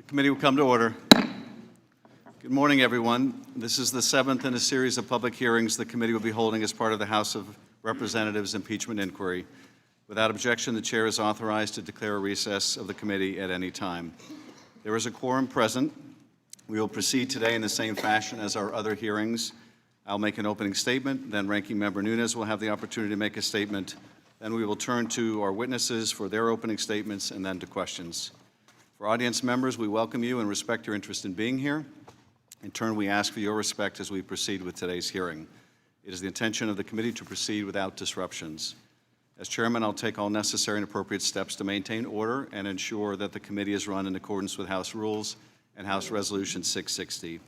The committee will come to order. Good morning, everyone. This is the seventh in a series of public hearings the committee will be holding as part of the House of Representatives impeachment inquiry. Without objection, the chair is authorized to declare a recess of the committee at any time. There is a quorum present. We will proceed today in the same fashion as our other hearings. I'll make an opening statement, then Ranking Member Nunes will have the opportunity to make a statement. Then we will turn to our witnesses for their opening statements and then to questions. For audience members, we welcome you and respect your interest in being here. In turn, we ask for your respect as we proceed with today's hearing. It is the intention of the committee to proceed without disruptions. As chairman, I'll take all necessary and appropriate steps to maintain order and ensure that the committee is run in accordance with House rules and House Resolution 660.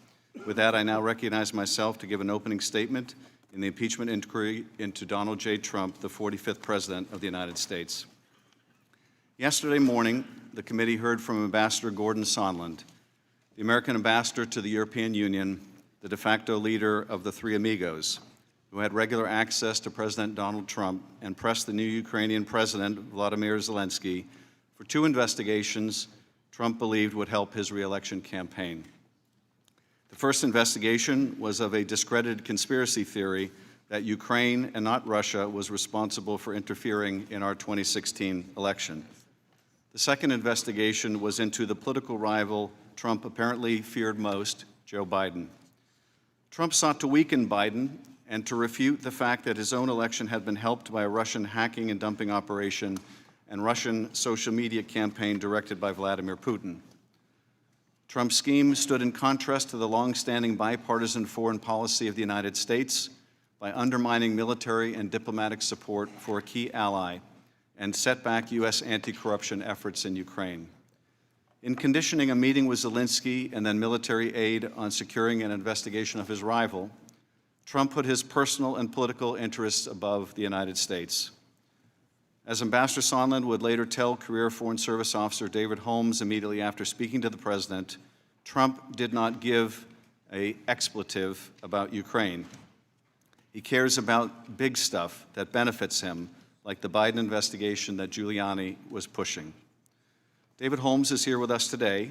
With that, I now recognize myself to give an opening statement in the impeachment inquiry into Donald J. Trump, the 45th President of the United States. Yesterday morning, the committee heard from Ambassador Gordon Sondland, the American ambassador to the European Union, the de facto leader of the Three Amigos, who had regular access to President Donald Trump and pressed the new Ukrainian President, Vladimir Zelensky, for two investigations Trump believed would help his re-election campaign. The first investigation was of a discredited conspiracy theory that Ukraine and not Russia was responsible for interfering in our 2016 election. The second investigation was into the political rival Trump apparently feared most, Joe Biden. Trump sought to weaken Biden and to refute the fact that his own election had been helped by a Russian hacking and dumping operation and Russian social media campaign directed by Vladimir Putin. Trump's scheme stood in contrast to the long-standing bipartisan foreign policy of the United States by undermining military and diplomatic support for a key ally and set back U.S. anti-corruption efforts in Ukraine. In conditioning a meeting with Zelensky and then military aid on securing an investigation of his rival, Trump put his personal and political interests above the United States. As Ambassador Sondland would later tell career Foreign Service Officer David Holmes immediately after speaking to the president, Trump did not give an expletive about Ukraine. He cares about big stuff that benefits him, like the Biden investigation that Giuliani was pushing. David Holmes is here with us today.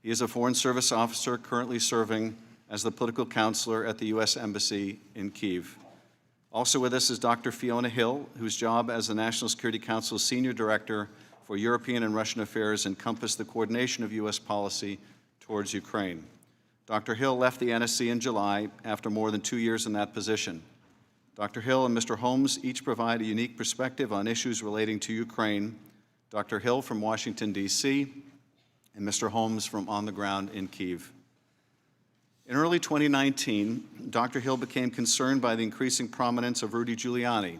He is a Foreign Service officer currently serving as the political counselor at the U.S. Embassy in Kyiv. Also with us is Dr. Fiona Hill, whose job as the National Security Council's Senior Director for European and Russian Affairs encompassed the coordination of U.S. policy towards Ukraine. Dr. Hill left the NSC in July after more than 2 years in that position. Dr. Hill and Mr. Holmes each provide a unique perspective on issues relating to Ukraine. Dr. Hill from Washington, D.C., and Mr. Holmes from on the ground in Kyiv. In early 2019, Dr. Hill became concerned by the increasing prominence of Rudy Giuliani,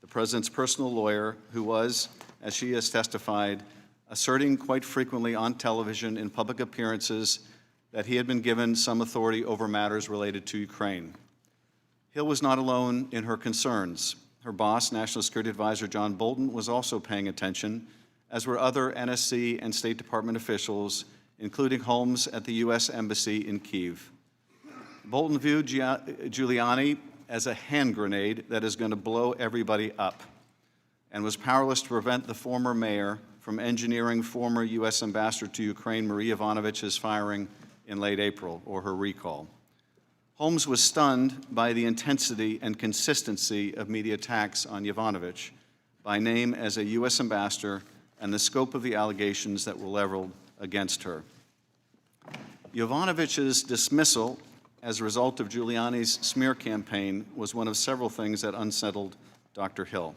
the president's personal lawyer, who was, as she has testified, asserting quite frequently on television in public appearances that he had been given some authority over matters related to Ukraine. Hill was not alone in her concerns. Her boss, National Security Advisor John Bolton, was also paying attention, as were other NSC and State Department officials, including Holmes at the U.S. Embassy in Kyiv. Bolton viewed Giuliani as a hand grenade that is going to blow everybody up, and was powerless to prevent the former mayor from engineering former U.S. Ambassador to Ukraine, Marie Yovanovitch's firing in late April, or her recall. Holmes was stunned by the intensity and consistency of media attacks on Yovanovitch, by name as a U.S. ambassador, and the scope of the allegations that were leveled against her. Yovanovitch's dismissal as a result of Giuliani's smear campaign was one of several things that unsettled Dr. Hill.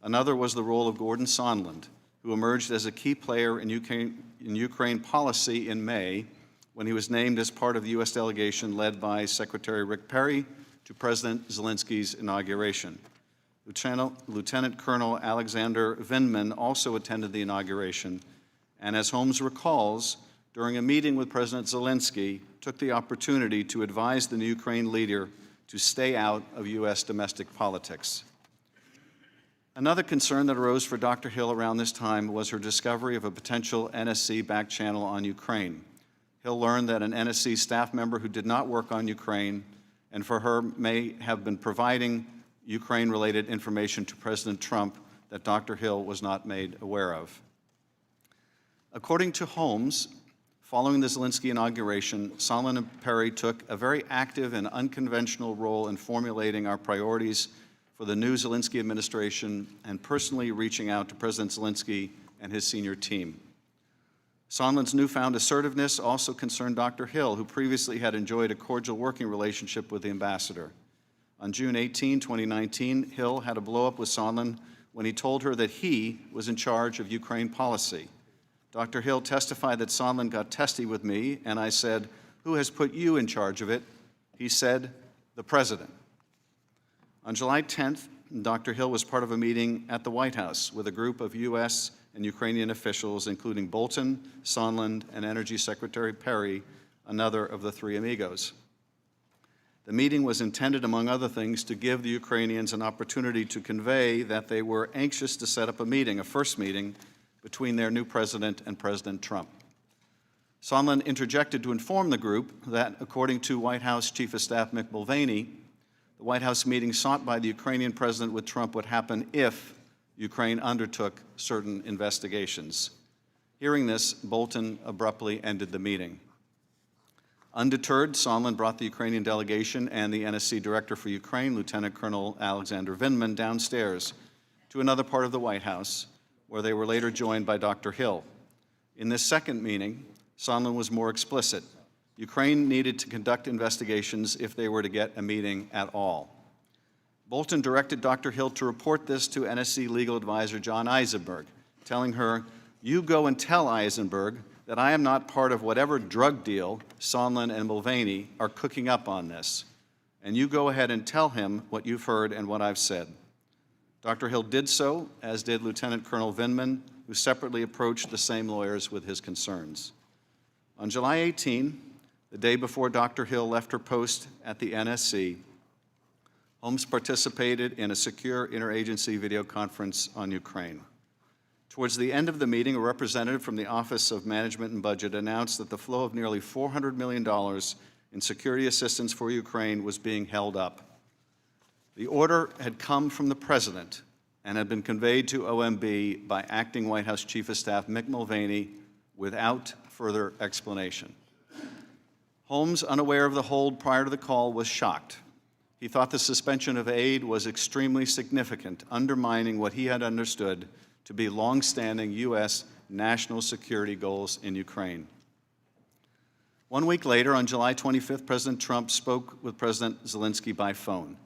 Another was the role of Gordon Sondland, who emerged as a key player in Ukraine policy in May, when he was named as part of the U.S. delegation led by Secretary Rick Perry to President Zelensky's inauguration. Lieutenant Colonel Alexander Vindman also attended the inauguration, and as Holmes recalls, during a meeting with President Zelensky, took the opportunity to advise the new Ukraine leader to stay out of U.S. domestic politics. Another concern that arose for Dr. Hill around this time was her discovery of a potential NSC back channel on Ukraine. Hill learned that an NSC staff member who did not work on Ukraine and for her may have been providing Ukraine-related information to President Trump that Dr. Hill was not made aware of. According to Holmes, following the Zelensky inauguration, Sondland and Perry took a very active and unconventional role in formulating our priorities for the new Zelensky administration and personally reaching out to President Zelensky and his senior team. Sondland's newfound assertiveness also concerned Dr. Hill, who previously had enjoyed a cordial working relationship with the ambassador. On June 18, 2019, Hill had a blow-up with Sondland when he told her that he was in charge of Ukraine policy. Dr. Hill testified that Sondland got testy with me, and I said, "Who has put you in charge of it?" He said, "The President." On July 10th, Dr. Hill was part of a meeting at the White House with a group of U.S. and Ukrainian officials, including Bolton, Sondland, and Energy Secretary Perry, another of the three amigos. The meeting was intended, among other things, to give the Ukrainians an opportunity to convey that they were anxious to set up a meeting, a first meeting, between their new president and President Trump. Sondland interjected to inform the group that, according to White House Chief of Staff Mick Mulvaney, the White House meeting sought by the Ukrainian president with Trump would happen if Ukraine undertook certain investigations. Hearing this, Bolton abruptly ended the meeting. Undeterred, Sondland brought the Ukrainian delegation and the NSC director for Ukraine, Lieutenant Colonel Alexander Vindman, downstairs to another part of the White House, where they were later joined by Dr. Hill. In this second meeting, Sondland was more explicit. Ukraine needed to conduct investigations if they were to get a meeting at all. Bolton directed Dr. Hill to report this to NSC legal advisor John Eisenberg, telling her, "You go and tell Eisenberg that I am not part of whatever drug deal Sondland and Mulvaney are cooking up on this, and you go ahead and tell him what you've heard and what I've said." Dr. Hill did so, as did Lieutenant Colonel Vindman, who separately approached the same lawyers with his concerns. On July 18, the day before Dr. Hill left her post at the NSC, Holmes participated in a secure interagency video conference on Ukraine. Towards the end of the meeting, a representative from the Office of Management and Budget announced that the flow of nearly $400 million in security assistance for Ukraine was being held up. The order had come from the President and had been conveyed to OMB by Acting White House Chief of Staff Mick Mulvaney without further explanation. Holmes, unaware of the hold prior to the call, was shocked. He thought the suspension of aid was extremely significant, undermining what he had understood to be long-standing U.S. national security goals in Ukraine. 1 week later, on July 25th, President Trump spoke with President Zelensky by phone.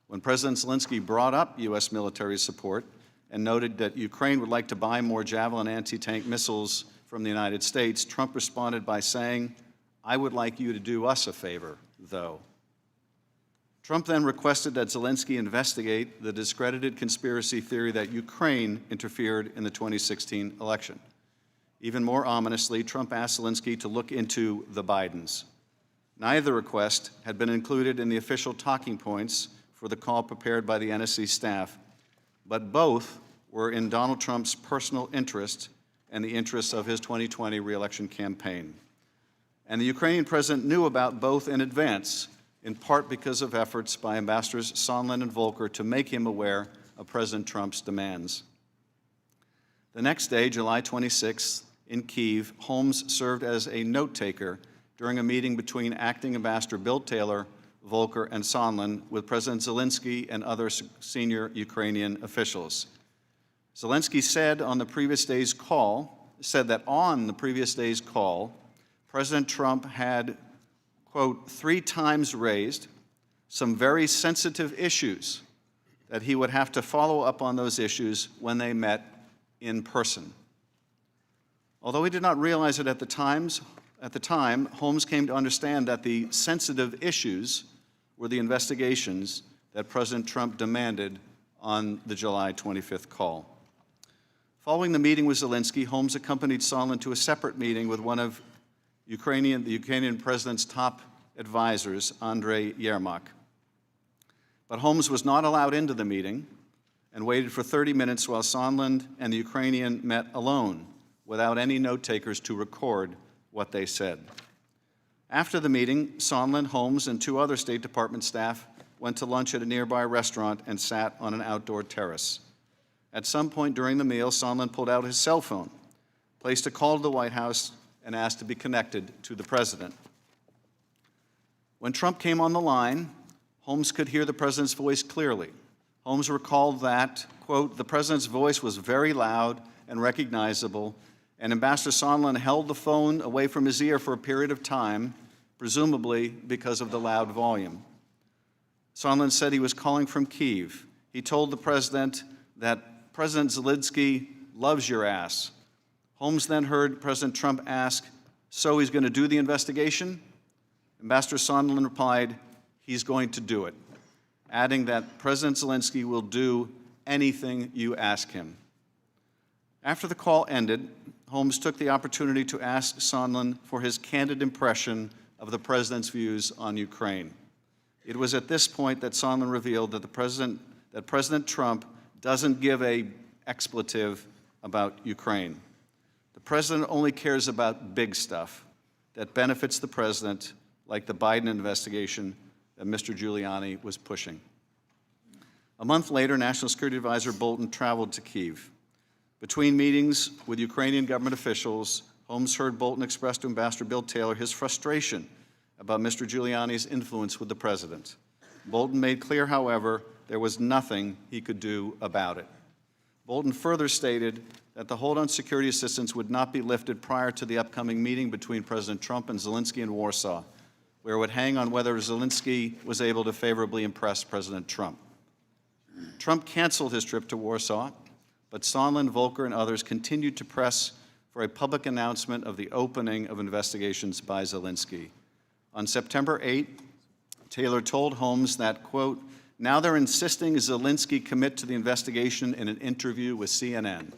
When President Zelensky brought up U.S. military support and noted that Ukraine would like to buy more Javelin anti-tank missiles from the United States, Trump responded by saying, "I would like you to do us a favor, though." Trump then requested that Zelensky investigate the discredited conspiracy theory that Ukraine interfered in the 2016 election. Even more ominously, Trump asked Zelensky to look into the Bidens. Neither request had been included in the official talking points for the call prepared by the NSC staff, but both were in Donald Trump's personal interest and the interests of his 2020 re-election campaign. And the Ukrainian president knew about both in advance, in part because of efforts by Ambassadors Sondland and Volker to make him aware of President Trump's demands. The next day, July 26th, in Kyiv, Holmes served as a note-taker during a meeting between Acting Ambassador Bill Taylor, Volker, and Sondland with President Zelensky and other senior Ukrainian officials. Zelensky said that on the previous day's call, President Trump had, quote, 3 times raised some very sensitive issues that he would have to follow up on those issues when they met in person. Although he did not realize it at the time, Holmes came to understand that the sensitive issues were the investigations that President Trump demanded on the July 25th call. Following the meeting with Zelensky, Holmes accompanied Sondland to a separate meeting with one of the Ukrainian president's top advisors, Andrei Yermak. But Holmes was not allowed into the meeting and waited for 30 minutes while Sondland and the Ukrainian met alone, without any note-takers to record what they said. After the meeting, Sondland, Holmes, and 2 other State Department staff went to lunch at a nearby restaurant and sat on an outdoor terrace. At some point during the meal, Sondland pulled out his cell phone, placed a call to the White House, and asked to be connected to the president. When Trump came on the line, Holmes could hear the president's voice clearly. Holmes recalled that, quote, "The president's voice was very loud and recognizable, and Ambassador Sondland held the phone away from his ear for a period of time, presumably because of the loud volume." Sondland said he was calling from Kyiv. He told the president that President Zelensky loves your ass. Holmes then heard President Trump ask, "So he's going to do the investigation?" Ambassador Sondland replied, "He's going to do it," adding that President Zelensky will do anything you ask him. After the call ended, Holmes took the opportunity to ask Sondland for his candid impression of the president's views on Ukraine. It was at this point that Sondland revealed that President Trump doesn't give an expletive about Ukraine. The president only cares about big stuff that benefits the president, like the Biden investigation that Mr. Giuliani was pushing. A month later, National Security Advisor Bolton traveled to Kyiv. Between meetings with Ukrainian government officials, Holmes heard Bolton express to Ambassador Bill Taylor his frustration about Mr. Giuliani's influence with the president. Bolton made clear, however, there was nothing he could do about it. Bolton further stated that the hold on security assistance would not be lifted prior to the upcoming meeting between President Trump and Zelensky in Warsaw, where it would hang on whether Zelensky was able to favorably impress President Trump. Trump canceled his trip to Warsaw, but Sondland, Volker, and others continued to press for a public announcement of the opening of investigations by Zelensky. On September 8, Taylor told Holmes that, quote, "Now they're insisting Zelensky commit to the investigation in an interview with CNN."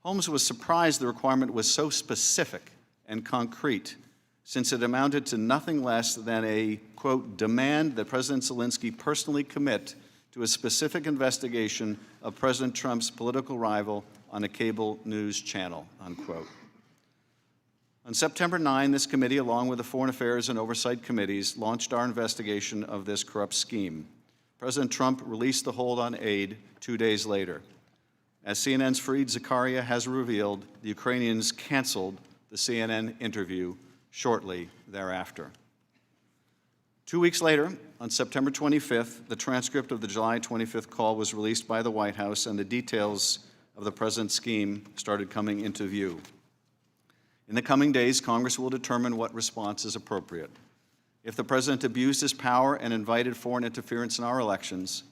Holmes was surprised the requirement was so specific and concrete, since it amounted to nothing less than a, quote, "demand that President Zelensky personally commit to a specific investigation of President Trump's political rival on a cable news channel," unquote. On September 9, this committee, along with the Foreign Affairs and Oversight Committees, launched our investigation of this corrupt scheme. President Trump released the hold on aid 2 days later. As CNN's Fareed Zakaria has revealed, the Ukrainians canceled the CNN interview shortly thereafter. 2 weeks later, on September 25th, the transcript of the July 25th call was released by the White House, and the details of the president's scheme started coming into view. In the coming days, Congress will determine what response is appropriate. If the president abused his power and invited foreign interference in our elections,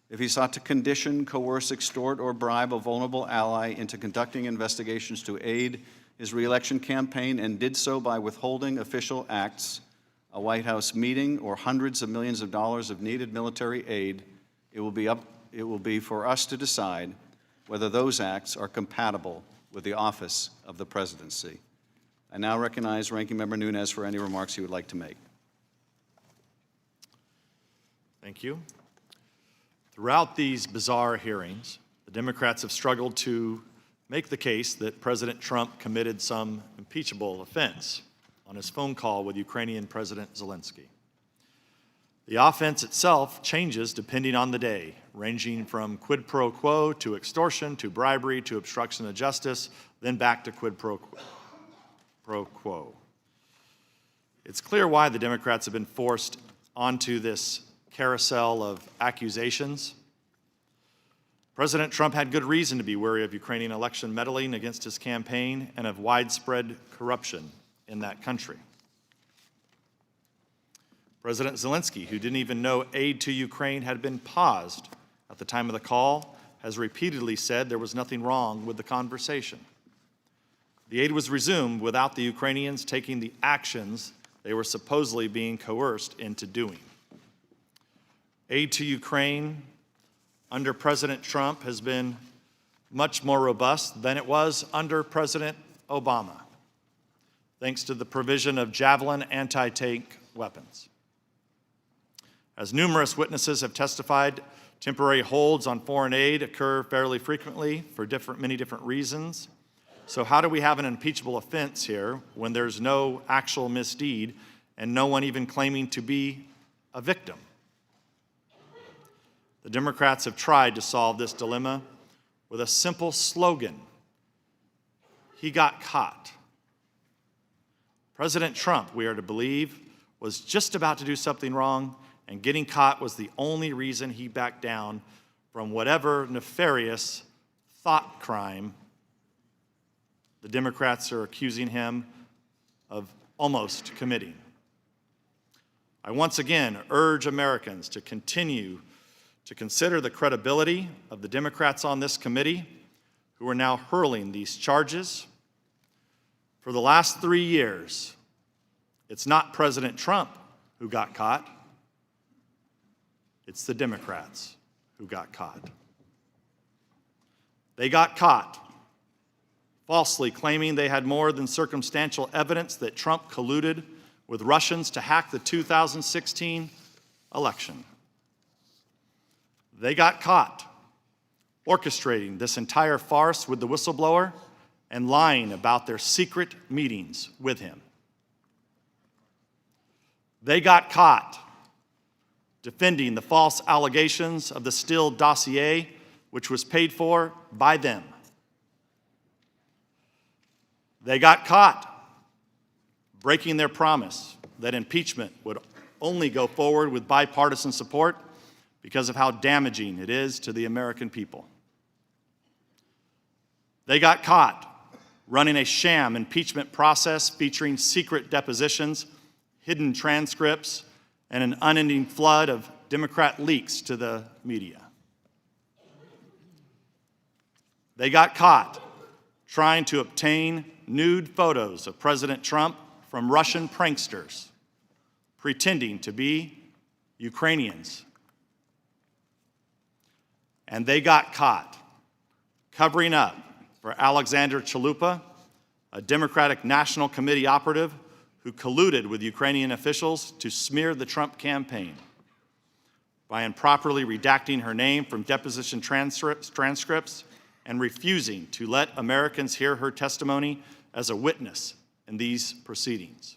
if he sought to condition, coerce, extort, or bribe a vulnerable ally into conducting investigations to aid his re-election campaign and did so by withholding official acts, a White House meeting, or hundreds of millions of dollars of needed military aid, it will be for us to decide whether those acts are compatible with the office of the presidency. I now recognize Ranking Member Nunes for any remarks he would like to make. Thank you. Throughout these bizarre hearings, the Democrats have struggled to make the case that President Trump committed some impeachable offense on his phone call with Ukrainian President Zelensky. The offense itself changes depending on the day, ranging from quid pro quo to extortion to bribery to obstruction of justice, then back to quid pro quo. It's clear why the Democrats have been forced onto this carousel of accusations. President Trump had good reason to be wary of Ukrainian election meddling against his campaign and of widespread corruption in that country. President Zelensky, who didn't even know aid to Ukraine had been paused at the time of the call, has repeatedly said there was nothing wrong with the conversation. The aid was resumed without the Ukrainians taking the actions they were supposedly being coerced into doing. Aid to Ukraine under President Trump has been much more robust than it was under President Obama, thanks to the provision of Javelin anti-tank weapons. As numerous witnesses have testified, temporary holds on foreign aid occur fairly frequently for many different reasons. So how do we have an impeachable offense here when there's no actual misdeed and no one even claiming to be a victim? The Democrats have tried to solve this dilemma with a simple slogan: he got caught. President Trump, we are to believe, was just about to do something wrong, and getting caught was the only reason he backed down from whatever nefarious thought crime the Democrats are accusing him of almost committing. I once again urge Americans to continue to consider the credibility of the Democrats on this committee who are now hurling these charges. For the last 3 years, it's not President Trump who got caught. It's the Democrats who got caught. They got caught falsely claiming they had more than circumstantial evidence that Trump colluded with Russians to hack the 2016 election. They got caught orchestrating this entire farce with the whistleblower and lying about their secret meetings with him. They got caught defending the false allegations of the Steele dossier, which was paid for by them. They got caught breaking their promise that impeachment would only go forward with bipartisan support because of how damaging it is to the American people. They got caught running a sham impeachment process featuring secret depositions, hidden transcripts, and an unending flood of Democrat leaks to the media. They got caught trying to obtain nude photos of President Trump from Russian pranksters, pretending to be Ukrainians. And they got caught covering up for Alexander Chalupa, a Democratic National Committee operative who colluded with Ukrainian officials to smear the Trump campaign by improperly redacting her name from deposition transcripts and refusing to let Americans hear her testimony as a witness in these proceedings.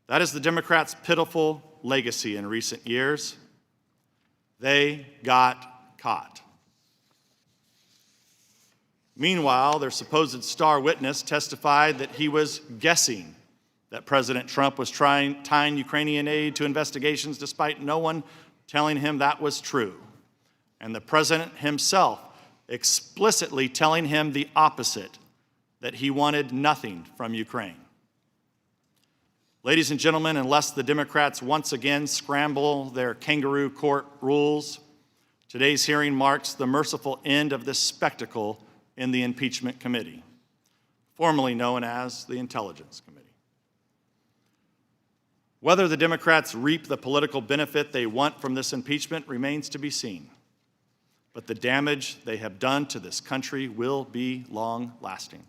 That is the Democrats' pitiful legacy in recent years. They got caught. Meanwhile, their supposed star witness testified that he was guessing that President Trump was tying Ukrainian aid to investigations despite no one telling him that was true, and the president himself explicitly telling him the opposite, that he wanted nothing from Ukraine. Ladies and gentlemen, unless the Democrats once again scramble their kangaroo court rules, today's hearing marks the merciful end of this spectacle in the Impeachment Committee, formerly known as the Intelligence Committee. Whether the Democrats reap the political benefit they want from this impeachment remains to be seen, but the damage they have done to this country will be long-lasting.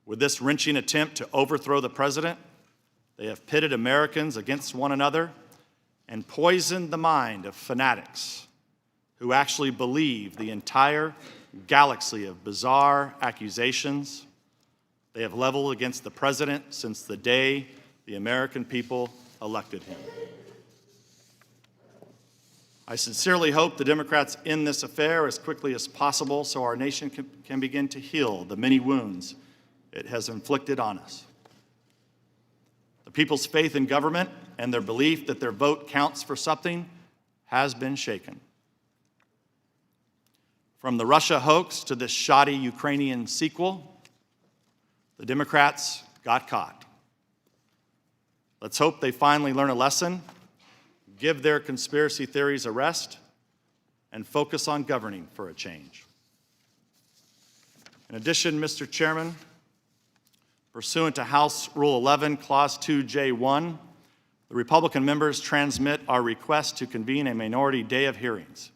With this wrenching attempt to overthrow the president, they have pitted Americans against one another and poisoned the mind of fanatics who actually believe the entire galaxy of bizarre accusations they have leveled against the president since the day the American people elected him. I sincerely hope the Democrats end this affair as quickly as possible so our nation can begin to heal the many wounds it has inflicted on us. The people's faith in government and their belief that their vote counts for something has been shaken. From the Russia hoax to this shoddy Ukrainian sequel, the Democrats got caught. Let's hope they finally learn a lesson, give their conspiracy theories a rest, and focus on governing for a change. In addition, Mr. Chairman, pursuant to House Rule 11, Clause 2J1, the Republican members transmit our request to convene a minority day of hearings.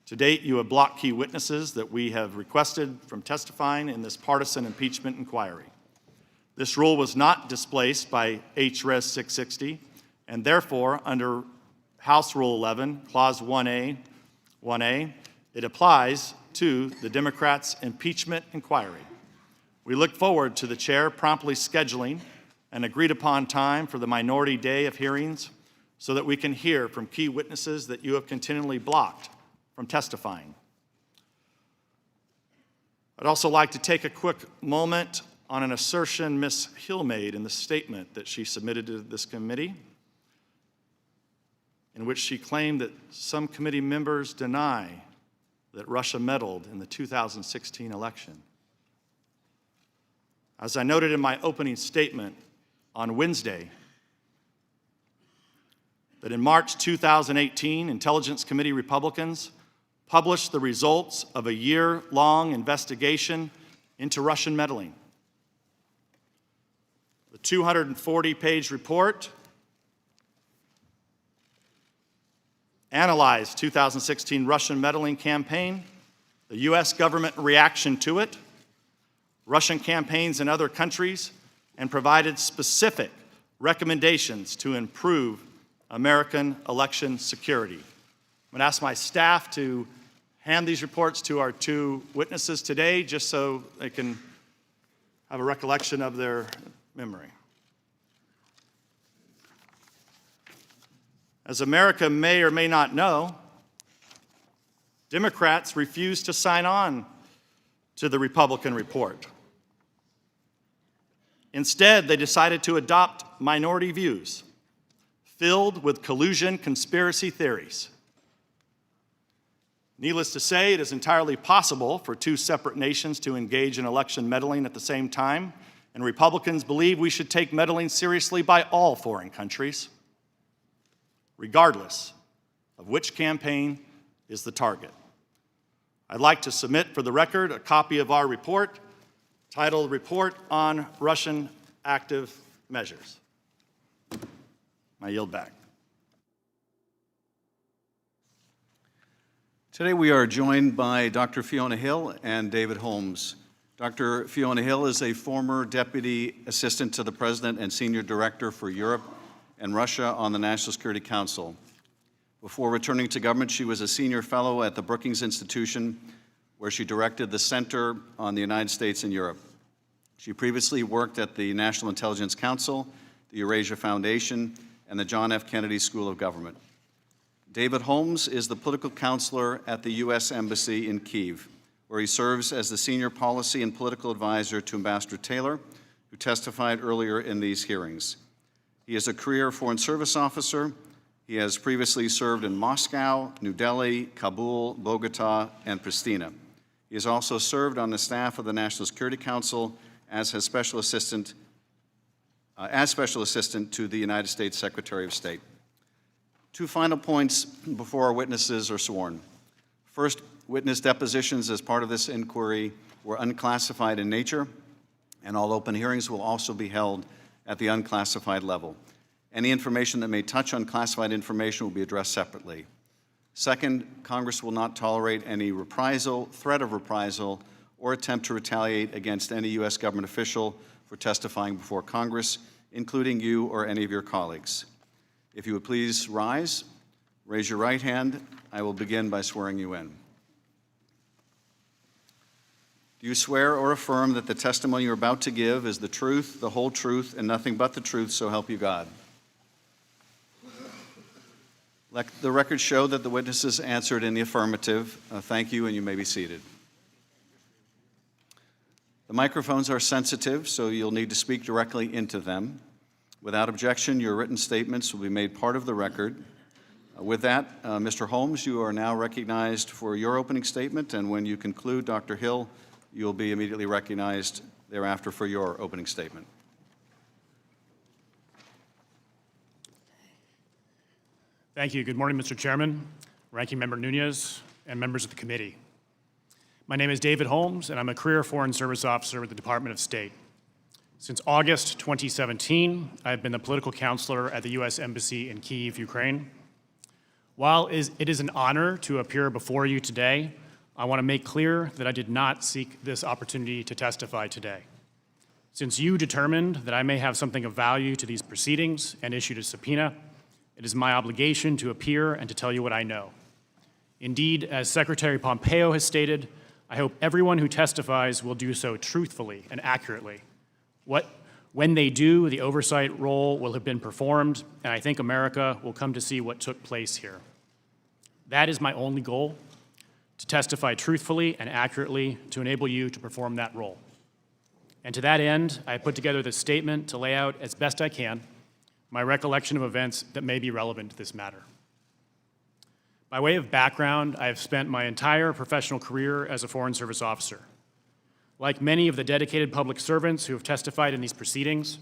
To date, you have blocked key witnesses that we have requested from testifying in this partisan impeachment inquiry. This rule was not displaced by H.Res. 660, and therefore, under House Rule 11, Clause 1A, it applies to the Democrats' impeachment inquiry. We look forward to the chair promptly scheduling an agreed-upon time for the minority day of hearings so that we can hear from key witnesses that you have continually blocked from testifying. I'd also like to take a quick moment on an assertion Ms. Hill made in the statement that she submitted to this committee, in which she claimed that some committee members deny that Russia meddled in the 2016 election. As I noted in my opening statement on Wednesday, that in March 2018, Intelligence Committee Republicans published the results of a year-long investigation into Russian meddling. The 240-page report analyzed 2016 Russian meddling campaign, the U.S. government reaction to it, Russian campaigns in other countries, and provided specific recommendations to improve American election security. I'm going to ask my staff to hand these reports to our two witnesses today, just so they can have a recollection of their memory. As America may or may not know, Democrats refused to sign on to the Republican report. Instead, they decided to adopt minority views filled with collusion conspiracy theories. Needless to say, it is entirely possible for two separate nations to engage in election meddling at the same time, and Republicans believe we should take meddling seriously by all foreign countries, regardless of which campaign is the target. I'd like to submit for the record a copy of our report titled Report on Russian Active Measures. I yield back. Today we are joined by Dr. Fiona Hill and David Holmes. Dr. Fiona Hill is a former Deputy Assistant to the President and Senior Director for Europe and Russia on the National Security Council. Before returning to government, she was a Senior Fellow at the Brookings Institution, where she directed the Center on the United States and Europe. She previously worked at the National Intelligence Council, the Eurasia Foundation, and the John F. Kennedy School of Government. David Holmes is the political counselor at the U.S. Embassy in Kyiv, where he serves as the senior policy and political advisor to Ambassador Taylor, who testified earlier in these hearings. He is a career Foreign Service officer. He has previously served in Moscow, New Delhi, Kabul, Bogota, and Pristina. He has also served on the staff of the National Security Council as special assistant to the United States Secretary of State. Two final points before our witnesses are sworn. First, witness depositions as part of this inquiry were unclassified in nature, and all open hearings will also be held at the unclassified level. Any information that may touch on classified information will be addressed separately. Second, Congress will not tolerate any reprisal, threat of reprisal, or attempt to retaliate against any U.S. government official for testifying before Congress, including you or any of your colleagues. If you would please rise, raise your right hand. I will begin by swearing you in. Do you swear or affirm that the testimony you're about to give is the truth, the whole truth, and nothing but the truth, so help you God? Let the record show that the witnesses answered in the affirmative. Thank you, and you may be seated. The microphones are sensitive, so you'll need to speak directly into them. Without objection, your written statements will be made part of the record. With that, Mr. Holmes, you are now recognized for your opening statement, and when you conclude, Dr. Hill, you'll be immediately recognized thereafter for your opening statement. Thank you. Good morning, Mr. Chairman, Ranking Member Nunez, and members of the committee. My name is David Holmes, and I'm a career Foreign Service officer with the Department of State. Since August 2017, I've been the political counselor at the U.S. Embassy in Kyiv, Ukraine. While it is an honor to appear before you today, I want to make clear that I did not seek this opportunity to testify today. Since you determined that I may have something of value to these proceedings and issued a subpoena, it is my obligation to appear and to tell you what I know. Indeed, as Secretary Pompeo has stated, I hope everyone who testifies will do so truthfully and accurately. When they do, the oversight role will have been performed, and I think America will come to see what took place here. That is my only goal, to testify truthfully and accurately to enable you to perform that role. And to that end, I put together this statement to lay out as best I can my recollection of events that may be relevant to this matter. By way of background, I have spent my entire professional career as a Foreign Service officer. Like many of the dedicated public servants who have testified in these proceedings,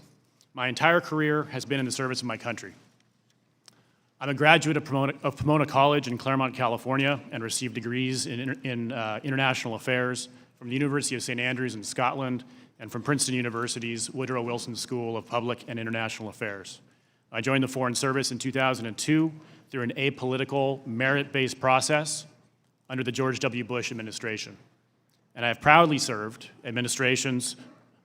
my entire career has been in the service of my country. I'm a graduate of Pomona College in Claremont, California, and received degrees in international affairs from the University of St. Andrews in Scotland and from Princeton University's Woodrow Wilson School of Public and International Affairs. I joined the Foreign Service in 2002 through an apolitical, merit-based process under the George W. Bush administration. And I have proudly served administrations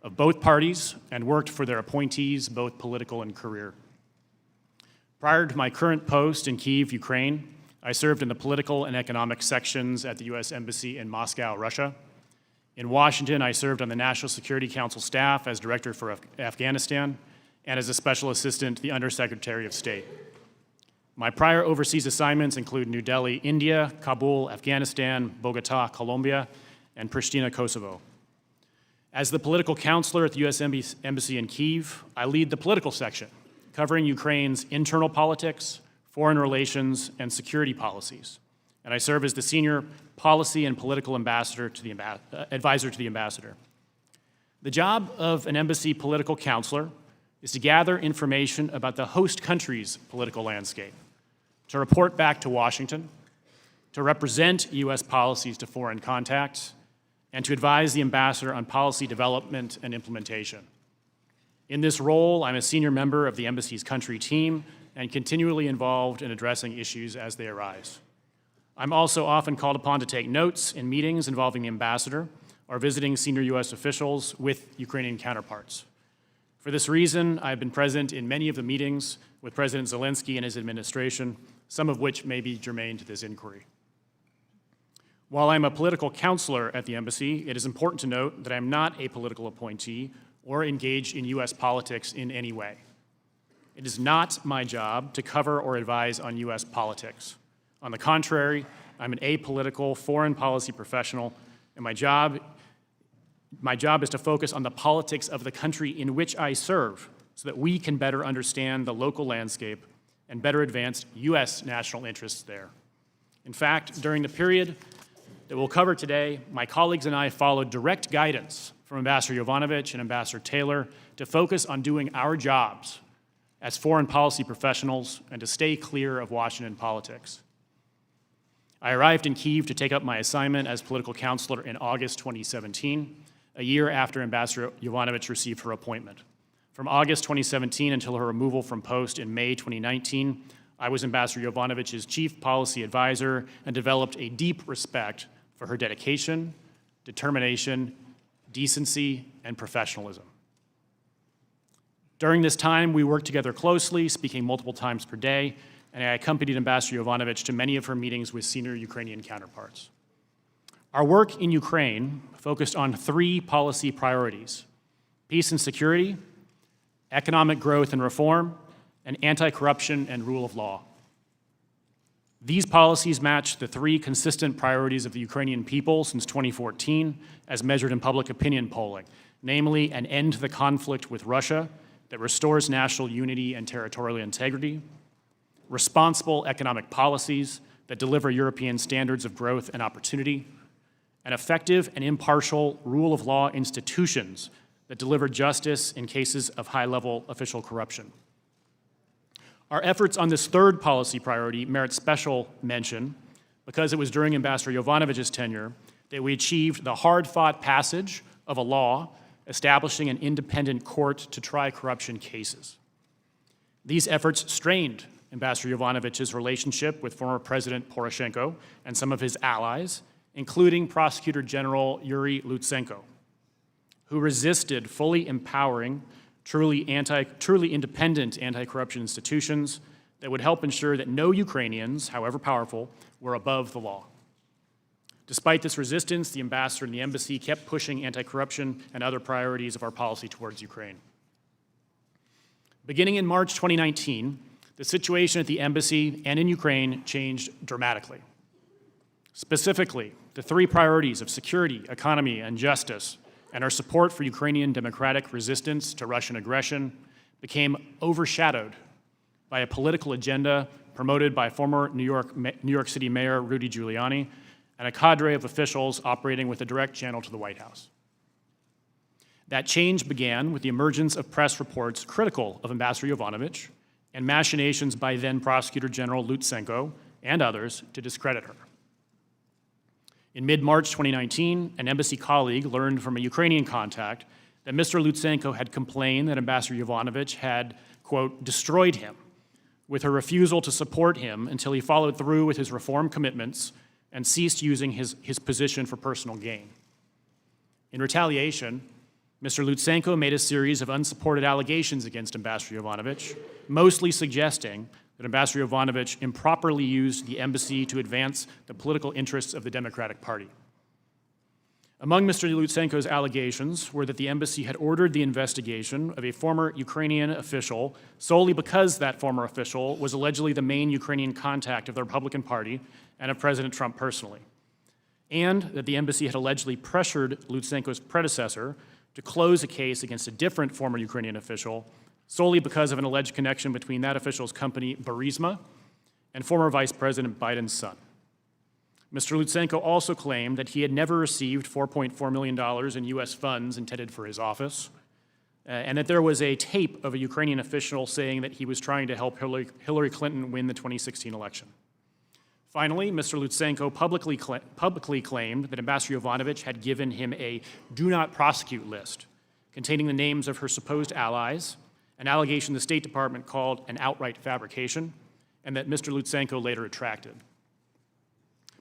of both parties and worked for their appointees, both political and career. Prior to my current post in Kyiv, Ukraine, I served in the political and economic sections at the U.S. Embassy in Moscow, Russia. In Washington, I served on the National Security Council staff as Director for Afghanistan and as a Special Assistant to the Undersecretary of State. My prior overseas assignments include New Delhi, India, Kabul, Afghanistan, Bogota, Colombia, and Pristina, Kosovo. As the political counselor at the U.S. Embassy in Kyiv, I lead the political section, covering Ukraine's internal politics, foreign relations, and security policies. And I serve as the senior policy and political advisor to the ambassador. The job of an embassy political counselor is to gather information about the host country's political landscape, to report back to Washington, to represent U.S. policies to foreign contacts, and to advise the ambassador on policy development and implementation. In this role, I'm a senior member of the embassy's country team and continually involved in addressing issues as they arise. I'm also often called upon to take notes in meetings involving the ambassador or visiting senior U.S. officials with Ukrainian counterparts. For this reason, I've been present in many of the meetings with President Zelensky and his administration, some of which may be germane to this inquiry. While I'm a political counselor at the embassy, it is important to note that I'm not a political appointee or engaged in U.S. politics in any way. It is not my job to cover or advise on U.S. politics. On the contrary, I'm an apolitical foreign policy professional, and my job is to focus on the politics of the country in which I serve so that we can better understand the local landscape and better advance U.S. national interests there. In fact, during the period that we'll cover today, my colleagues and I followed direct guidance from Ambassador Yovanovitch and Ambassador Taylor to focus on doing our jobs as foreign policy professionals and to stay clear of Washington politics. I arrived in Kyiv to take up my assignment as political counselor in August 2017, a year after Ambassador Yovanovitch received her appointment. From August 2017 until her removal from post in May 2019, I was Ambassador Yovanovitch's chief policy advisor and developed a deep respect for her dedication, determination, decency, and professionalism. During this time, we worked together closely, speaking multiple times per day, and I accompanied Ambassador Yovanovitch to many of her meetings with senior Ukrainian counterparts. Our work in Ukraine focused on three policy priorities: peace and security, economic growth and reform, and anti-corruption and rule of law. These policies match the three consistent priorities of the Ukrainian people since 2014, as measured in public opinion polling, namely an end to the conflict with Russia that restores national unity and territorial integrity, responsible economic policies that deliver European standards of growth and opportunity, and effective and impartial rule of law institutions that deliver justice in cases of high-level official corruption. Our efforts on this third policy priority merit special mention because it was during Ambassador Yovanovitch's tenure that we achieved the hard-fought passage of a law establishing an independent court to try corruption cases. These efforts strained Ambassador Yovanovitch's relationship with former President Poroshenko and some of his allies, including Prosecutor General Yuri Lutsenko, who resisted fully empowering truly independent anti-corruption institutions that would help ensure that no Ukrainians, however powerful, were above the law. Despite this resistance, the ambassador and the embassy kept pushing anti-corruption and other priorities of our policy towards Ukraine. Beginning in March 2019, the situation at the embassy and in Ukraine changed dramatically. Specifically, the three priorities of security, economy, and justice, and our support for Ukrainian democratic resistance to Russian aggression became overshadowed by a political agenda promoted by former New York City Mayor Rudy Giuliani and a cadre of officials operating with a direct channel to the White House. That change began with the emergence of press reports critical of Ambassador Yovanovitch and machinations by then Prosecutor General Lutsenko and others to discredit her. In mid-March 2019, an embassy colleague learned from a Ukrainian contact that Mr. Lutsenko had complained that Ambassador Yovanovitch had, quote, destroyed him with her refusal to support him until he followed through with his reform commitments and ceased using his position for personal gain. In retaliation, Mr. Lutsenko made a series of unsupported allegations against Ambassador Yovanovitch, mostly suggesting that Ambassador Yovanovitch improperly used the embassy to advance the political interests of the Democratic Party. Among Mr. Lutsenko's allegations were that the embassy had ordered the investigation of a former Ukrainian official solely because that former official was allegedly the main Ukrainian contact of the Republican Party and of President Trump personally, and that the embassy had allegedly pressured Lutsenko's predecessor to close a case against a different former Ukrainian official solely because of an alleged connection between that official's company, Burisma, and former Vice President Biden's son. Mr. Lutsenko also claimed that he had never received $4.4 million in U.S. funds intended for his office, and that there was a tape of a Ukrainian official saying that he was trying to help Hillary Clinton win the 2016 election. Finally, Mr. Lutsenko publicly claimed that Ambassador Yovanovitch had given him a do not prosecute list containing the names of her supposed allies, an allegation the State Department called an outright fabrication, and that Mr. Lutsenko later retracted.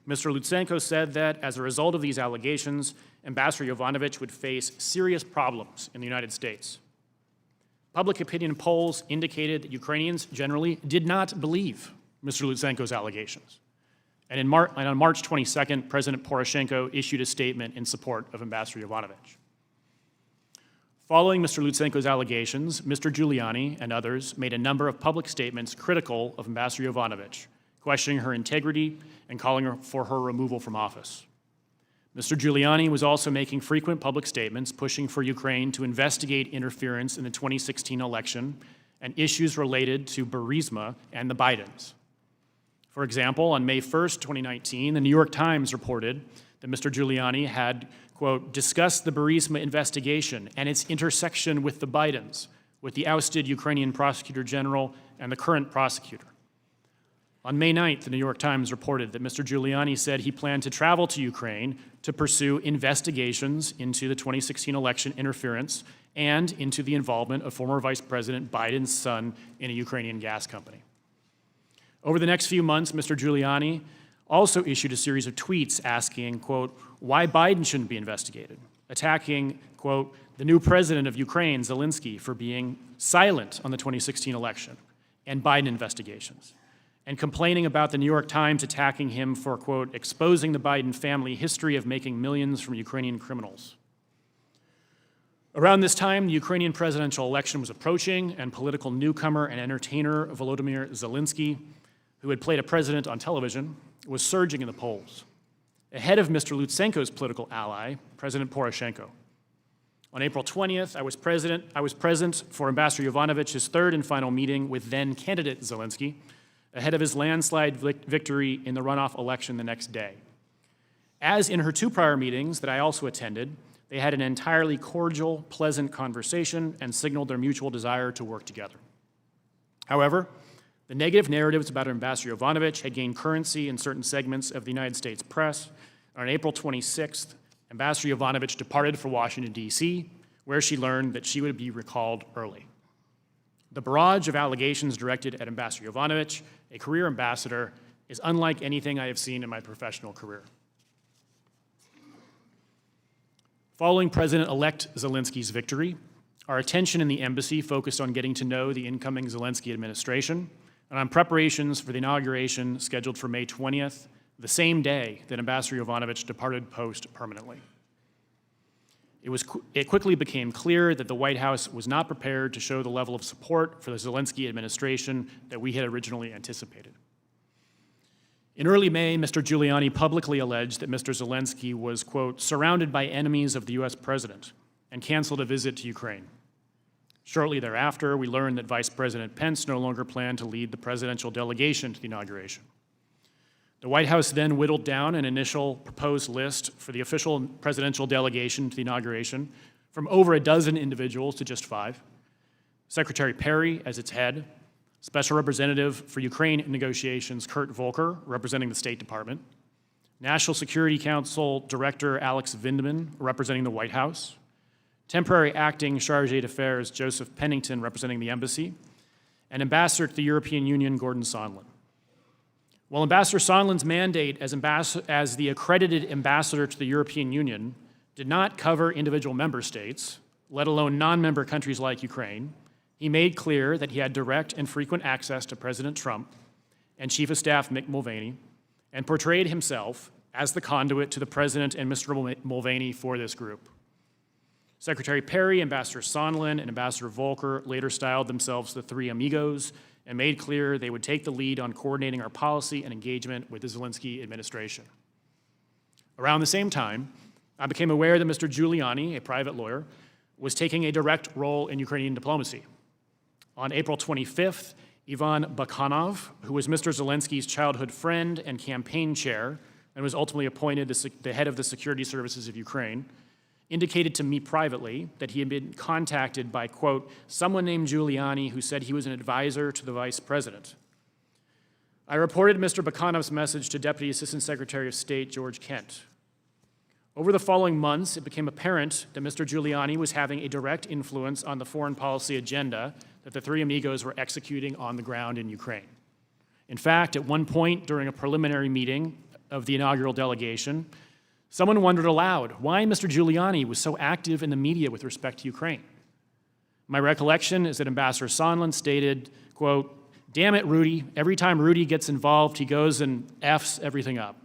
Mr. Lutsenko said that as a result of these allegations, Ambassador Yovanovitch would face serious problems in the United States. Public opinion polls indicated that Ukrainians generally did not believe Mr. Lutsenko's allegations. And on March 22nd, President Poroshenko issued a statement in support of Ambassador Yovanovitch. Following Mr. Lutsenko's allegations, Mr. Giuliani and others made a number of public statements critical of Ambassador Yovanovitch, questioning her integrity and calling for her removal from office. Mr. Giuliani was also making frequent public statements pushing for Ukraine to investigate interference in the 2016 election and issues related to Burisma and the Bidens. For example, on May 1st, 2019, the New York Times reported that Mr. Giuliani had, quote, discussed the Burisma investigation and its intersection with the Bidens, with the ousted Ukrainian prosecutor general and the current prosecutor. On May 9th, the New York Times reported that Mr. Giuliani said he planned to travel to Ukraine to pursue investigations into the 2016 election interference and into the involvement of former Vice President Biden's son in a Ukrainian gas company. Over the next few months, Mr. Giuliani also issued a series of tweets asking, quote, why Biden shouldn't be investigated, attacking, quote, the new president of Ukraine, Zelensky, for being silent on the 2016 election and Biden investigations, and complaining about the New York Times attacking him for, quote, exposing the Biden family history of making millions from Ukrainian criminals. Around this time, the Ukrainian presidential election was approaching, and political newcomer and entertainer Volodymyr Zelensky, who had played a president on television, was surging in the polls, ahead of Mr. Lutsenko's political ally, President Poroshenko. On April 20th, I was present for Ambassador Yovanovitch's third and final meeting with then-candidate Zelensky, ahead of his landslide victory in the runoff election the next day. As in her two prior meetings that I also attended, they had an entirely cordial, pleasant conversation and signaled their mutual desire to work together. However, the negative narratives about Ambassador Yovanovitch had gained currency in certain segments of the United States press. On April 26th, Ambassador Yovanovitch departed for Washington, D.C., where she learned that she would be recalled early. The barrage of allegations directed at Ambassador Yovanovitch, a career ambassador, is unlike anything I have seen in my professional career. Following President-elect Zelensky's victory, our attention in the embassy focused on getting to know the incoming Zelensky administration and on preparations for the inauguration scheduled for May 20th, the same day that Ambassador Yovanovitch departed post permanently. It quickly became clear that the White House was not prepared to show the level of support for the Zelensky administration that we had originally anticipated. In early May, Mr. Giuliani publicly alleged that Mr. Zelensky was, quote, surrounded by enemies of the US president and canceled a visit to Ukraine. Shortly thereafter, we learned that Vice President Pence no longer planned to lead the presidential delegation to the inauguration. The White House then whittled down an initial proposed list for the official presidential delegation to the inauguration from over a dozen individuals to just 5. Secretary Perry as its head, Special Representative for Ukraine negotiations Kurt Volker, representing the State Department, National Security Council Director Alex Vindman, representing the White House, Temporary Acting Chargé d'Affaires Joseph Pennington, representing the embassy, and Ambassador to the European Union Gordon Sondland. While Ambassador Sondland's mandate as the accredited ambassador to the European Union did not cover individual member states, let alone non-member countries like Ukraine, he made clear that he had direct and frequent access to President Trump and Chief of Staff Mick Mulvaney, and portrayed himself as the conduit to the President and Mr. Mulvaney for this group. Secretary Perry, Ambassador Sondland, and Ambassador Volker later styled themselves the Three Amigos and made clear they would take the lead on coordinating our policy and engagement with the Zelensky administration. Around the same time, I became aware that Mr. Giuliani, a private lawyer, was taking a direct role in Ukrainian diplomacy. On April 25th, Ivan Bakhanov, who was Mr. Zelensky's childhood friend and campaign chair and was ultimately appointed the head of the security services of Ukraine, indicated to me privately that he had been contacted by, quote, someone named Giuliani who said he was an advisor to the vice president. I reported Mr. Bakhanov's message to Deputy Assistant Secretary of State George Kent. Over the following months, it became apparent that Mr. Giuliani was having a direct influence on the foreign policy agenda that the Three Amigos were executing on the ground in Ukraine. In fact, at one point during a preliminary meeting of the inaugural delegation, someone wondered aloud why Mr. Giuliani was so active in the media with respect to Ukraine. My recollection is that Ambassador Sondland stated, quote, damn it, Rudy, every time Rudy gets involved, he goes and F's everything up.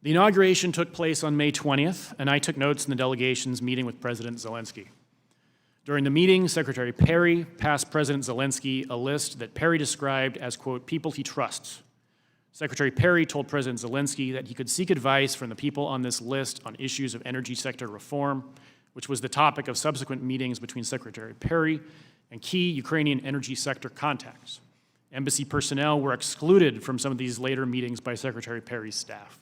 The inauguration took place on May 20th, and I took notes in the delegation's meeting with President Zelensky. During the meeting, Secretary Perry passed President Zelensky a list that Perry described as, quote, people he trusts. Secretary Perry told President Zelensky that he could seek advice from the people on this list on issues of energy sector reform, which was the topic of subsequent meetings between Secretary Perry and key Ukrainian energy sector contacts. Embassy personnel were excluded from some of these later meetings by Secretary Perry's staff.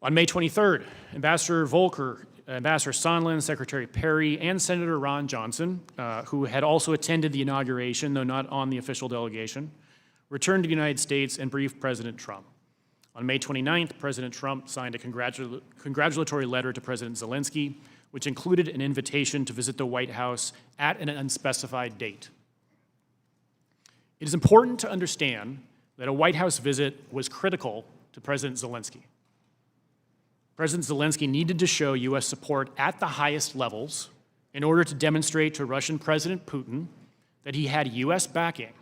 On May 23rd, Ambassador Volker, Ambassador Sondland, Secretary Perry, and Senator Ron Johnson, who had also attended the inauguration, though not on the official delegation, returned to the United States and briefed President Trump. On May 29th, President Trump signed a congratulatory letter to President Zelensky, which included an invitation to visit the White House at an unspecified date. It is important to understand that a White House visit was critical to President Zelensky. President Zelensky needed to show U.S. support at the highest levels in order to demonstrate to Russian President Putin that he had U.S. backing,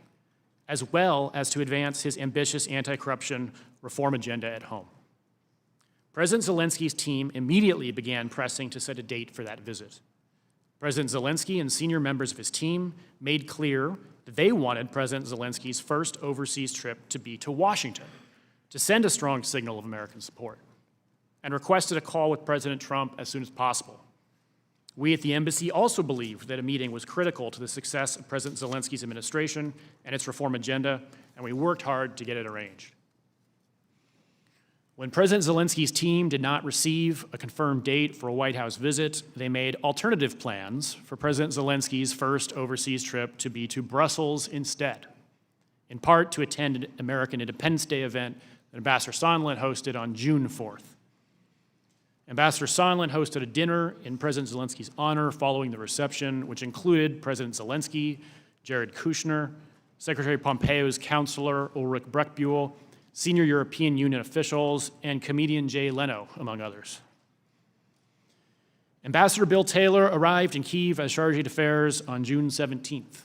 as well as to advance his ambitious anti-corruption reform agenda at home. President Zelensky's team immediately began pressing to set a date for that visit. President Zelensky and senior members of his team made clear that they wanted President Zelensky's first overseas trip to be to Washington, to send a strong signal of American support, and requested a call with President Trump as soon as possible. We at the embassy also believed that a meeting was critical to the success of President Zelensky's administration and its reform agenda, and we worked hard to get it arranged. When President Zelensky's team did not receive a confirmed date for a White House visit, they made alternative plans for President Zelensky's first overseas trip to be to Brussels instead, in part to attend an American Independence Day event that Ambassador Sondland hosted on June 4th. Ambassador Sondland hosted a dinner in President Zelensky's honor following the reception, which included President Zelensky, Jared Kushner, Secretary Pompeo's counselor Ulrich Breckbuhl, senior European Union officials, and comedian Jay Leno, among others. Ambassador Bill Taylor arrived in Kyiv as Chargé d'Affaires on June 17th.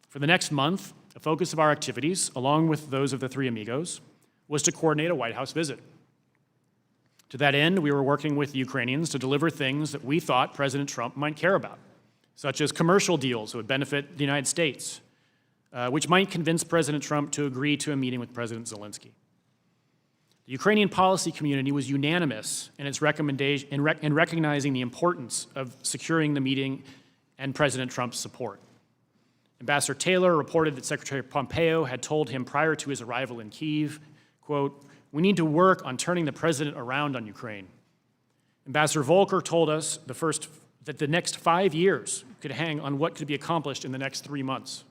For the next month, the focus of our activities, along with those of the three amigos, was to coordinate a White House visit. To that end, we were working with the Ukrainians to deliver things that we thought President Trump might care about, such as commercial deals that would benefit the United States, which might convince President Trump to agree to a meeting with President Zelensky. The Ukrainian policy community was unanimous in its recommendation in recognizing the importance of securing the meeting and President Trump's support. Ambassador Taylor reported that Secretary Pompeo had told him prior to his arrival in Kyiv, quote, "We need to work on turning the president around on Ukraine." Ambassador Volker told us that the next 5 years could hang on what could be accomplished in the next 3 months.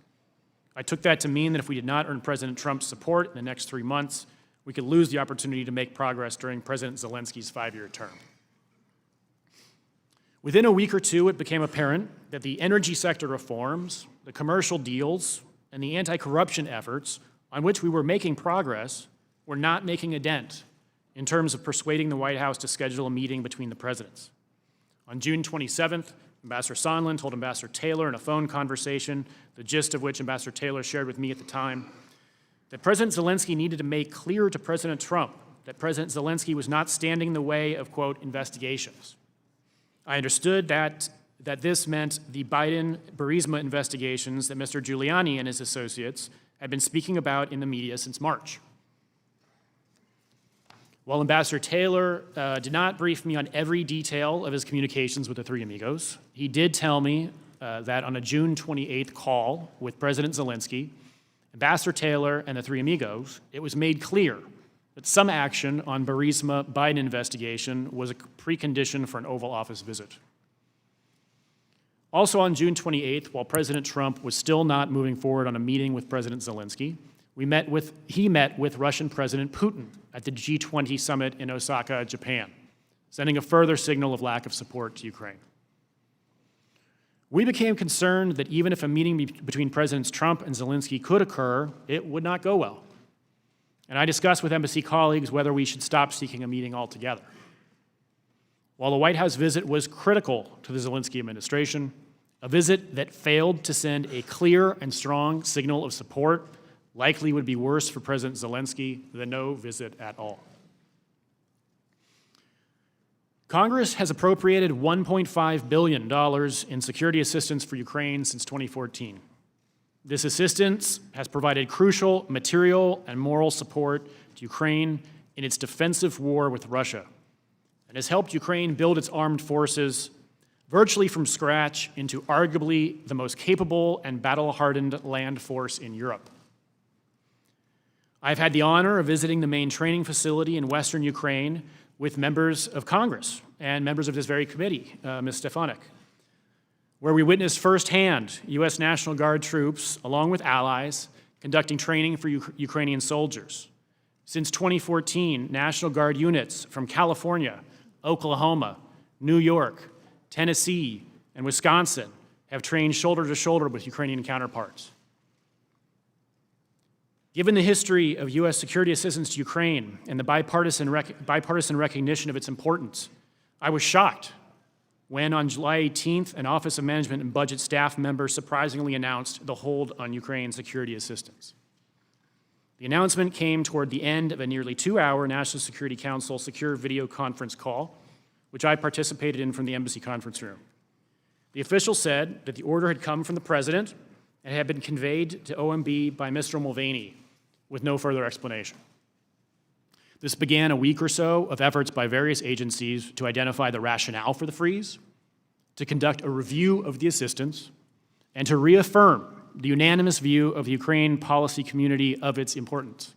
I took that to mean that if we did not earn President Trump's support in the next 3 months, we could lose the opportunity to make progress during President Zelensky's 5-year term. Within a week or two, it became apparent that the energy sector reforms, the commercial deals, and the anti-corruption efforts on which we were making progress were not making a dent in terms of persuading the White House to schedule a meeting between the presidents. On June 27th, Ambassador Sondland told Ambassador Taylor in a phone conversation, the gist of which Ambassador Taylor shared with me at the time, that President Zelensky needed to make clear to President Trump that President Zelensky was not standing in the way of, quote, investigations. I understood that this meant the Biden-Burisma investigations that Mr. Giuliani and his associates had been speaking about in the media since March. While Ambassador Taylor did not brief me on every detail of his communications with the three amigos, he did tell me that on a June 28th call with President Zelensky, Ambassador Taylor and the three amigos, it was made clear that some action on Burisma Biden investigation was a precondition for an Oval Office visit. Also on June 28th, while President Trump was still not moving forward on a meeting with President Zelensky, he met with Russian President Putin at the G20 summit in Osaka, Japan, sending a further signal of lack of support to Ukraine. We became concerned that even if a meeting between Presidents Trump and Zelensky could occur, it would not go well. And I discussed with embassy colleagues whether we should stop seeking a meeting altogether. While the White House visit was critical to the Zelensky administration, a visit that failed to send a clear and strong signal of support likely would be worse for President Zelensky than no visit at all. Congress has appropriated $1.5 billion in security assistance for Ukraine since 2014. This assistance has provided crucial material and moral support to Ukraine in its defensive war with Russia, and has helped Ukraine build its armed forces virtually from scratch into arguably the most capable and battle-hardened land force in Europe. I've had the honor of visiting the main training facility in western Ukraine with members of Congress and members of this very committee, Ms. Stefanik, where we witnessed firsthand U.S. National Guard troops, along with allies, conducting training for Ukrainian soldiers. Since 2014, National Guard units from California, Oklahoma, New York, Tennessee, and Wisconsin have trained shoulder to shoulder with Ukrainian counterparts. Given the history of U.S. security assistance to Ukraine and the bipartisan recognition of its importance, I was shocked when on July 18th, an Office of Management and Budget staff member surprisingly announced the hold on Ukraine security assistance. The announcement came toward the end of a nearly 2-hour National Security Council secure video conference call, which I participated in from the embassy conference room. The official said that the order had come from the president and had been conveyed to OMB by Mr. Mulvaney, with no further explanation. This began a week or so of efforts by various agencies to identify the rationale for the freeze, to conduct a review of the assistance, and to reaffirm the unanimous view of the Ukraine policy community of its importance.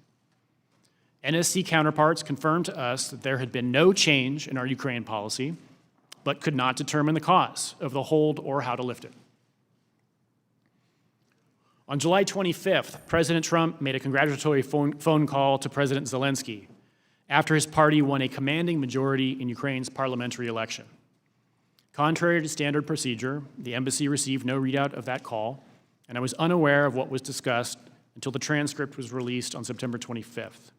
NSC counterparts confirmed to us that there had been no change in our Ukraine policy, but could not determine the cause of the hold or how to lift it. On July 25th, President Trump made a congratulatory phone call to President Zelensky, after his party won a commanding majority in Ukraine's parliamentary election. Contrary to standard procedure, the embassy received no readout of that call, and I was unaware of what was discussed until the transcript was released on September 25th.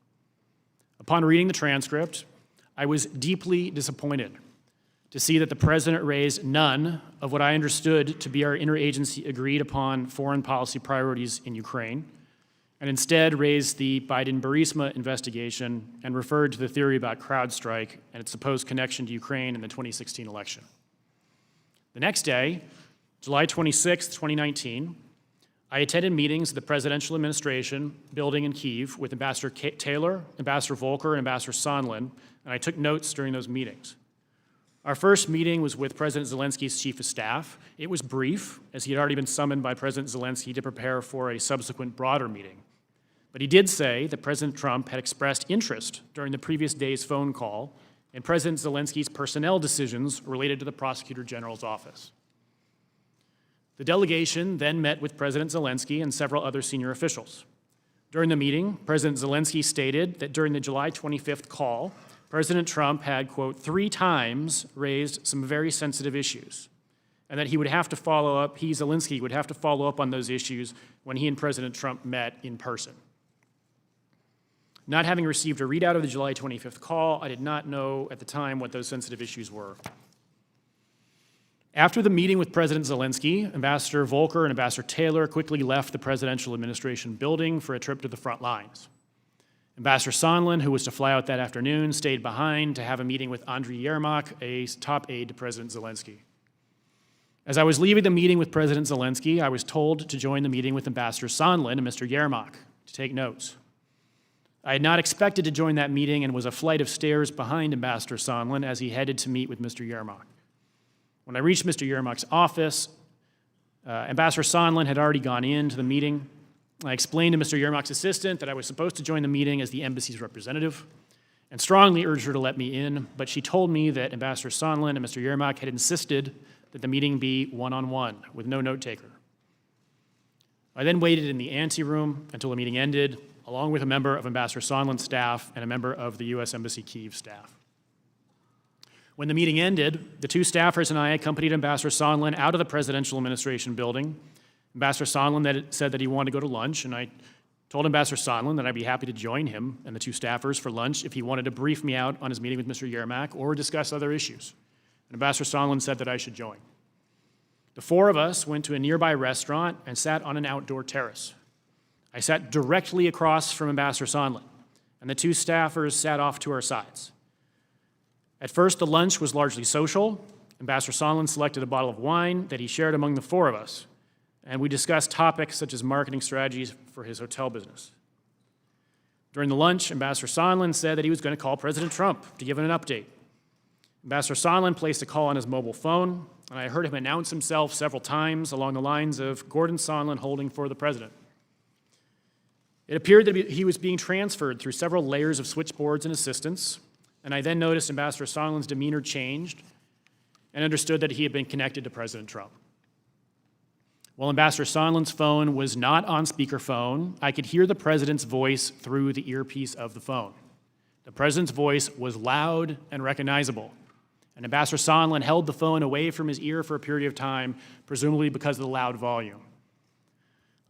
Upon reading the transcript, I was deeply disappointed to see that the president raised none of what I understood to be our interagency agreed upon foreign policy priorities in Ukraine, and instead raised the Biden-Burisma investigation and referred to the theory about CrowdStrike and its supposed connection to Ukraine in the 2016 election. The next day, July 26, 2019, I attended meetings at the presidential administration building in Kyiv with Ambassador Taylor, Ambassador Volker, and Ambassador Sondland, and I took notes during those meetings. Our first meeting was with President Zelensky's chief of staff. It was brief, as he had already been summoned by President Zelensky to prepare for a subsequent broader meeting. But he did say that President Trump had expressed interest during the previous day's phone call in President Zelensky's personnel decisions related to the Prosecutor General's office. The delegation then met with President Zelensky and several other senior officials. During the meeting, President Zelensky stated that during the July 25th call, President Trump had, quote, 3 times raised some very sensitive issues, and that he would have to follow up, Zelensky, would have to follow up on those issues when he and President Trump met in person. Not having received a readout of the July 25th call, I did not know at the time what those sensitive issues were. After the meeting with President Zelensky, Ambassador Volker and Ambassador Taylor quickly left the presidential administration building for a trip to the front lines. Ambassador Sondland, who was to fly out that afternoon, stayed behind to have a meeting with Andriy Yermak, a top aide to President Zelensky. As I was leaving the meeting with President Zelensky, I was told to join the meeting with Ambassador Sondland and Mr. Yermak to take notes. I had not expected to join that meeting and was a flight of stairs behind Ambassador Sondland as he headed to meet with Mr. Yermak. When I reached Mr. Yermak's office, Ambassador Sondland had already gone into the meeting. I explained to Mr. Yermak's assistant that I was supposed to join the meeting as the embassy's representative and strongly urged her to let me in, but she told me that Ambassador Sondland and Mr. Yermak had insisted that the meeting be one-on-one with no note-taker. I then waited in the anteroom until the meeting ended, along with a member of Ambassador Sondland's staff and a member of the U.S. Embassy Kyiv staff. When the meeting ended, the 2 staffers and I accompanied Ambassador Sondland out of the presidential administration building. Ambassador Sondland said that he wanted to go to lunch, and I told Ambassador Sondland that I'd be happy to join him and the 2 staffers for lunch if he wanted to brief me out on his meeting with Mr. Yermak or discuss other issues. And Ambassador Sondland said that I should join. The 4 of us went to a nearby restaurant and sat on an outdoor terrace. I sat directly across from Ambassador Sondland, and the 2 staffers sat off to our sides. At first, the lunch was largely social. Ambassador Sondland selected a bottle of wine that he shared among the 4 of us, and we discussed topics such as marketing strategies for his hotel business. During the lunch, Ambassador Sondland said that he was going to call President Trump to give him an update. Ambassador Sondland placed a call on his mobile phone, and I heard him announce himself several times along the lines of Gordon Sondland holding for the president. It appeared that he was being transferred through several layers of switchboards and assistants, and I then noticed Ambassador Sondland's demeanor changed and understood that he had been connected to President Trump. While Ambassador Sondland's phone was not on speakerphone, I could hear the president's voice through the earpiece of the phone. The president's voice was loud and recognizable, and Ambassador Sondland held the phone away from his ear for a period of time, presumably because of the loud volume.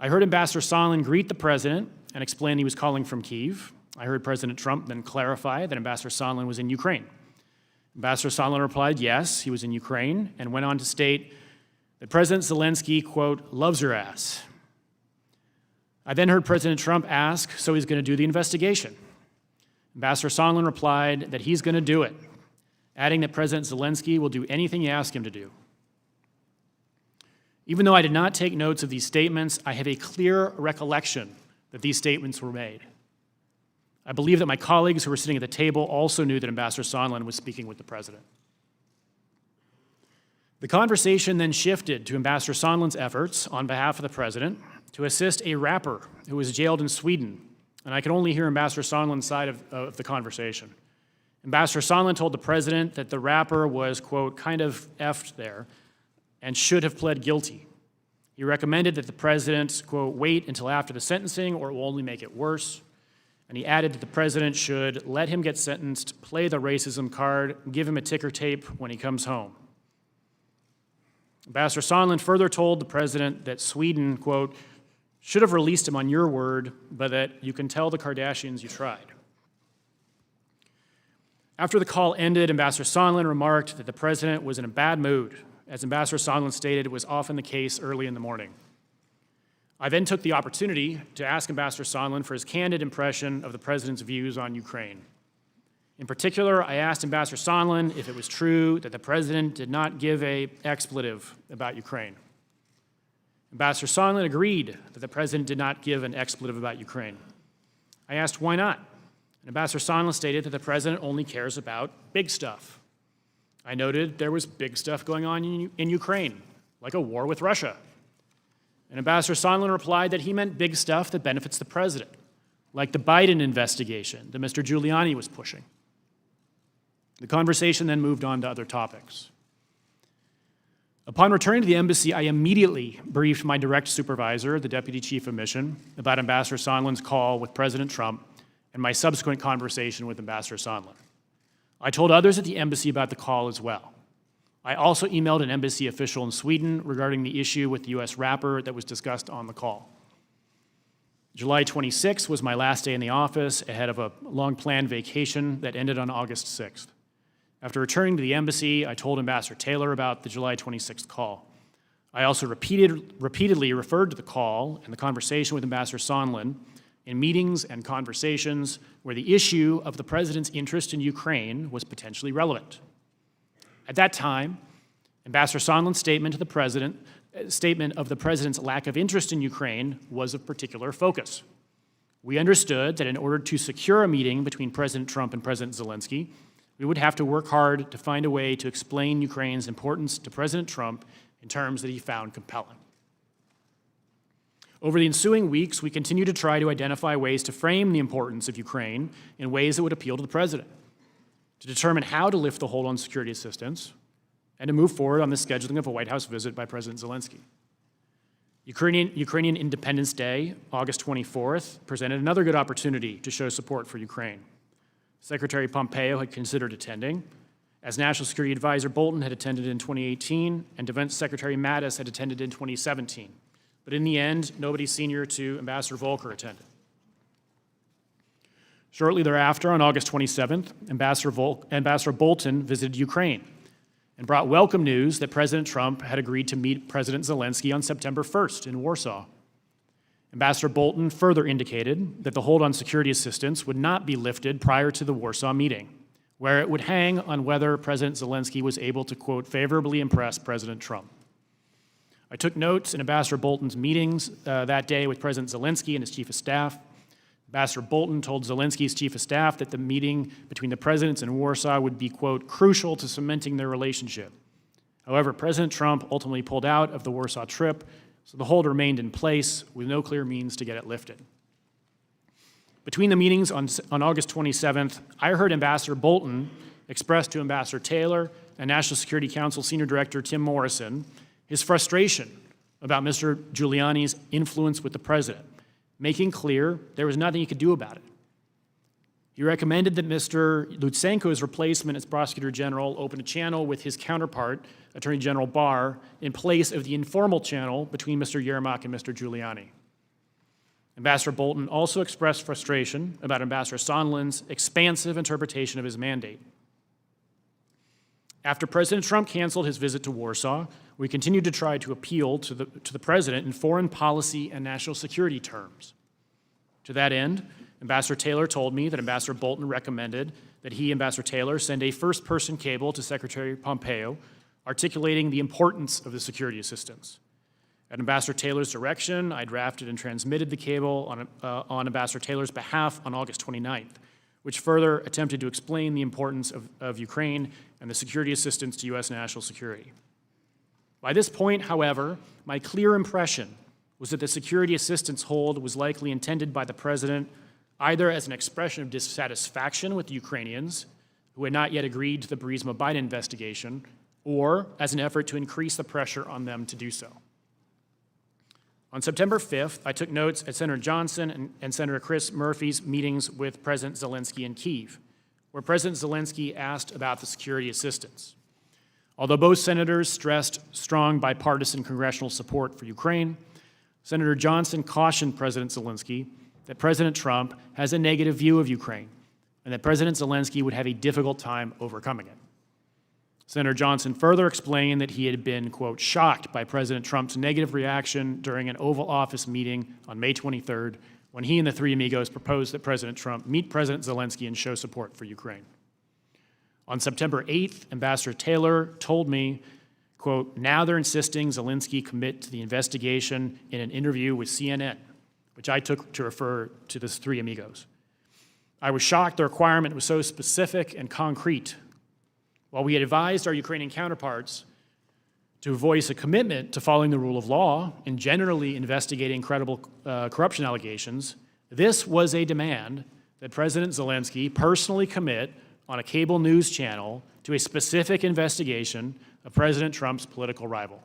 I heard Ambassador Sondland greet the president and explain he was calling from Kyiv. I heard President Trump then clarify that Ambassador Sondland was in Ukraine. Ambassador Sondland replied yes, he was in Ukraine, and went on to state that President Zelensky, quote, loves your ass. I then heard President Trump ask, so he's going to do the investigation. Ambassador Sondland replied that he's going to do it, adding that President Zelensky will do anything you ask him to do. Even though I did not take notes of these statements, I have a clear recollection that these statements were made. I believe that my colleagues who were sitting at the table also knew that Ambassador Sondland was speaking with the president. The conversation then shifted to Ambassador Sondland's efforts on behalf of the president to assist a rapper who was jailed in Sweden, and I could only hear Ambassador Sondland's side of the conversation. Ambassador Sondland told the president that the rapper was, quote, kind of effed there and should have pled guilty. He recommended that the president, quote, wait until after the sentencing or it will only make it worse. And he added that the president should let him get sentenced, play the racism card, give him a ticker tape when he comes home. Ambassador Sondland further told the president that Sweden, quote, should have released him on your word, but that you can tell the Kardashians you tried. After the call ended, Ambassador Sondland remarked that the president was in a bad mood. As Ambassador Sondland stated, it was often the case early in the morning. I then took the opportunity to ask Ambassador Sondland for his candid impression of the president's views on Ukraine. In particular, I asked Ambassador Sondland if it was true that the president did not give an expletive about Ukraine. Ambassador Sondland agreed that the president did not give an expletive about Ukraine. I asked why not, and Ambassador Sondland stated that the president only cares about big stuff. I noted there was big stuff going on in Ukraine, like a war with Russia. And Ambassador Sondland replied that he meant big stuff that benefits the president, like the Biden investigation that Mr. Giuliani was pushing. The conversation then moved on to other topics. Upon returning to the embassy, I immediately briefed my direct supervisor, the deputy chief of mission, about Ambassador Sondland's call with President Trump and my subsequent conversation with Ambassador Sondland. I told others at the embassy about the call as well. I also emailed an embassy official in Sweden regarding the issue with the U.S. rapper that was discussed on the call. July 26th was my last day in the office ahead of a long-planned vacation that ended on August 6th. After returning to the embassy, I told Ambassador Taylor about the July 26th call. I also repeatedly referred to the call and the conversation with Ambassador Sondland in meetings and conversations where the issue of the president's interest in Ukraine was potentially relevant. At that time, Ambassador Sondland's statement of the president's lack of interest in Ukraine was of particular focus. We understood that in order to secure a meeting between President Trump and President Zelensky, we would have to work hard to find a way to explain Ukraine's importance to President Trump in terms that he found compelling. Over the ensuing weeks, we continued to try to identify ways to frame the importance of Ukraine in ways that would appeal to the president, to determine how to lift the hold on security assistance, and to move forward on the scheduling of a White House visit by President Zelensky. Ukrainian Independence Day, August 24th, presented another good opportunity to show support for Ukraine. Secretary Pompeo had considered attending, as National Security Advisor Bolton had attended in 2018, and Defense Secretary Mattis had attended in 2017. But in the end, nobody senior to Ambassador Volker attended. Shortly thereafter, on August 27th, Ambassador Bolton visited Ukraine and brought welcome news that President Trump had agreed to meet President Zelensky on September 1st in Warsaw. Ambassador Bolton further indicated that the hold on security assistance would not be lifted prior to the Warsaw meeting, where it would hang on whether President Zelensky was able to, quote, favorably impress President Trump. I took notes in Ambassador Bolton's meetings that day with President Zelensky and his chief of staff. Ambassador Bolton told Zelensky's chief of staff that the meeting between the presidents in Warsaw would be, quote, crucial to cementing their relationship. However, President Trump ultimately pulled out of the Warsaw trip, so the hold remained in place with no clear means to get it lifted. Between the meetings on August 27th, I heard Ambassador Bolton express to Ambassador Taylor and National Security Council Senior Director Tim Morrison his frustration about Mr. Giuliani's influence with the president, making clear there was nothing he could do about it. He recommended that Mr. Lutsenko's replacement as Prosecutor General open a channel with his counterpart, Attorney General Barr, in place of the informal channel between Mr. Yermak and Mr. Giuliani. Ambassador Bolton also expressed frustration about Ambassador Sondland's expansive interpretation of his mandate. After President Trump canceled his visit to Warsaw, we continued to try to appeal to the president in foreign policy and national security terms. To that end, Ambassador Taylor told me that Ambassador Bolton recommended that he, Ambassador Taylor, send a first-person cable to Secretary Pompeo articulating the importance of the security assistance. At Ambassador Taylor's direction, I drafted and transmitted the cable on Ambassador Taylor's behalf on August 29th, which further attempted to explain the importance of Ukraine and the security assistance to U.S. national security. By this point, however, my clear impression was that the security assistance hold was likely intended by the president either as an expression of dissatisfaction with the Ukrainians, who had not yet agreed to the Burisma-Biden investigation, or as an effort to increase the pressure on them to do so. On September 5th, I took notes at Senator Johnson and Senator Chris Murphy's meetings with President Zelensky in Kyiv, where President Zelensky asked about the security assistance. Although both senators stressed strong bipartisan congressional support for Ukraine, Senator Johnson cautioned President Zelensky that President Trump has a negative view of Ukraine and that President Zelensky would have a difficult time overcoming it. Senator Johnson further explained that he had been, quote, shocked by President Trump's negative reaction during an Oval Office meeting on May 23rd when he and the three amigos proposed that President Trump meet President Zelensky and show support for Ukraine. On September 8th, Ambassador Taylor told me, quote, now they're insisting Zelensky commit to the investigation in an interview with CNN, which I took to refer to the three amigos. I was shocked the requirement was so specific and concrete. While we had advised our Ukrainian counterparts to voice a commitment to following the rule of law and generally investigating credible corruption allegations, this was a demand that President Zelensky personally commit on a cable news channel to a specific investigation of President Trump's political rival.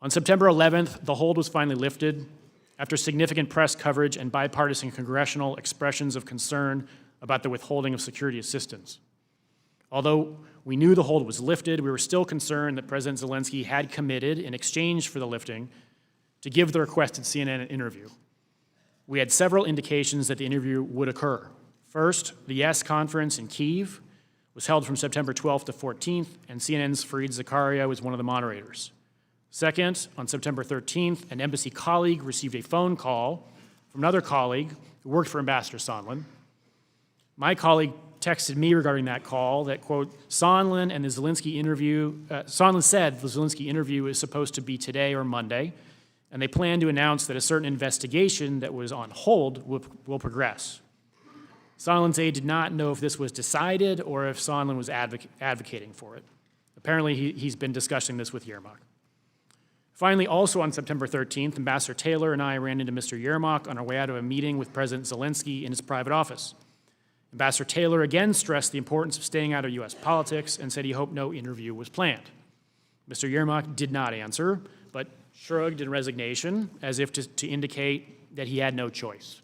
On September 11th, the hold was finally lifted after significant press coverage and bipartisan congressional expressions of concern about the withholding of security assistance. Although we knew the hold was lifted, we were still concerned that President Zelensky had committed, in exchange for the lifting, to give the requested CNN an interview. We had several indications that the interview would occur. First, the Yes conference in Kyiv was held from September 12th to 14th, and CNN's Fareed Zakaria was one of the moderators. Second, on September 13th, an embassy colleague received a phone call from another colleague who worked for Ambassador Sondland. My colleague texted me regarding that call that, quote, Sondland and the Zelensky interview, Sondland said the Zelensky interview is supposed to be today or Monday, and they plan to announce that a certain investigation that was on hold will progress. Sondland's aide did not know if this was decided or if Sondland was advocating for it. Apparently, he's been discussing this with Yermak. Finally, also on September 13th, Ambassador Taylor and I ran into Mr. Yermak on our way out of a meeting with President Zelensky in his private office. Ambassador Taylor again stressed the importance of staying out of U.S. politics and said he hoped no interview was planned. Mr. Yermak did not answer, but shrugged in resignation as if to indicate that he had no choice.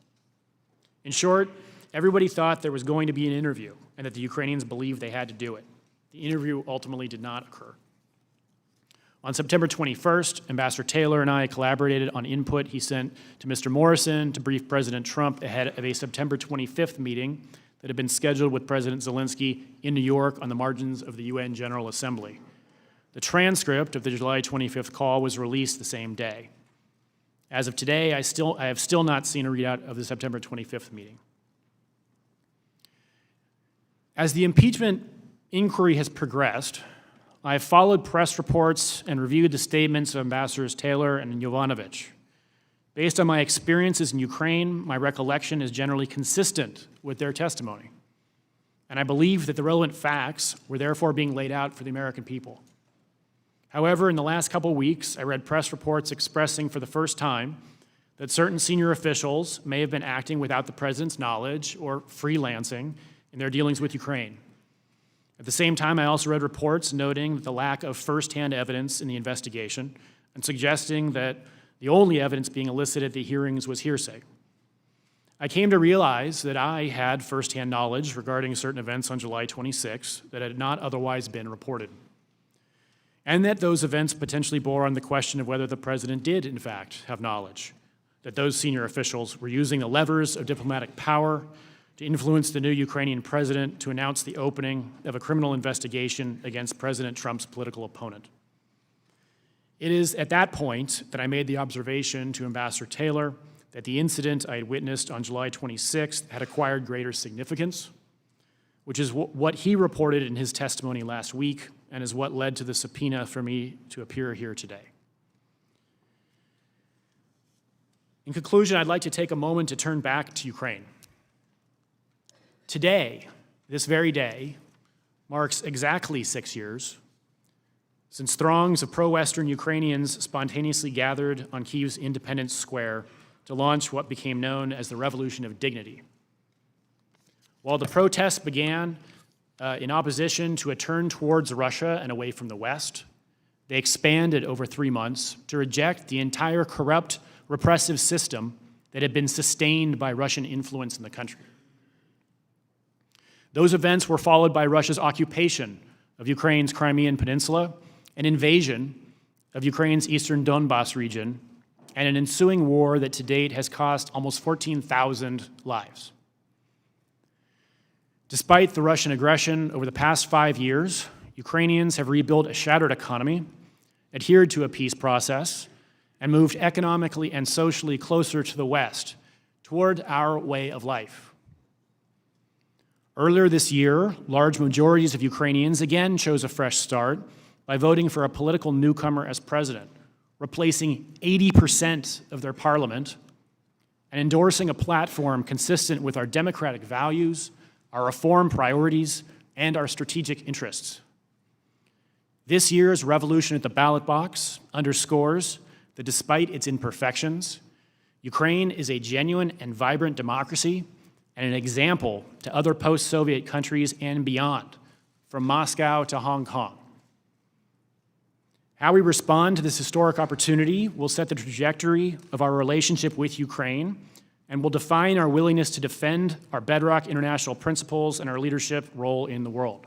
In short, everybody thought there was going to be an interview and that the Ukrainians believed they had to do it. The interview ultimately did not occur. On September 21st, Ambassador Taylor and I collaborated on input he sent to Mr. Morrison to brief President Trump ahead of a September 25th meeting that had been scheduled with President Zelensky in New York on the margins of the UN General Assembly. The transcript of the July 25th call was released the same day. As of today, I have still not seen a readout of the September 25th meeting. As the impeachment inquiry has progressed, I have followed press reports and reviewed the statements of Ambassadors Taylor and Yovanovitch. Based on my experiences in Ukraine, my recollection is generally consistent with their testimony. And I believe that the relevant facts were therefore being laid out for the American people. However, in the last couple weeks, I read press reports expressing for the first time that certain senior officials may have been acting without the president's knowledge or freelancing in their dealings with Ukraine. At the same time, I also read reports noting the lack of firsthand evidence in the investigation and suggesting that the only evidence being elicited at the hearings was hearsay. I came to realize that I had firsthand knowledge regarding certain events on July 26 that had not otherwise been reported, and that those events potentially bore on the question of whether the president did, in fact, have knowledge, that those senior officials were using the levers of diplomatic power to influence the new Ukrainian president to announce the opening of a criminal investigation against President Trump's political opponent. It is at that point that I made the observation to Ambassador Taylor that the incident I had witnessed on July 26th had acquired greater significance, which is what he reported in his testimony last week and is what led to the subpoena for me to appear here today. In conclusion, I'd like to take a moment to turn back to Ukraine. Today, this very day, marks exactly 6 years since throngs of pro-Western Ukrainians spontaneously gathered on Kyiv's Independence Square to launch what became known as the Revolution of Dignity. While the protests began in opposition to a turn towards Russia and away from the West, They expanded over 3 months to reject the entire corrupt, repressive system that had been sustained by Russian influence in the country. Those events were followed by Russia's occupation of Ukraine's Crimean Peninsula, an invasion of Ukraine's eastern Donbas region, and an ensuing war that to date has cost almost 14,000 lives. Despite the Russian aggression over the past 5 years, Ukrainians have rebuilt a shattered economy, adhered to a peace process, and moved economically and socially closer to the West, toward our way of life. Earlier this year, large majorities of Ukrainians again chose a fresh start by voting for a political newcomer as president, replacing 80% of their parliament and endorsing a platform consistent with our democratic values, our reform priorities, and our strategic interests. This year's revolution at the ballot box underscores that despite its imperfections, Ukraine is a genuine and vibrant democracy and an example to other post-Soviet countries and beyond, from Moscow to Hong Kong. How we respond to this historic opportunity will set the trajectory of our relationship with Ukraine and will define our willingness to defend our bedrock international principles and our leadership role in the world.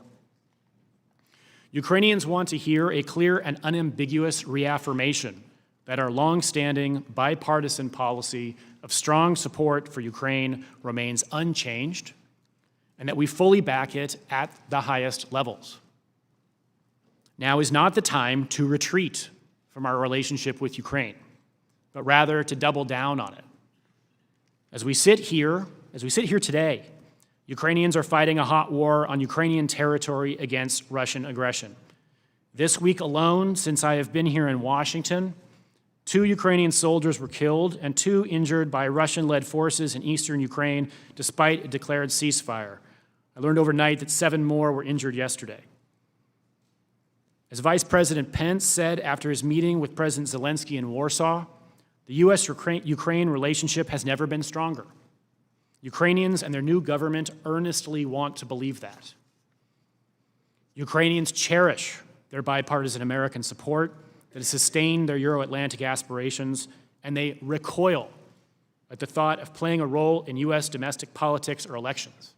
Ukrainians want to hear a clear and unambiguous reaffirmation that our long-standing bipartisan policy of strong support for Ukraine remains unchanged and that we fully back it at the highest levels. Now is not the time to retreat from our relationship with Ukraine, but rather to double down on it. As we sit here today, Ukrainians are fighting a hot war on Ukrainian territory against Russian aggression. This week alone, since I have been here in Washington, 2 Ukrainian soldiers were killed and 2 injured by Russian-led forces in eastern Ukraine despite a declared ceasefire. I learned overnight that 7 more were injured yesterday. As Vice President Pence said after his meeting with President Zelensky in Warsaw, the U.S.-Ukraine relationship has never been stronger. Ukrainians and their new government earnestly want to believe that. Ukrainians cherish their bipartisan American support that has sustained their Euro-Atlantic aspirations, and they recoil at the thought of playing a role in U.S. domestic politics or elections.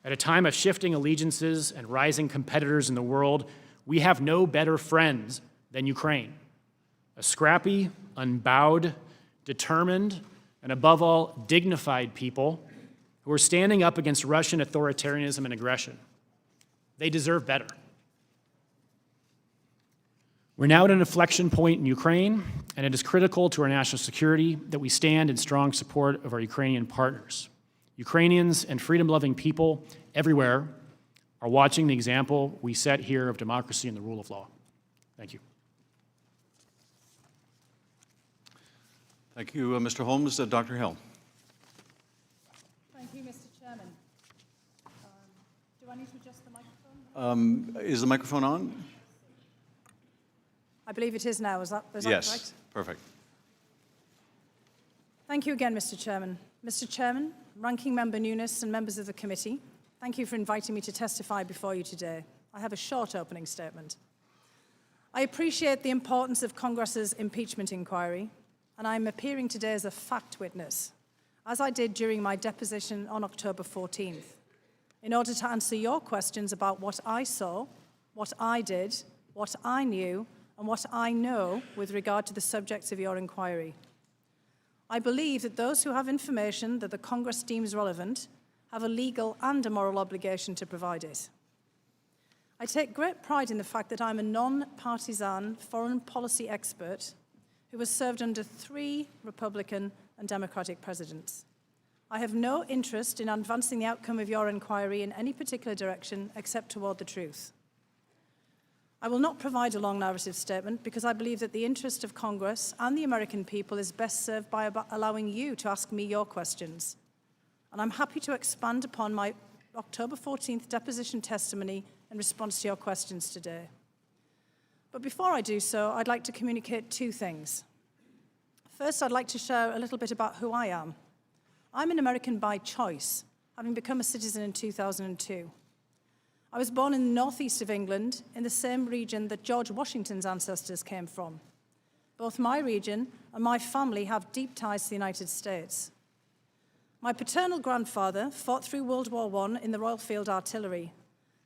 At a time of shifting allegiances and rising competitors in the world, we have no better friends than Ukraine, a scrappy, unbowed, determined, and above all, dignified people who are standing up against Russian authoritarianism and aggression. They deserve better. We're now at an inflection point in Ukraine, and it is critical to our national security that we stand in strong support of our Ukrainian partners. Ukrainians and freedom-loving people everywhere are watching the example we set here of democracy and the rule of law. Thank you. Thank you, Mr. Holmes. Dr. Hill. Thank you, Mr. Chairman. Do I need to adjust the microphone? Is the microphone on? I believe it is now. Is that Yes, correct? perfect. Thank you again, Mr. Chairman. Mr. Chairman, Ranking Member Nunes and members of the committee, thank you for inviting me to testify before you today. I have a short opening statement. I appreciate the importance of Congress's impeachment inquiry, and I'm appearing today as a fact witness, as I did during my deposition on October 14th, in order to answer your questions about what I saw, what I did, what I knew, and what I know with regard to the subjects of your inquiry. I believe that those who have information that the Congress deems relevant have a legal and a moral obligation to provide it. I take great pride in the fact that I'm a non-partisan foreign policy expert who has served under 3 Republican and Democratic presidents. I have no interest in advancing the outcome of your inquiry in any particular direction except toward the truth. I will not provide a long narrative statement because I believe that the interest of Congress and the American people is best served by allowing you to ask me your questions. And I'm happy to expand upon my October 14th deposition testimony in response to your questions today. But before I do so, I'd like to communicate 2 things. First, I'd like to share a little bit about who I am. I'm an American by choice, having become a citizen in 2002. I was born in the northeast of England, in the same region that George Washington's ancestors came from. Both my region and my family have deep ties to the United States. My paternal grandfather fought through World War I in the Royal Field Artillery,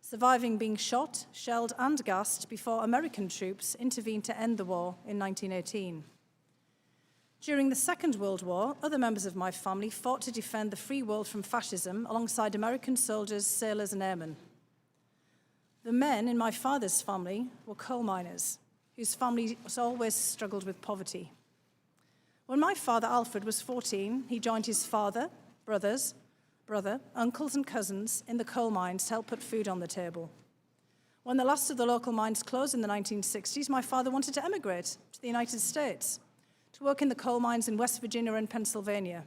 surviving being shot, shelled, and gassed before American troops intervened to end the war in 1918. During the Second World War, other members of my family fought to defend the free world from fascism alongside American soldiers, sailors, and airmen. The men in my father's family were coal miners, whose family has always struggled with poverty. When my father, Alfred, was 14, he joined his father, brother, uncles, and cousins in the coal mines to help put food on the table. When the last of the local mines closed in the 1960s, my father wanted to emigrate to the United States to work in the coal mines in West Virginia and Pennsylvania.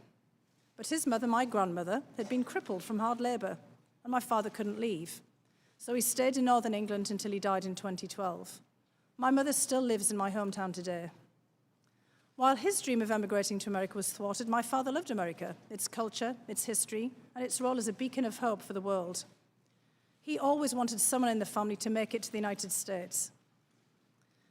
But his mother, my grandmother, had been crippled from hard labor, and my father couldn't leave. So he stayed in northern England until he died in 2012. My mother still lives in my hometown today. While his dream of emigrating to America was thwarted, my father loved America, its culture, its history, and its role as a beacon of hope for the world. He always wanted someone in the family to make it to the United States.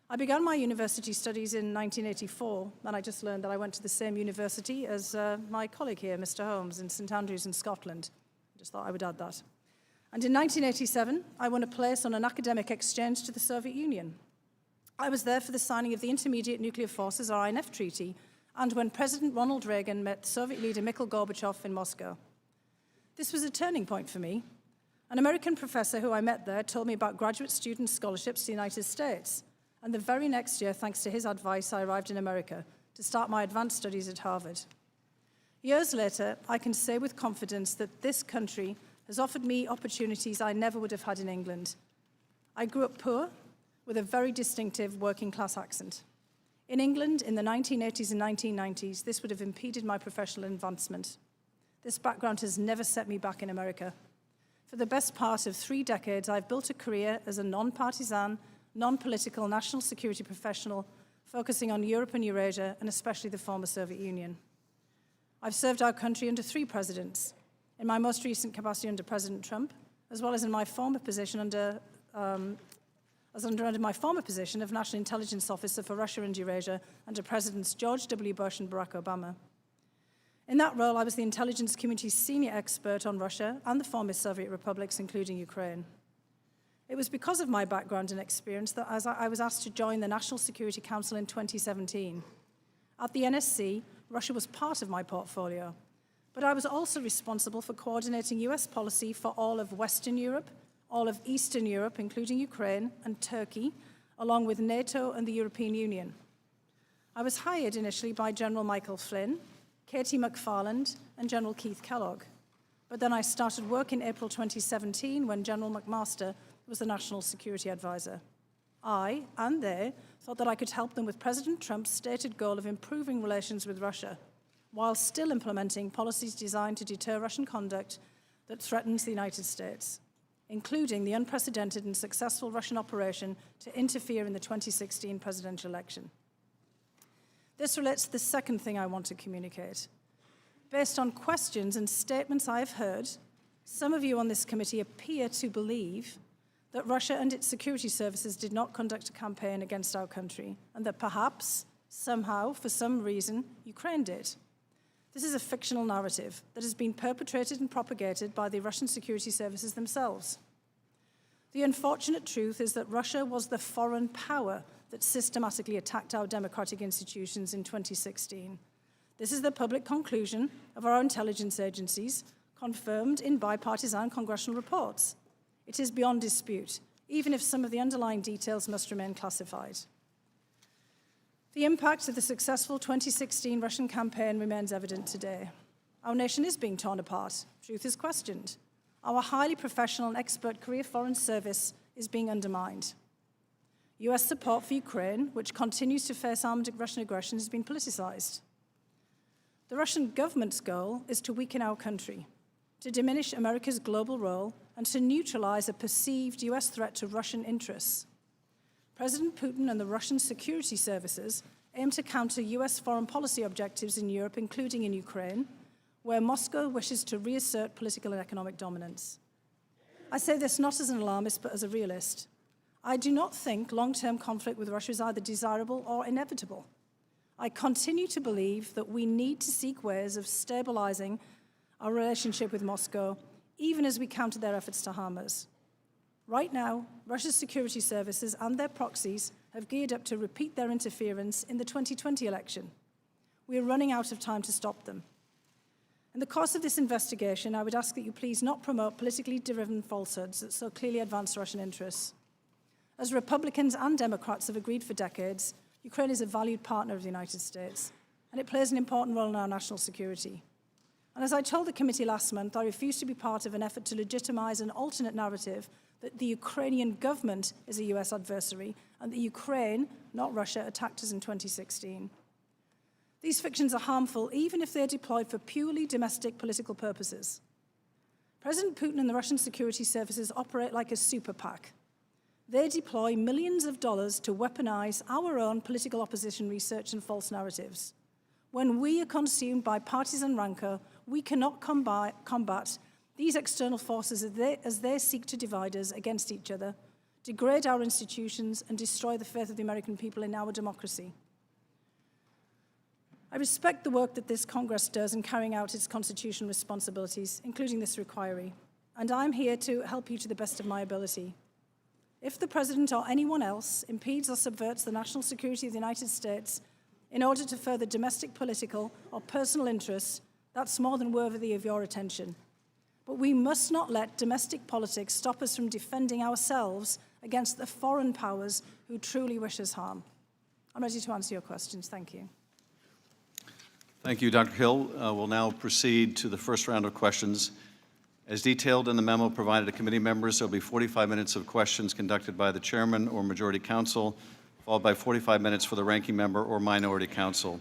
I began my university studies in 1984, and I just learned that I went to the same university as my colleague here, Mr. Holmes, in St Andrews in Scotland. I just thought I would add that. And in 1987, I won a place on an academic exchange to the Soviet Union. I was there for the signing of the Intermediate Nuclear Forces, or INF Treaty, and when President Ronald Reagan met Soviet leader Mikhail Gorbachev in Moscow. This was a turning point for me. An American professor who I met there told me about graduate student scholarships to the United States, and the very next year, thanks to his advice, I arrived in America to start my advanced studies at Harvard. Years later, I can say with confidence that this country has offered me opportunities I never would have had in England. I grew up poor, with a very distinctive working-class accent. In England, in the 1980s and 1990s, this would have impeded my professional advancement. This background has never set me back in America. For the best part of 3 decades, I've built a career as a non-partisan, non-political national security professional, focusing on Europe and Eurasia, and especially the former Soviet Union. I've served our country under 3 presidents, in my most recent capacity under President Trump, as well as in my former position under my former position of National Intelligence Officer for Russia and Eurasia under Presidents George W. Bush and Barack Obama. In that role, I was the intelligence community's senior expert on Russia and the former Soviet republics, including Ukraine. It was because of my background and experience that I was asked to join the National Security Council in 2017. At the NSC, Russia was part of my portfolio, but I was also responsible for coordinating US policy for all of Western Europe, all of Eastern Europe, including Ukraine and Turkey, along with NATO and the European Union. I was hired initially by General Michael Flynn, Katie McFarland, and General Keith Kellogg. But then I started work in April 2017 when General McMaster was the National Security Advisor. I, and they, thought that I could help them with President Trump's stated goal of improving relations with Russia, while still implementing policies designed to deter Russian conduct that threatens the United States, including the unprecedented and successful Russian operation to interfere in the 2016 presidential election. This relates to the second thing I want to communicate. Based on questions and statements I've heard, some of you on this committee appear to believe that Russia and its security services did not conduct a campaign against our country, and that perhaps, somehow, for some reason, Ukraine did. This is a fictional narrative that has been perpetrated and propagated by the Russian security services themselves. The unfortunate truth is that Russia was the foreign power that systematically attacked our democratic institutions in 2016. This is the public conclusion of our intelligence agencies, confirmed in bipartisan congressional reports. It is beyond dispute, even if some of the underlying details must remain classified. The impact of the successful 2016 Russian campaign remains evident today. Our nation is being torn apart. Truth is questioned. Our highly professional and expert career foreign service is being undermined. US support for Ukraine, which continues to face armed Russian aggression, has been politicized. The Russian government's goal is to weaken our country, to diminish America's global role, and to neutralize a perceived US threat to Russian interests. President Putin and the Russian security services aim to counter US foreign policy objectives in Europe, including in Ukraine, where Moscow wishes to reassert political and economic dominance. I say this not as an alarmist, but as a realist. I do not think long-term conflict with Russia is either desirable or inevitable. I continue to believe that we need to seek ways of stabilizing our relationship with Moscow, even as we counter their efforts to harm us. Right now, Russia's security services and their proxies have geared up to repeat their interference in the 2020 election. We are running out of time to stop them. In the course of this investigation, I would ask that you please not promote politically driven falsehoods that so clearly advance Russian interests. As Republicans and Democrats have agreed for decades, Ukraine is a valued partner of the United States, and it plays an important role in our national security. And as I told the committee last month, I refuse to be part of an effort to legitimize an alternate narrative that the Ukrainian government is a US adversary and that Ukraine, not Russia, attacked us in 2016. These fictions are harmful even if they're deployed for purely domestic political purposes. President Putin and the Russian security services operate like a super PAC. They deploy millions of dollars to weaponize our own political opposition research and false narratives. When we are consumed by partisan rancor, we cannot combat these external forces as they seek to divide us against each other, degrade our institutions, and destroy the faith of the American people in our democracy. I respect the work that this Congress does in carrying out its constitutional responsibilities, including this inquiry, and I'm here to help you to the best of my ability. If the President or anyone else impedes or subverts the national security of the United States in order to further domestic political or personal interests, that's more than worthy of your attention. But we must not let domestic politics stop us from defending ourselves against the foreign powers who truly wish us harm. I'm ready to answer your questions. Thank you. Thank you, Dr. Hill. We'll now proceed to the first round of questions. As detailed in the memo provided to committee members, there will be 45 minutes of questions conducted by the chairman or majority counsel, followed by 45 minutes for the ranking member or minority counsel.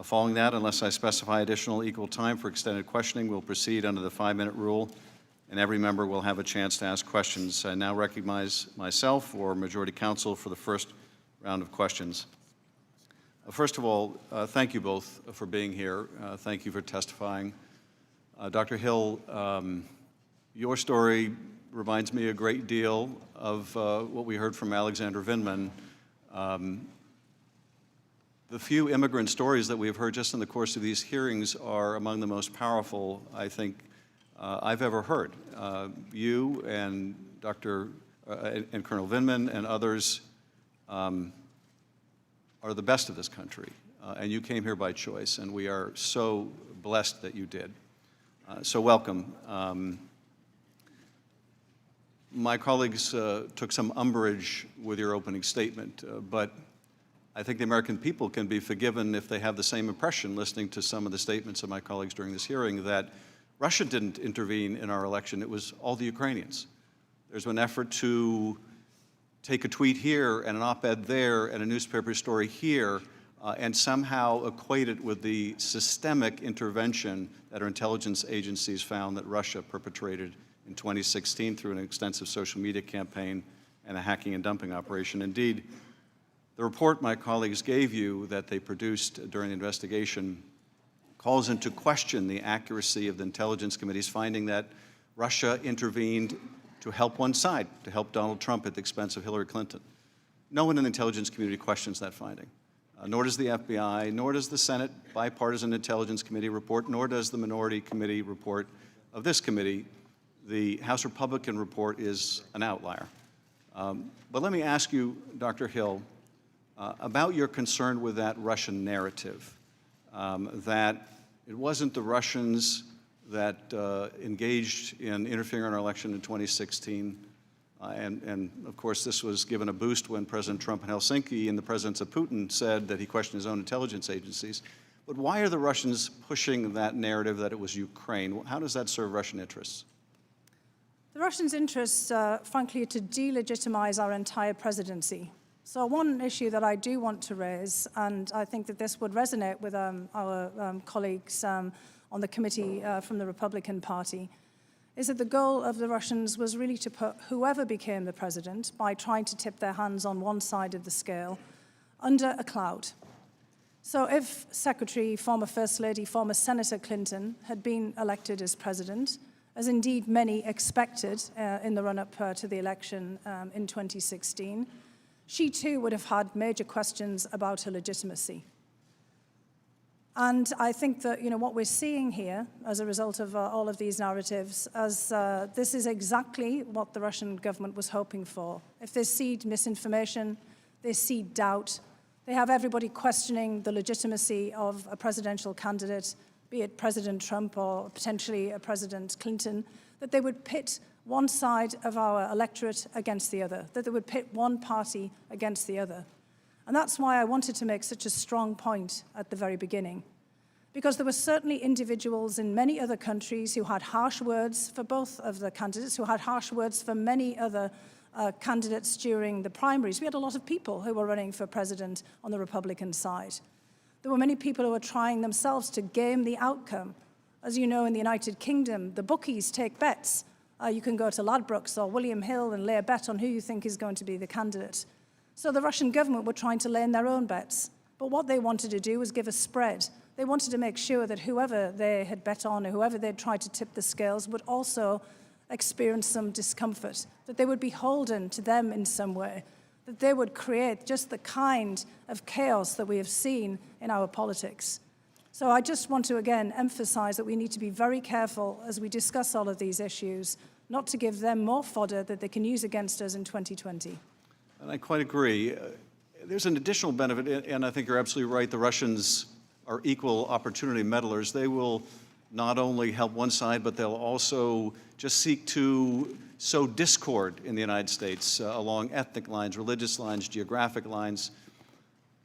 Following that, unless I specify additional equal time for extended questioning, we'll proceed under the 5-minute rule, and every member will have a chance to ask questions. I now recognize myself or majority counsel for the first round of questions. First of all, thank you both for being here. Thank you for testifying. Dr. Hill, your story reminds me a great deal of what we heard from Alexander Vindman. The few immigrant stories that we've heard just in the course of these hearings are among the most powerful, I think, I've ever heard. You and and Colonel Vindman and others are the best of this country, and you came here by choice, and we are so blessed that you did. So welcome. My colleagues took some umbrage with your opening statement, but I think the American people can be forgiven if they have the same impression listening to some of the statements of my colleagues during this hearing that Russia didn't intervene in our election, it was all the Ukrainians. There's been an effort to take a tweet here and an op-ed there and a newspaper story here and somehow equate it with the systemic intervention that our intelligence agencies found that Russia perpetrated in 2016 through an extensive social media campaign and a hacking and dumping operation. Indeed, the report my colleagues gave you that they produced during the investigation calls into question the accuracy of the intelligence committee's finding that Russia intervened to help one side, to help Donald Trump at the expense of Hillary Clinton. No one in the intelligence community questions that finding, nor does the FBI, nor does the Senate Bipartisan Intelligence Committee report, nor does the Minority Committee report of this committee. The House Republican report is an outlier. But let me ask you, Dr. Hill, about your concern with that Russian narrative, that it wasn't the Russians that engaged in interfering in our election in 2016. And of course, this was given a boost when President Trump in Helsinki, in the presence of Putin, said that he questioned his own intelligence agencies. But why are the Russians pushing that narrative that it was Ukraine? How does that serve Russian interests? The Russians' interests, frankly, are to delegitimize our entire presidency. So one issue that I do want to raise, and I think that this would resonate with our colleagues on the committee from the Republican Party, is that the goal of the Russians was really to put whoever became the president, by trying to tip their hands on one side of the scale, under a cloud. So if Secretary, former First Lady, former Senator Clinton had been elected as president, as indeed many expected in the run-up to the election in 2016, she too would have had major questions about her legitimacy. And I think that, what we're seeing here as a result of all of these narratives, as this is exactly what the Russian government was hoping for. If they seed misinformation, they seed doubt, they have everybody questioning the legitimacy of a presidential candidate, be it President Trump or potentially a President Clinton, that they would pit one side of our electorate against the other, that they would pit one party against the other. And that's why I wanted to make such a strong point at the very beginning. Because there were certainly individuals in many other countries who had harsh words for both of the candidates, who had harsh words for many other candidates during the primaries. We had a lot of people who were running for president on the Republican side. There were many people who were trying themselves to game the outcome. As you know, in the United Kingdom, the bookies take bets. You can go to Ladbrokes or William Hill and lay a bet on who you think is going to be the candidate. So the Russian government were trying to lay in their own bets. But what they wanted to do was give a spread. They wanted to make sure that whoever they had bet on or whoever they'd tried to tip the scales would also experience some discomfort, that they would be beholden to them in some way, that they would create just the kind of chaos that we have seen in our politics. So I just want to again emphasize that we need to be very careful as we discuss all of these issues, not to give them more fodder that they can use against us in 2020. And I quite agree. There's an additional benefit, and I think you're absolutely right. The Russians are equal opportunity meddlers. They will not only help one side, but they'll also just seek to sow discord in the United States along ethnic lines, religious lines, geographic lines.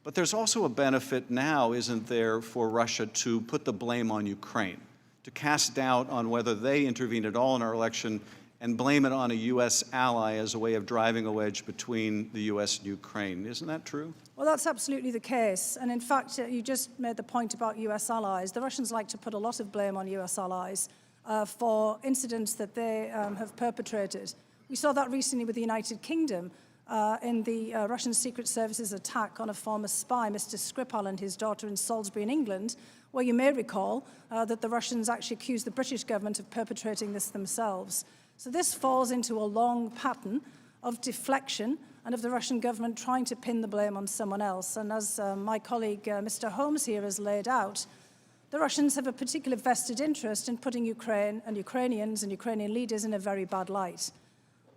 But there's also a benefit now, isn't there, for Russia to put the blame on Ukraine, to cast doubt on whether they intervened at all in our election and blame it on a U.S. ally as a way of driving a wedge between the U.S. and Ukraine. Isn't that true? Well, that's absolutely the case. And in fact, you just made the point about U.S. allies. The Russians like to put a lot of blame on U.S. allies for incidents that they have perpetrated. We saw that recently with the United Kingdom in the Russian Secret Service's attack on a former spy, Mr. Skripal, and his daughter in Salisbury in England, where you may recall that the Russians actually accused the British government of perpetrating this themselves. So this falls into a long pattern of deflection and of the Russian government trying to pin the blame on someone else. And as my colleague, Mr. Holmes here has laid out, the Russians have a particular vested interest in putting Ukraine and Ukrainians and Ukrainian leaders in a very bad light.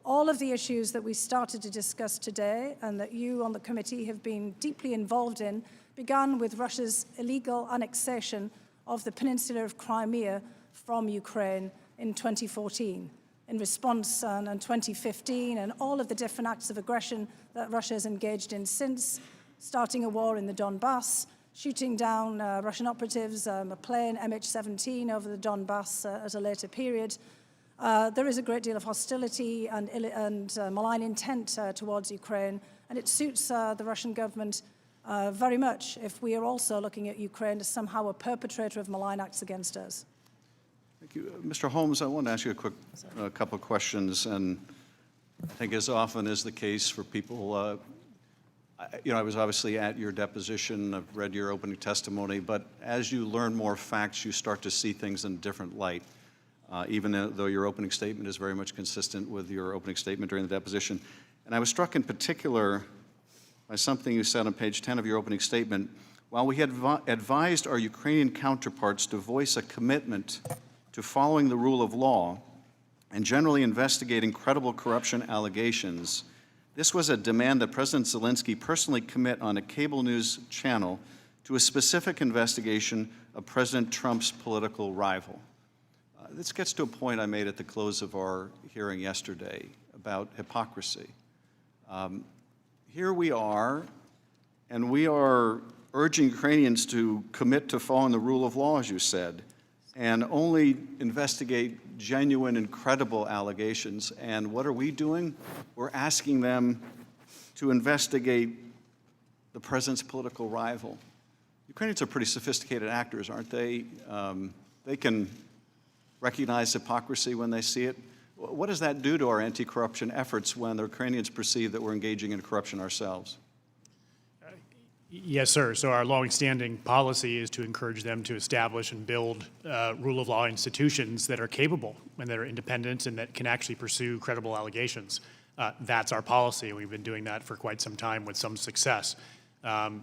All of the issues that we started to discuss today and that you on the committee have been deeply involved in began with Russia's illegal annexation of the peninsula of Crimea from Ukraine in 2014. In response in 2015 and all of the different acts of aggression that Russia has engaged in since, starting a war in the Donbass, shooting down Russian operatives, a plane MH17 over the Donbass at a later period. There is a great deal of hostility and malign intent towards Ukraine, and it suits the Russian government very much if we are also looking at Ukraine as somehow a perpetrator of malign acts against us. Thank you. Mr. Holmes, I want to ask you a couple of questions, and I think as often is the case for people, I was obviously at your deposition, I've read your opening testimony, but as you learn more facts, you start to see things in a different light, even though your opening statement is very much consistent with your opening statement during the deposition. And I was struck in particular by something you said on page 10 of your opening statement. While we had advised our Ukrainian counterparts to voice a commitment to following the rule of law and generally investigating credible corruption allegations, this was a demand that President Zelensky personally commit on a cable news channel to a specific investigation of President Trump's political rival. This gets to a point I made at the close of our hearing yesterday about hypocrisy. Here we are, and we are urging Ukrainians to commit to following the rule of law, as you said, and only investigate genuine and credible allegations. And what are we doing? We're asking them to investigate the president's political rival. Ukrainians are pretty sophisticated actors, aren't they? They can recognize hypocrisy when they see it. What does that do to our anti-corruption efforts when the Ukrainians perceive that we're engaging in corruption ourselves? Yes, sir. So our longstanding policy is to encourage them to establish and build rule of law institutions that are capable and that are independent and that can actually pursue credible allegations. That's our policy, and we've been doing that for quite some time with some success.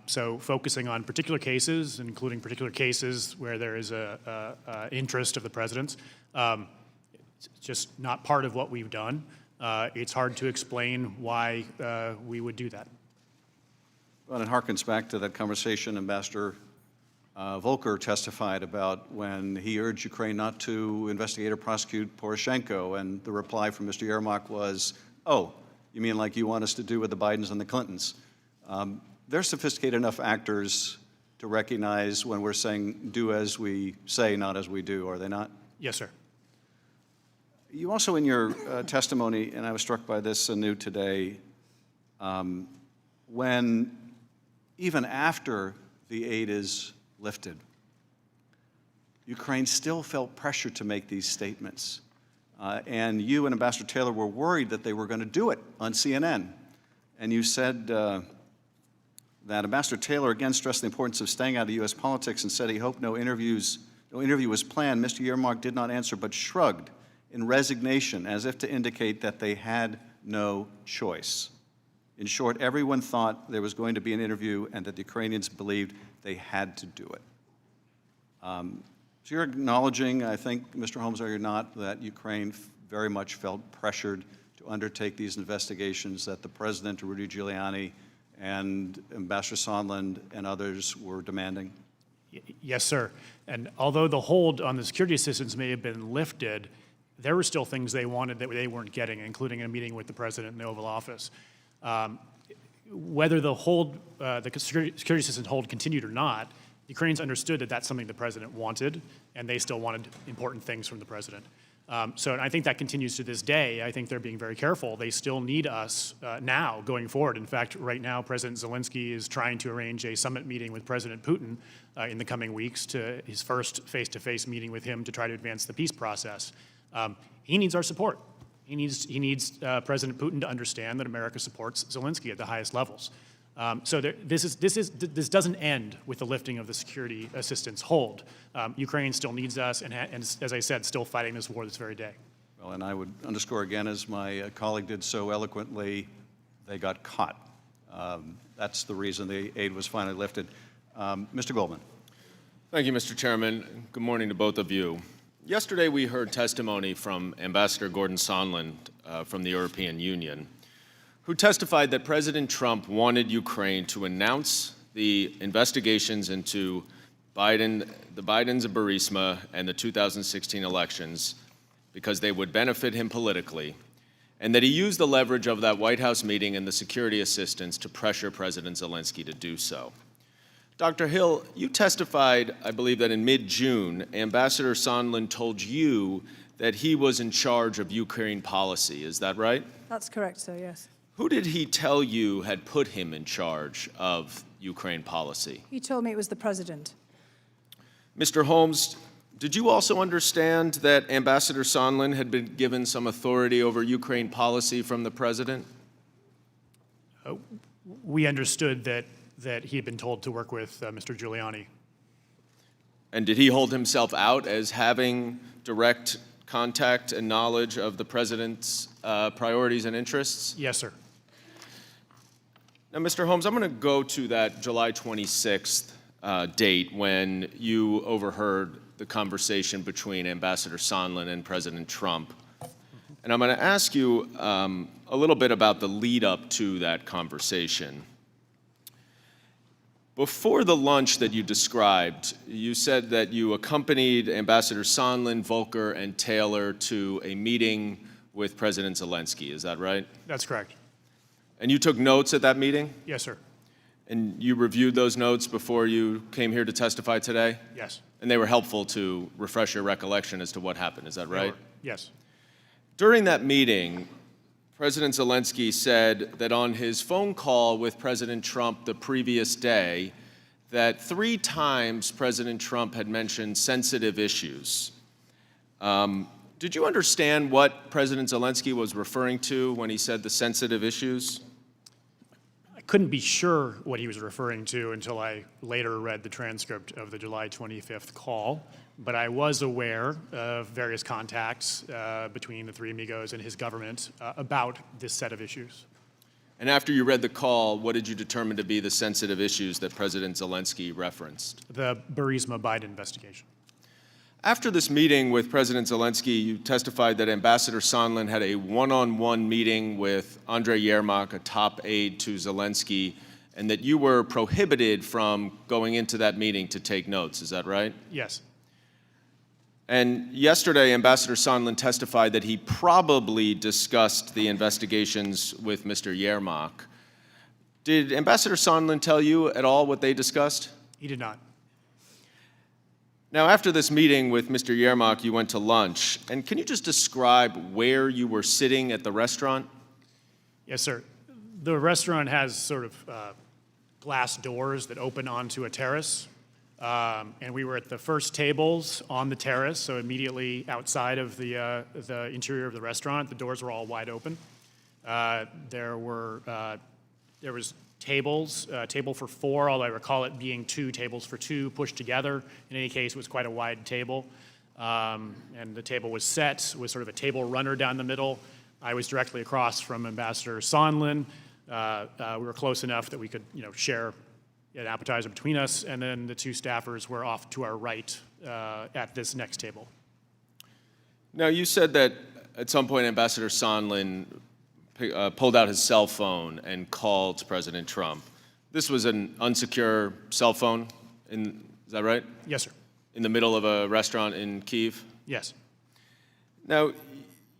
So focusing on particular cases, including particular cases where there is a interest of the president's, it's just not part of what we've done. It's hard to explain why we would do that. Well, it harkens back to that conversation Ambassador Volker testified about when he urged Ukraine not to investigate or prosecute Poroshenko, and the reply from Mr. Yermak was, oh, you mean like you want us to do with the Bidens and the Clintons? They're sophisticated enough actors to recognize when we're saying do as we say, not as we do, are they not? Yes, sir. You also, in your testimony, and I was struck by this anew today, when even after the aid is lifted, Ukraine still felt pressure to make these statements. And you and Ambassador Taylor were worried that they were going to do it on CNN. And you said that Ambassador Taylor again stressed the importance of staying out of U.S. politics and said he hoped no interview was planned. Mr. Yermak did not answer but shrugged in resignation as if to indicate that they had no choice. In short, everyone thought there was going to be an interview and that the Ukrainians believed they had to do it. So you're acknowledging, I think, Mr. Holmes, are you not, that Ukraine very much felt pressured to undertake these investigations that the President, Rudy Giuliani, and Ambassador Sondland and others were demanding? Yes, sir. And although the hold on the security assistance may have been lifted, there were still things they wanted that they weren't getting, including a meeting with the President in the Oval Office. Whether the hold, the security assistance hold continued or not, Ukrainians understood that that's something the President wanted, and they still wanted important things from the President. So I think that continues to this day. I think they're being very careful. They still need us now going forward. In fact, right now, President Zelensky is trying to arrange a summit meeting with President Putin in the coming weeks, to his first face-to-face meeting with him to try to advance the peace process. He needs our support. He needs President Putin to understand that America supports Zelensky at the highest levels. So this doesn't end with the lifting of the security assistance hold. Ukraine still needs us, and as I said, still fighting this war this very day. Well, and I would underscore again, as my colleague did so eloquently, they got caught. That's the reason the aid was finally lifted. Mr. Goldman. Thank you, Mr. Chairman. Good morning to both of you. Yesterday, we heard testimony from Ambassador Gordon Sondland from the European Union, who testified that President Trump wanted Ukraine to announce the investigations into the Bidens and Burisma and the 2016 elections because they would benefit him politically, and that he used the leverage of that White House meeting and the security assistance to pressure President Zelensky to do so. Dr. Hill, you testified, I believe, that in mid-June, Ambassador Sondland told you that he was in charge of Ukraine policy. Is that right? That's correct, sir, yes. Who did he tell you had put him in charge of Ukraine policy? He told me it was the President. Mr. Holmes, did you also understand that Ambassador Sondland had been given some authority over Ukraine policy from the President? We understood that he had been told to work with Mr. Giuliani. And did he hold himself out as having direct contact and knowledge of the President's priorities and interests? Yes, sir. Now, Mr. Holmes, I'm going to go to that July 26th date when you overheard the conversation between Ambassador Sondland and President Trump. And I'm going to ask you a little bit about the lead up to that conversation. Before the lunch that you described, you said that you accompanied Ambassador Sondland, Volker, and Taylor to a meeting with President Zelensky. Is that right? That's correct. And you took notes at that meeting? Yes, sir. And you reviewed those notes before you came here to testify today? Yes. And they were helpful to refresh your recollection as to what happened. Is that right? Yes. During that meeting, President Zelensky said that on his phone call with President Trump the previous day, that 3 times President Trump had mentioned sensitive issues. Did you understand what President Zelensky was referring to when he said the sensitive issues? couldn't be sure what he was referring to until I later read the transcript of the July 25th call, but I was aware of various contacts between the three amigos and his government about this set of issues. And after you read the call, what did you determine to be the sensitive issues that President Zelensky referenced? The Burisma Biden investigation. After this meeting with President Zelensky, you testified that Ambassador Sondland had a one-on-one meeting with Andrei Yermak, a top aide to Zelensky, and that you were prohibited from going into that meeting to take notes. Is that right? Yes. And yesterday, Ambassador Sondland testified that he probably discussed the investigations with Mr. Yermak. Did Ambassador Sondland tell you at all what they discussed? He did not. Now, after this meeting with Mr. Yermak, you went to lunch. And can you just describe where you were sitting at the restaurant? Yes, sir. The restaurant has sort of glass doors that open onto a terrace. And we were at the first tables on the terrace, so immediately outside of the interior of the restaurant. The doors were all wide open. There was tables, a table for four, although I recall it being two tables for two pushed together. In any case, it was quite a wide table. And the table was set with sort of a table runner down the middle. I was directly across from Ambassador Sondland. We were close enough that we could, share an appetizer between us, and then the two staffers were off to our right at this next table. Now, you said that at some point Ambassador Sondland pulled out his cell phone and called President Trump. This was an unsecure cell phone, is that right? Yes, sir. In the middle of a restaurant in Kyiv? Yes. Now,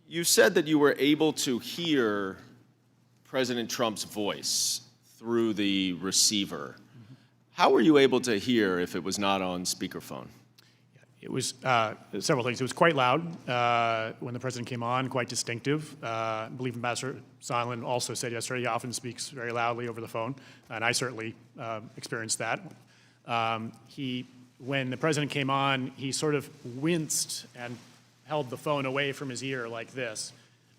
you said that you were able to hear President Trump's voice through the receiver. How were you able to hear if it was not on speakerphone? It was several things. It was quite loud when the president came on, quite distinctive. I believe Ambassador Sondland also said yesterday he often speaks very loudly over the phone, and I certainly experienced that. When the president came on, he sort of winced and held the phone away from his ear like this.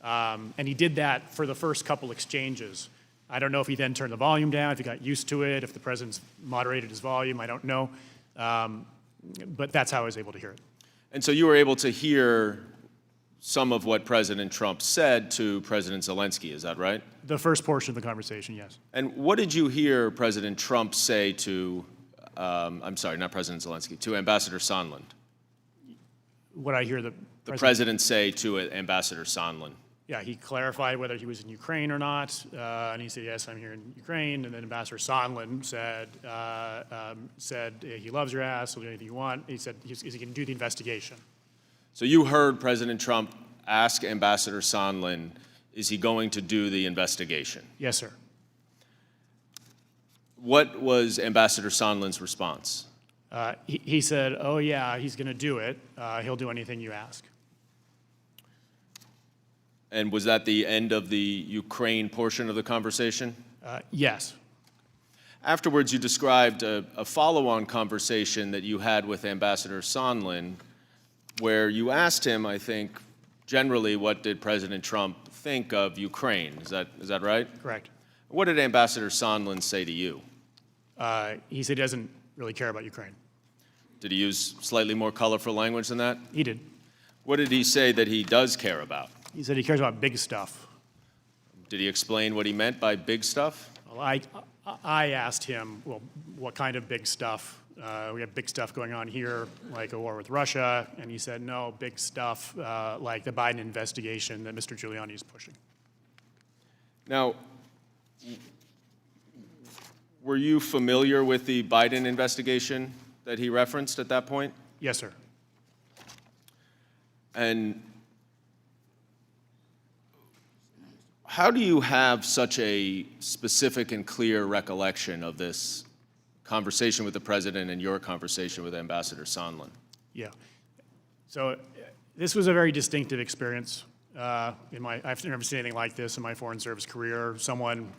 And he did that for the first couple exchanges. I don't know if he then turned the volume down, if he got used to it, if the president's moderated his volume, I don't know. But that's how I was able to hear it. And so you were able to hear some of what President Trump said to President Zelensky, is that right? The first portion of the conversation, yes. And what did you hear President Trump say to, I'm sorry, not President Zelensky, to Ambassador Sondland? What I hear the President say to Ambassador Sondland? Yeah, he clarified whether he was in Ukraine or not, and he said, yes, I'm here in Ukraine. And then Ambassador Sondland said he loves your ass, he'll do anything you want. He said, is he going to do the investigation? So you heard President Trump ask Ambassador Sondland, is he going to do the investigation? Yes, sir. What was Ambassador Sondland's response? He said, oh, yeah, he's going to do it. He'll do anything you ask. And was that the end of the Ukraine portion of the conversation? Yes. Afterwards, you described a follow-on conversation that you had with Ambassador Sondland, where you asked him, I think, generally, what did President Trump think of Ukraine? Is that right? Correct. What did Ambassador Sondland say to you? He said he doesn't really care about Ukraine. Did he use slightly more colorful language than that? He did. What did he say that he does care about? He said he cares about big stuff. Did he explain what he meant by big stuff? Well, I asked him, well, what kind of big stuff? We have big stuff going on here, like a war with Russia, and he said, no, big stuff like the Biden investigation that Mr. Giuliani is pushing. Now, were you familiar with the Biden investigation that he referenced at that point? Yes, sir. And how do you have such a specific and clear recollection of this conversation with the president and your conversation with Ambassador Sondland? Yeah. So this was a very distinctive experience. I've never seen anything like this in my foreign service career. Someone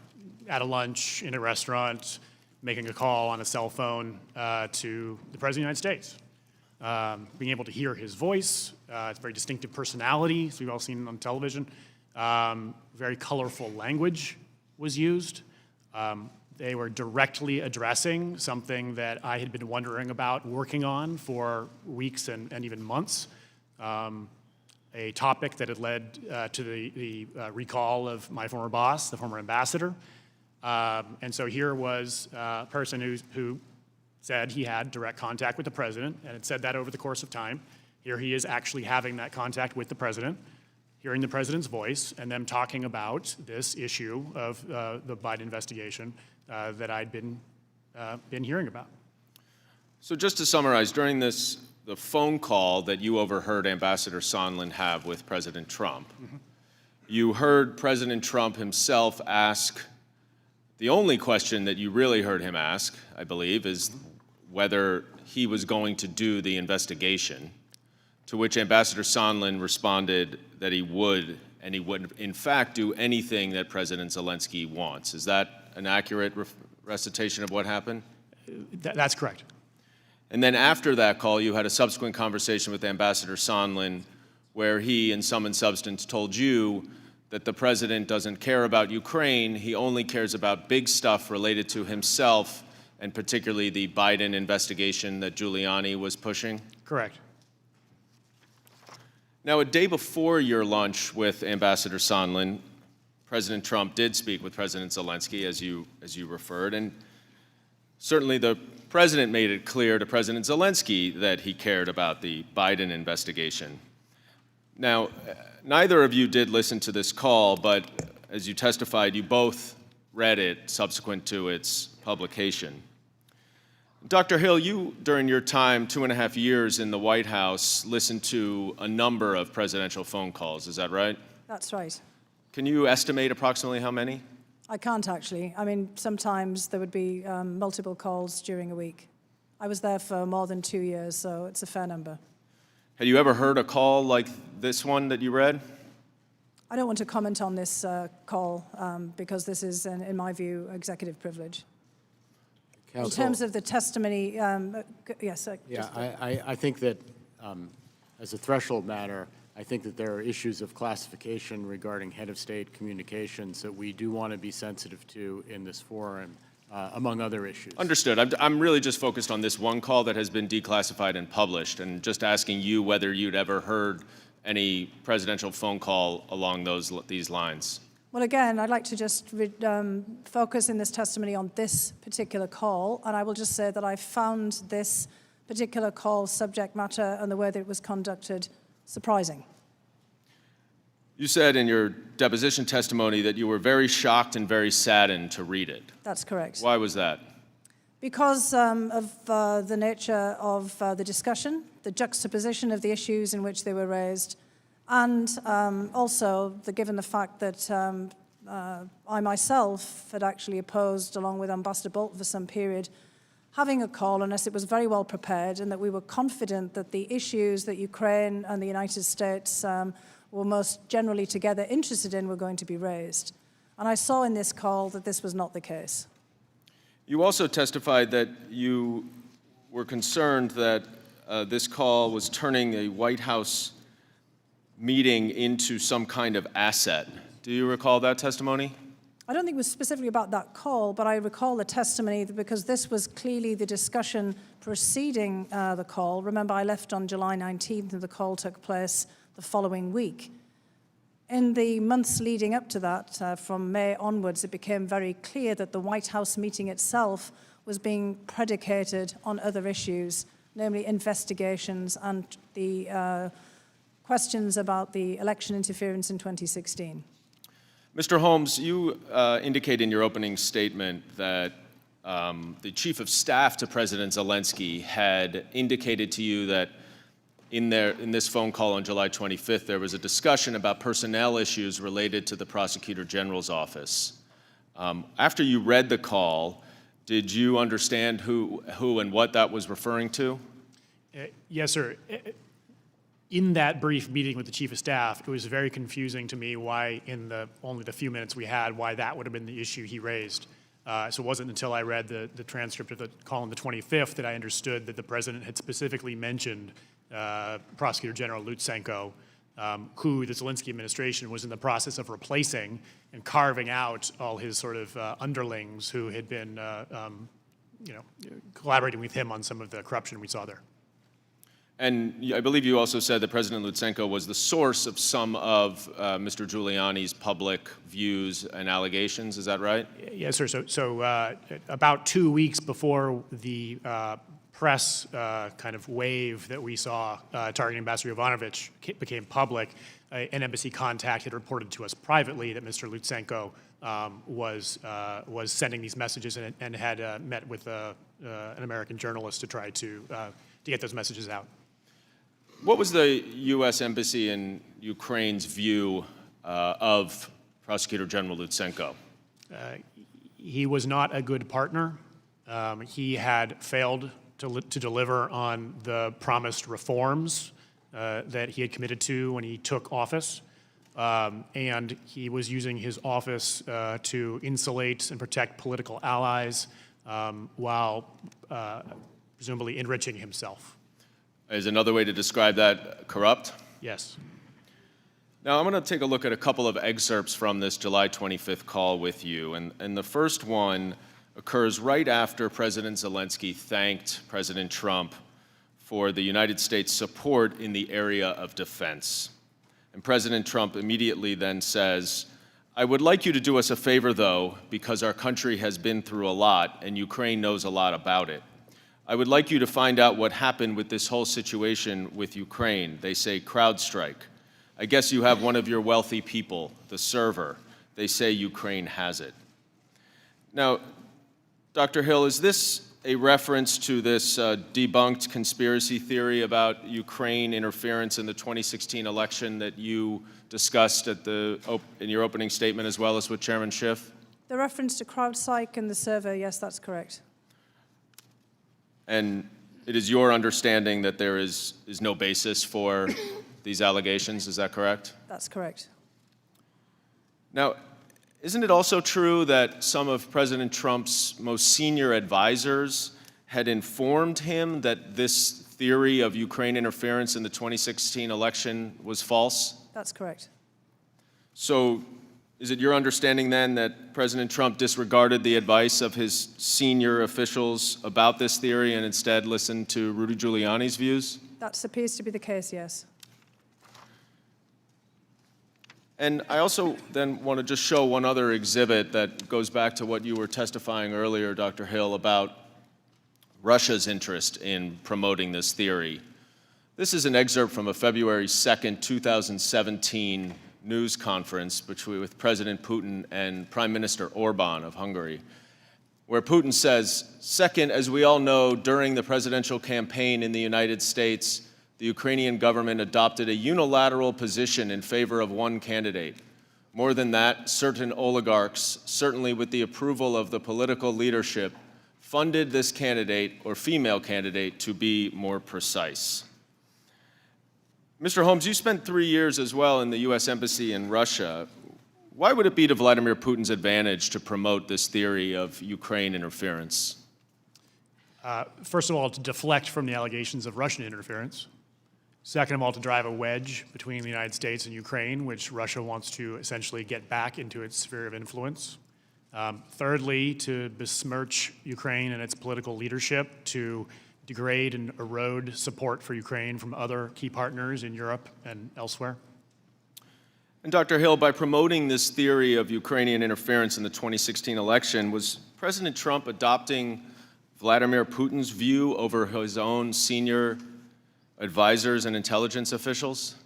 at a lunch in a restaurant making a call on a cell phone to the President of the United States. Being able to hear his voice, it's a very distinctive personality, as we've all seen on television. Very colorful language was used. They were directly addressing something that I had been wondering about working on for weeks and even months, a topic that had led to the recall of my former boss, the former ambassador. And so here was a person who said he had direct contact with the president and had said that over the course of time. Here he is actually having that contact with the president, hearing the president's voice, and them talking about this issue of the Biden investigation that I'd been hearing about. So just to summarize, during the phone call that you overheard Ambassador Sondland have with President Trump, you heard President Trump himself ask, the only question that you really heard him ask, I believe, is whether he was going to do the investigation, to which Ambassador Sondland responded that he would, and he would, in fact, do anything that President Zelensky wants. Is that an accurate recitation of what happened? That's correct. And then after that call, you had a subsequent conversation with Ambassador Sondland where he, in sum and substance, told you that the president doesn't care about Ukraine, he only cares about big stuff related to himself, and particularly the Biden investigation that Giuliani was pushing? Correct. Now, a day before your lunch with Ambassador Sondland, President Trump did speak with President Zelensky, as you referred, and certainly the president made it clear to President Zelensky that he cared about the Biden investigation. Now, neither of you did listen to this call, but as you testified, you both read it subsequent to its publication. Dr. Hill, you, during your time, 2.5 years in the White House, listened to a number of presidential phone calls, is that right? That's right. Can you estimate approximately how many? I can't actually. I mean, sometimes there would be multiple calls during a week. I was there for more than 2 years, so it's a fair number. Had you ever heard a call like this one that you read? I don't want to comment on this call because this is, in my view, executive privilege. Counsel, In terms of the testimony, yes. yeah, I think that as a threshold matter, I think that there are issues of classification regarding head of state communications that we do want to be sensitive to in this forum, among other issues. Understood. I'm really just focused on this one call that has been declassified and published, and just asking you whether you'd ever heard any presidential phone call along these lines. Well, again, I'd like to just focus in this testimony on this particular call, and I will just say that I found this particular call subject matter and the way that it was conducted surprising. You said in your deposition testimony that you were very shocked and very saddened to read it. That's correct. Why was that? Because of the nature of the discussion, the juxtaposition of the issues in which they were raised, and also given the fact that I myself had actually opposed, along with Ambassador Bolton for some period, having a call unless it was very well prepared, and that we were confident that the issues that Ukraine and the United States were most generally together interested in were going to be raised. And I saw in this call that this was not the case. You also testified that you were concerned that this call was turning a White House meeting into some kind of asset. Do you recall that testimony? I don't think it was specifically about that call, but I recall the testimony because this was clearly the discussion preceding the call. Remember, I left on July 19th and the call took place the following week. In the months leading up to that, from May onwards, it became very clear that the White House meeting itself was being predicated on other issues, namely investigations and the questions about the election interference in 2016. Mr. Holmes, you indicate in your opening statement that the chief of staff to President Zelensky had indicated to you that in this phone call on July 25th, there was a discussion about personnel issues related to the Prosecutor General's office. After you read the call, did you understand who and what that was referring to? Yes, sir. In that brief meeting with the chief of staff, it was very confusing to me why, in only the few minutes we had, why that would have been the issue he raised. So it wasn't until I read the transcript of the call on the 25th that I understood that the president had specifically mentioned Prosecutor General Lutsenko who the Zelensky administration was in the process of replacing and carving out all his sort of underlings who had been collaborating with him on some of the corruption we saw there. And I believe you also said that President Lutsenko was the source of some of Mr. Giuliani's public views and allegations. Is that right? Yes, sir. So about 2 weeks before the press kind of wave that we saw targeting Ambassador Yovanovitch became public, an embassy contact had reported to us privately that Mr. Lutsenko was sending these messages and had met with an American journalist to try to get those messages out. What was the U.S. Embassy in Ukraine's view of Prosecutor General Lutsenko? He was not a good partner. He had failed to deliver on the promised reforms that he had committed to when he took office. And he was using his office to insulate and protect political allies while presumably enriching himself. Is another way to describe that corrupt? Yes. Now, I'm going to take a look at a couple of excerpts from this July 25th call with you. And the first one occurs right after President Zelensky thanked President Trump for the United States' support in the area of defense. And President Trump immediately then says, "I would like you to do us a favor, though, because our country has been through a lot and Ukraine knows a lot about it. I would like you to find out what happened with this whole situation with Ukraine. They say CrowdStrike. I guess you have one of your wealthy people, the server. They say Ukraine has it." Now, Dr. Hill, is this a reference to this debunked conspiracy theory about Ukraine interference in the 2016 election that you discussed in your opening statement as well as with Chairman Schiff? The reference to CrowdStrike and the server, yes, that's correct. And it is your understanding that there is no basis for these allegations, is that correct? That's correct. Now, isn't it also true that some of President Trump's most senior advisors had informed him that this theory of Ukraine interference in the 2016 election was false? That's correct. So is it your understanding then that President Trump disregarded the advice of his senior officials about this theory and instead listened to Rudy Giuliani's views? That appears to be the case, yes. And I also then want to just show one other exhibit that goes back to what you were testifying earlier, Dr. Hill, about Russia's interest in promoting this theory. This is an excerpt from a February 2nd, 2017 news conference with President Putin and Prime Minister Orban of Hungary, where Putin says, "Second, as we all know, during the presidential campaign in the United States, the Ukrainian government adopted a unilateral position in favor of one candidate. More than that, certain oligarchs, certainly with the approval of the political leadership, funded this candidate, or female candidate, to be more precise." Mr. Holmes, you spent 3 years as well in the U.S. Embassy in Russia. Why would it be to Vladimir Putin's advantage to promote this theory of Ukraine interference? First of all, to deflect from the allegations of Russian interference. Second of all, to drive a wedge between the United States and Ukraine, which Russia wants to essentially get back into its sphere of influence. Thirdly, to besmirch Ukraine and its political leadership, to degrade and erode support for Ukraine from other key partners in Europe and elsewhere. And Dr. Hill, by promoting this theory of Ukrainian interference in the 2016 election, was President Trump adopting Vladimir Putin's view over his own senior advisors and intelligence officials?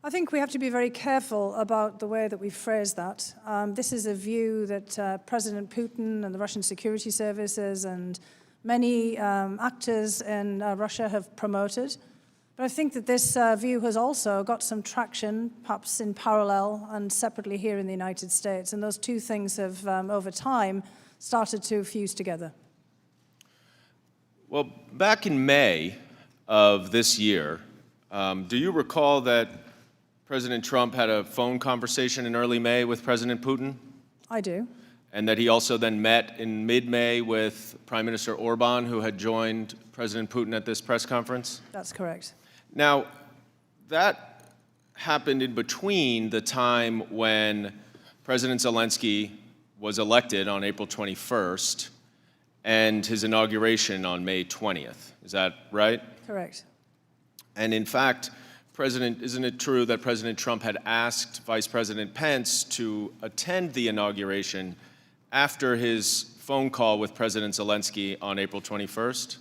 I think we have to be very careful about the way that we phrase that. This is a view that President Putin and the Russian security services and many actors in Russia have promoted. But I think that this view has also got some traction, perhaps in parallel and separately here in the United States. And those two things have, over time, started to fuse together. Well, back in May of this year, do you recall that President Trump had a phone conversation in early May with President Putin? I do. And that he also then met in mid-May with Prime Minister Orban, who had joined President Putin at this press conference? That's correct. Now, that happened in between the time when President Zelensky was elected on April 21st and his inauguration on May 20th. Is that right? Correct. And in fact, isn't it true that President Trump had asked Vice President Pence to attend the inauguration after his phone call with President Zelensky on April 21st?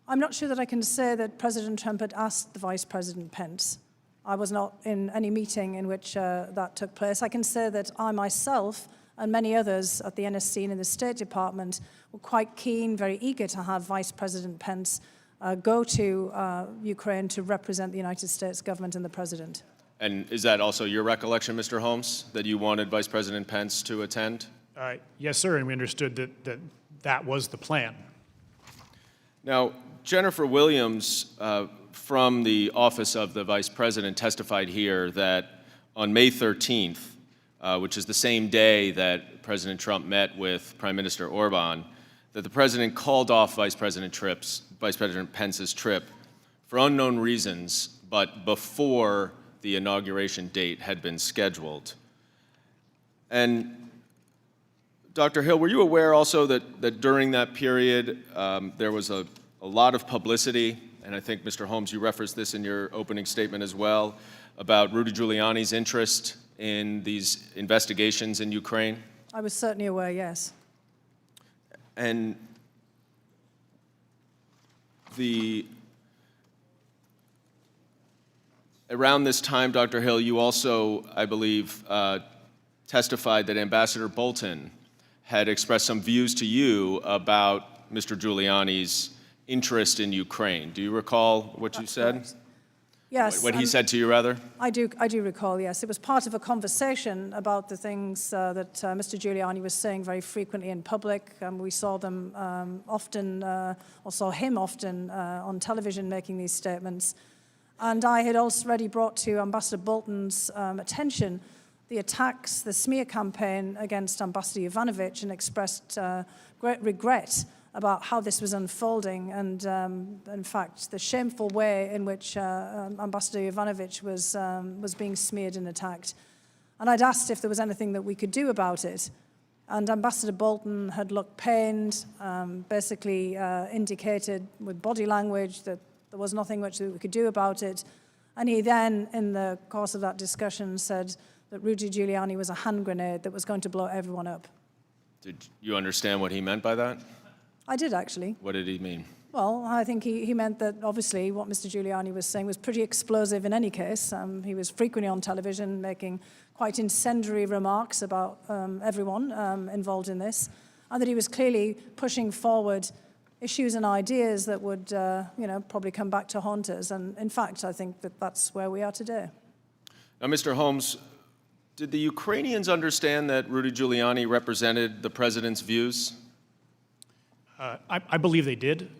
I'm not sure that I can say that President Trump had asked the Vice President Pence. I was not in any meeting in which that took place. I can say that I myself and many others at the NSC and in the State Department were quite keen, very eager to have Vice President Pence go to Ukraine to represent the United States government and the President. And is that also your recollection, Mr. Holmes, that you wanted Vice President Pence to attend? Yes, sir, and we understood that was the plan. Now, Jennifer Williams from the Office of the Vice President testified here that on May 13th, which is the same day that President Trump met with Prime Minister Orban, that the President called off Vice President Pence's trip for unknown reasons, but before the inauguration date had been scheduled. And Dr. Hill, were you aware also that during that period there was a lot of publicity, and I think, Mr. Holmes, you referenced this in your opening statement as well, about Rudy Giuliani's interest in these investigations in Ukraine? I was certainly aware, yes. And around this time, Dr. Hill, you also, I believe, testified that Ambassador Bolton had expressed some views to you about Mr. Giuliani's interest in Ukraine. Do you recall what you said? Correct. Yes. What he said to you, rather? I do recall, yes. It was part of a conversation about the things that Mr. Giuliani was saying very frequently in public. We saw them often, or saw him often on television making these statements. And I had already brought to Ambassador Bolton's attention the attacks, the smear campaign against Ambassador Yovanovitch, and expressed great regret about how this was unfolding and, in fact, the shameful way in which Ambassador Yovanovitch was being smeared and attacked. And I'd asked if there was anything that we could do about it. And Ambassador Bolton had looked pained, basically indicated with body language that there was nothing much that we could do about it. And he then, in the course of that discussion, said that Rudy Giuliani was a hand grenade that was going to blow everyone up. Did you understand what he meant by that? I did, actually. What did he mean? Well, I think he meant that, obviously, what Mr. Giuliani was saying was pretty explosive in any case. He was frequently on television making quite incendiary remarks about everyone involved in this, and that he was clearly pushing forward issues and ideas that would, probably come back to haunt us. And, in fact, I think that that's where we are today. Now, Mr. Holmes, did the Ukrainians understand that Rudy Giuliani represented the president's views? I believe they did.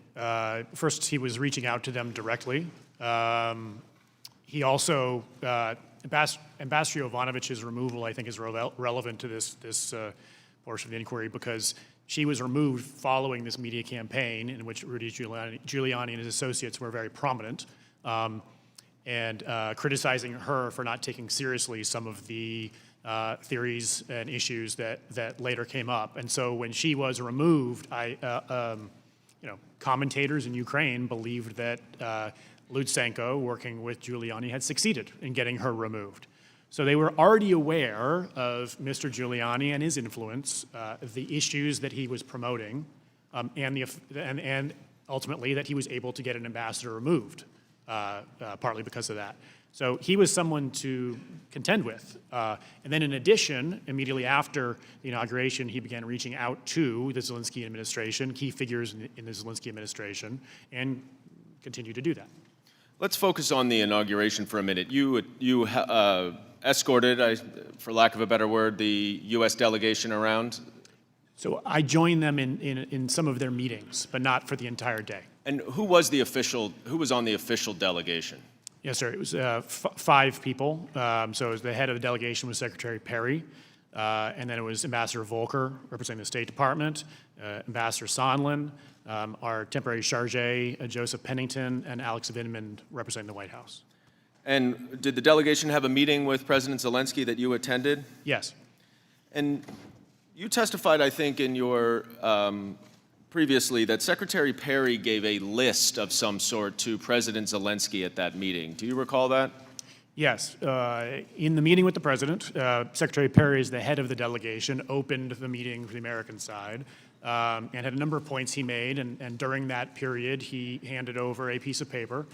First, he was reaching out to them directly. He also, Ambassador Yovanovitch's removal, I think, is relevant to this portion of the inquiry because she was removed following this media campaign in which Rudy Giuliani and his associates were very prominent, and criticizing her for not taking seriously some of the theories and issues that later came up. And so when she was removed, commentators in Ukraine believed that Lutsenko, working with Giuliani, had succeeded in getting her removed. So they were already aware of Mr. Giuliani and his influence, the issues that he was promoting, and ultimately that he was able to get an ambassador removed, partly because of that. So he was someone to contend with. And then in addition, immediately after the inauguration, he began reaching out to the Zelensky administration, key figures in the Zelensky administration, and continued to do that. Let's focus on the inauguration for a minute. You escorted, for lack of a better word, the U.S. delegation around. So I joined them in some of their meetings, but not for the entire day. And who was on the official delegation? Yes, sir. It was 5 people. So the head of the delegation was Secretary Perry, and then it was Ambassador Volker, representing the State Department, Ambassador Sondland, our temporary chargé, Joseph Pennington, and Alex Vindman, representing the White House. And did the delegation have a meeting with President Zelensky that you attended? Yes. And you testified, I think, in your previously that Secretary Perry gave a list of some sort to President Zelensky at that meeting. Do you recall that? Yes. In the meeting with the president, Secretary Perry, as the head of the delegation, opened the meeting for the American side and had a number of points he made. And during that period, he handed over a piece of paper.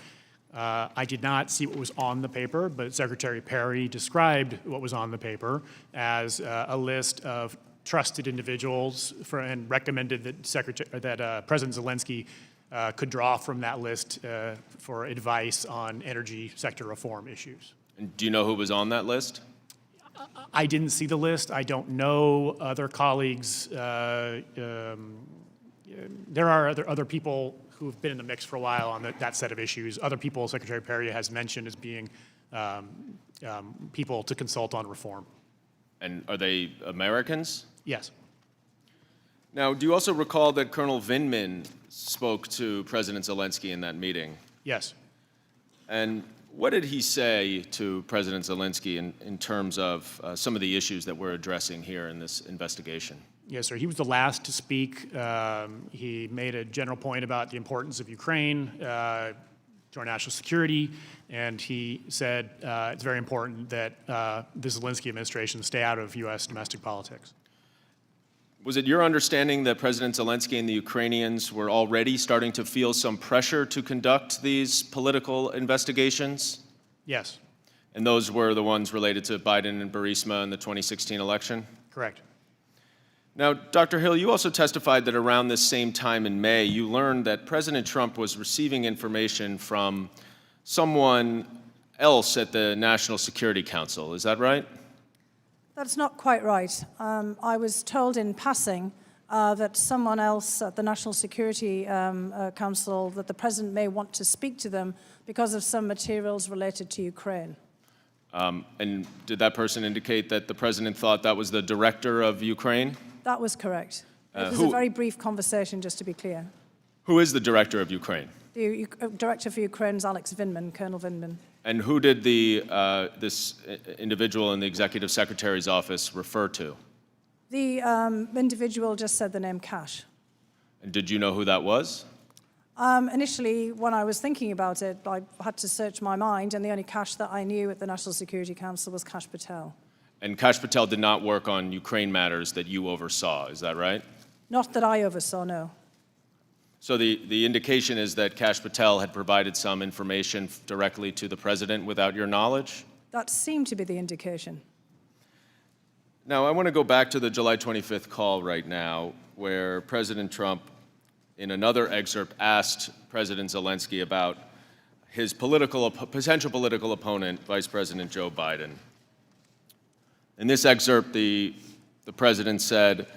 I did not see what was on the paper, but Secretary Perry described what was on the paper as a list of trusted individuals and recommended that President Zelensky could draw from that list for advice on energy sector reform issues. And do you know who was on that list? I didn't see the list. I don't know other colleagues. There are other people who have been in the mix for a while on that set of issues. Other people Secretary Perry has mentioned as being people to consult on reform. And are they Americans? Yes. Now, do you also recall that Colonel Vindman spoke to President Zelensky in that meeting? Yes. And what did he say to President Zelensky in terms of some of the issues that we're addressing here in this investigation? Yes, sir. He was the last to speak. He made a general point about the importance of Ukraine to our national security, and he said it's very important that the Zelensky administration stay out of U.S. domestic politics. Was it your understanding that President Zelensky and the Ukrainians were already starting to feel some pressure to conduct these political investigations? Yes. And those were the ones related to Biden and Burisma in the 2016 election? Correct. Now, Dr. Hill, you also testified that around this same time in May, you learned that President Trump was receiving information from someone else at the National Security Council. Is that right? That's not quite right. I was told in passing that someone else at the National Security Council, that the president may want to speak to them because of some materials related to Ukraine. And did that person indicate that the president thought that was the director of Ukraine? That was correct. It was a very brief conversation, just to be clear. Who is the director of Ukraine? The director for Ukraine is Alex Vindman, Colonel Vindman. And who did this individual in the executive secretary's office refer to? The individual just said the name Cash. And did you know who that was? Initially, when I was thinking about it, I had to search my mind, and the only Cash that I knew at the National Security Council was Kash Patel. And Kash Patel did not work on Ukraine matters that you oversaw, is that right? Not that I oversaw, no. So the indication is that Kash Patel had provided some information directly to the president without your knowledge? That seemed to be the indication. Now, I want to go back to the July 25th call right now, where President Trump, in another excerpt, asked President Zelensky about his potential political opponent, Vice President Joe Biden. In this excerpt, the president said,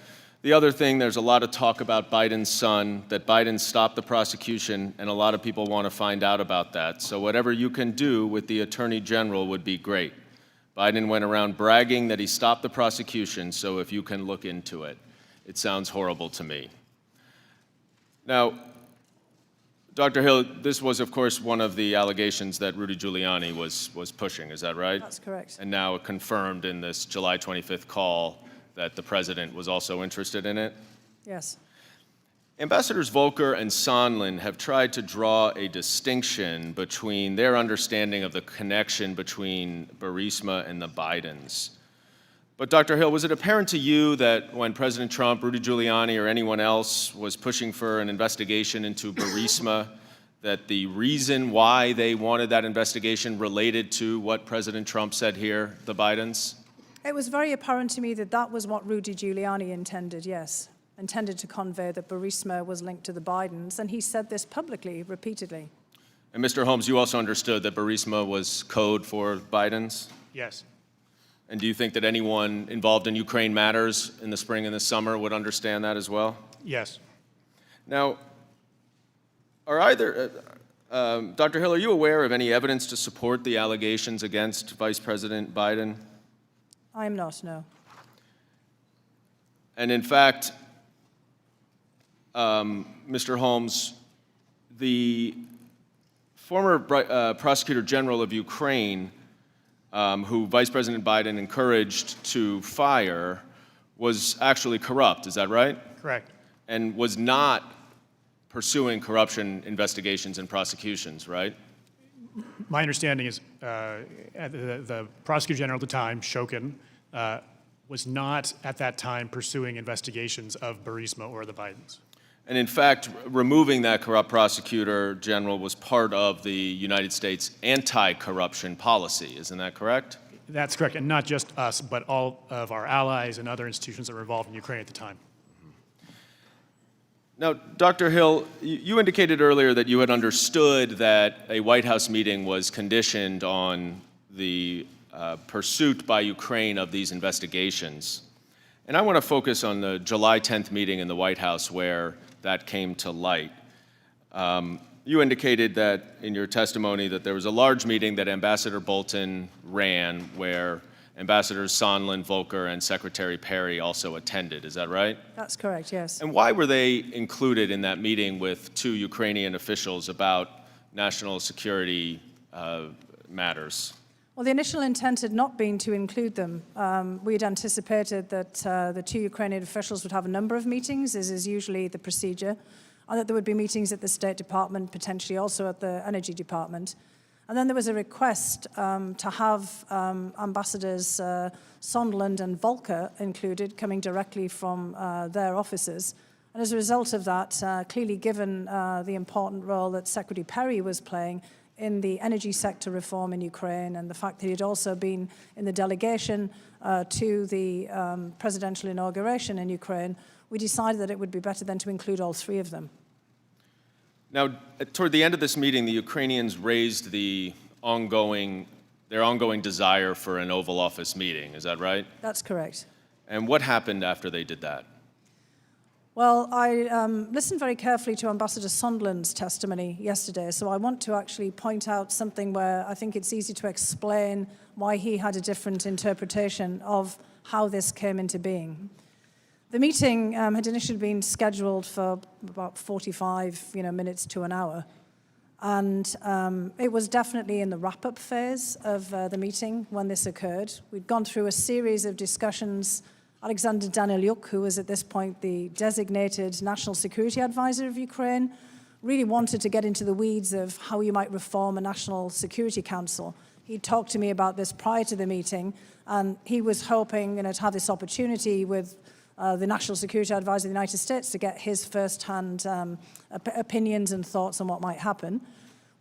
"The other thing, there's a lot of talk about Biden's son, that Biden stopped the prosecution, and a lot of people want to find out about that. So whatever you can do with the attorney general would be great. Biden went around bragging that he stopped the prosecution, so if you can look into it. It sounds horrible to me." Now, Dr. Hill, this was, of course, one of the allegations that Rudy Giuliani was pushing, is that right? That's correct. And now confirmed in this July 25th call that the president was also interested in it? Yes. Ambassadors Volker and Sondland have tried to draw a distinction between their understanding of the connection between Burisma and the Bidens. But Dr. Hill, was it apparent to you that when President Trump, Rudy Giuliani, or anyone else was pushing for an investigation into Burisma, that the reason why they wanted that investigation related to what President Trump said here, the Bidens? It was very apparent to me that that was what Rudy Giuliani intended, yes. Intended to convey that Burisma was linked to the Bidens, and he said this publicly, repeatedly. And Mr. Holmes, you also understood that Burisma was code for Bidens? Yes. And do you think that anyone involved in Ukraine matters in the spring and the summer would understand that as well? Yes. Now, Dr. Hill, are you aware of any evidence to support the allegations against Vice President Biden? I am not, no. And in fact, Mr. Holmes, the former Prosecutor General of Ukraine, who Vice President Biden encouraged to fire, was actually corrupt, is that right? Correct. And was not pursuing corruption investigations and prosecutions, right? My understanding is the Prosecutor General at the time, Shokin, was not at that time pursuing investigations of Burisma or the Bidens. And in fact, removing that corrupt prosecutor general was part of the United States anti-corruption policy, isn't that correct? That's correct, and not just us, but all of our allies and other institutions that were involved in Ukraine at the time. Now, Dr. Hill, you indicated earlier that you had understood that a White House meeting was conditioned on the pursuit by Ukraine of these investigations. And I want to focus on the July 10th meeting in the White House where that came to light. You indicated that in your testimony that there was a large meeting that Ambassador Bolton ran where Ambassadors Sondland, Volker, and Secretary Perry also attended. Is that right? That's correct, yes. And why were they included in that meeting with two Ukrainian officials about national security matters? Well, the initial intent had not been to include them. We had anticipated that the two Ukrainian officials would have a number of meetings, as is usually the procedure, and that there would be meetings at the State Department, potentially also at the Energy Department. And then there was a request to have Ambassadors Sondland and Volker included, coming directly from their offices. And as a result of that, clearly given the important role that Secretary Perry was playing in the energy sector reform in Ukraine and the fact that he had also been in the delegation to the presidential inauguration in Ukraine, we decided that it would be better than to include all three of them. Now, toward the end of this meeting, the Ukrainians raised their ongoing desire for an Oval Office meeting. Is that right? That's correct. And what happened after they did that? Well, I listened very carefully to Ambassador Sondland's testimony yesterday, so I want to actually point out something where I think it's easy to explain why he had a different interpretation of how this came into being. The meeting had initially been scheduled for about 45 minutes to an hour, and it was definitely in the wrap-up phase of the meeting when this occurred. We'd gone through a series of discussions. Alexander Danilyuk, who was at this point the designated National Security Advisor of Ukraine, really wanted to get into the weeds of how you might reform a National Security Council. He talked to me about this prior to the meeting, and he was hoping to have this opportunity with the National Security Advisor of the United States to get his first-hand opinions and thoughts on what might happen.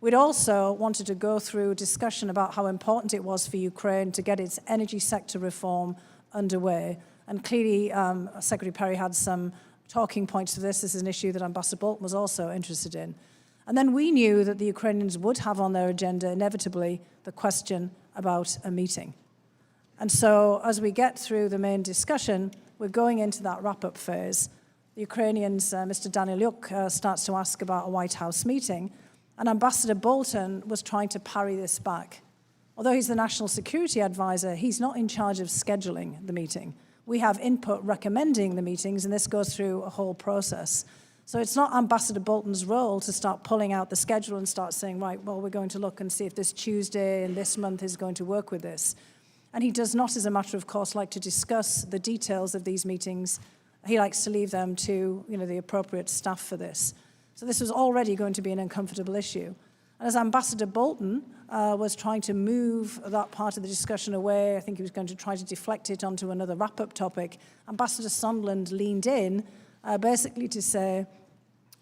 We'd also wanted to go through a discussion about how important it was for Ukraine to get its energy sector reform underway. And clearly, Secretary Perry had some talking points for this. This is an issue that Ambassador Bolton was also interested in. And then we knew that the Ukrainians would have on their agenda, inevitably, the question about a meeting. And so as we get through the main discussion, we're going into that wrap-up phase. The Ukrainians, Mr. Danilyuk, starts to ask about a White House meeting, and Ambassador Bolton was trying to parry this back. Although he's the National Security Advisor, he's not in charge of scheduling the meeting. We have input recommending the meetings, and this goes through a whole process. So it's not Ambassador Bolton's role to start pulling out the schedule and start saying, right, well, we're going to look and see if this Tuesday in this month is going to work with this. And he does not, as a matter of course, like to discuss the details of these meetings. He likes to leave them to the appropriate staff for this. So this was already going to be an uncomfortable issue. And as Ambassador Bolton was trying to move that part of the discussion away, I think he was going to try to deflect it onto another wrap-up topic, Ambassador Sondland leaned in basically to say,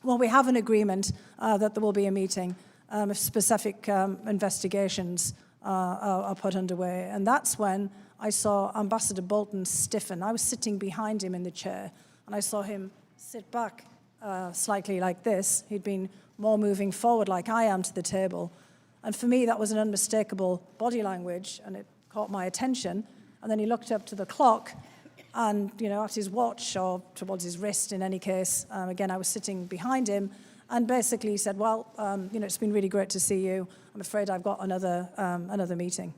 well, we have an agreement that there will be a meeting if specific investigations are put underway. And that's when I saw Ambassador Bolton stiffen. I was sitting behind him in the chair, and I saw him sit back slightly like this. He'd been more moving forward like I am to the table. And for me, that was an unmistakable body language, and it caught my attention. And then he looked up to the clock and, at his watch, or towards his wrist in any case. Again, I was sitting behind him, and basically he said, well, it's been really great to see you. I'm afraid I've got another meeting.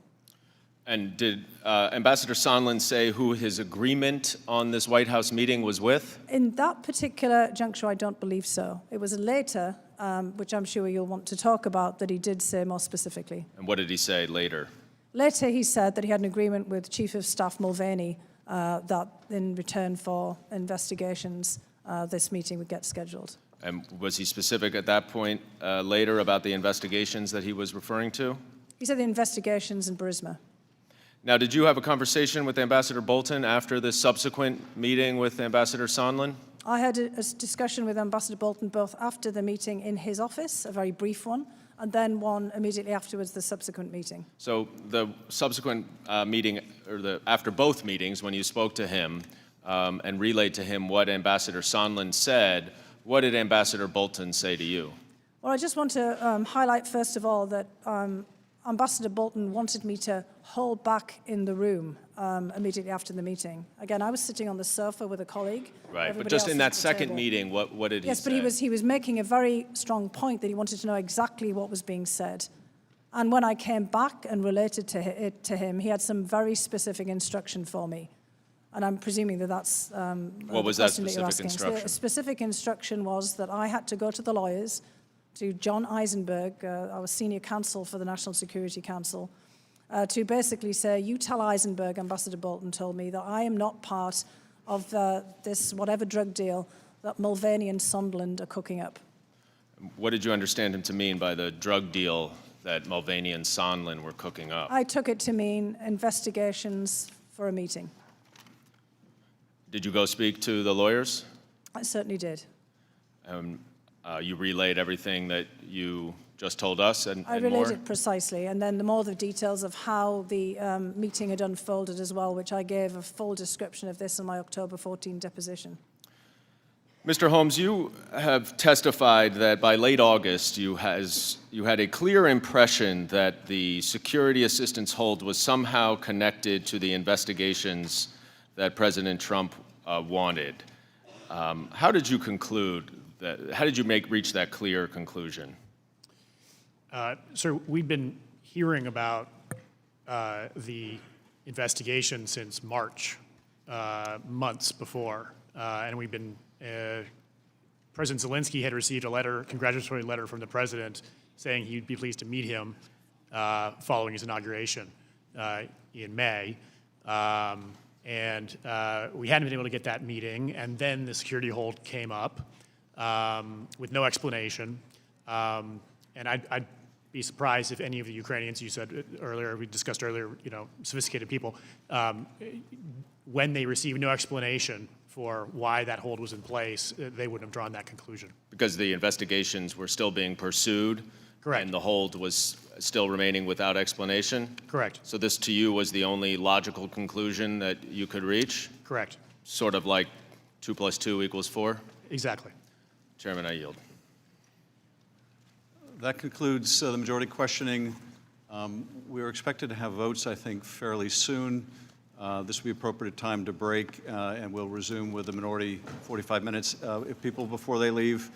And did Ambassador Sondland say who his agreement on this White House meeting was with? In that particular juncture, I don't believe so. It was later which I'm sure you'll want to talk about, that he did say more specifically. And what did he say later? Later, he said that he had an agreement with Chief of Staff Mulvaney that in return for investigations, this meeting would get scheduled. And was he specific at that point later about the investigations that he was referring to? He said the investigations in Burisma. Now, did you have a conversation with Ambassador Bolton after the subsequent meeting with Ambassador Sondland? I had a discussion with Ambassador Bolton both after the meeting in his office, a very brief one, and then one immediately afterwards, the subsequent meeting. So the subsequent meeting, or after both meetings, when you spoke to him and relayed to him what Ambassador Sondland said, what did Ambassador Bolton say to you? Well, I just want to highlight, first of all, that Ambassador Bolton wanted me to hold back in the room immediately after the meeting. Again, I was sitting on the sofa with a colleague. Right, but Everybody just else in was that at the second table. meeting, what did he say? Yes, but he was making a very strong point that he wanted to know exactly what was being said. And when I came back and related it to him, he had some very specific instruction for me. And I'm presuming that that's What was the that question that you're specific asking. instruction? The specific instruction was that I had to go to the lawyers, to John Eisenberg, our senior counsel for the National Security Council, to basically say, you tell Eisenberg, Ambassador Bolton told me, that I am not part of this whatever drug deal that Mulvaney and Sondland are cooking up. What did you understand him to mean by the drug deal that Mulvaney and Sondland were cooking up? I took it to mean investigations for a meeting. Did you go speak to the lawyers? I certainly did. You relayed everything that you just told us and I more? relayed it precisely, and then the details of how the meeting had unfolded as well, which I gave a full description of this in my October 14 deposition. Mr. Holmes, you have testified that by late August you had a clear impression that the security assistance hold was somehow connected to the investigations that President Trump wanted. How did you conclude that? How did you reach that clear conclusion? Sir, we've been hearing about the investigation since March, months before, and we've been. President Zelensky had received a congratulatory letter from the president, saying he'd be pleased to meet him following his inauguration in May. And we hadn't been able to get that meeting, and then the security hold came up with no explanation. And I'd be surprised if any of the Ukrainians, you said earlier, we discussed earlier, sophisticated people, when they received no explanation for why that hold was in place, they wouldn't have drawn that conclusion. Because the investigations were still being pursued? Correct. And the hold was still remaining without explanation? Correct. So this, to you, was the only logical conclusion that you could reach? Correct. Sort of like 2 + 2 = 4? Exactly. Chairman, I yield. That concludes the majority questioning. We are expected to have votes, I think, fairly soon. This will be appropriate time to break, and we'll resume with the minority 45 minutes. If people, before they leave,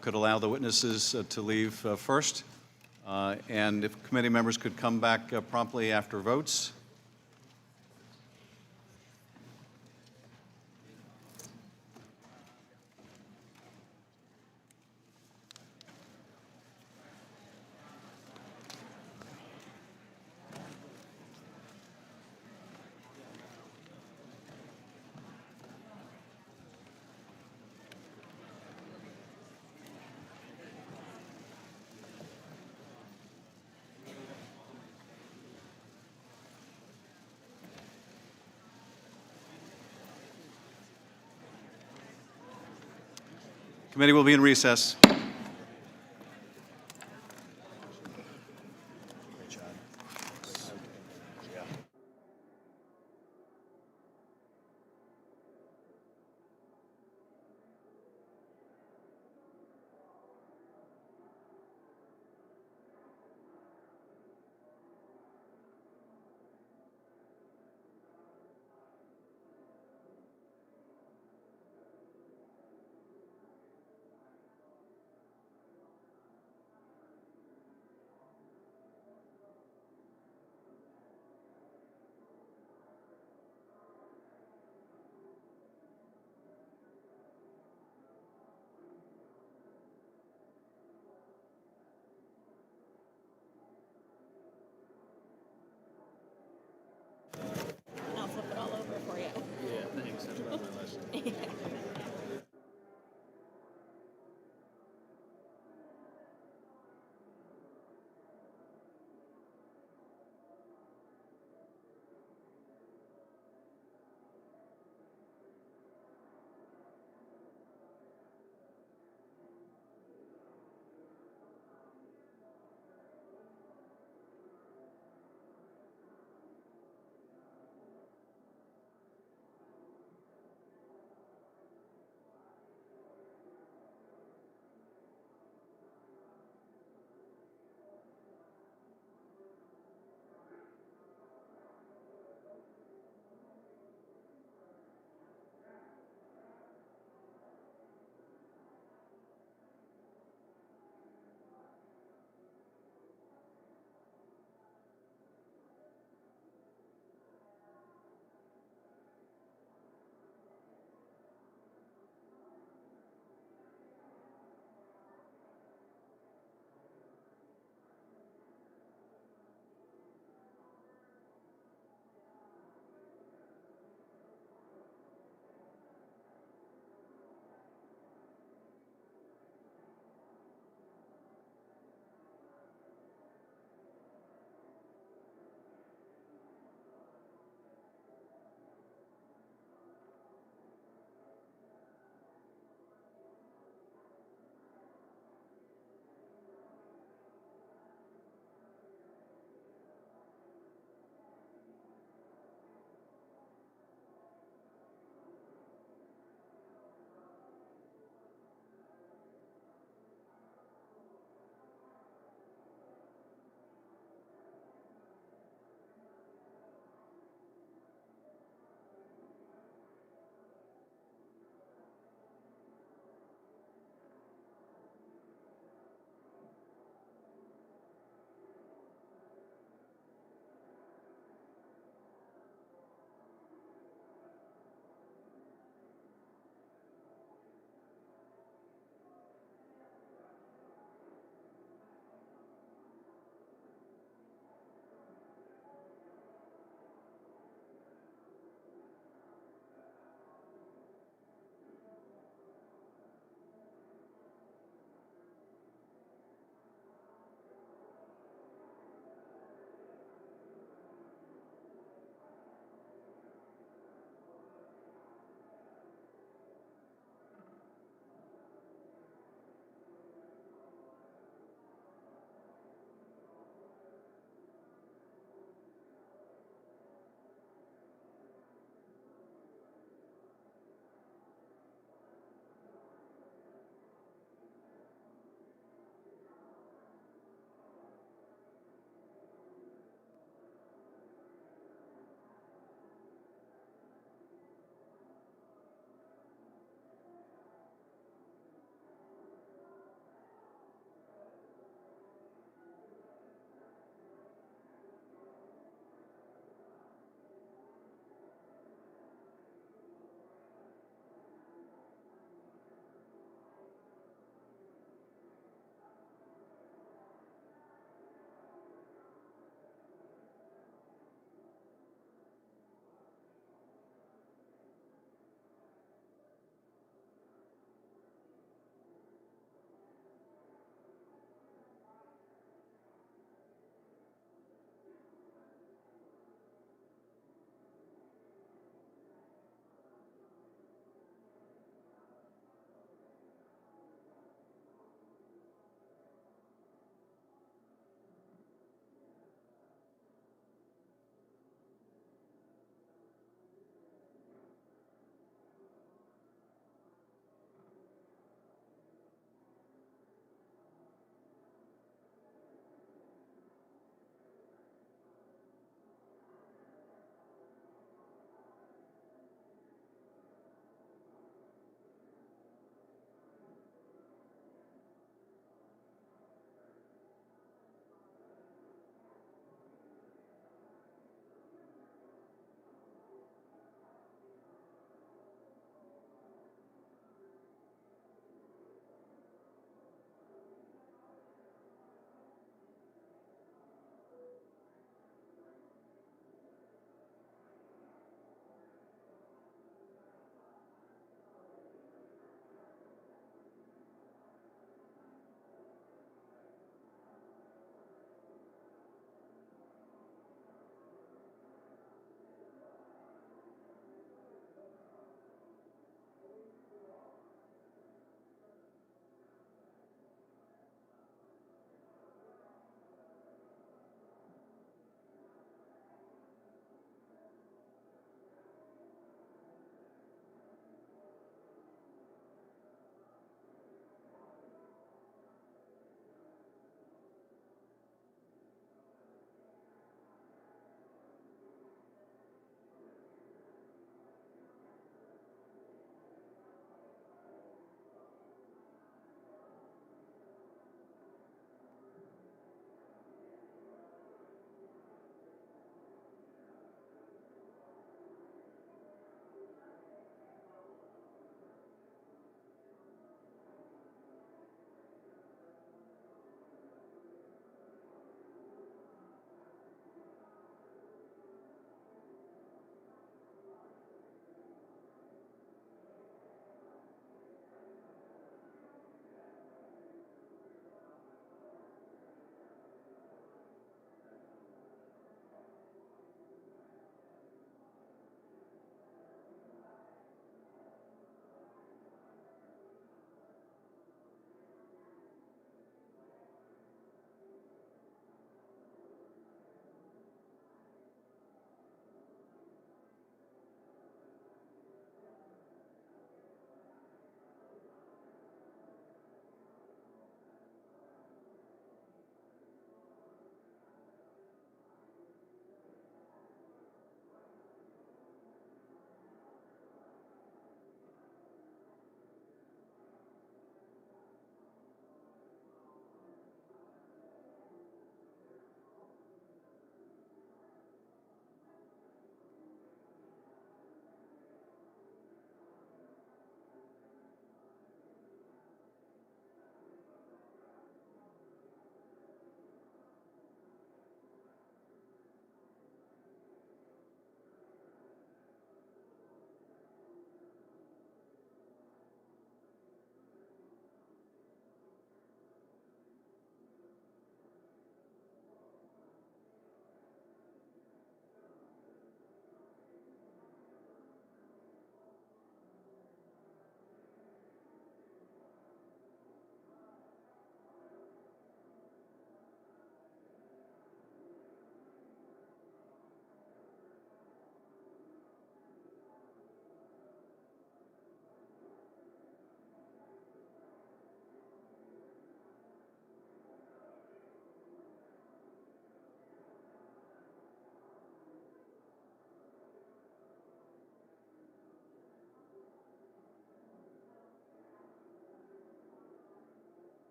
could allow the witnesses to leave first, and if committee members could come back promptly after votes. Committee will be in recess.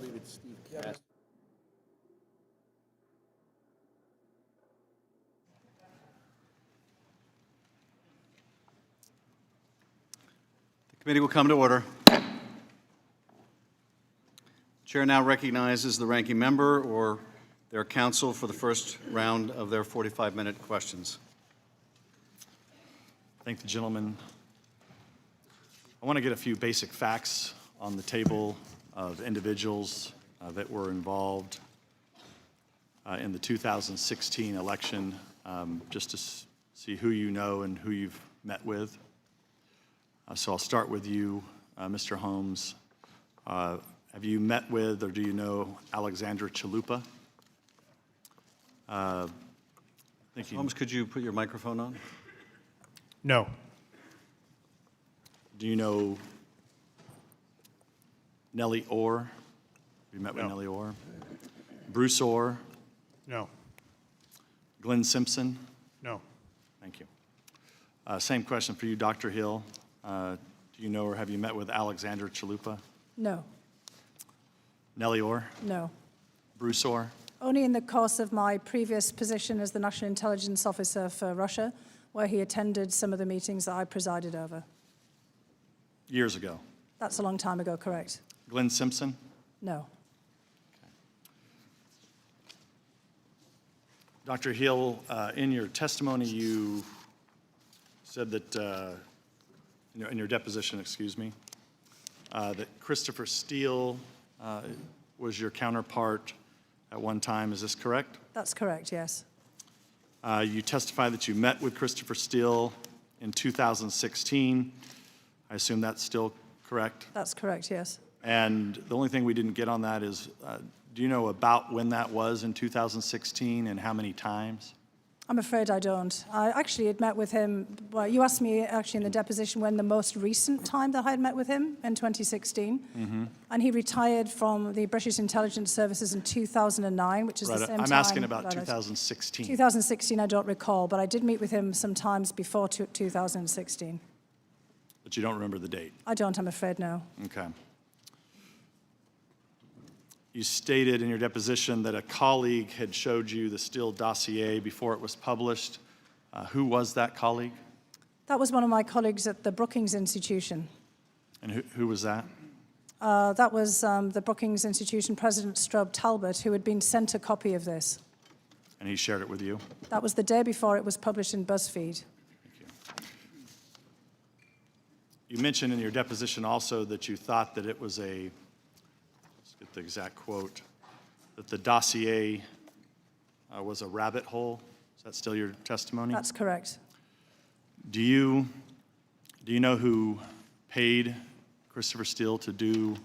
The committee will come to order. Chair now recognizes the ranking member or their counsel for the first round of their 45-minute questions. Thank the gentleman. I want to get a few basic facts on the table of individuals that were involved in the 2016 election, just to see who you know and who you've met with. So I'll start with you, Mr. Holmes. Have you met with or do you know Alexandra Chalupa? Holmes, could you put your microphone on? No. Do you know Nellie Orr? Have you met with No. Nellie Orr? Bruce Orr? No. Glenn Simpson? No. Thank you. Same question for you, Dr. Hill. Do you know or have you met with Alexandra Chalupa? No, Nellie Orr? no. Bruce Orr? Only in the course of my previous position as the National Intelligence Officer for Russia, where he attended some of the meetings that I presided over. Years ago. That's a long time ago, correct? Glenn Simpson? No. Dr. Hill, in your testimony, you said that, in your deposition, excuse me, that Christopher Steele was your counterpart at one time. Is this correct? That's correct, yes. You testified that you met with Christopher Steele in 2016. I assume that's still correct? That's correct, yes. And the only thing we didn't get on that is, do you know about when that was in 2016 and how many times? I'm afraid I don't. I actually had met with him, well, you asked me actually in the deposition when the most recent time that I had met with him, in 2016. Mm-hmm. And he retired from the British Intelligence Services in 2009, which is the Right, same I'm time. asking about that I- 2016. 2016, I don't recall, but I did meet with him sometimes before 2016. But you don't remember the date? I don't, I'm afraid, no. Okay. You stated in your deposition that a colleague had showed you the Steele dossier before it was published. Who was that colleague? That was one of my colleagues at the Brookings Institution. And who was that? That was the Brookings Institution President Strobe Talbot, who had been sent a copy of this. And he shared it with you? That was the day before it was published in BuzzFeed. You mentioned in your deposition also that you thought that it was let's get the exact quote, that the dossier was a rabbit hole. Is that still your testimony? That's correct. Do you know who paid Christopher Steele to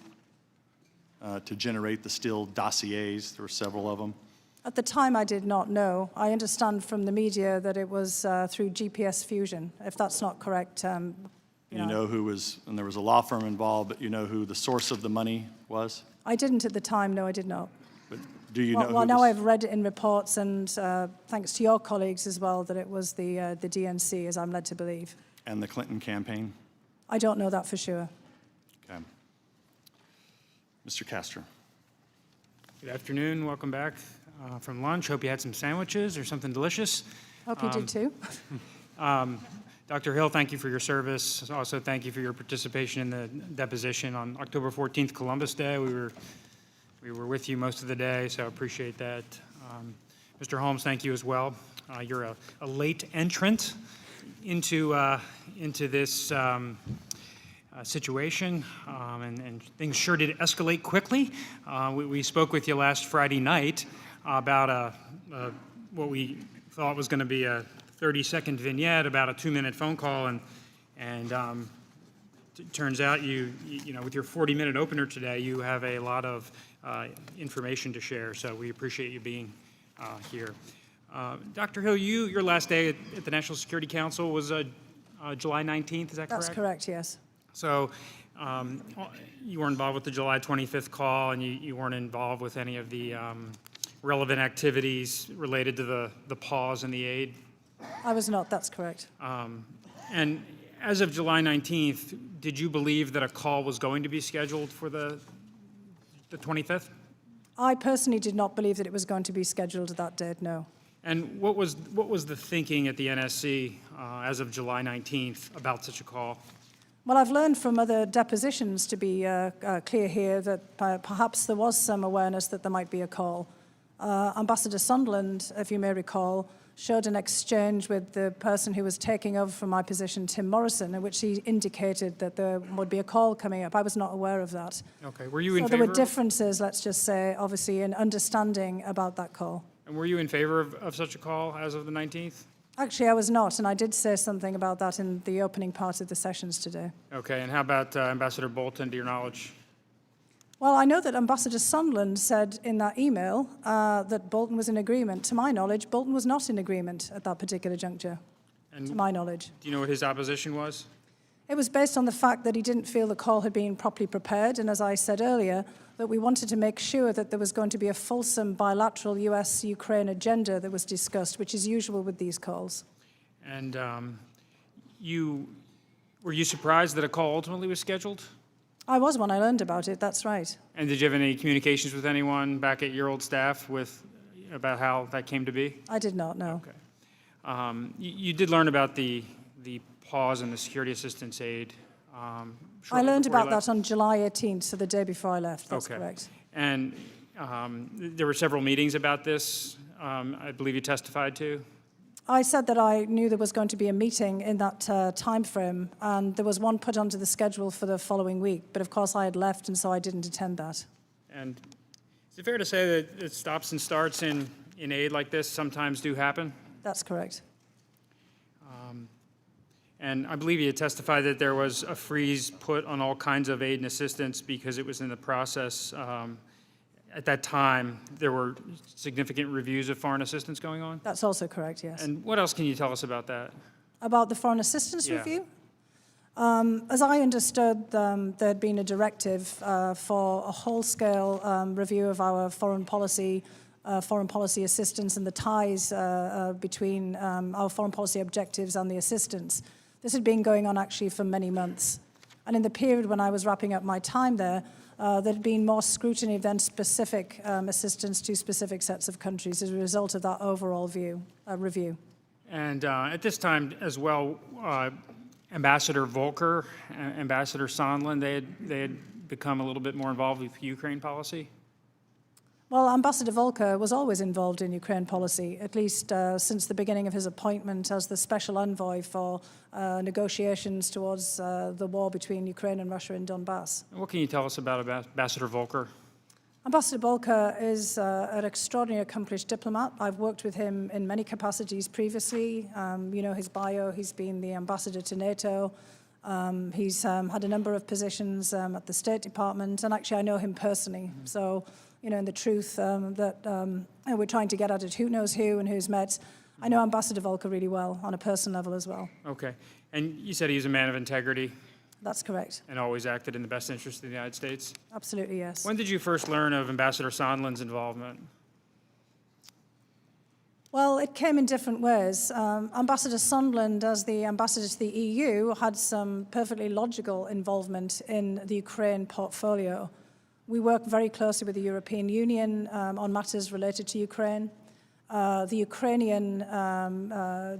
generate the Steele dossiers? There were several of them. At the time, I did not know. I understand from the media that it was through GPS Fusion. If that's not correct, You know who was, and there was a law firm involved, but you know who the source of the money was? I didn't at the time. No, I did not. But do you know Well, who now the- I've read in reports, and thanks to your colleagues as well, that it was the DNC, as I'm led to believe. and the Clinton campaign? I don't know that for sure. Okay. Mr. Castor. Good afternoon. Welcome back from lunch. Hope you had some sandwiches or something delicious. Hope you did too. Dr. Hill, thank you for your service. Also, thank you for your participation in the deposition on October 14th, Columbus Day. We were with you most of the day, so I appreciate that. Mr. Holmes, thank you as well. You're a late entrant into this situation, and things sure did escalate quickly. We spoke with you last Friday night about what we thought was going to be a 30-second vignette about a 2-minute phone call, and it turns out you know, with your 40-minute opener today, you have a lot of information to share. So we appreciate you being here. Dr. Hill, your last day at the National Security Council was July 19th. Is that correct? That's correct, yes. So you weren't involved with the July 25th call, and you weren't involved with any of the relevant activities related to the pause and the aid. I was not, that's correct. And as of July 19th, did you believe that a call was going to be scheduled for the The 25th? I personally did not believe that it was going to be scheduled at that date, no. And what was the thinking at the NSC as of July 19th about such a call? Well, I've learned from other depositions, to be clear here, that perhaps there was some awareness that there might be a call. Ambassador Sondland, if you may recall, showed an exchange with the person who was taking over from my position, Tim Morrison, in which he indicated that there would be a call coming up. I was not aware of that. Okay. Were you in So favor? there were differences, let's just say, obviously, in understanding about that call. And were you in favor of such a call as of the 19th? Actually, I was not, and I did say something about that in the opening part of the sessions today. Okay. And how about Ambassador Bolton, to your knowledge? Well, I know that Ambassador Sondland said in that email that Bolton was in agreement. To my knowledge, Bolton was not in agreement at that particular juncture, to my knowledge. Do you know what his opposition was? It was based on the fact that he didn't feel the call had been properly prepared, and as I said earlier, that we wanted to make sure that there was going to be a fulsome bilateral US-Ukraine agenda that was discussed, which is usual with these calls. And were you surprised that a call ultimately was scheduled? I was when I learned about it, that's right. And did you have any communications with anyone back at your old staff about how that came to be? I did not know. Okay. You did learn about the pause in the security assistance aid. I learned before you about left? that on July 18th, so the day before I left, that's Okay. correct. And there were several meetings about this, I believe you testified to. I said that I knew there was going to be a meeting in that time frame, and there was one put onto the schedule for the following week, but of course I had left, and so I didn't attend that. And is it fair to say that stops and starts in aid like this sometimes do happen? That's correct. And I believe you testified that there was a freeze put on all kinds of aid and assistance because it was in the process. At that time, there were significant reviews of foreign assistance going on? That's also correct, yes. And what else can you tell us about that? About the foreign assistance Yeah. review? As I understood, there had been a directive for a whole-scale review of our foreign policy assistance and the ties between our foreign policy objectives and the assistance. This had been going on actually for many months. And in the period when I was wrapping up my time there had been more scrutiny than specific assistance to specific sets of countries as a result of that overall review. And at this time as well, Ambassador Volker, Ambassador Sondland, they had become a little bit more involved with Ukraine policy? Well, Ambassador Volker was always involved in Ukraine policy, at least since the beginning of his appointment as the special envoy for negotiations towards the war between Ukraine and Russia in Donbass. And what can you tell us about Ambassador Volker? Ambassador Volker is an extraordinarily accomplished diplomat. I've worked with him in many capacities previously. You know his bio. He's been the ambassador to NATO. He's had a number of positions at the State Department, and actually I know him personally. So, you know, in the truth that we're trying to get at it, who knows who and who's met. I know Ambassador Volker really well on a personal level as well. Okay. And you said he was a man of integrity That's correct. and always acted in the best interest of the United States. Absolutely, yes. When did you first learn of Ambassador Sondland's involvement? Well, it came in different ways. Ambassador Sondland, as the ambassador to the EU, had some perfectly logical involvement in the Ukraine portfolio. We work very closely with the European Union on matters related to Ukraine. The Ukrainian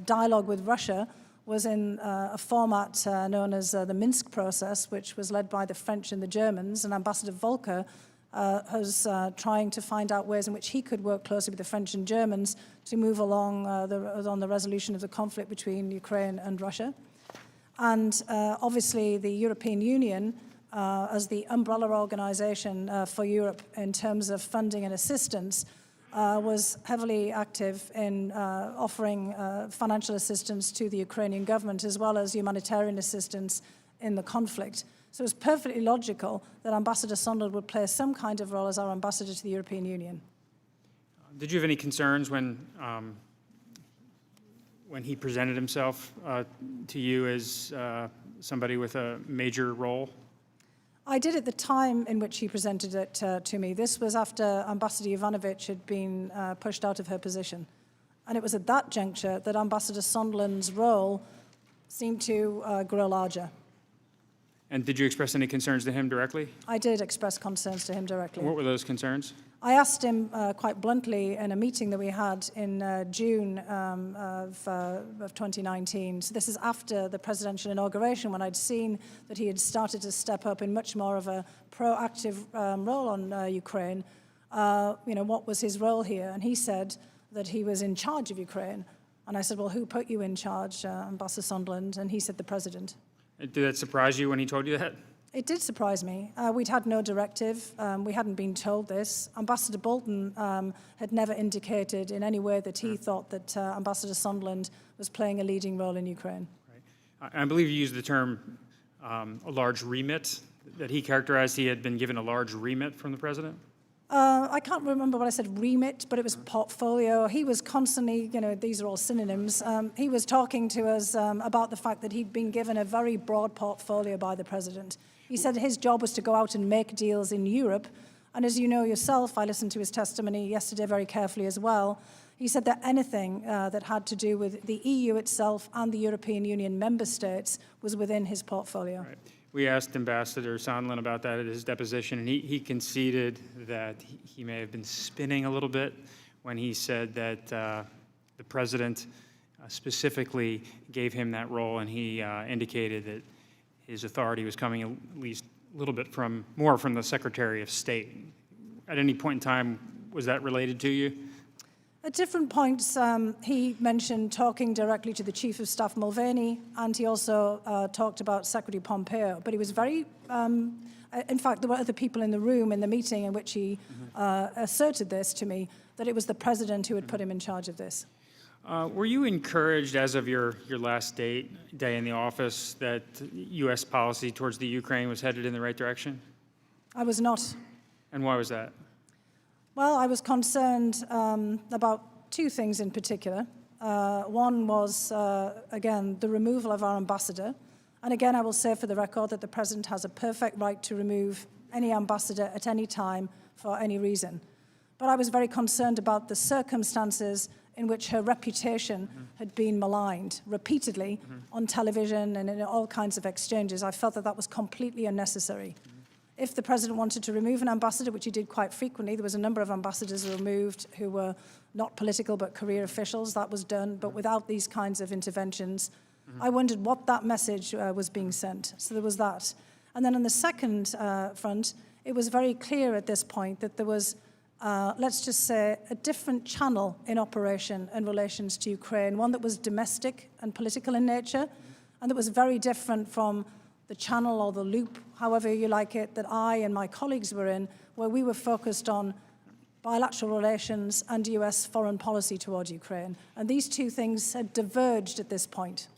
dialogue with Russia was in a format known as the Minsk process, which was led by the French and the Germans, and Ambassador Volker was trying to find out ways in which he could work closely with the French and Germans to move along on the resolution of the conflict between Ukraine and Russia. And obviously the European Union, as the umbrella organization for Europe in terms of funding and assistance, was heavily active in offering financial assistance to the Ukrainian government as well as humanitarian assistance in the conflict. So it was perfectly logical that Ambassador Sondland would play some kind of role as our ambassador to the European Union. Did you have any concerns when he presented himself to you as somebody with a major role? I did at the time in which he presented it to me. This was after Ambassador Yovanovitch had been pushed out of her position. And it was at that juncture that Ambassador Sondland's role seemed to grow larger. And did you express any concerns to him directly? I did express concerns to him directly. What were those concerns? I asked him quite bluntly in a meeting that we had in June of 2019. So this is after the presidential inauguration, when I'd seen that he had started to step up in much more of a proactive role on Ukraine. What was his role here? And he said that he was in charge of Ukraine. And I said, well, who put you in charge, Ambassador Sondland? And he said, the president. Did that surprise you when he told you that? It did surprise me. We'd had no directive. We hadn't been told this. Ambassador Bolton had never indicated in any way that he thought that Ambassador Sondland was playing a leading role in Ukraine. Right. I believe you used the term a large remit, that he characterized he had been given a large remit from the president? I can't remember what I said, remit, but it was portfolio. He was constantly, these are all synonyms. He was talking to us about the fact that he'd been given a very broad portfolio by the president. He said his job was to go out and make deals in Europe. And as you know yourself, I listened to his testimony yesterday very carefully as well. He said that anything that had to do with the EU itself and the European Union member states was within his portfolio. Right. We asked Ambassador Sondland about that at his deposition, and he conceded that he may have been spinning a little bit when he said that the president specifically gave him that role, and he indicated that his authority was coming at least a little bit more from the Secretary of State. At any point in time, was that related to you? At different points, he mentioned talking directly to the Chief of Staff Mulvaney, and he also talked about Secretary Pompeo. But he was very, in fact, there were other people in the room in the meeting in which he asserted this to me, that it was the president who had put him in charge of this. Were you encouraged, as of your last day in the office, that U.S. policy towards the Ukraine was headed in the right direction? I was not. And why was that? Well, I was concerned about two things in particular. One was, again, the removal of our ambassador. And again, I will say for the record that the president has a perfect right to remove any ambassador at any time for any reason. But I was very concerned about the circumstances in which her reputation had been maligned repeatedly on television and in all kinds of exchanges. I felt that that was completely unnecessary. If the president wanted to remove an ambassador, which he did quite frequently, there was a number of ambassadors removed who were not political but career officials. That was done, but without these kinds of interventions. I wondered what that message was being sent. So there was that. And then on the second front, it was very clear at this point that there was, let's just say, a different channel in operation in relations to Ukraine, one that was domestic and political in nature, and that was very different from the channel or the loop, however you like it, that I and my colleagues were in, where we were focused on bilateral relations and U.S. foreign policy toward Ukraine. And these two things had diverged at this point.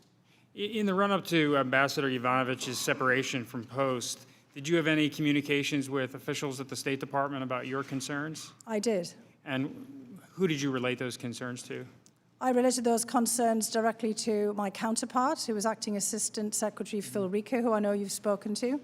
In the run-up to Ambassador Yovanovitch's separation from post, did you have any communications with officials at the State Department about your concerns? I did. And who did you relate those concerns to? I related those concerns directly to my counterpart, who was Acting Assistant Secretary Phil Rico, who I know you've spoken to.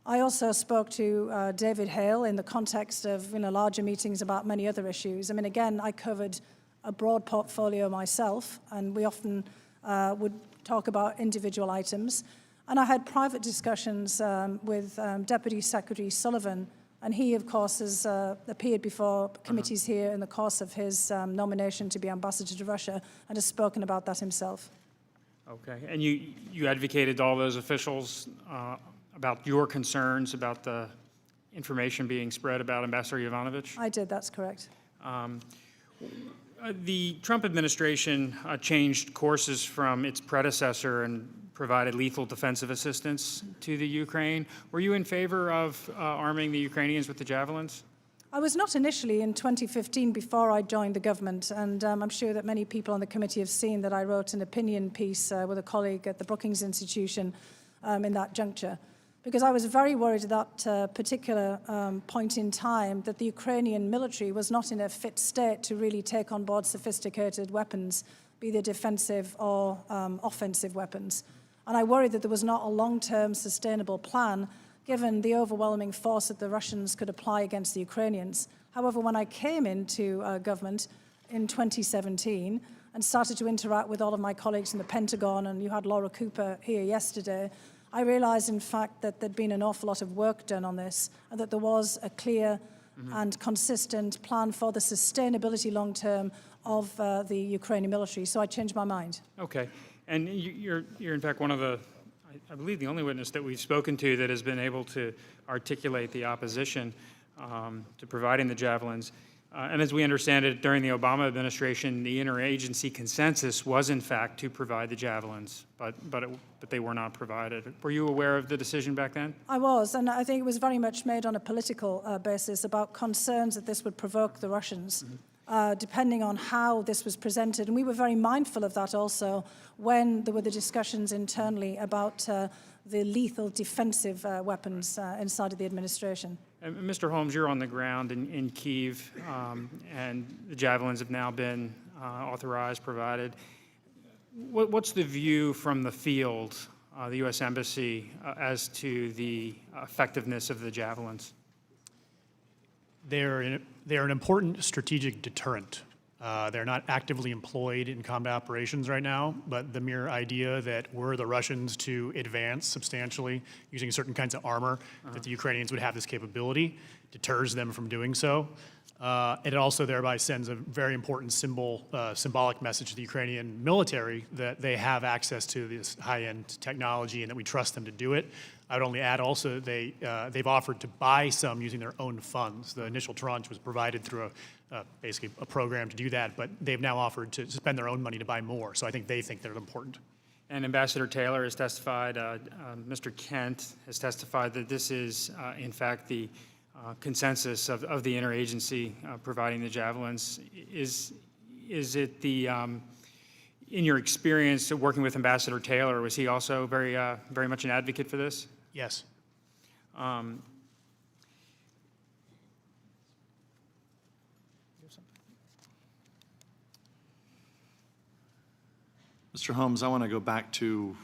I also spoke to David Hale in the context of larger meetings about many other issues. I mean, again, I covered a broad portfolio myself, and we often would talk about individual items. And I had private discussions with Deputy Secretary Sullivan, and he, of course, has appeared before committees here in the course of his nomination to be ambassador to Russia and has spoken about that himself. Okay. And you advocated to all those officials about your concerns about the information being spread about Ambassador Yovanovitch? I did, that's correct. The Trump administration changed courses from its predecessor and provided lethal defensive assistance to the Ukraine. Were you in favor of arming the Ukrainians with the javelins? I was not initially in 2015 before I joined the government, and I'm sure that many people on the committee have seen that I wrote an opinion piece with a colleague at the Brookings Institution in that juncture, because I was very worried at that particular point in time that the Ukrainian military was not in a fit state to really take on board sophisticated weapons, be they defensive or offensive weapons. And I worried that there was not a long-term sustainable plan given the overwhelming force that the Russians could apply against the Ukrainians. However, when I came into government in 2017 and started to interact with all of my colleagues in the Pentagon, and you had Laura Cooper here yesterday, I realized, in fact, that there'd been an awful lot of work done on this and that there was a clear and consistent plan for the sustainability long-term of the Ukrainian military. So I changed my mind. Okay. And you're in fact one of the, I believe, the only witness that we've spoken to that has been able to articulate the opposition to providing the javelins. And as we understand it, during the Obama administration, the interagency consensus was in fact to provide the javelins, but they were not provided. Were you aware of the decision back then? I was, and I think it was very much made on a political basis about concerns that this would provoke the Russians, depending on how this was presented. And we were very mindful of that also when there were the discussions internally about the lethal defensive weapons inside of the administration. Mr. Holmes, you're on the ground in Kyiv, and the javelins have now been authorized, provided. What's the view from the field, the U.S. Embassy, as to the effectiveness of the javelins? They're an important strategic deterrent. They're not actively employed in combat operations right now, but the mere idea that were the Russians to advance substantially using certain kinds of armor, that the Ukrainians would have this capability, deters them from doing so. It also thereby sends a very important symbolic message to the Ukrainian military that they have access to this high-end technology and that we trust them to do it. I would only add also that they've offered to buy some using their own funds. The initial tranche was provided through basically a program to do that, but they've now offered to spend their own money to buy more. So I think they think they're important. And Ambassador Taylor has testified, Mr. Kent has testified that this is, in fact, the consensus of the interagency providing the javelins. Is it the, in your experience of working with Ambassador Taylor, was he also very much an advocate for this? Yes. Mr. Holmes, I want to go back to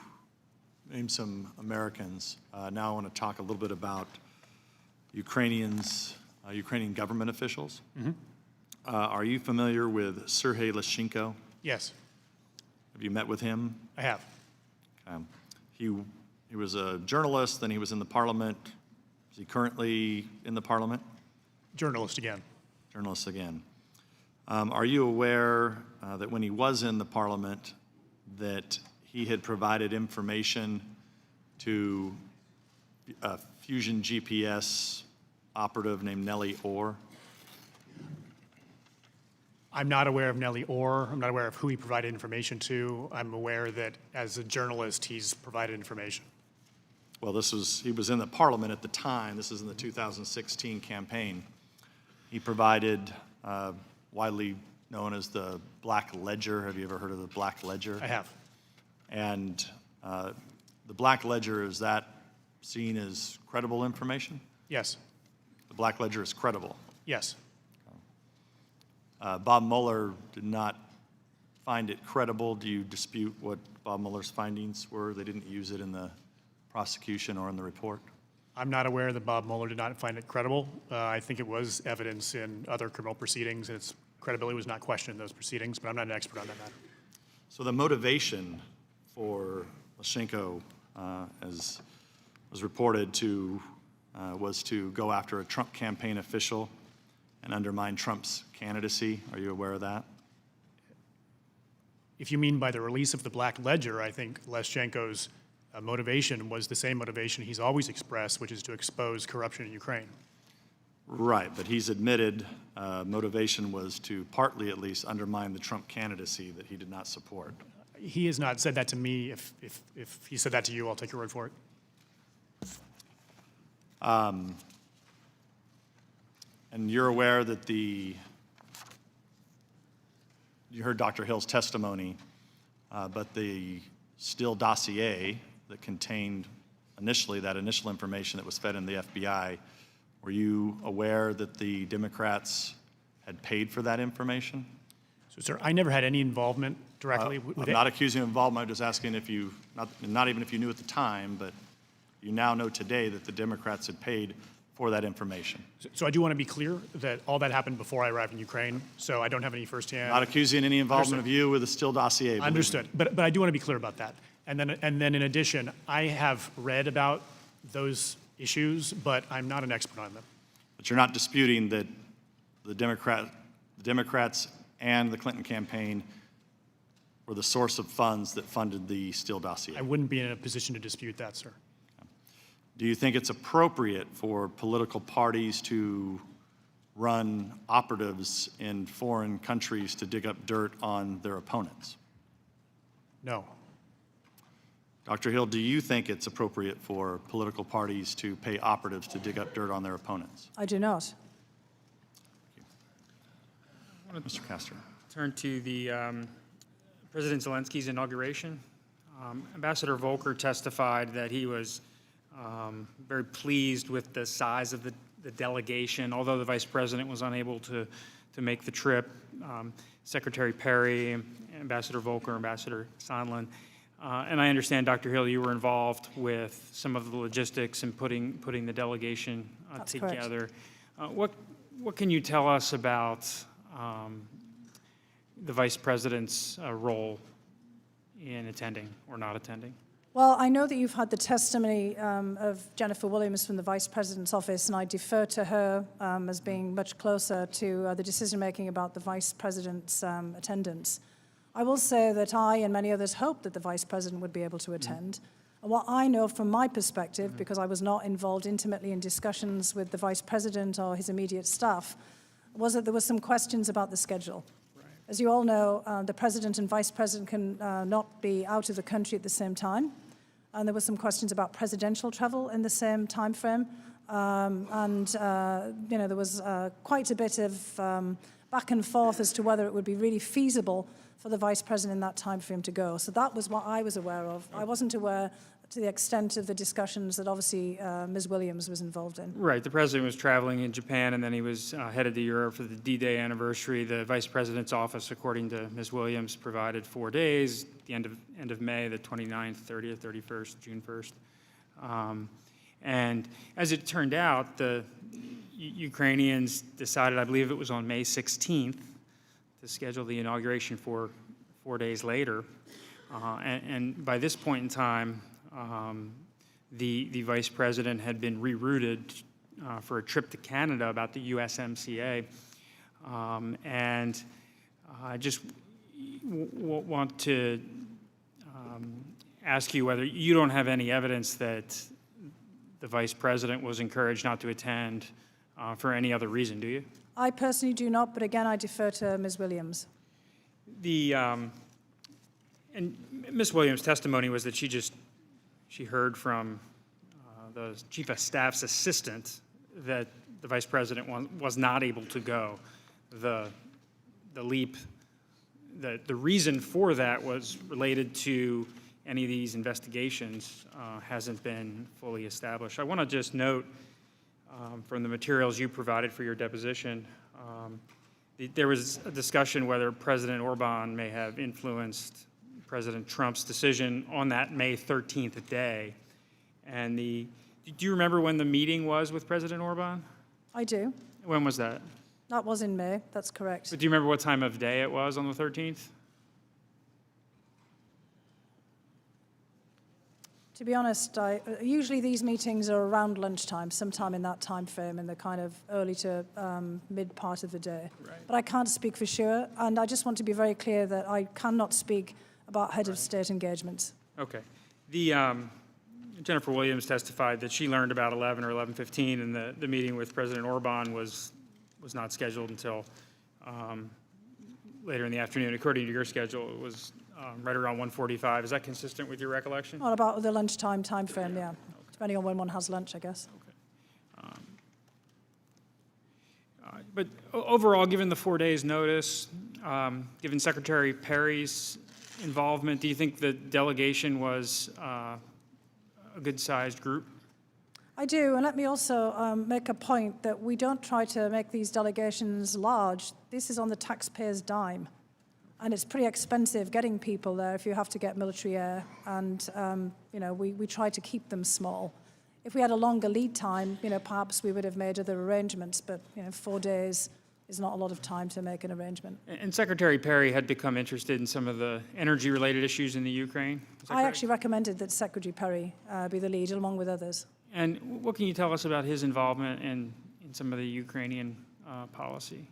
name some Americans. Now I want to talk a little bit about Ukrainian government officials. Mm-hmm. Are you familiar with Sergei Leshchenko? Yes, Have you met with him? I have. He was a journalist, then he was in the parliament. Is he currently in the parliament? Journalist again. Journalist again. Are you aware that when he was in the parliament that he had provided information to a Fusion GPS operative named Nellie Orr? I'm not aware of Nellie Orr. I'm not aware of who he provided information to. I'm aware that as a journalist, he's provided information. Well, he was in the parliament at the time. This is in the 2016 campaign. He provided widely known as the Black Ledger. Have you ever heard of the Black Ledger? I have. And the Black Ledger, is that seen as credible information? Yes. The Black Ledger is credible. Yes. Bob Mueller did not find it credible. Do you dispute what Bob Mueller's findings were? They didn't use it in the prosecution or in the report? I'm not aware that Bob Mueller did not find it credible. I think it was evidence in other criminal proceedings, and its credibility was not questioned in those proceedings, but I'm not an expert on that matter. So the motivation for Leshchenko, as was reported to, was to go after a Trump campaign official and undermine Trump's candidacy. Are you aware of that? If you mean by the release of the Black Ledger, I think Leshchenko's motivation was the same motivation he's always expressed, which is to expose corruption in Ukraine. Right, but he's admitted motivation was to partly at least undermine the Trump candidacy that he did not support. He has not said that to me. If he said that to you, I'll take your word for it. And you're aware that you heard Dr. Hill's testimony, but the Steele dossier that contained that initial information that was fed in the FBI, were you aware that the Democrats had paid for that information? So, sir, I never had any involvement directly with I'm it. not accusing you of involvement. I'm just asking if not even if you knew at the time, but you now know today that the Democrats had paid for that information. So I do want to be clear that all that happened before I arrived in Ukraine, so I don't have any firsthand. Not accusing any involvement of you with the Steele dossier. believe me. Understood. But I do want to be clear about that. And then in addition, I have read about those issues, but I'm not an expert on them. But you're not disputing that the Democrats and the Clinton campaign were the source of funds that funded the Steele dossier? I wouldn't be in a position to dispute that, sir. Do you think it's appropriate for political parties to run operatives in foreign countries to dig up dirt on their opponents? No. Dr. Hill, do you think it's appropriate for political parties to pay operatives to dig up dirt on their opponents? I do not. Mr. Castor. Turn to the President Zelensky's inauguration. Ambassador Volker testified that he was very pleased with the size of the delegation, although the vice president was unable to make the trip. Secretary Perry, Ambassador Volker, Ambassador Sondland. And I understand, Dr. Hill, you were involved with some of the logistics and putting the delegation That's correct. together. What can you tell us about the vice president's role in attending or not attending? Well, I know that you've had the testimony of Jennifer Williams from the Vice President's office, and I defer to her as being much closer to the decision-making about the Vice President's attendance. I will say that I and many others hoped that the Vice President would be able to attend. And what I know from my perspective, because I was not involved intimately in discussions with the Vice President or his immediate staff, was that there were some questions about the schedule. As you all know, the President and Vice President can not be out of the country at the same time. And there were some questions about presidential travel in the same time frame. There was quite a bit of back and forth as to whether it would be really feasible for the Vice President in that time frame to go. So that was what I was aware of. I wasn't aware to the extent of the discussions that obviously Ms. Williams was involved in. Right, the president was traveling in Japan, and then he was headed to Europe for the D-Day anniversary. The vice president's office, according to Ms. Williams, provided 4 days, the end of May, the 29th, 30th, 31st, June 1st. And as it turned out, the Ukrainians decided, I believe it was on May 16th, to schedule the inauguration for 4 days later. And by this point in time, the vice president had been rerouted for a trip to Canada about the USMCA. And I just want to ask you whether you don't have any evidence that the vice president was encouraged not to attend for any other reason, do you? I personally do not, but again, I defer to Ms. Williams. And Ms. Williams' testimony was that she heard from the chief of staff's assistant that the vice president was not able to go. The reason for that was related to any of these investigations hasn't been fully established. I want to just note from the materials you provided for your deposition, there was a discussion whether President Orban may have influenced President Trump's decision on that May 13th day. And do you remember when the meeting was with President Orban? I do. When was that? That was in May, that's correct. But do you remember what time of day it was on the 13th? To be honest, usually these meetings are around lunchtime, sometime in that time frame, in the kind of early to mid part of the day. Right. But I can't speak for sure, and I just want to be very clear that I cannot speak about head of state engagements. Okay. Jennifer Williams testified that she learned about 11 or 11:15, and the meeting with President Orban was not scheduled until later in the afternoon. According to your schedule, it was right around 1:45. Is that consistent with your recollection? Well, about the lunchtime time frame, yeah. Depending on when one has lunch, I guess. But overall, given the 4 days' notice, given Secretary Perry's involvement, do you think the delegation was a good-sized group? I do, and let me also make a point that we don't try to make these delegations large. This is on the taxpayer's dime, and it's pretty expensive getting people there if you have to get military air, and we try to keep them small. If we had a longer lead time, perhaps we would have made other arrangements, but 4 days is not a lot of time to make an arrangement. And Secretary Perry had become interested in some of the energy-related issues in the Ukraine. Is that I correct? actually recommended that Secretary Perry be the lead, along with others. And what can you tell us about his involvement in some of the Ukrainian policy?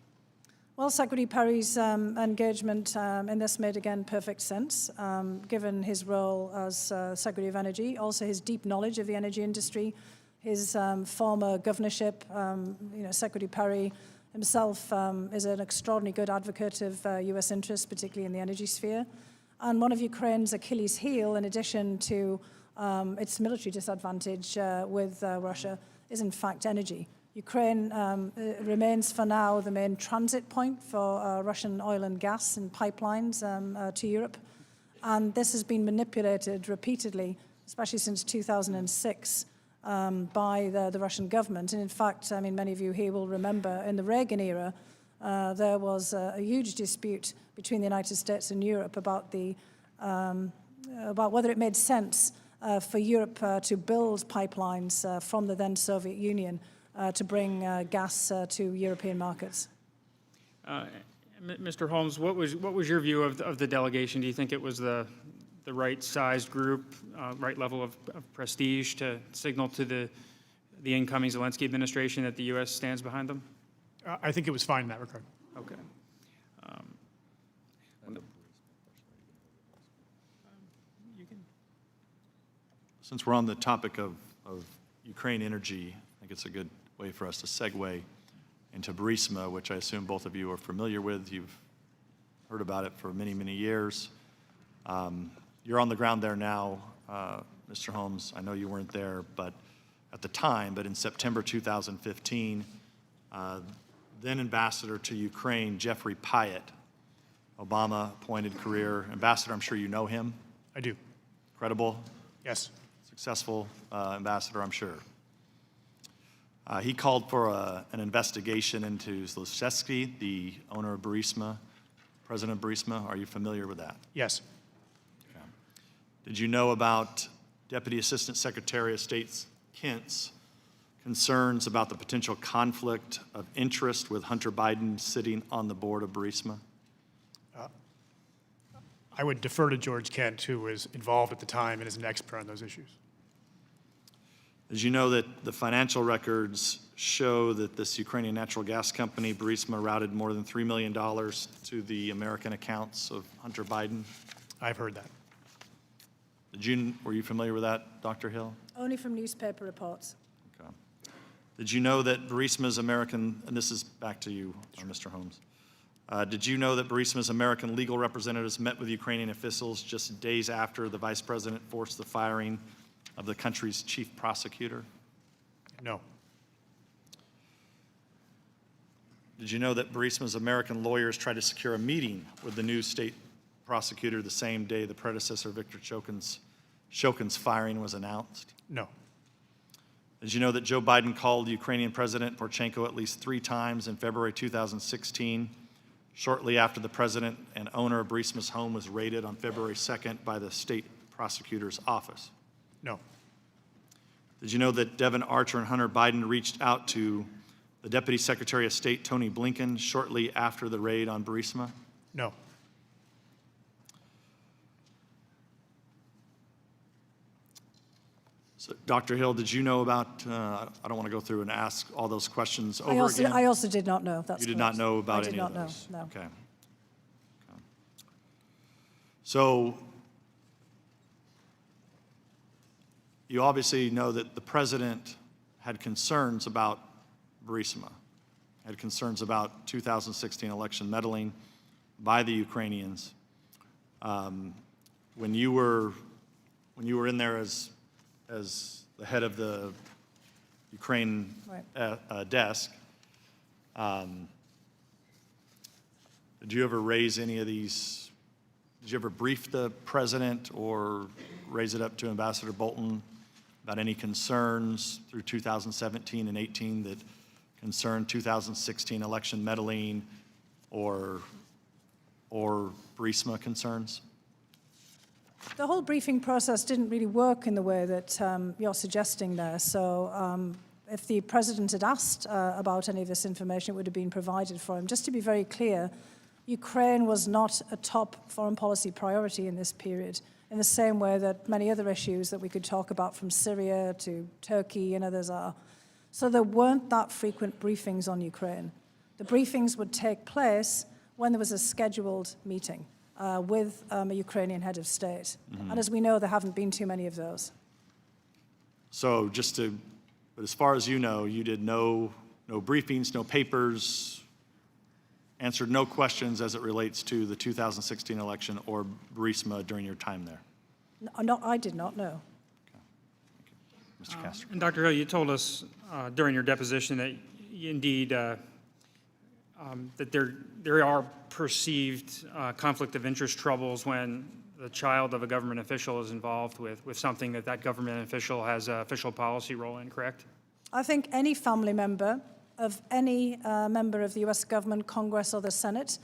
Well, Secretary Perry's engagement in this made, again, perfect sense, given his role as Secretary of Energy, also his deep knowledge of the energy industry, his former governorship. Secretary Perry himself is an extraordinarily good advocate of U.S. interests, particularly in the energy sphere. And one of Ukraine's Achilles' heel, in addition to its military disadvantage with Russia, is in fact energy. Ukraine remains for now the main transit point for Russian oil and gas and pipelines to Europe. And this has been manipulated repeatedly, especially since 2006, by the Russian government. And in fact, I mean, many of you here will remember in the Reagan era, there was a huge dispute between the United States and Europe about whether it made sense for Europe to build pipelines from the then Soviet Union to bring gas to European markets. Mr. Holmes, what was your view of the delegation? Do you think it was the right-sized group, right level of prestige to signal to the incoming Zelensky administration that the U.S. stands behind them? I think it was fine in that regard. Okay. Since we're on the topic of Ukraine energy, I think it's a good way for us to segue into Burisma, which I assume both of you are familiar with. You've heard about it for many, many years. You're on the ground there now, Mr. Holmes. I know you weren't there, but at the time, but in September 2015, then ambassador to Ukraine, Jeffrey Pyatt, Obama-appointed career ambassador. I'm sure you know him. I do. Credible, Yes. successful ambassador, I'm sure. He called for an investigation into Zlochevsky, the owner of Burisma, president of Burisma. Are you familiar with that? Yes. Okay. Did you know about Deputy Assistant Secretary of State Kent's concerns about the potential conflict of interest with Hunter Biden sitting on the board of Burisma? I would defer to George Kent, who was involved at the time and is an expert on those issues. Did you know that the financial records show that this Ukrainian natural gas company, Burisma, routed more than $3 million to the American accounts of Hunter Biden? I've heard that. Were you familiar with that, Dr. Hill? Only from newspaper reports. Okay. Did you know that Burisma's American, and this is back to you, Mr. Holmes. Did you know that Burisma's American legal representatives met with Ukrainian officials just days after the vice president forced the firing of the country's chief prosecutor? No. Did you know that Burisma's American lawyers tried to secure a meeting with the new state prosecutor the same day the predecessor Victor Shokin's firing was announced? No. Did you know that Joe Biden called Ukrainian President Poroshenko at least 3 times in February 2016, shortly after the president and owner of Burisma's home was raided on February 2nd by the state prosecutor's office? No. Did you know that Devin Archer and Hunter Biden reached out to the Deputy Secretary of State, Tony Blinken, shortly after the raid on Burisma? No. So, Dr. Hill, did you know about, I don't want to go through and ask all those questions over again. I also did not know. That's You did correct. not know about I did any not of know, those? no. Okay. So, you obviously know that the president had concerns about Burisma, had concerns about 2016 election meddling by the Ukrainians. When you were in there as the head of the Ukraine Right. desk, did you ever raise any of these? Did you ever brief the president or raise it up to Ambassador Bolton about any concerns through 2017 and 18 that concerned 2016 election meddling or Burisma concerns? The whole briefing process didn't really work in the way that you're suggesting there. So if the president had asked about any of this information, it would have been provided for him. Just to be very clear, Ukraine was not a top foreign policy priority in this period, in the same way that many other issues that we could talk about, from Syria to Turkey and others, are. So there weren't that frequent briefings on Ukraine. The briefings would take place when there was a scheduled meeting with a Ukrainian head of state. And as we know, there haven't been too many of those. So but as far as you know, you did no briefings, no papers, answered no questions as it relates to the 2016 election or Burisma during your time there? No, I did not know. Mr. Castro. And Dr. Hill, you told us during your deposition that indeed that there are perceived conflict of interest troubles when the child of a government official is involved with something that government official has an official policy role in, correct? I think any family member of any member of the US government, Congress, or the Senate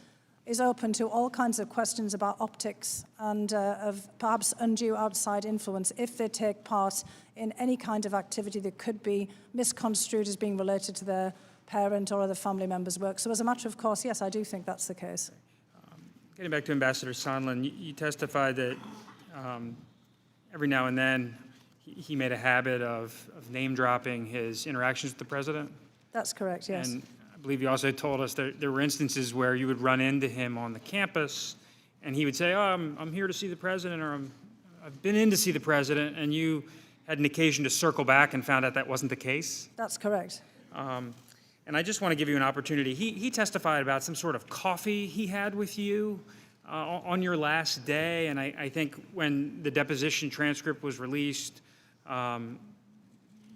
is open to all kinds of questions about optics and of perhaps undue outside influence if they take part in any kind of activity that could be misconstrued as being related to their parent or other family members' work. So as a matter of course, yes, I do think that's the case. Getting back to Ambassador Sondland, you testified that every now and then he made a habit of name-dropping his interactions with the president. That's correct, yes. And I believe you also told us that there were instances where you would run into him on the campus, and he would say, "Oh, I'm here to see the president," or "I've been in to see the president," and you had an occasion to circle back and found out that wasn't the case. That's correct. And I just want to give you an opportunity. He testified about some sort of coffee he had with you on your last day, and I think when the deposition transcript was released,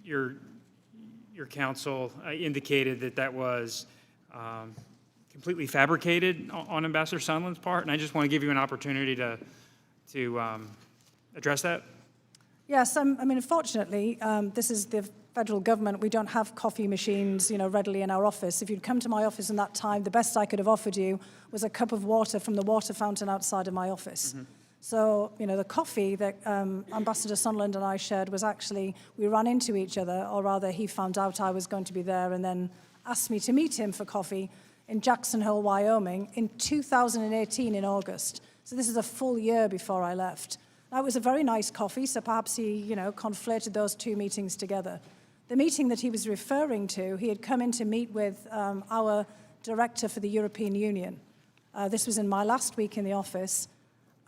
your counsel indicated that was completely fabricated on Ambassador Sondland's part, and I just want to give you an opportunity to address that. Yes, I mean, unfortunately, this is the federal government. We don't have coffee machines, readily in our office. If you'd come to my office in that time, the best I could have offered you was a cup of water from the water fountain outside of my office. Mm-hmm. So, the coffee that Ambassador Sondland and I shared was actually, we ran into each other, or rather he found out I was going to be there and then asked me to meet him for coffee in Jackson Hole, Wyoming in 2018 in August. So this is a full year before I left. Now, it was a very nice coffee, so perhaps he, conflated those two meetings together. The meeting that he was referring to, he had come in to meet with our director for the European Union. This was in my last week in the office.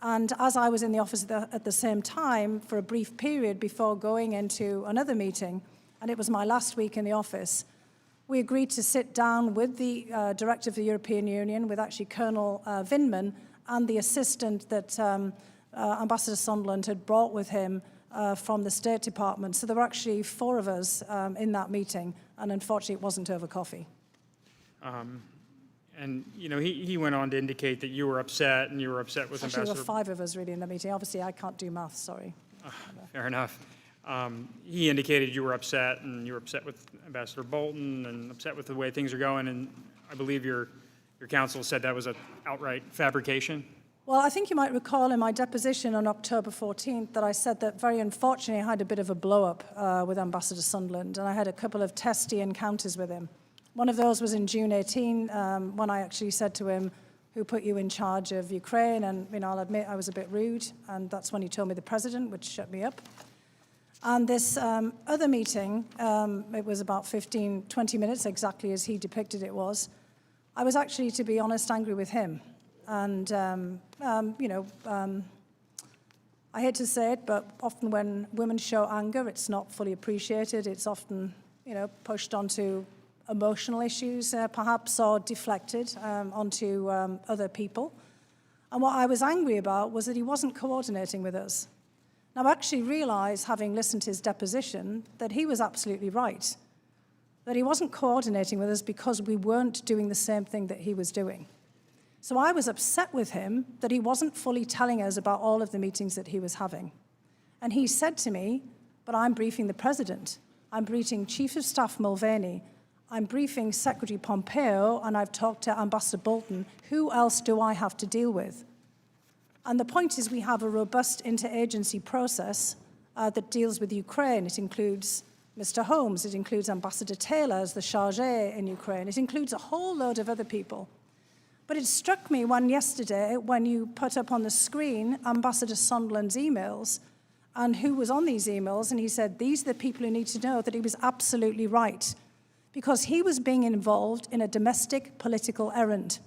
And as I was in the office at the same time for a brief period before going into another meeting, and it was my last week in the office, we agreed to sit down with the director of the European Union, with actually Colonel Vindman, and the assistant that Ambassador Sondland had brought with him from the State Department. So there were actually 4 of us in that meeting, and unfortunately it wasn't over coffee. And, he went on to indicate that you were upset, and you were upset with Actually, Ambassador... there were 5 of us really in the meeting. Obviously, I can't do math, sorry. Fair enough. He indicated you were upset, and you were upset with Ambassador Bolton, and upset with the way things are going, and I believe your counsel said that was an outright fabrication. Well, I think you might recall in my deposition on October 14th that I said that very unfortunately I had a bit of a blow-up with Ambassador Sondland, and I had a couple of testy encounters with him. One of those was in June 18, when I actually said to him, "Who put you in charge of Ukraine?" And I'll admit I was a bit rude, and that's when he told me the president, which shut me up. And this other meeting, it was about 15, 20 minutes, exactly as he depicted it was. I was actually, to be honest, angry with him. And, I hate to say it, but often when women show anger, it's not fully appreciated. It's often, pushed onto emotional issues, perhaps, or deflected onto other people. And what I was angry about was that he wasn't coordinating with us. Now, I actually realized, having listened to his deposition, that he was absolutely right, that he wasn't coordinating with us because we weren't doing the same thing that he was doing. So I was upset with him that he wasn't fully telling us about all of the meetings that he was having. And he said to me, "But I'm briefing the president. I'm briefing Chief of Staff Mulvaney. I'm briefing Secretary Pompeo, and I've talked to Ambassador Bolton. Who else do I have to deal with?" And the point is we have a robust interagency process that deals with Ukraine. It includes Mr. Holmes. It includes Ambassador Taylor as the chargé in Ukraine. It includes a whole load of other people. But it struck me yesterday when you put up on the screen Ambassador Sondland's emails and who was on these emails, and he said, these are the people who need to know, that he was absolutely right, because he was being involved in a domestic political errand.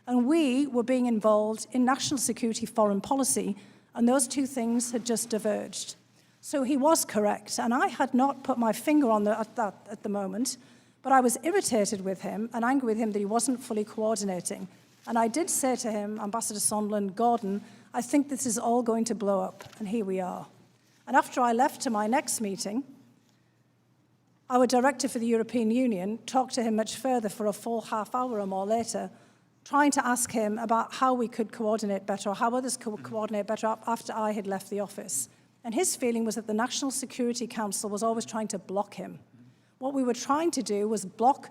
And we were being involved in national security foreign policy, and those two things had just diverged. So he was correct, and I had not put my finger on that at the moment, but I was irritated with him and angry with him that he wasn't fully coordinating. And I did say to him, Ambassador Sondland, Gordon, I think this is all going to blow up, and here we are. And after I left to my next meeting, our director for the European Union talked to him much further for a full half hour or more later, trying to ask him about how we could coordinate better, or how others could coordinate better after I had left the office. And his feeling was that the National Security Council was always trying to block him. What we were trying to do was block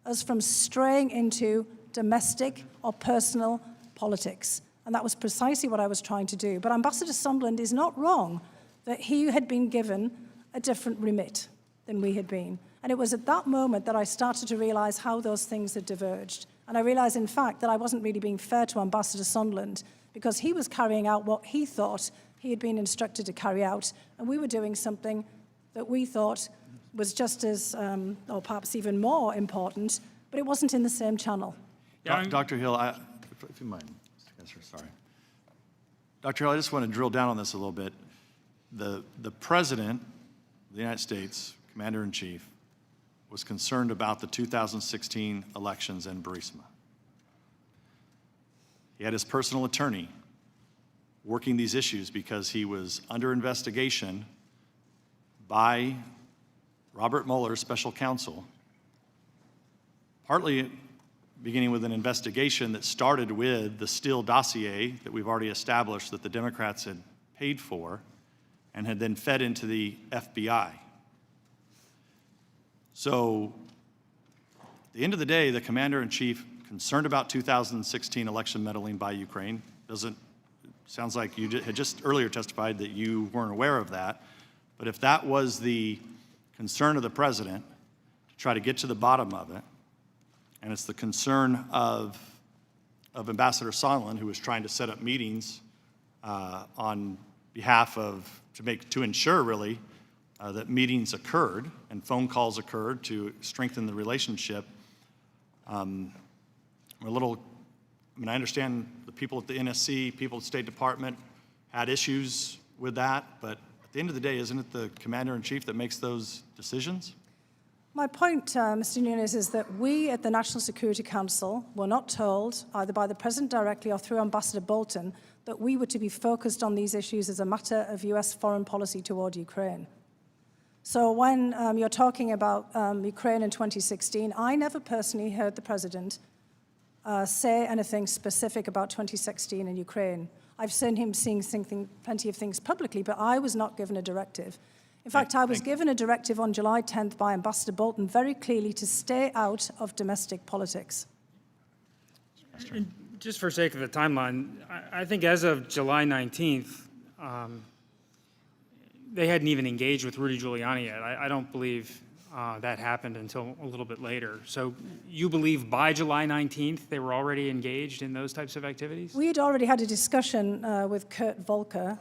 us from straying into domestic or personal politics. And that was precisely what I was trying to do. But Ambassador Sondland is not wrong that he had been given a different remit than we had been. And it was at that moment that I started to realize how those things had diverged. And I realized, in fact, that I wasn't really being fair to Ambassador Sondland, because he was carrying out what he thought he had been instructed to carry out, and we were doing something that we thought was just as, or perhaps even more important, but it wasn't in the same channel. Yeah, Dr. Hill, if you mind, Mr. Kessler, sorry. Dr. Hill, I just want to drill down on this a little bit. The President of the United States, Commander-in-Chief, was concerned about the 2016 elections in Burisma. He had his personal attorney working these issues because he was under investigation by Robert Mueller, special counsel, partly beginning with an investigation that started with the Steele dossier that we've already established that the Democrats had paid for and had then fed into the FBI. So at the end of the day, the Commander-in-Chief, concerned about 2016 election meddling by Ukraine, sounds like you had just earlier testified that you weren't aware of that, but if that was the concern of the President, to try to get to the bottom of it, and it's the concern of Ambassador Sondland, who was trying to set up meetings on behalf of, to ensure really, that meetings occurred and phone calls occurred to strengthen the relationship. I'm a little, I understand the people at the NSC, people at the State Department had issues with that, but at the end of the day, isn't it the Commander-in-Chief that makes those decisions? My point, Mr. Nunes, is that we at the National Security Council were not told, either by the President directly or through Ambassador Bolton, that we were to be focused on these issues as a matter of US foreign policy toward Ukraine. So when you're talking about Ukraine in 2016, I never personally heard the President say anything specific about 2016 in Ukraine. I've seen him saying plenty of things publicly, but I was not given a directive. In fact, I was given a directive on July 10th by Ambassador Bolton very clearly to stay out of domestic politics. And just for sake of the timeline, I think as of July 19th, they hadn't even engaged with Rudy Giuliani yet. I don't believe that happened until a little bit later. So you believe by July 19th they were already engaged in those types of activities? We had already had a discussion with Kurt Volker,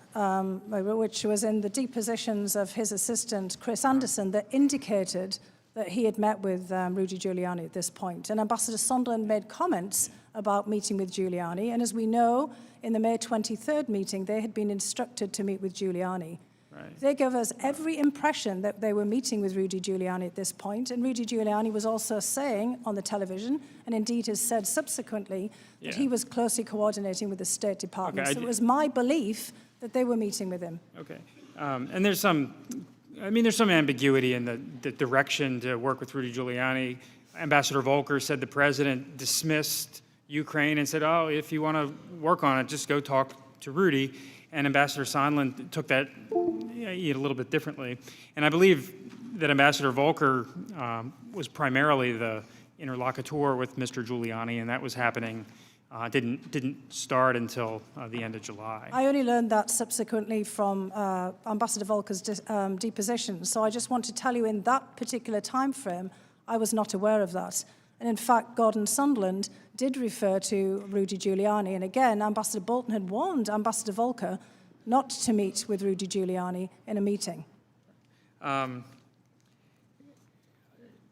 which was in the depositions of his assistant, Chris Anderson, that indicated that he had met with Rudy Giuliani at this point. And Ambassador Sondland made comments about meeting with Giuliani. And as we know, in the May 23rd meeting, they had been instructed to meet with Giuliani. Right. They gave us every impression that they were meeting with Rudy Giuliani at this point, and Rudy Giuliani was also saying on the television, and indeed has said subsequently, that he was closely coordinating with the State Department. Okay, so it was my belief that they were meeting with him. Okay. And there's some ambiguity in the direction to work with Rudy Giuliani. Ambassador Volker said the president dismissed Ukraine and said, oh, if you want to work on it, just go talk to Rudy. And Ambassador Sondland took that a little bit differently. And I believe that Ambassador Volker was primarily the interlocutor with Mr. Giuliani, and that was happening didn't start until the end of July. I only learned that subsequently from Ambassador Volker's deposition. So I just want to tell you, in that particular time frame, I was not aware of that. And in fact, Gordon Sondland did refer to Rudy Giuliani. And again, Ambassador Bolton had warned Ambassador Volker not to meet with Rudy Giuliani in a meeting.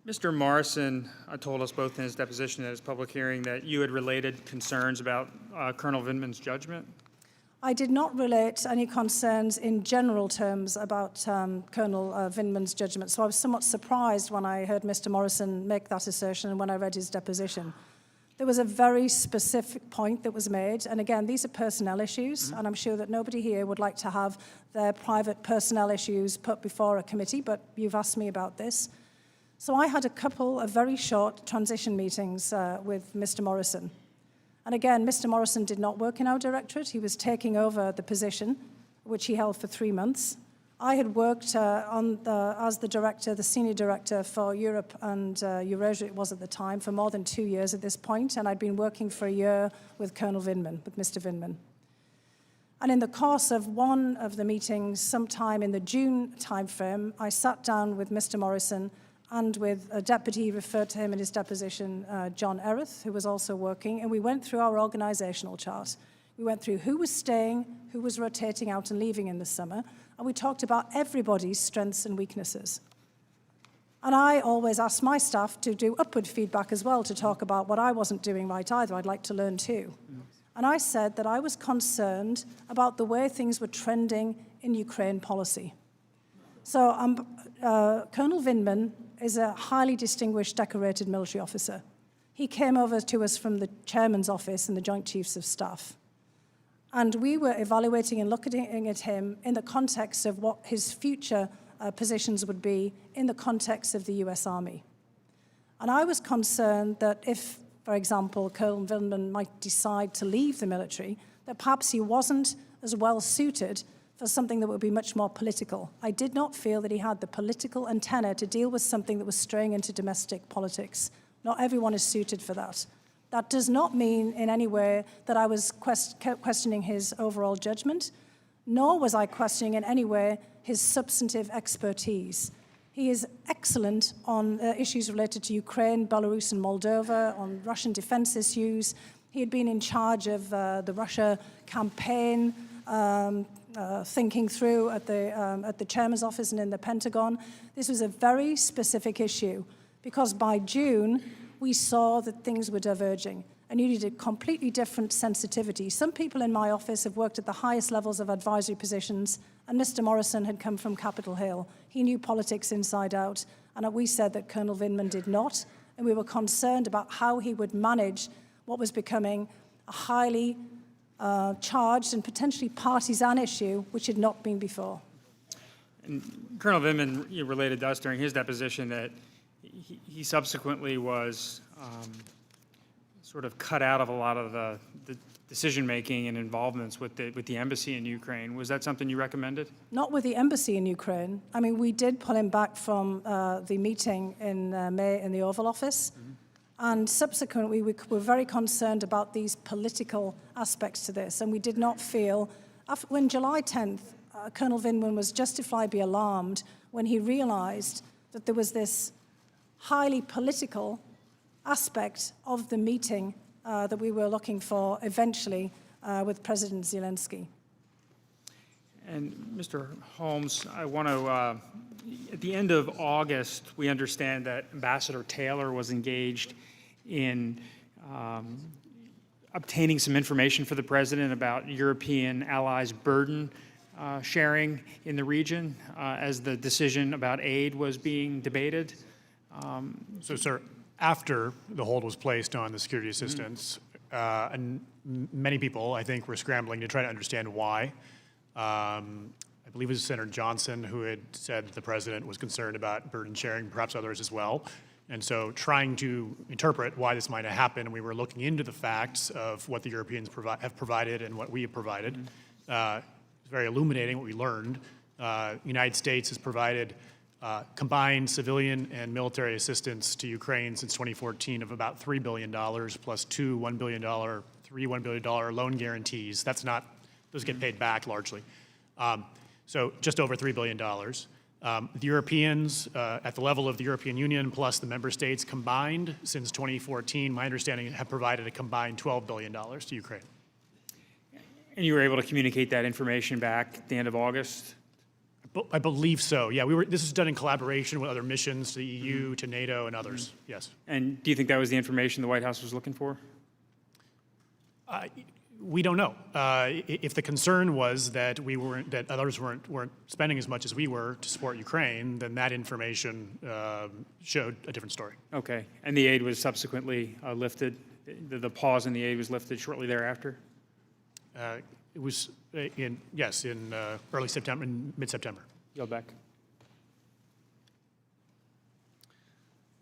Mr. Morrison told us both in his deposition and his public hearing that you had related concerns about Colonel Vindman's judgment. I did not relate any concerns in general terms about Colonel Vindman's judgment, so I was somewhat surprised when I heard Mr. Morrison make that assertion and when I read his deposition. There was a very specific point that was made, and again, these are personnel issues, and I'm sure that nobody here would like to have their private personnel issues put before a committee, but you've asked me about this. So I had a couple of very short transition meetings with Mr. Morrison. And again, Mr. Morrison did not work in our directorate. He was taking over the position, which he held for 3 months. I had worked as the director, the senior director for Europe and Eurasia, it was at the time, for more than 2 years at this point, and I'd been working for a year with Colonel Vindman, with Mr. Vindman. And in the course of one of the meetings, sometime in the June timeframe, I sat down with Mr. Morrison and with a deputy, he referred to him in his deposition, John Erith, who was also working, and we went through our organizational chart. We went through who was staying, who was rotating out and leaving in the summer, and we talked about everybody's strengths and weaknesses. And I always asked my staff to do upward feedback as well, to talk about what I wasn't doing right either. I'd like to learn too. And I said that I was concerned about the way things were trending in Ukraine policy. So Colonel Vindman is a highly distinguished, decorated military officer. He came over to us from the chairman's office and the Joint Chiefs of Staff. And we were evaluating and looking at him in the context of what his future positions would be in the context of the US Army. And I was concerned that if, for example, Colonel Vindman might decide to leave the military, that perhaps he wasn't as well suited for something that would be much more political. I did not feel that he had the political antenna to deal with something that was straying into domestic politics. Not everyone is suited for that. That does not mean in any way that I was questioning his overall judgment, nor was I questioning in any way his substantive expertise. He is excellent on issues related to Ukraine, Belarus, and Moldova, on Russian defense issues. He had been in charge of the Russia campaign, thinking through at the chairman's office and in the Pentagon. This was a very specific issue because by June, we saw that things were diverging and you needed completely different sensitivity. Some people in my office have worked at the highest levels of advisory positions, and Mr. Morrison had come from Capitol Hill. He knew politics inside out, and we said that Colonel Vindman did not, and we were concerned about how he would manage what was becoming a highly charged and potentially partisan issue, which had not been before. And Colonel Vindman related to us during his deposition that he subsequently was sort of cut out of a lot of the decision-making and involvements with the embassy in Ukraine. Was that something you recommended? Not with the embassy in Ukraine. I mean, we did pull him back from the meeting in May in the Oval Office. Mm-hmm. And subsequently, we were very concerned about these political aspects to this. And we did not feel, when July 10th, Colonel Vindman was justifiably alarmed when he realized that there was this highly political aspect of the meeting that we were looking for eventually with President Zelensky. And Mr. Holmes, I want to, at the end of August, we understand that Ambassador Taylor was engaged in obtaining some information for the president about European allies' burden sharing in the region as the decision about aid was being debated. So, sir, after the hold was placed on the security assistance, and many people, I think, were scrambling to try to understand why. I believe it was Senator Johnson who had said that the president was concerned about burden sharing, perhaps others as well. And so trying to interpret why this might have happened, we were looking into the facts of what the Europeans have provided and what we have provided. It's very illuminating what we learned. The United States has provided combined civilian and military assistance to Ukraine since 2014 of about $3 billion plus two $1 billion $1 billion loan guarantees. That's not, those get paid back largely. So just over $3 billion. The Europeans, at the level of the European Union plus the member states combined since 2014, my understanding, have provided a combined $12 billion to Ukraine. And you were able to communicate that information back at the end of August? I believe so. Yeah, this is done in collaboration with other missions to the EU, to NATO, and others. Yes. And do you think that was the information the White House was looking for? We don't know. If the concern was that that others weren't spending as much as we were to support Ukraine, then that information showed a different story. Okay. And the aid was subsequently lifted? The pause in the aid was lifted shortly thereafter? It was in early September, mid-September. Yield back.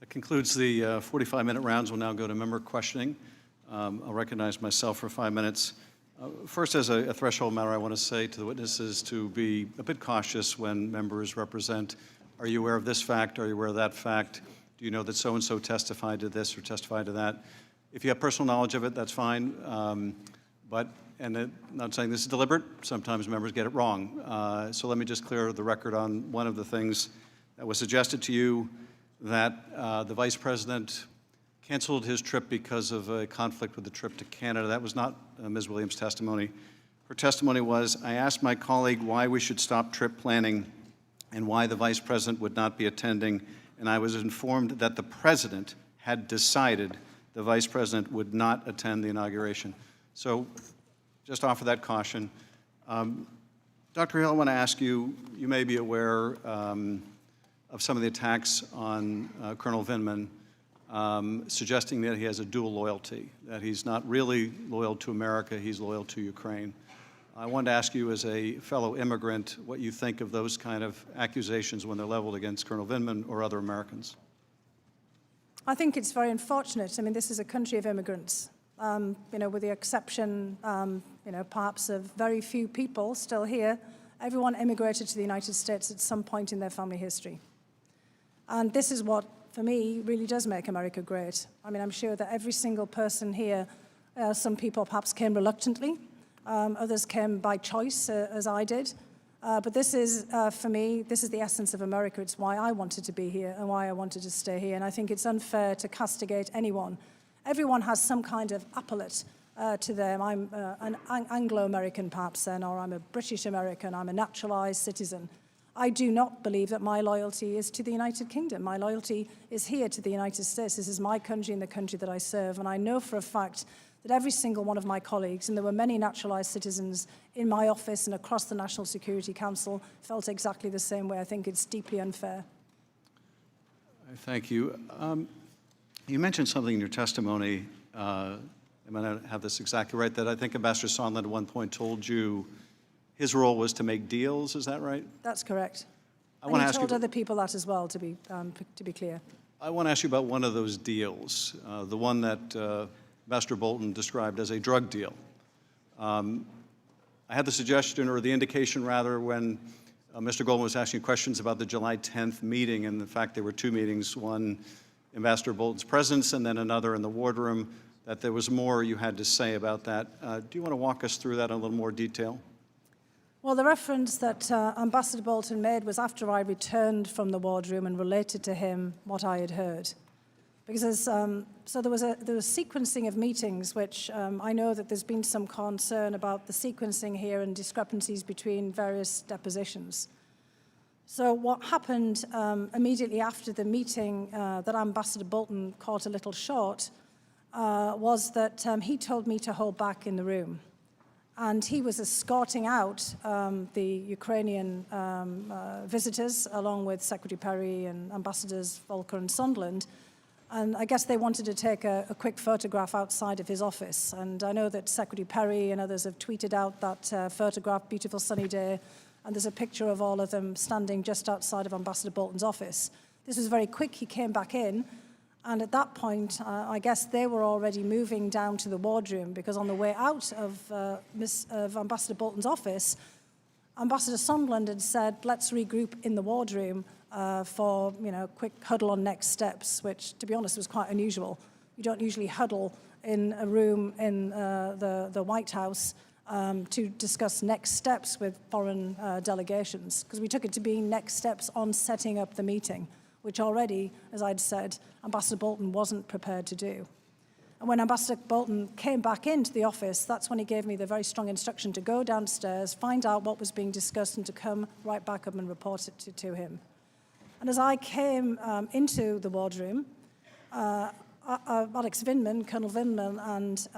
That concludes the 45-minute rounds. We'll now go to member questioning. I'll recognize myself for 5 minutes. First, as a threshold matter, I want to say to the witnesses to be a bit cautious when members represent. Are you aware of this fact? Are you aware of that fact? Do you know that so-and-so testified to this or testified to that? If you have personal knowledge of it, that's fine. I'm not saying this is deliberate. Sometimes members get it wrong. So let me just clear the record on one of the things that was suggested to you, that the Vice President canceled his trip because of a conflict with the trip to Canada. That was not Ms. Williams' testimony. Her testimony was, I asked my colleague why we should stop trip planning and why the Vice President would not be attending, and I was informed that the President had decided the Vice President would not attend the inauguration. So just offer that caution. Dr. Hill, I want to ask you, you may be aware of some of the attacks on Colonel Vindman, suggesting that he has a dual loyalty, that he's not really loyal to America, he's loyal to Ukraine. I wanted to ask you, as a fellow immigrant, what you think of those kind of accusations when they're leveled against Colonel Vindman or other Americans. I think it's very unfortunate. I mean, this is a country of immigrants. With the exception, perhaps of very few people still here, everyone immigrated to the United States at some point in their family history. And this is what, for me, really does make America great. I mean, I'm sure that every single person here, some people perhaps came reluctantly, others came by choice, as I did. But this is, for me, this is the essence of America. It's why I wanted to be here and why I wanted to stay here. And I think it's unfair to castigate anyone. Everyone has some kind of appellate to them. I'm an Anglo-American, perhaps, then, or I'm a British American, I'm a naturalized citizen. I do not believe that my loyalty is to the United Kingdom. My loyalty is here to the United States. This is my country and the country that I serve. And I know for a fact that every single one of my colleagues, and there were many naturalized citizens in my office and across the National Security Council, felt exactly the same way. I think it's deeply unfair. Thank you. You mentioned something in your testimony, I might not have this exactly right, that I think Ambassador Sondland at one point told you his role was to make deals. Is that right? That's correct. I want to he ask told you, other people that as well, to be clear. I want to ask you about one of those deals, the one that Ambassador Bolton described as a drug deal. I had the suggestion, or the indication rather, when Mr. Goldman was asking questions about the July 10th meeting, and in fact there were two meetings, one Ambassador Bolton's presence and then another in the wardroom, that there was more you had to say about that. Do you want to walk us through that in a little more detail? Well, the reference that Ambassador Bolton made was after I returned from the wardroom and related to him what I had heard. Because so there was sequencing of meetings, which I know that there's been some concern about the sequencing here and discrepancies between various depositions. So what happened immediately after the meeting that Ambassador Bolton caught a little short was that he told me to hold back in the room. And he was escorting out the Ukrainian visitors, along with Secretary Perry and Ambassadors Volker and Sondland. And I guess they wanted to take a quick photograph outside of his office. And I know that Secretary Perry and others have tweeted out that photograph, beautiful sunny day, and there's a picture of all of them standing just outside of Ambassador Bolton's office. This was very quick. He came back in. And at that point, I guess they were already moving down to the wardroom, because on the way out of Ambassador Bolton's office, Ambassador Sondland had said, let's regroup in the wardroom for a quick huddle on next steps, which, to be honest, was quite unusual. You don't usually huddle in a room in the White House to discuss next steps with foreign delegations, because we took it to be next steps on setting up the meeting, which already, as I'd said, Ambassador Bolton wasn't prepared to do. And when Ambassador Bolton came back into the office, that's when he gave me the very strong instruction to go downstairs, find out what was being discussed, and to come right back up and report it to him. And as I came into the wardroom, Alex Vindman, Colonel Vindman, and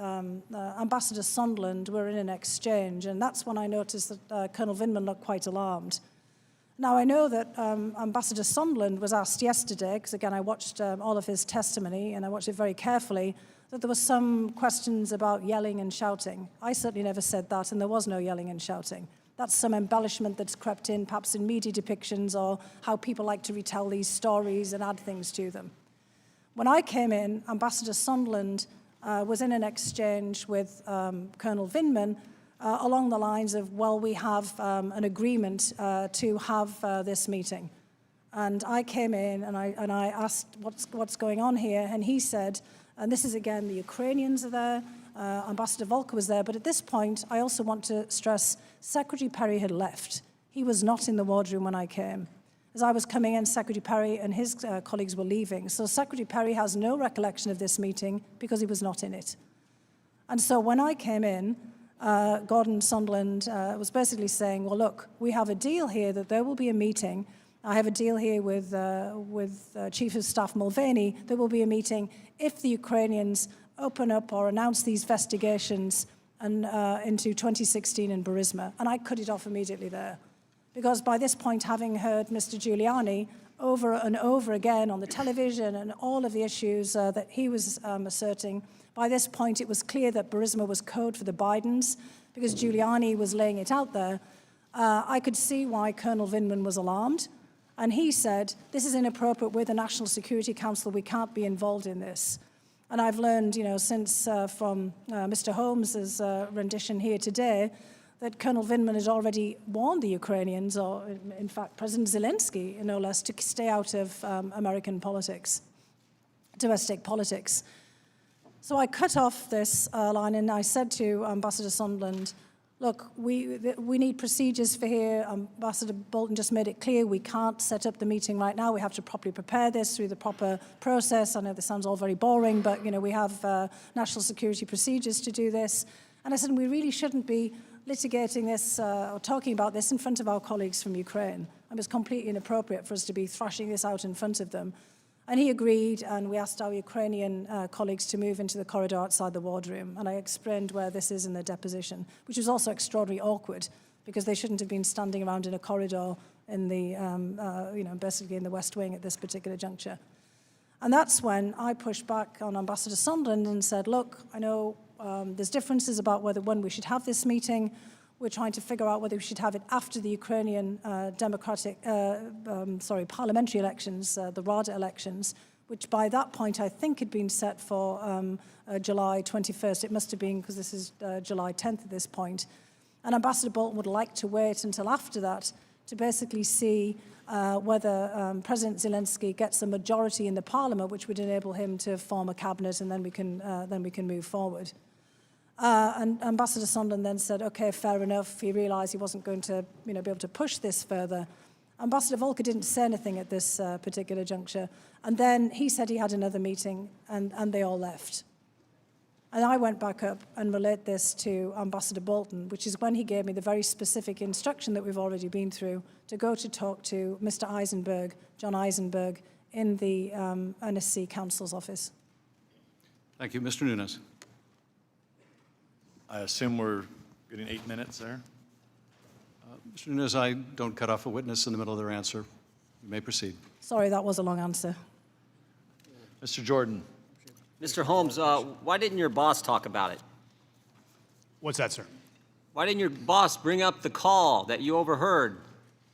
Ambassador Sondland were in an exchange, and that's when I noticed that Colonel Vindman looked quite alarmed. Now, I know that Ambassador Sondland was asked yesterday, because again, I watched all of his testimony, and I watched it very carefully, that there were some questions about yelling and shouting. I certainly never said that, and there was no yelling and shouting. That's some embellishment that's crept in, perhaps in media depictions, or how people like to retell these stories and add things to them. When I came in, Ambassador Sondland was in an exchange with Colonel Vindman along the lines of, well, we have an agreement to have this meeting. And I came in and I asked, what's going on here? And he said, and this is again, the Ukrainians are there, Ambassador Volker was there, but at this point, I also want to stress, Secretary Perry had left. He was not in the wardroom when I came. As I was coming in, Secretary Perry and his colleagues were leaving. So Secretary Perry has no recollection of this meeting because he was not in it. And so when I came in, Gordon Sondland was basically saying, well, look, we have a deal here that there will be a meeting. I have a deal here with Chief of Staff Mulvaney. There will be a meeting if the Ukrainians open up or announce these investigations into 2016 in Burisma. And I cut it off immediately there. Because by this point, having heard Mr. Giuliani over and over again on the television and all of the issues that he was asserting, by this point it was clear that Burisma was code for the Bidens, because Giuliani was laying it out there. I could see why Colonel Vindman was alarmed, and he said, this is inappropriate with the National Security Council, we can't be involved in this. And I've learned, since from Mr. Holmes' rendition here today, that Colonel Vindman had already warned the Ukrainians, or in fact President Zelensky, no less, to stay out of American politics, domestic politics. So I cut off this line and I said to Ambassador Sondland, look, we need procedures for here. Ambassador Bolton just made it clear we can't set up the meeting right now. We have to properly prepare this through the proper process. I know this sounds all very boring, but we have national security procedures to do this. And I said, we really shouldn't be litigating this or talking about this in front of our colleagues from Ukraine. It was completely inappropriate for us to be thrashing this out in front of them. And he agreed, and we asked our Ukrainian colleagues to move into the corridor outside the wardroom. And I explained where this is in the deposition, which was also extraordinarily awkward, because they shouldn't have been standing around in a corridor in the, basically in the West Wing at this particular juncture. And that's when I pushed back on Ambassador Sondland and said, look, I know there's differences about when we should have this meeting. We're trying to figure out whether we should have it after the Ukrainian parliamentary elections, the Rada elections, which by that point I think had been set for July 21st. It must have been, because this is July 10th at this point. And Ambassador Bolton would like to wait until after that to basically see whether President Zelensky gets a majority in the parliament, which would enable him to form a cabinet, and then we can move forward. And Ambassador Sondland then said, okay, fair enough. He realized he wasn't going to be able to push this further. Ambassador Volker didn't say anything at this particular juncture. And then he said he had another meeting, and they all left. And I went back up and relayed this to Ambassador Bolton, which is when he gave me the very specific instruction that we've already been through, to go to talk to Mr. Eisenberg, John Eisenberg, in the NSC Council's office. Thank you. Mr. Nunes. I assume we're getting 8 minutes there? Mr. Nunes, I don't cut off a witness in the middle of their answer. You may proceed. Sorry, that was a long answer. Mr. Jordan. Mr. Holmes, why didn't your boss talk about it? What's that, sir? Why didn't your boss bring up the call that you overheard?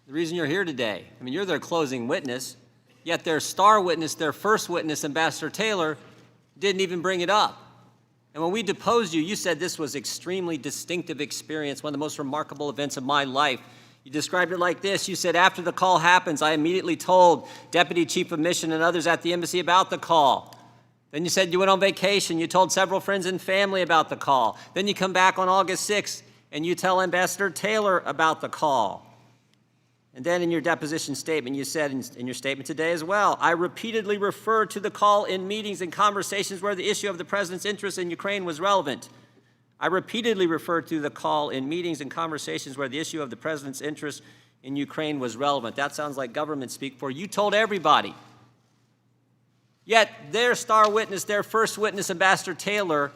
The reason you're here today. I mean, you're their closing witness, yet their star witness, their first witness, Ambassador Taylor, didn't even bring it up. And when we deposed you, you said this was extremely distinctive experience, one of the most remarkable events of my life. You described it like this. You said, after the call happens, I immediately told Deputy Chief of Mission and others at the embassy about the call. Then you said you went on vacation. You told several friends and family about the call. Then you come back on August 6th and you tell Ambassador Taylor about the call. And then in your deposition statement, you said in your statement today as well, I repeatedly referred to the call in meetings and conversations where the issue of the president's interest in Ukraine was relevant. I repeatedly referred to the call in meetings and conversations where the issue of the president's interest in Ukraine was relevant. That sounds like government speak for you told everybody. Yet their star witness, their first witness, Ambassador Taylor,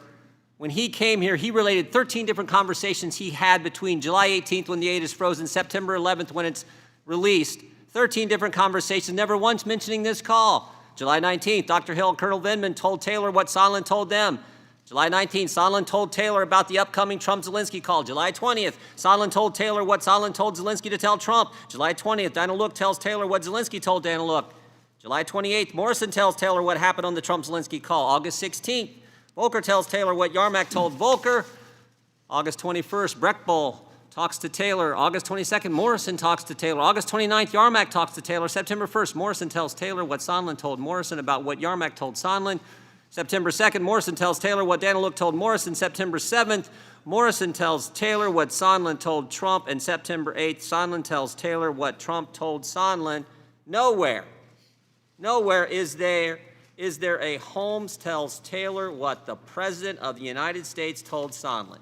when he came here, he related 13 different conversations he had between July 18th when the aid is frozen, September 11th when it's released. 13 different conversations, never once mentioning this call. July 19th, Dr. Hill and Colonel Vindman told Taylor what Sondland told them. July 19th, Sondland told Taylor about the upcoming Trump-Zelensky call. July 20th, Sondland told Taylor what Sondland told Zelensky to tell Trump. July 20th, Dana Look tells Taylor what Zelensky told Dana Look. July 28th, Morrison tells Taylor what happened on the Trump-Zelensky call. August 16th, Volker tells Taylor what Yarmak told Volker. August 21st, Breckbull talks to Taylor. August 22nd, Morrison talks to Taylor. August 29th, Yarmak talks to Taylor. September 1st, Morrison tells Taylor what Sondland told Morrison about what Yarmak told Sondland. September 2nd, Morrison tells Taylor what Dana Look told Morrison. September 7th, Morrison tells Taylor what Sondland told Trump. And September 8th, Sondland tells Taylor what Trump told Sondland. Nowhere is there a Holmes tells Taylor what the President of the United States told Sondland.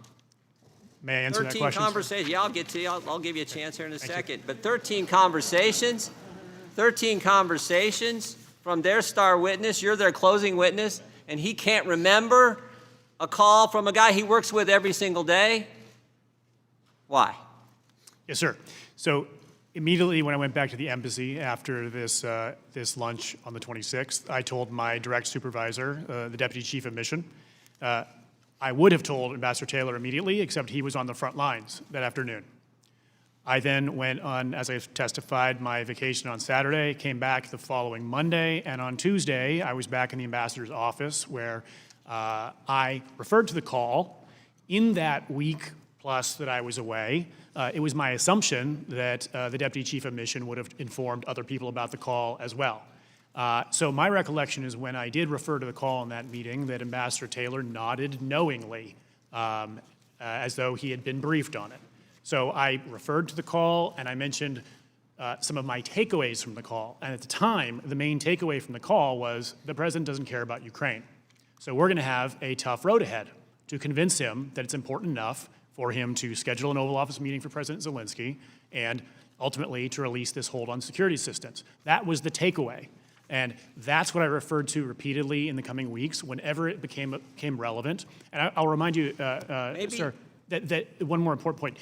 May I answer that 13 question? conversations. Yeah, I'll get to you. I'll give you a chance here in a second. But 13 conversations from their star witness. You're their closing witness, and he can't remember a call from a guy he works with every single day. Why? Yes, sir. So immediately when I went back to the embassy after this lunch on the 26th, I told my direct supervisor, the deputy chief of mission, I would have told Ambassador Taylor immediately, except he was on the front lines that afternoon. I then went on, as I've testified, my vacation on Saturday, came back the following Monday, and on Tuesday, I was back in the ambassador's office where I referred to the call. In that week plus that I was away, it was my assumption that the deputy chief of mission would have informed other people about the call as well. So my recollection is when I did refer to the call in that meeting that Ambassador Taylor nodded knowingly as though he had been briefed on it. So I referred to the call and I mentioned some of my takeaways from the call. And at the time, the main takeaway from the call was the president doesn't care about Ukraine. So we're going to have a tough road ahead to convince him that it's important enough for him to schedule an Oval Office meeting for President Zelensky and ultimately to release this hold on security assistance. That was the takeaway. And that's what I referred to repeatedly in the coming weeks whenever it became relevant. And I'll remind you, sir, that one more important point.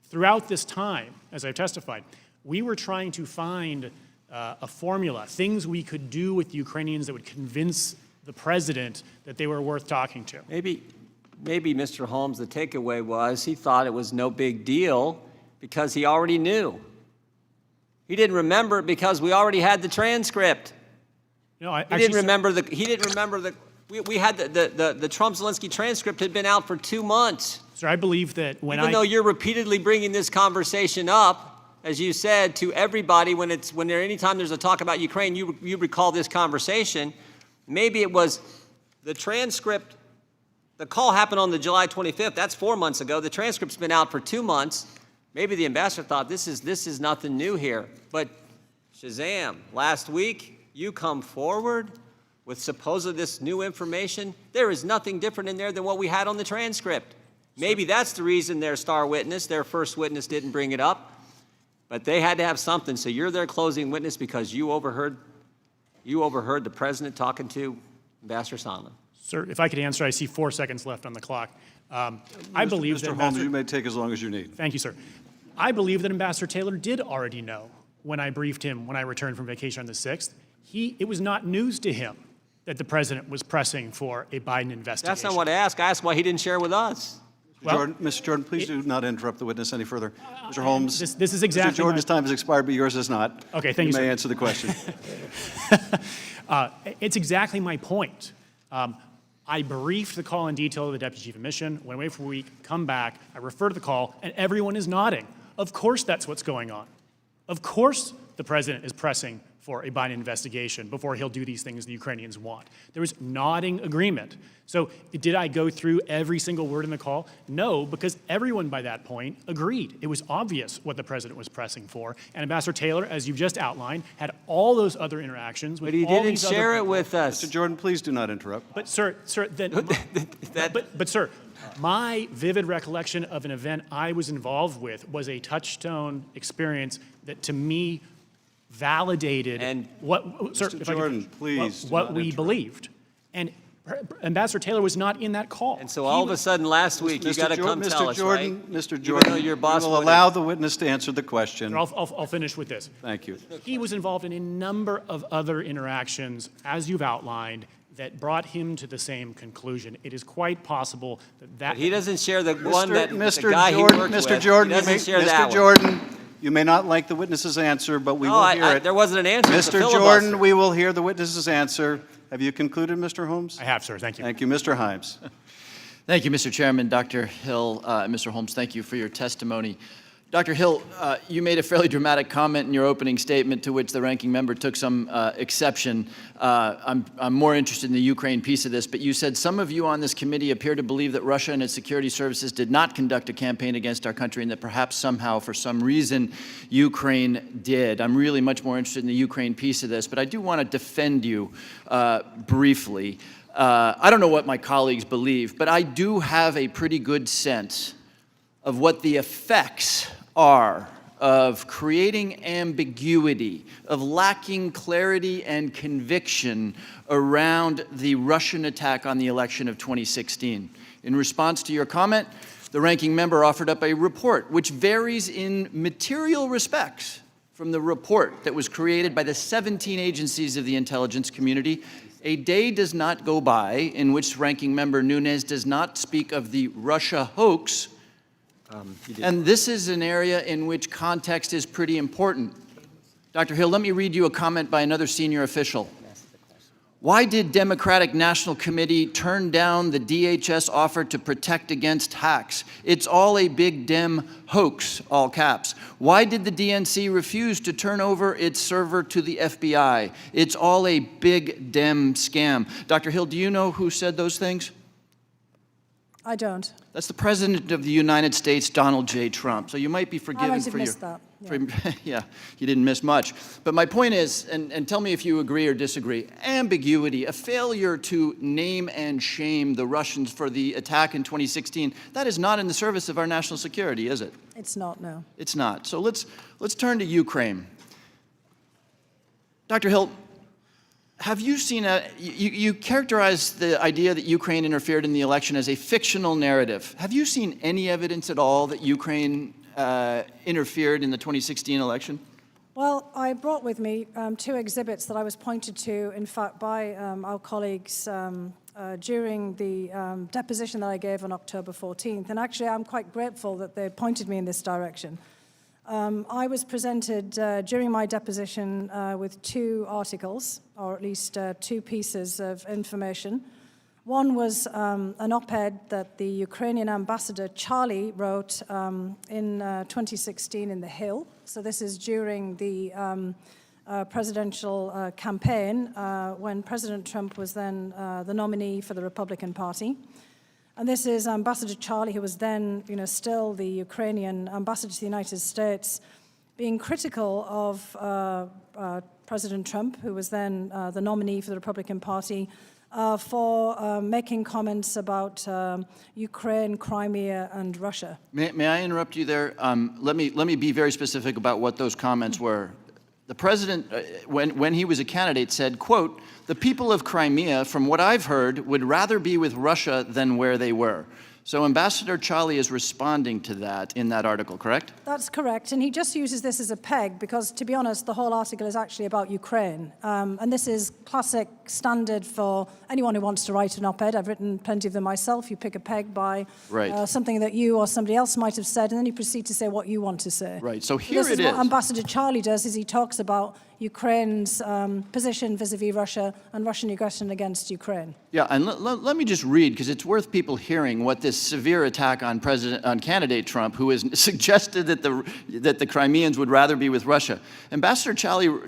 Throughout this time, as I've testified, we were trying to find a formula, things we could do with the Ukrainians that would convince the president that they were worth talking to. Maybe, Mr. Holmes, the takeaway was he thought it was no big deal because he already knew. He didn't remember it because we already had the transcript. No, He didn't remember the. We had the Trump-Zelensky transcript had been out for 2 months. Sir, I believe that Even though you're repeatedly bringing this conversation up, as you said, to everybody anytime there's a talk about Ukraine, you recall this conversation. Maybe it was the transcript. The call happened on the July 25th. That's 4 months ago. The transcript's been out for 2 months. Maybe the ambassador thought this is nothing new here. But Shazam, last week you come forward with supposedly this new information. There is nothing different in there than what we had on the transcript. Maybe that's the reason their star witness, their first witness, didn't bring it up. But they had to have something. So you're their closing witness because you overheard the president talking to Ambassador Sondland. Sir, if I could answer, I see 4 seconds left on the clock. I believe that Mr. Holmes, you may take as long as you need. Thank you, sir. I believe that Ambassador Taylor did already know when I briefed him when I returned from vacation on the 6th. It was not news to him that the president was pressing for a Biden investigation. That's not what I asked. I asked why he didn't share with us. Mr. Jordan, please do not interrupt the witness any further. Mr. Holmes, this is exactly Mr. Jordan's time has expired, but yours has not. Okay, thank you, You may sir. answer the question. It's exactly my point. I briefed the call in detail to the deputy chief of mission, went away for a week, come back, I refer to the call, and everyone is nodding. Of course that's what's going on. Of course the president is pressing for a Biden investigation before he'll do these things the Ukrainians want. There was nodding agreement. So did I go through every single word in the call? No, because everyone by that point agreed. It was obvious what the president was pressing for. And Ambassador Taylor, as you've just outlined, had all those other interactions with But he all didn't these other share it people. with us. Mr. Jordan, please do not interrupt. But sir, then, but sir, my vivid recollection of an event I was involved with was a touchstone experience that to me validated And- what, sir, Mr. if I could Jordan, finish, please do what not we interrupt. believed. And Ambassador Taylor was not in that call. And so all of a sudden, last week, you got to come tell us, right? Mr. Even Jordan, though your boss we will wouldn't. allow the witness to answer the question. I'll finish with this. Thank you. He was involved in a number of other interactions, as you've outlined, that brought him to the same conclusion. It is quite possible that He doesn't share the one that the Mr. guy he Jordan, worked Mr. with. Jordan, He you doesn't may, share that Mr. one. Jordan, you may not like the witness's answer, but we No, will hear it. there wasn't an answer. It's a Mr. filibuster. Jordan, we will hear the witness's answer. Have you concluded, Mr. Holmes? I have, sir. Thank you. Thank you. Mr. Himes. Thank you, Mr. Chairman. Dr. Hill, Mr. Holmes, thank you for your testimony. Dr. Hill, you made a fairly dramatic comment in your opening statement to which the ranking member took some exception. I'm more interested in the Ukraine piece of this, but you said some of you on this committee appear to believe that Russia and its security services did not conduct a campaign against our country and that perhaps somehow, for some reason, Ukraine did. I'm really much more interested in the Ukraine piece of this, but I do want to defend you briefly. I don't know what my colleagues believe, but I do have a pretty good sense of what the effects are of creating ambiguity, of lacking clarity and conviction around the Russian attack on the election of 2016. In response to your comment, the ranking member offered up a report which varies in material respects from the report that was created by the 17 agencies of the intelligence community. A day does not go by in which ranking member Nunes does not speak of the Russia hoax. And this is an area in which context is pretty important. Dr. Hill, let me read you a comment by another senior official. Why did Democratic National Committee turn down the DHS offer to protect against hacks? It's all a big Dem hoax, all caps. Why did the DNC refuse to turn over its server to the FBI? It's all a big Dem scam. Dr. Hill, do you know who said those things? I don't. That's the President of the United States, Donald J. Trump. So you might be I forgiven might have for your... missed that. Yeah, you didn't miss much. But my point is, and tell me if you agree or disagree, ambiguity, a failure to name and shame the Russians for the attack in 2016, that is not in the service of our national security, is it? It's not, no. It's not. So let's turn to Ukraine. Dr. Hill, have you seen you characterized the idea that Ukraine interfered in the election as a fictional narrative. Have you seen any evidence at all that Ukraine interfered in the 2016 election? Well, I brought with me two exhibits that I was pointed to, in fact, by our colleagues during the deposition that I gave on October 14th. And actually, I'm quite grateful that they pointed me in this direction. I was presented during my deposition with two articles, or at least two pieces of information. One was an op-ed that the Ukrainian ambassador, Charlie, wrote in 2016 in The Hill. So this is during the presidential campaign when President Trump was then the nominee for the Republican Party. And this is Ambassador Charlie, who was then, still the Ukrainian ambassador to the United States, being critical of President Trump, who was then the nominee for the Republican Party, for making comments about Ukraine, Crimea, and Russia. May I interrupt you there? Let me be very specific about what those comments were. The president, when he was a candidate, said, quote, "The people of Crimea, from what I've heard, would rather be with Russia than where they were." So Ambassador Charlie is responding to that in that article, correct? That's correct, and he just uses this as a peg because, to be honest, the whole article is actually about Ukraine. And this is classic standard for anyone who wants to write an op-ed. I've written plenty of them myself. You pick a peg by something that you or somebody else might have said, and then you proceed to say what you want to say. Right, so here it What is. Ambassador Charlie does is he talks about Ukraine's position vis-à-vis Russia and Russian aggression against Ukraine. Yeah, and let me just read, because it's worth people hearing what this severe attack on candidate Trump, who has suggested that the Crimeans would rather be with Russia. Ambassador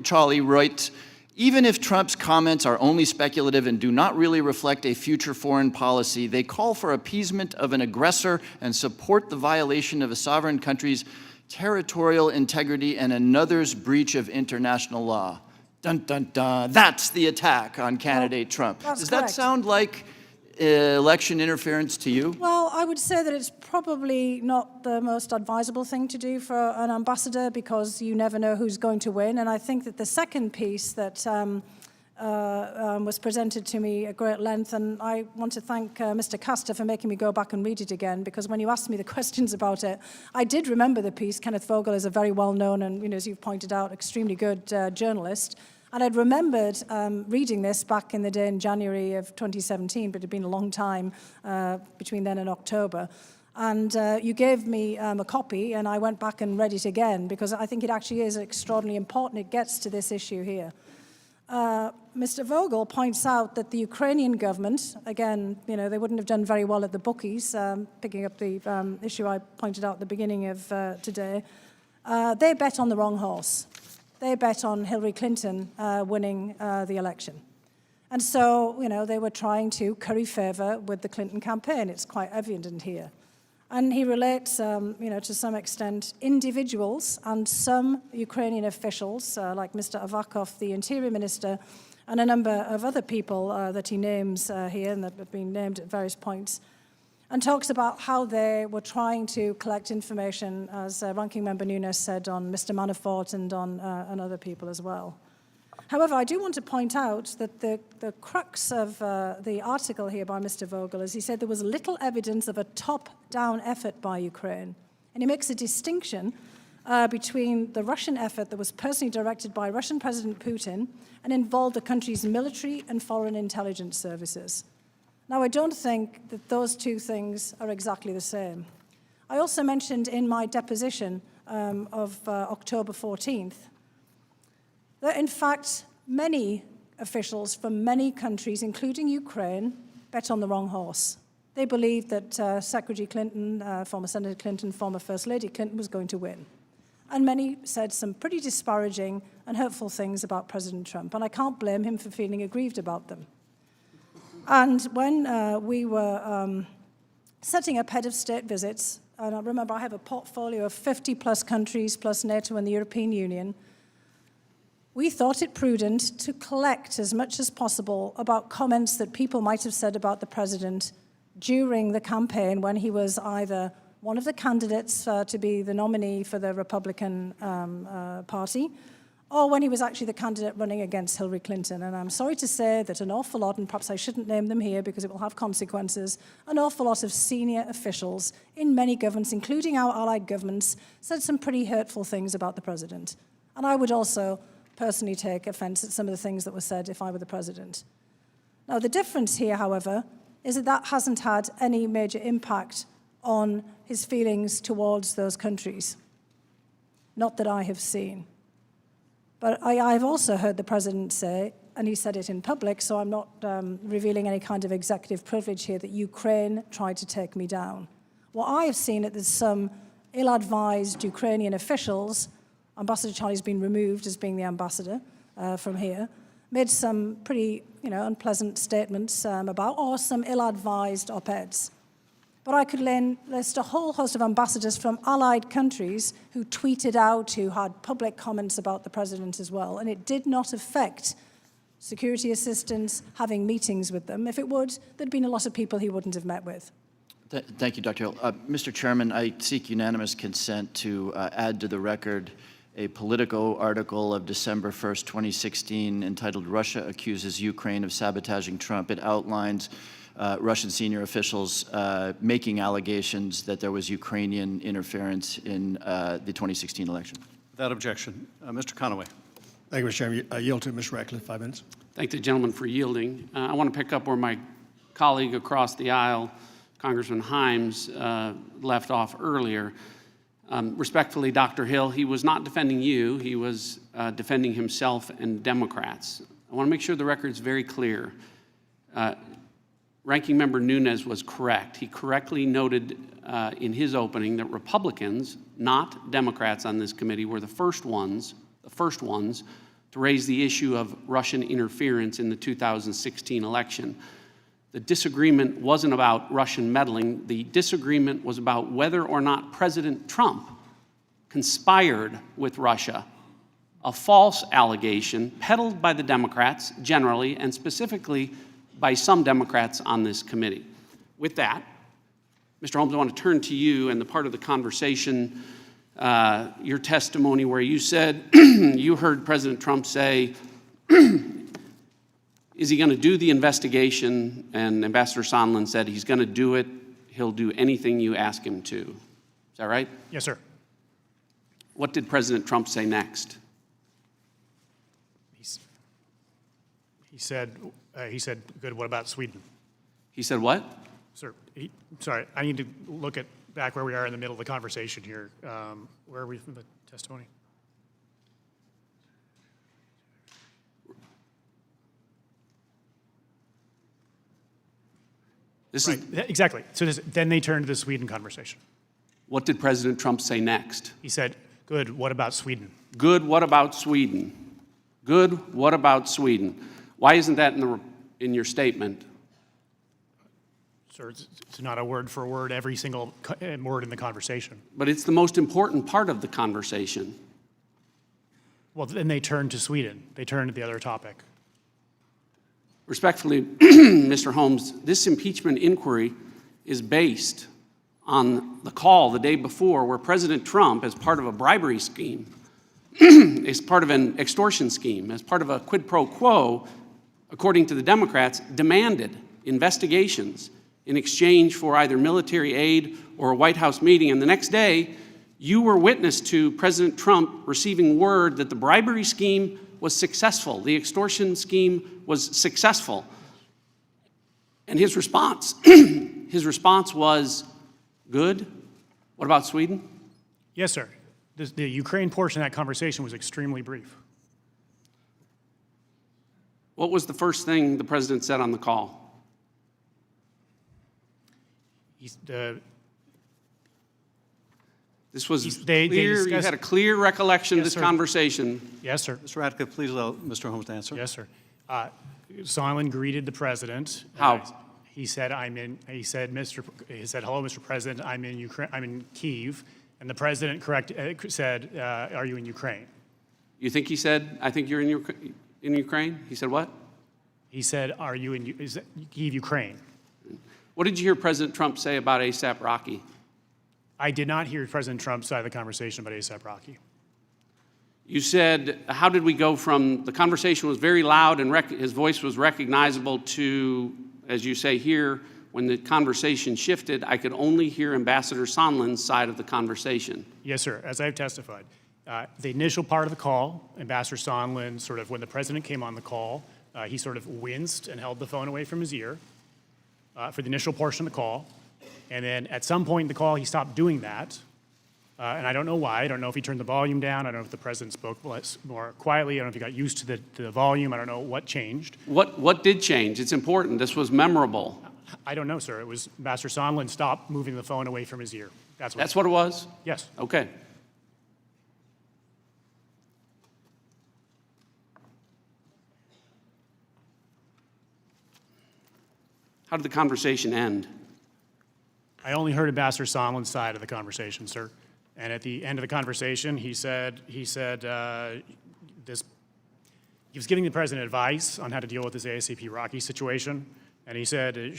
Charlie writes, even if Trump's comments are only speculative and do not really reflect a future foreign policy, they call for appeasement of an aggressor and support the violation of a sovereign country's territorial integrity and another's breach of international law. Dun, dun, dun. That's the attack on candidate Trump. That's Does correct. that sound like election interference to you? Well, I would say that it's probably not the most advisable thing to do for an ambassador because you never know who's going to win. And I think that the second piece that was presented to me at great length, and I want to thank Mr. Castor for making me go back and read it again, because when you asked me the questions about it, I did remember the piece. Kenneth Vogel is a very well-known and, as you've pointed out, extremely good journalist. And I'd remembered reading this back in the day in January of 2017, but it had been a long time between then and October. And you gave me a copy, and I went back and read it again, because I think it actually is extraordinarily important. It gets to this issue here. Mr. Vogel points out that the Ukrainian government, again, they wouldn't have done very well at the bookies, picking up the issue I pointed out at the beginning of today, they bet on the wrong horse. They bet on Hillary Clinton winning the election. And so, they were trying to curry favor with the Clinton campaign. It's quite evident here. And he relates, to some extent, individuals and some Ukrainian officials, like Mr. Avakov, the Interior Minister, and a number of other people that he names here and that have been named at various points, and talks about how they were trying to collect information, as Ranking Member Nunes said, on Mr. Manafort and on other people as well. However, I do want to point out that the crux of the article here by Mr. Vogel is he said there was little evidence of a top-down effort by Ukraine. And he makes a distinction between the Russian effort that was personally directed by Russian President Putin and involved the country's military and foreign intelligence services. Now, I don't think that those two things are exactly the same. I also mentioned in my deposition of October 14th that, in fact, many officials from many countries, including Ukraine, bet on the wrong horse. They believed that Secretary Clinton, former Senator Clinton, former First Lady Clinton was going to win. And many said some pretty disparaging and hurtful things about President Trump, and I can't blame him for feeling aggrieved about them. And when we were setting up head of state visits, and I remember I have a portfolio of 50-plus countries, plus NATO and the European Union, we thought it prudent to collect as much as possible about comments that people might have said about the president during the campaign when he was either one of the candidates to be the nominee for the Republican Party, or when he was actually the candidate running against Hillary Clinton. And I'm sorry to say that an awful lot, and perhaps I shouldn't name them here because it will have consequences, an awful lot of senior officials in many governments, including our allied governments, said some pretty hurtful things about the president. And I would also personally take offense at some of the things that were said if I were the president. Now, the difference here, however, is that that hasn't had any major impact on his feelings towards those countries. Not that I have seen. But I've also heard the president say, and he said it in public, so I'm not revealing any kind of executive privilege here, that Ukraine tried to take me down. What I have seen is some ill-advised Ukrainian officials, Ambassador Charlie's been removed as being the ambassador from here, made some pretty unpleasant statements about, or some ill-advised op-eds. But I could list a whole host of ambassadors from allied countries who tweeted out, who had public comments about the president as well, and it did not affect security assistance, having meetings with them. If it would, there'd been a lot of people he wouldn't have met with. Thank you, Dr. Hill. Mr. Chairman, I seek unanimous consent to add to the record a Politico article of December 1st, 2016, entitled "Russia Accuses Ukraine of Sabotaging Trump." It outlines Russian senior officials making allegations that there was Ukrainian interference in the 2016 election. Without objection. Mr. Conaway. Thank you, Mr. Chairman. I yield to Ms. Ratcliffe, 5 minutes. Thank the gentleman for yielding. I want to pick up where my colleague across the aisle, Congressman Holmes, left off earlier. Respectfully, Dr. Hill, he was not defending you. He was defending himself and Democrats. I want to make sure the record's very clear. Ranking Member Nunes was correct. He correctly noted in his opening that Republicans, not Democrats on this committee, were the first ones to raise the issue of Russian interference in the 2016 election. The disagreement wasn't about Russian meddling. The disagreement was about whether or not President Trump conspired with Russia, a false allegation peddled by the Democrats generally and specifically by some Democrats on this committee. With that, Mr. Holmes, I want to turn to you and the part of the conversation, your testimony where you said you heard President Trump say, is he going to do the investigation? And Ambassador Sondland said he's going to do it. He'll do anything you ask him to. Is that right? Yes, sir. What did President Trump say next? He said, good, what about Sweden? He said what? Sir, sorry, I need to look at back where we are in the middle of the conversation here. Where are we from the testimony? Right, exactly. So then they turned to the Sweden conversation. What did President Trump say next? He said, good, what about Sweden? Good, what about Sweden? Good, what about Sweden? Why isn't that in your statement? Sir, it's not a word for word, every single word in the conversation. But it's the most important part of the conversation. Well, then they turned to Sweden. They turned to the other topic. Respectfully, Mr. Holmes, this impeachment inquiry is based on the call the day before where President Trump, as part of a bribery scheme, as part of an extortion scheme, as part of a quid pro quo, according to the Democrats, demanded investigations in exchange for either military aid or a White House meeting. And the next day, you were witness to President Trump receiving word that the bribery scheme was successful. The extortion scheme was successful. And his response, was, good. What about Sweden? Yes, sir. The Ukraine portion of that conversation was extremely brief. What was the first thing the president said on the call? This was clear. You had a clear recollection of this conversation. Yes, sir. Mr. Radcliffe, please allow Mr. Holmes to answer. Yes, sir. Sondland greeted the president. How? He said, he said, hello, Mr. President, I'm in Ukraine, I'm in Kyiv. And the president said, are you in Ukraine? You think he said, I think you're in Ukraine? He said what? He said, are you in Kyiv, Ukraine? What did you hear President Trump say about ASAP Rocky? I did not hear President Trump's side of the conversation about ASAP Rocky. You said, how did we go from the conversation was very loud and his voice was recognizable to, as you say here, when the conversation shifted, I could only hear Ambassador Sondland's side of the conversation. Yes, sir, as I've testified. The initial part of the call, Ambassador Sondland, sort of when the president came on the call, he sort of winced and held the phone away from his ear for the initial portion of the call. And then at some point in the call, he stopped doing that. And I don't know why. I don't know if he turned the volume down. I don't know if the president spoke more quietly. I don't know if he got used to the volume. I don't know what changed. What did change? It's important. This was memorable. I don't know, sir. It was Ambassador Sondland stopped moving the phone away from his ear. That's what it was? Yes. Okay. How did the conversation end? I only heard Ambassador Sondland's side of the conversation, sir. And at the end of the conversation, he was giving the president advice on how to deal with this ASAP Rocky situation. And he said, they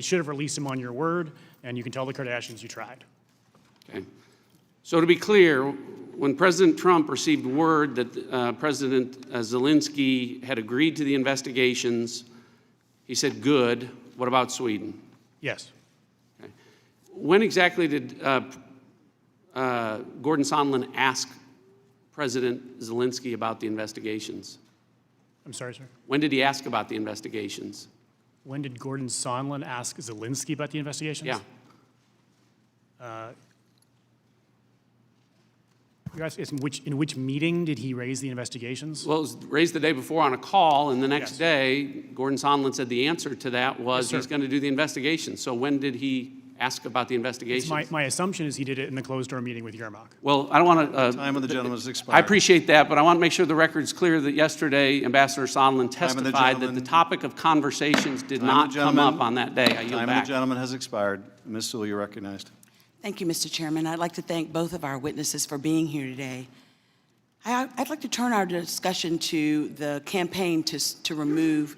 should have released him on your word, and you can tell the Kardashians you tried. Okay. So to be clear, when President Trump received word that President Zelensky had agreed to the investigations, he said, good. What about Sweden? Yes. Okay. When exactly did Gordon Sondland ask President Zelensky about the investigations? I'm sorry, sir? When did he ask about the investigations? When did Gordon Sondland ask Zelensky about the investigations? Yeah. You're asking in which meeting did he raise the investigations? Well, it was raised the day before on a call, and the next Yes. day, Gordon Sondland said the answer to that was Yes, sir. he's going to do the investigation. So when did he ask about the It's investigation? my assumption is he did it in the closed-door meeting with Yermak. Well, I don't want to. Time of the gentleman has I expired. appreciate that, but I want to make sure the record's clear that yesterday Ambassador Sondland of the testified that the gentleman- topic of conversations did Time of not the come gentleman- up on that day. I yield Time of the back. gentleman has expired. Ms. Sewell, you're recognized. Thank you, Mr. Chairman. I'd like to thank both of our witnesses for being here today. I'd like to turn our discussion to the campaign to remove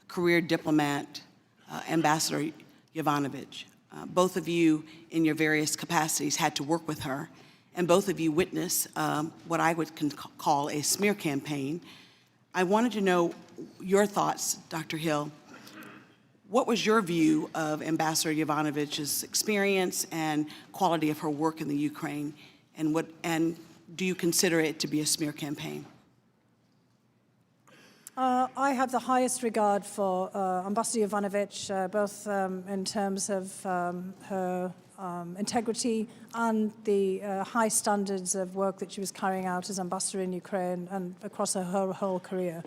career diplomat Ambassador Yovanovitch. Both of you, in your various capacities, had to work with her, and both of you witnessed what I would call a smear campaign. I wanted to know your thoughts, Dr. Hill. What was your view of Ambassador Yovanovitch's experience and quality of her work in the Ukraine, and do you consider it to be a smear campaign? I have the highest regard for Ambassador Yovanovitch, both in terms of her integrity and the high standards of work that she was carrying out as ambassador in Ukraine and across her whole career.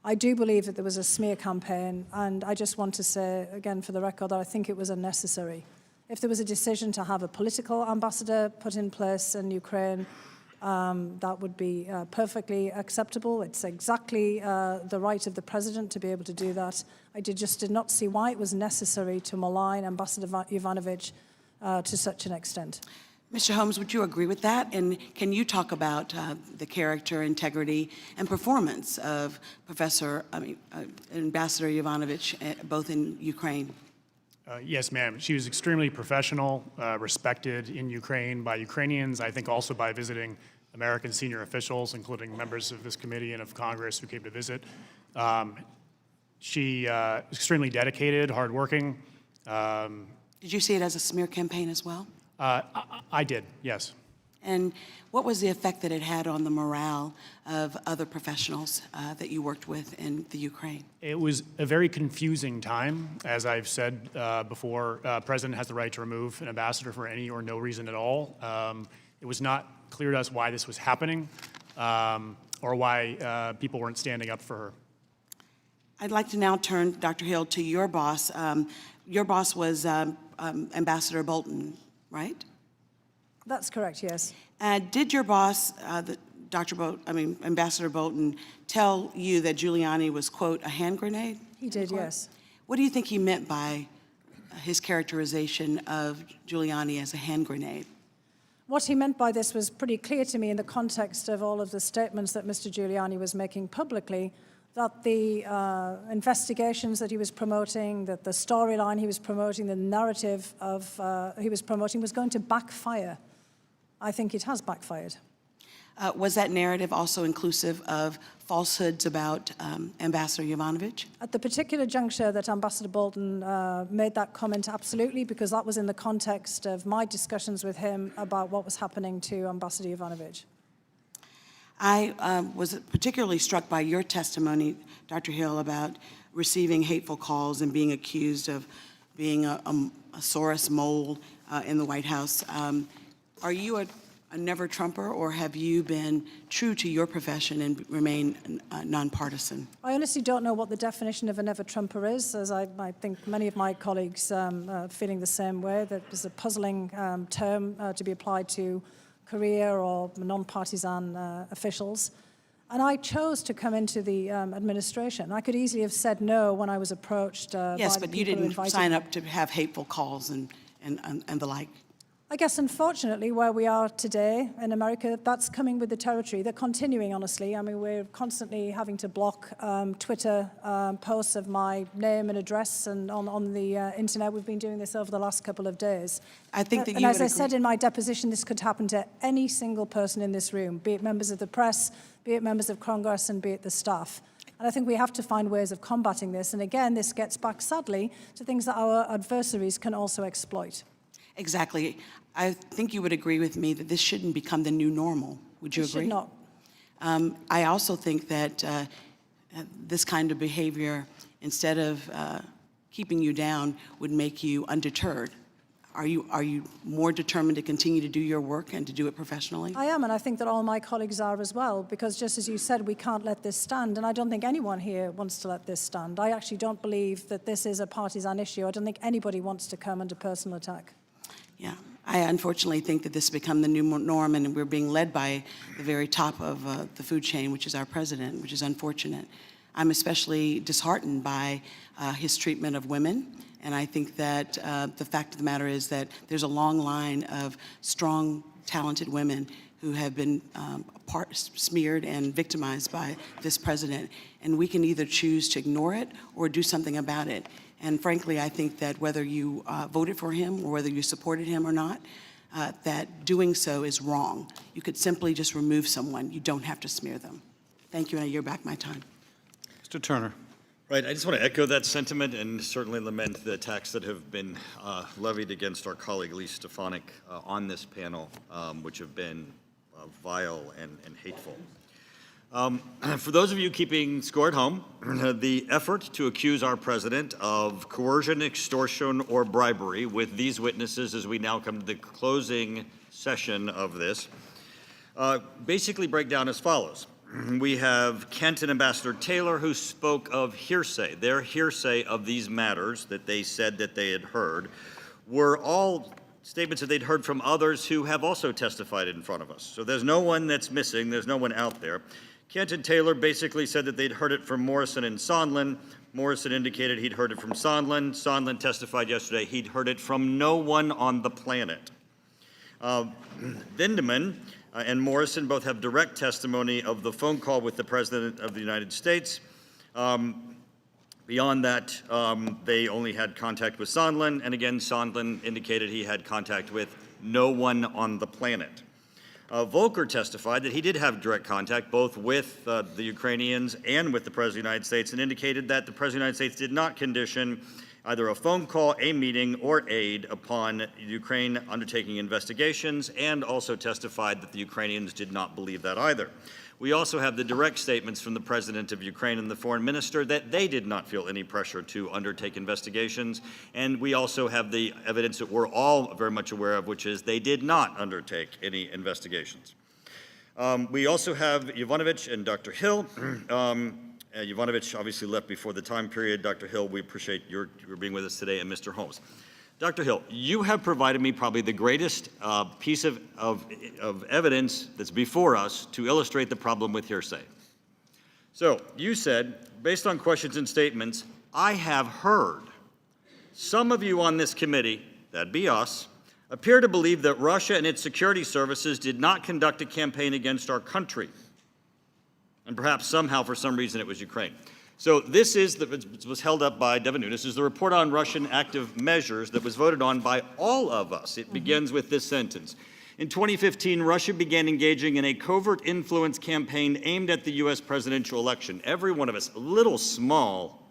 I do believe that there was a smear campaign, and I just want to say, again, for the record, that I think it was unnecessary. If there was a decision to have a political ambassador put in place in Ukraine, that would be perfectly acceptable. It's exactly the right of the president to be able to do that. I just did not see why it was necessary to malign Ambassador Yovanovitch to such an extent. Mr. Holmes, would you agree with that? And can you talk about the character, integrity, and performance of Ambassador Yovanovitch, both in Ukraine? Yes, ma'am. She was extremely professional, respected in Ukraine by Ukrainians, I think also by visiting American senior officials, including members of this committee and of Congress who came to visit. She was extremely dedicated, hardworking. Did you see it as a smear campaign as well? I did, yes. And what was the effect that it had on the morale of other professionals that you worked with in the Ukraine? It was a very confusing time. As I've said before, President has the right to remove an ambassador for any or no reason at all. It was not clear to us why this was happening or why people weren't standing up for her. I'd like to now turn, Dr. Hill, to your boss. Your boss was Ambassador Bolton, right? That's correct, yes. Did your boss, Ambassador Bolton, tell you that Giuliani was, quote, a hand grenade? He did, yes. What do you think he meant by his characterization of Giuliani as a hand grenade? What he meant by this was pretty clear to me in the context of all of the statements that Mr. Giuliani was making publicly, that the investigations that he was promoting, that the storyline he was promoting, the narrative of he was promoting was going to backfire. I think it has backfired. Was that narrative also inclusive of falsehoods about Ambassador Yovanovitch? At the particular juncture that Ambassador Bolton made that comment, absolutely, because that was in the context of my discussions with him about what was happening to Ambassador Yovanovitch. I was particularly struck by your testimony, Dr. Hill, about receiving hateful calls and being accused of being a Soros mole in the White House. Are you a never-Trumper, or have you been true to your profession and remain nonpartisan? I honestly don't know what the definition of a never-Trumper is, as I think many of my colleagues are feeling the same way, that it's a puzzling term to be applied to career or non-partisan officials. And I chose to come into the administration. I could easily have said no when I was approached Yes, by the but you people who didn't invited sign me. up to have hateful calls and the like. I guess, unfortunately, where we are today in America, that's coming with the territory. They're continuing, honestly. I mean, we're constantly having to block Twitter posts of my name and address, and on the internet. We've been doing this over the last couple of days. I think that and you as would I agree. said in my deposition, this could happen to any single person in this room, be it members of the press, be it members of Congress, and be it the staff. And I think we have to find ways of combating this. And again, this gets back, sadly, to things that our adversaries can also exploit. Exactly. I think you would agree with me that this shouldn't become the new normal. Would you It agree? should not. I also think that this kind of behavior, instead of keeping you down, would make you undeterred. Are you more determined to continue to do your work and to do it professionally? I am, and I think that all my colleagues are as well, because just as you said, we can't let this stand, and I don't think anyone here wants to let this stand. I actually don't believe that this is a partisan issue. I don't think anybody wants to come under personal attack. Yeah, I unfortunately think that this has become the new norm, and we're being led by the very top of the food chain, which is our president, which is unfortunate. I'm especially disheartened by his treatment of women, and I think that the fact of the matter is that there's a long line of strong, talented women who have been smeared and victimized by this president, and we can either choose to ignore it or do something about it. And frankly, I think that whether you voted for him or whether you supported him or not, that doing so is wrong. You could simply just remove someone. You don't have to smear them. Thank you, and I yield back my time. Mr. Turner. Right, I just want to echo that sentiment and certainly lament the attacks that have been levied against our colleague Lee Stefanik on this panel, which have been vile and hateful. For those of you keeping score at home, the effort to accuse our president of coercion, extortion, or bribery with these witnesses as we now come to the closing session of this basically break down as follows. We have Kent and Ambassador Taylor who spoke of hearsay. Their hearsay of these matters that they said that they had heard were all statements that they'd heard from others who have also testified in front of us. So there's no one that's missing. There's no one out there. Kent and Taylor basically said that they'd heard it from Morrison and Sondland. Morrison indicated he'd heard it from Sondland. Sondland testified yesterday he'd heard it from no one on the planet. Vindeman and Morrison both have direct testimony of the phone call with the President of the United States. Beyond that, they only had contact with Sondland, and again, Sondland indicated he had contact with no one on the planet. Volker testified that he did have direct contact both with the Ukrainians and with the President of the United States, and indicated that the President of the United States did not condition either a phone call, a meeting, or aid upon Ukraine undertaking investigations, and also testified that the Ukrainians did not believe that either. We also have the direct statements from the President of Ukraine and the Foreign Minister that they did not feel any pressure to undertake investigations, and we also have the evidence that we're all very much aware of, which is they did not undertake any investigations. We also have Yovanovitch and Dr. Hill. Yovanovitch obviously left before the time period. Dr. Hill, we appreciate your being with us today, and Mr. Holmes. Dr. Hill, you have provided me probably the greatest piece of evidence that's before us to illustrate the problem with hearsay. So you said, based on questions and statements, I have heard some of you on this committee, that'd be us, appear to believe that Russia and its security services did not conduct a campaign against our country. And perhaps somehow, for some reason, it was Ukraine. So this was held up by Devin Nunes. This is the report on Russian active measures that was voted on by all of us. It begins with this sentence. In 2015, Russia began engaging in a covert influence campaign aimed at the U.S. presidential election. Every one of us, a little small,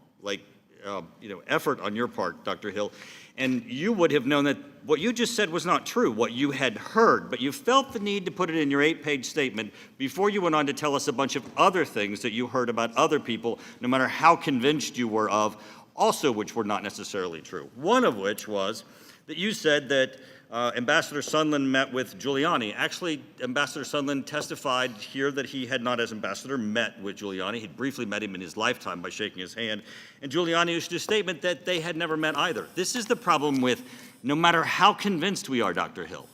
effort on your part, Dr. Hill, and you would have known that what you just said was not true, what you had heard, but you felt the need to put it in your 8-page statement before you went on to tell us a bunch of other things that you heard about other people, no matter how convinced you were of, also which were not necessarily true. One of which was that you said that Ambassador Sondland met with Giuliani. Actually, Ambassador Sondland testified here that he had not, as ambassador, met with Giuliani. He'd briefly met him in his lifetime by shaking his hand. And Giuliani issued a statement that they had never met either. This is the problem with no matter how convinced we are, Dr. Hill,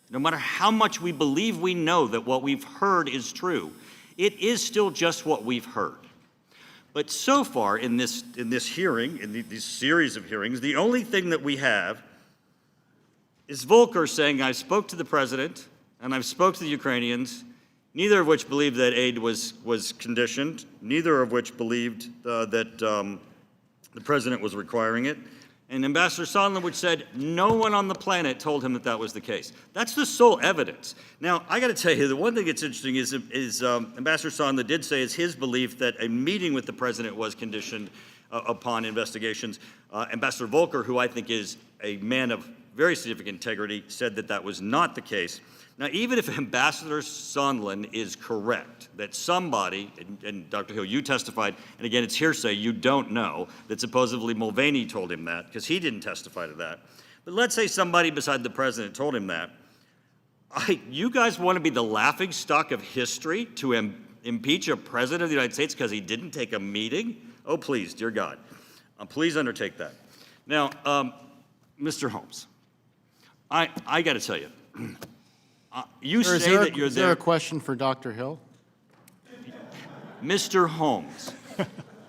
no matter how much we believe we know that what we've heard is true, it is still just what we've heard. But so far in this hearing, in these series of hearings, the only thing that we have is Volker saying, I spoke to the president and I've spoke to the Ukrainians, neither of which believed that aid was conditioned, neither of which believed that the president was requiring it. And Ambassador Sondland, which said no one on the planet told him that that was the case. That's the sole evidence. Now, I got to tell you, the one thing that's interesting is Ambassador Sondland did say it's his belief that a meeting with the president was conditioned upon investigations. Ambassador Volker, who I think is a man of very significant integrity, said that that was not the case. Now, even if Ambassador Sondland is correct, that somebody, and Dr. Hill, you testified, and again, it's hearsay, you don't know, that supposedly Mulvaney told him that, because he didn't testify to that. But let's say somebody beside the president told him that. You guys want to be the laughingstock of history to impeach a president of the United States because he didn't take a meeting? Oh, please, dear God. Please undertake that. Now, Mr. Holmes, I got to tell you, you Sir, say that you're is there there. a question for Dr. Hill? Mr. Holmes,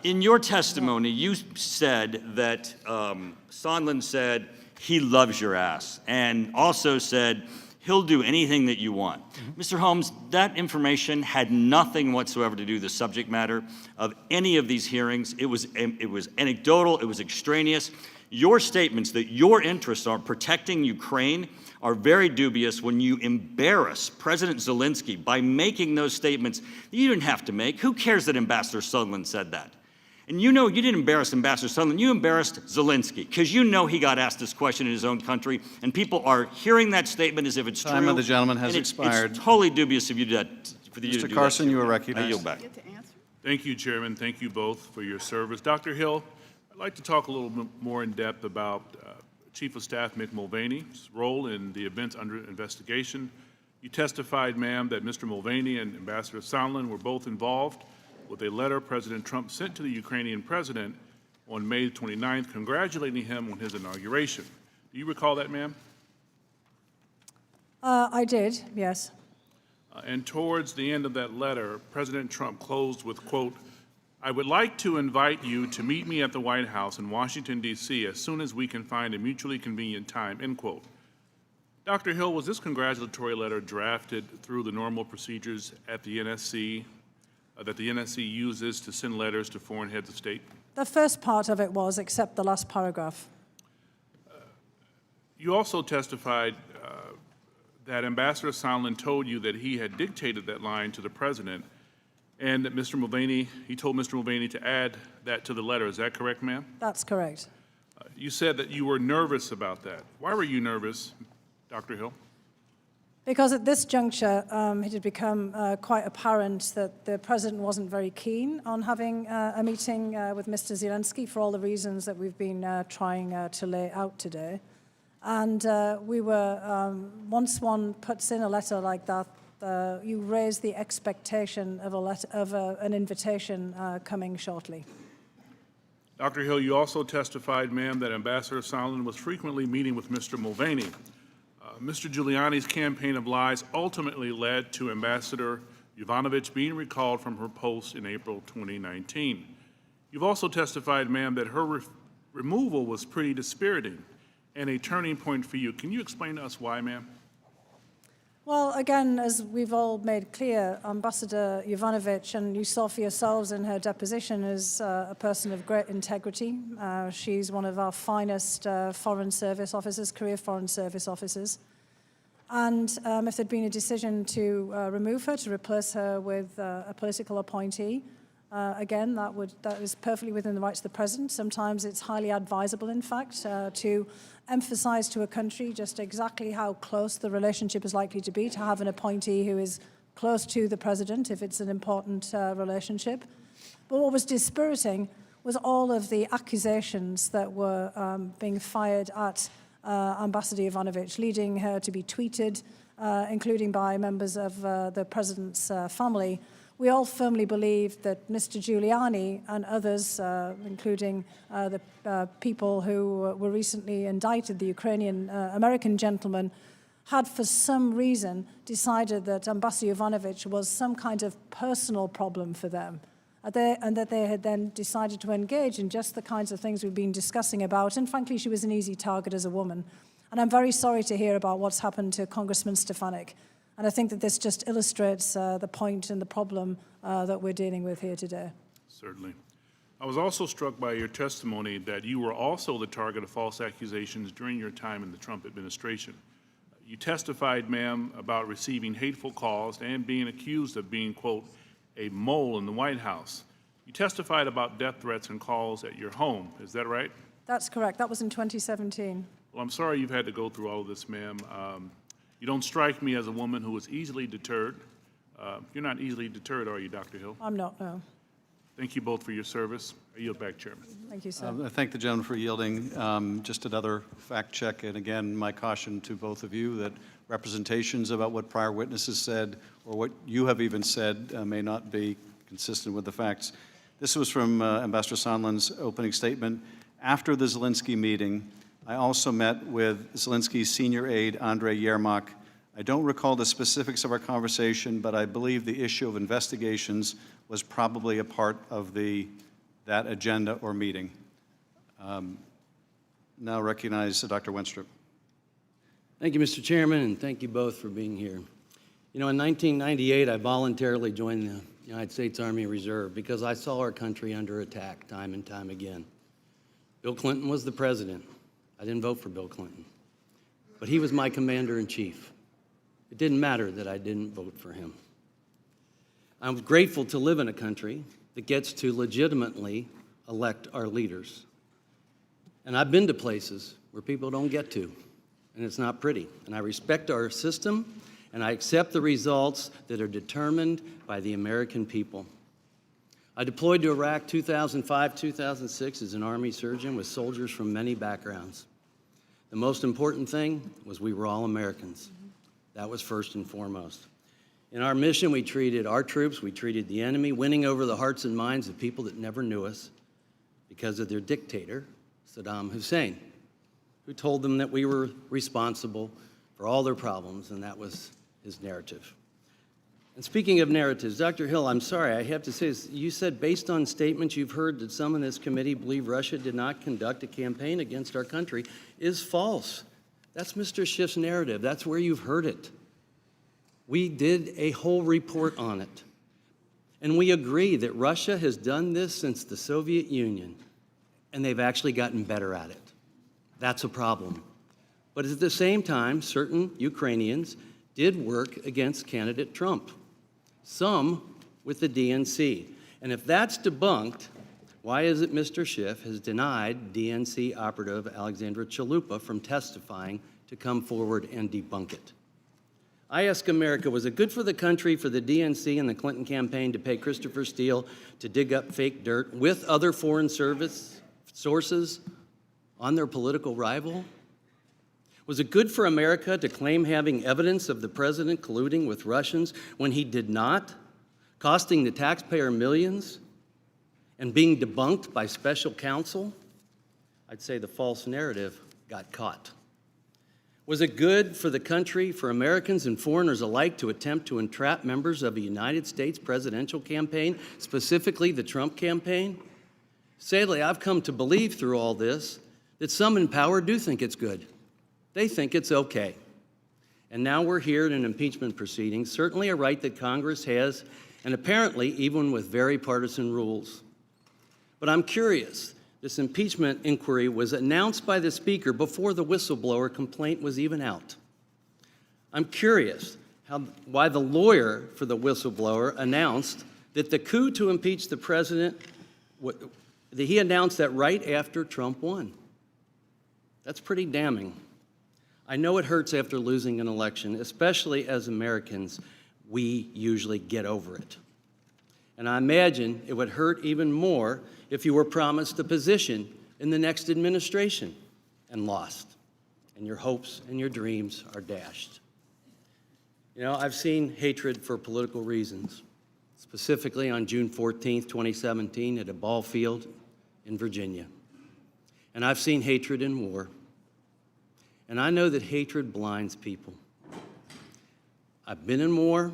in your testimony, you said that Sondland said he loves your ass, and also said he'll do anything that you want. Mr. Holmes, that information had nothing whatsoever to do with the subject matter of any of these hearings. It was anecdotal, it was extraneous. Your statements that your interests are protecting Ukraine are very dubious when you embarrass President Zelensky by making those statements that you didn't have to make. Who cares that Ambassador Sondland said that? And you know you didn't embarrass Ambassador Sondland, you embarrassed Zelensky, because you know he got asked this question in his own country, and people are hearing that statement as if it's true. Time of the gentleman has and expired. It's totally dubious of you to do that, for you to do Mr. Carson, that. you are I recognized. yield back. Thank you, Chairman. Thank you both for your service. Dr. Hill, I'd like to talk a little bit more in depth about Chief of Staff Mick Mulvaney's role in the events under investigation. You testified, ma'am, that Mr. Mulvaney and Ambassador Sondland were both involved with a letter President Trump sent to the Ukrainian president on May 29th, congratulating him on his inauguration. Do you recall that, ma'am? I did, yes. And towards the end of that letter, President Trump closed with, quote, "I would like to invite you to meet me at the White House in Washington, D.C. as soon as we can find a mutually convenient time," end quote. Dr. Hill, was this congratulatory letter drafted through the normal procedures at the NSC that the NSC uses to send letters to foreign heads of state? The first part of it was, except the last paragraph. You also testified that Ambassador Sondland told you that he had dictated that line to the president, and that he told Mr. Mulvaney to add that to the letter. Is that correct, ma'am? That's correct. You said that you were nervous about that. Why were you nervous, Dr. Hill? Because at this juncture, it had become quite apparent that the president wasn't very keen on having a meeting with Mr. Zelensky for all the reasons that we've been trying to lay out today. And we were, once one puts in a letter like that, you raise the expectation of an invitation coming shortly. Dr. Hill, you also testified, ma'am, that Ambassador Sondland was frequently meeting with Mr. Mulvaney. Mr. Giuliani's campaign of lies ultimately led to Ambassador Yovanovitch being recalled from her post in April 2019. You've also testified, ma'am, that her removal was pretty dispiriting and a turning point for you. Can you explain to us why, ma'am? Well, again, as we've all made clear, Ambassador Yovanovitch, and you saw for yourselves in her deposition, is a person of great integrity. She's one of our finest foreign service officers, career foreign service officers. And if there'd been a decision to remove her, to replace her with a political appointee, again, that is perfectly within the rights of the president. Sometimes it's highly advisable, in fact, to emphasize to a country just exactly how close the relationship is likely to be, to have an appointee who is close to the president if it's an important relationship. But what was dispiriting was all of the accusations that were being fired at Ambassador Yovanovitch, leading her to be tweeted, including by members of the president's family. We all firmly believe that Mr. Giuliani and others, including the people who were recently indicted, the Ukrainian American gentleman, had for some reason decided that Ambassador Yovanovitch was some kind of personal problem for them, and that they had then decided to engage in just the kinds of things we've been discussing about, and frankly, she was an easy target as a woman. And I'm very sorry to hear about what's happened to Congressman Stefanik. And I think that this just illustrates the point and the problem that we're dealing with here today. Certainly. I was also struck by your testimony that you were also the target of false accusations during your time in the Trump administration. You testified, ma'am, about receiving hateful calls and being accused of being, quote, a mole in the White House. You testified about death threats and calls at your home. Is that right? That's correct. That was in 2017. Well, I'm sorry you've had to go through all of this, ma'am. You don't strike me as a woman who is easily deterred. You're not easily deterred, are you, Dr. Hill? I'm not, no. Thank you both for your service. I yield back, Chairman. Thank you, sir. I thank the gentleman for yielding. Just another fact check, and again, my caution to both of you that representations about what prior witnesses said or what you have even said may not be consistent with the facts. This was from Ambassador Sondland's opening statement. After the Zelensky meeting, I also met with Zelensky's senior aide, Andrei Yermak. I don't recall the specifics of our conversation, but I believe the issue of investigations was probably a part of that agenda or meeting. Now recognize Dr. Wenstrup. Thank you, Mr. Chairman, and thank you both for being here. You know, in 1998, I voluntarily joined the United States Army Reserve because I saw our country under attack time and time again. Bill Clinton was the president. I didn't vote for Bill Clinton, but he was my commander-in-chief. It didn't matter that I didn't vote for him. I'm grateful to live in a country that gets to legitimately elect our leaders. And I've been to places where people don't get to, and it's not pretty. And I respect our system, and I accept the results that are determined by the American people. I deployed to Iraq 2005, 2006 as an Army surgeon with soldiers from many backgrounds. The most important thing was we were all Americans. That was first and foremost. In our mission, we treated our troops, we treated the enemy, winning over the hearts and minds of people that never knew us because of their dictator, Saddam Hussein, who told them that we were responsible for all their problems, and that was his narrative. And speaking of narratives, Dr. Hill, I'm sorry, I have to say this. You said based on statements you've heard that some in this committee believe Russia did not conduct a campaign against our country is false. That's Mr. Schiff's narrative. That's where you've heard it. We did a whole report on it. And we agree that Russia has done this since the Soviet Union, and they've actually gotten better at it. That's a problem. But at the same time, certain Ukrainians did work against candidate Trump, some with the DNC. And if that's debunked, why is it Mr. Schiff has denied DNC operative Alexandra Chalupa from testifying to come forward and debunk it? I ask America, was it good for the country for the DNC and the Clinton campaign to pay Christopher Steele to dig up fake dirt with other foreign service sources on their political rival? Was it good for America to claim having evidence of the president colluding with Russians when he did not, costing the taxpayer millions and being debunked by special counsel? I'd say the false narrative got caught. Was it good for the country, for Americans and foreigners alike, to attempt to entrap members of a United States presidential campaign, specifically the Trump campaign? Sadly, I've come to believe through all this that some in power do think it's good. They think it's okay. And now we're here in an impeachment proceeding, certainly a right that Congress has, and apparently even with very partisan rules. But I'm curious. This impeachment inquiry was announced by the Speaker before the whistleblower complaint was even out. I'm curious why the lawyer for the whistleblower announced that the coup to impeach the president, that he announced that right after Trump won. That's pretty damning. I know it hurts after losing an election, especially as Americans, we usually get over it. And I imagine it would hurt even more if you were promised a position in the next administration and lost, and your hopes and your dreams are dashed. You know, I've seen hatred for political reasons, specifically on June 14th, 2017 at a ball field in Virginia. And I've seen hatred in war. And I know that hatred blinds people. I've been in war,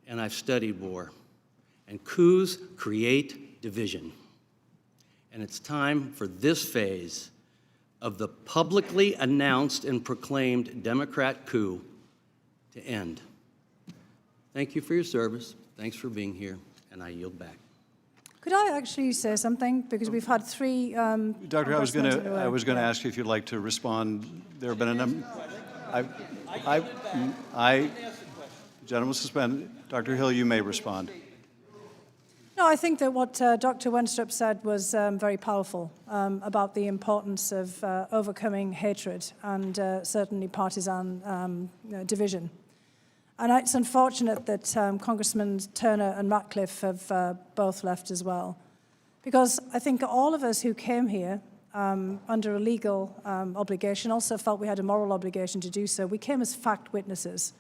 and I've studied war. And coups create division. And it's time for this phase of the publicly announced and proclaimed Democrat coup to end. Thank you for your service. Thanks for being here, and I yield back. Could I actually say something? Because we've had three. Dr. I was going to ask you if you'd like to respond. There have been a number. Gentleman suspended. Dr. Hill, you may respond. No, I think that what Dr. Wenstrup said was very powerful about the importance of overcoming hatred and certainly partisan division. And it's unfortunate that Congressmen Turner and Ratcliffe have both left as well. Because I think all of us who came here under a legal obligation also felt we had a moral obligation to do so. We came as fact witnesses.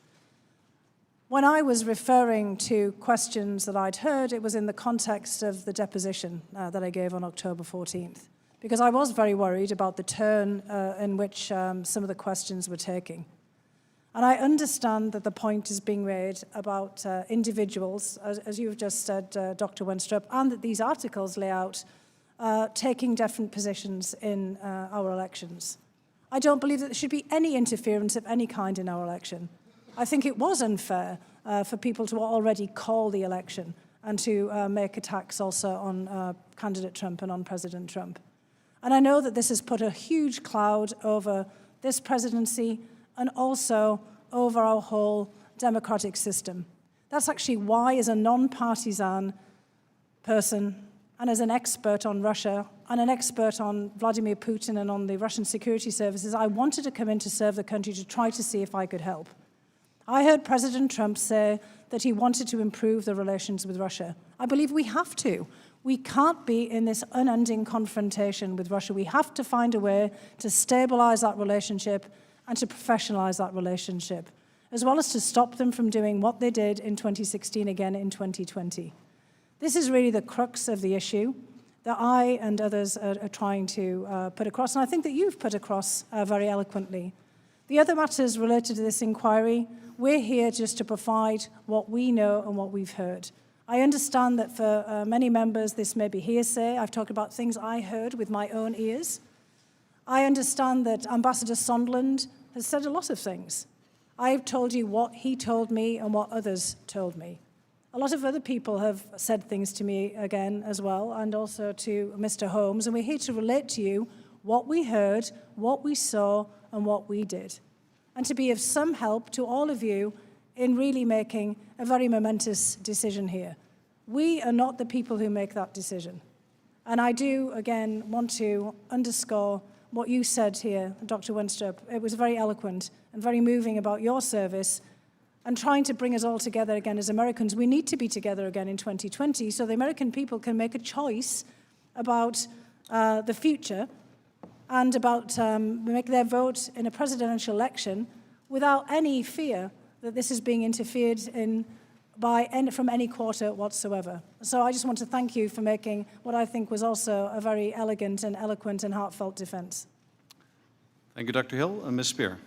When I was referring to questions that I'd heard, it was in the context of the deposition that I gave on October 14th, because I was very worried about the turn in which some of the questions were taking. And I understand that the point is being made about individuals, as you've just said, Dr. Wenstrup, and that these articles lay out taking different positions in our elections. I don't believe that there should be any interference of any kind in our election. I think it was unfair for people to already call the election and to make attacks also on candidate Trump and on President Trump. And I know that this has put a huge cloud over this presidency and also over our whole democratic system. That's actually why, as a non-partisan person and as an expert on Russia and an expert on Vladimir Putin and on the Russian security services, I wanted to come in to serve the country to try to see if I could help. I heard President Trump say that he wanted to improve the relations with Russia. I believe we have to. We can't be in this unending confrontation with Russia. We have to find a way to stabilize that relationship and to professionalize that relationship, as well as to stop them from doing what they did in 2016 again in 2020. This is really the crux of the issue that I and others are trying to put across, and I think that you've put across very eloquently. The other matters related to this inquiry, we're here just to provide what we know and what we've heard. I understand that for many members this may be hearsay. I've talked about things I heard with my own ears. I understand that Ambassador Sondland has said a lot of things. I've told you what he told me and what others told me. A lot of other people have said things to me again as well, and also to Mr. Holmes, and we're here to relate to you what we heard, what we saw, and what we did, and to be of some help to all of you in really making a very momentous decision here. We are not the people who make that decision. And I do, again, want to underscore what you said here, Dr. Wenstrup. It was very eloquent and very moving about your service and trying to bring us all together again as Americans. We need to be together again in 2020 so the American people can make a choice about the future and about make their vote in a presidential election without any fear that this is being interfered in from any quarter whatsoever. So I just want to thank you for making what I think was also a very elegant and eloquent and heartfelt defense. Thank you, Dr. Hill. Ms. Spear.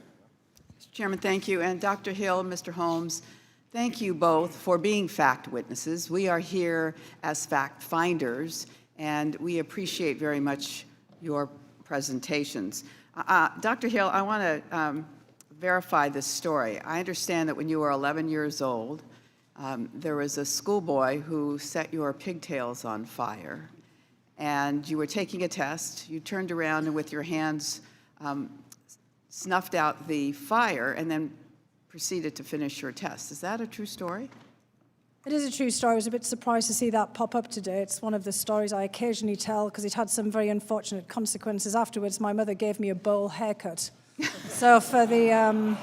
Mr. Chairman, thank you. And Dr. Hill, Mr. Holmes, thank you both for being fact witnesses. We are here as fact finders, and we appreciate very much your presentations. Dr. Hill, I want to verify this story. I understand that when you were 11 years old, there was a schoolboy who set your pigtails on fire, and you were taking a test. You turned around and with your hands snuffed out the fire and then proceeded to finish your test. Is that a true story? It is a true story. I was a bit surprised to see that pop up today. It's one of the stories I occasionally tell because it had some very unfortunate consequences. Afterwards, my mother gave me a bowl haircut. So for the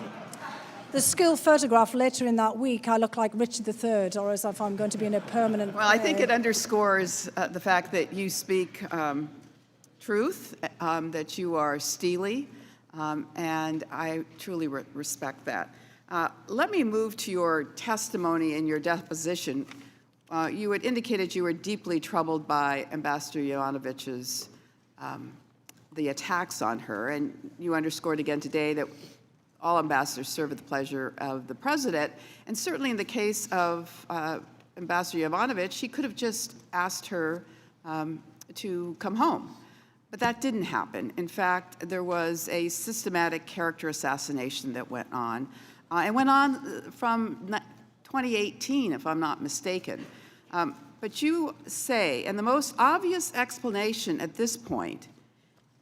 school photograph later in that week, I look like Richard III, or as if I'm going to be in a permanent... Well, I think it underscores the fact that you speak truth, that you are steely, and I truly respect that. Let me move to your testimony and your deposition. You had indicated you were deeply troubled by Ambassador Yovanovitch's the attacks on her, and you underscored again today that all ambassadors serve at the pleasure of the president, and certainly in the case of Ambassador Yovanovitch, he could have just asked her to come home. But that didn't happen. In fact, there was a systematic character assassination that went on. It went on from 2018, if I'm not mistaken. But you say, and the most obvious explanation at this point,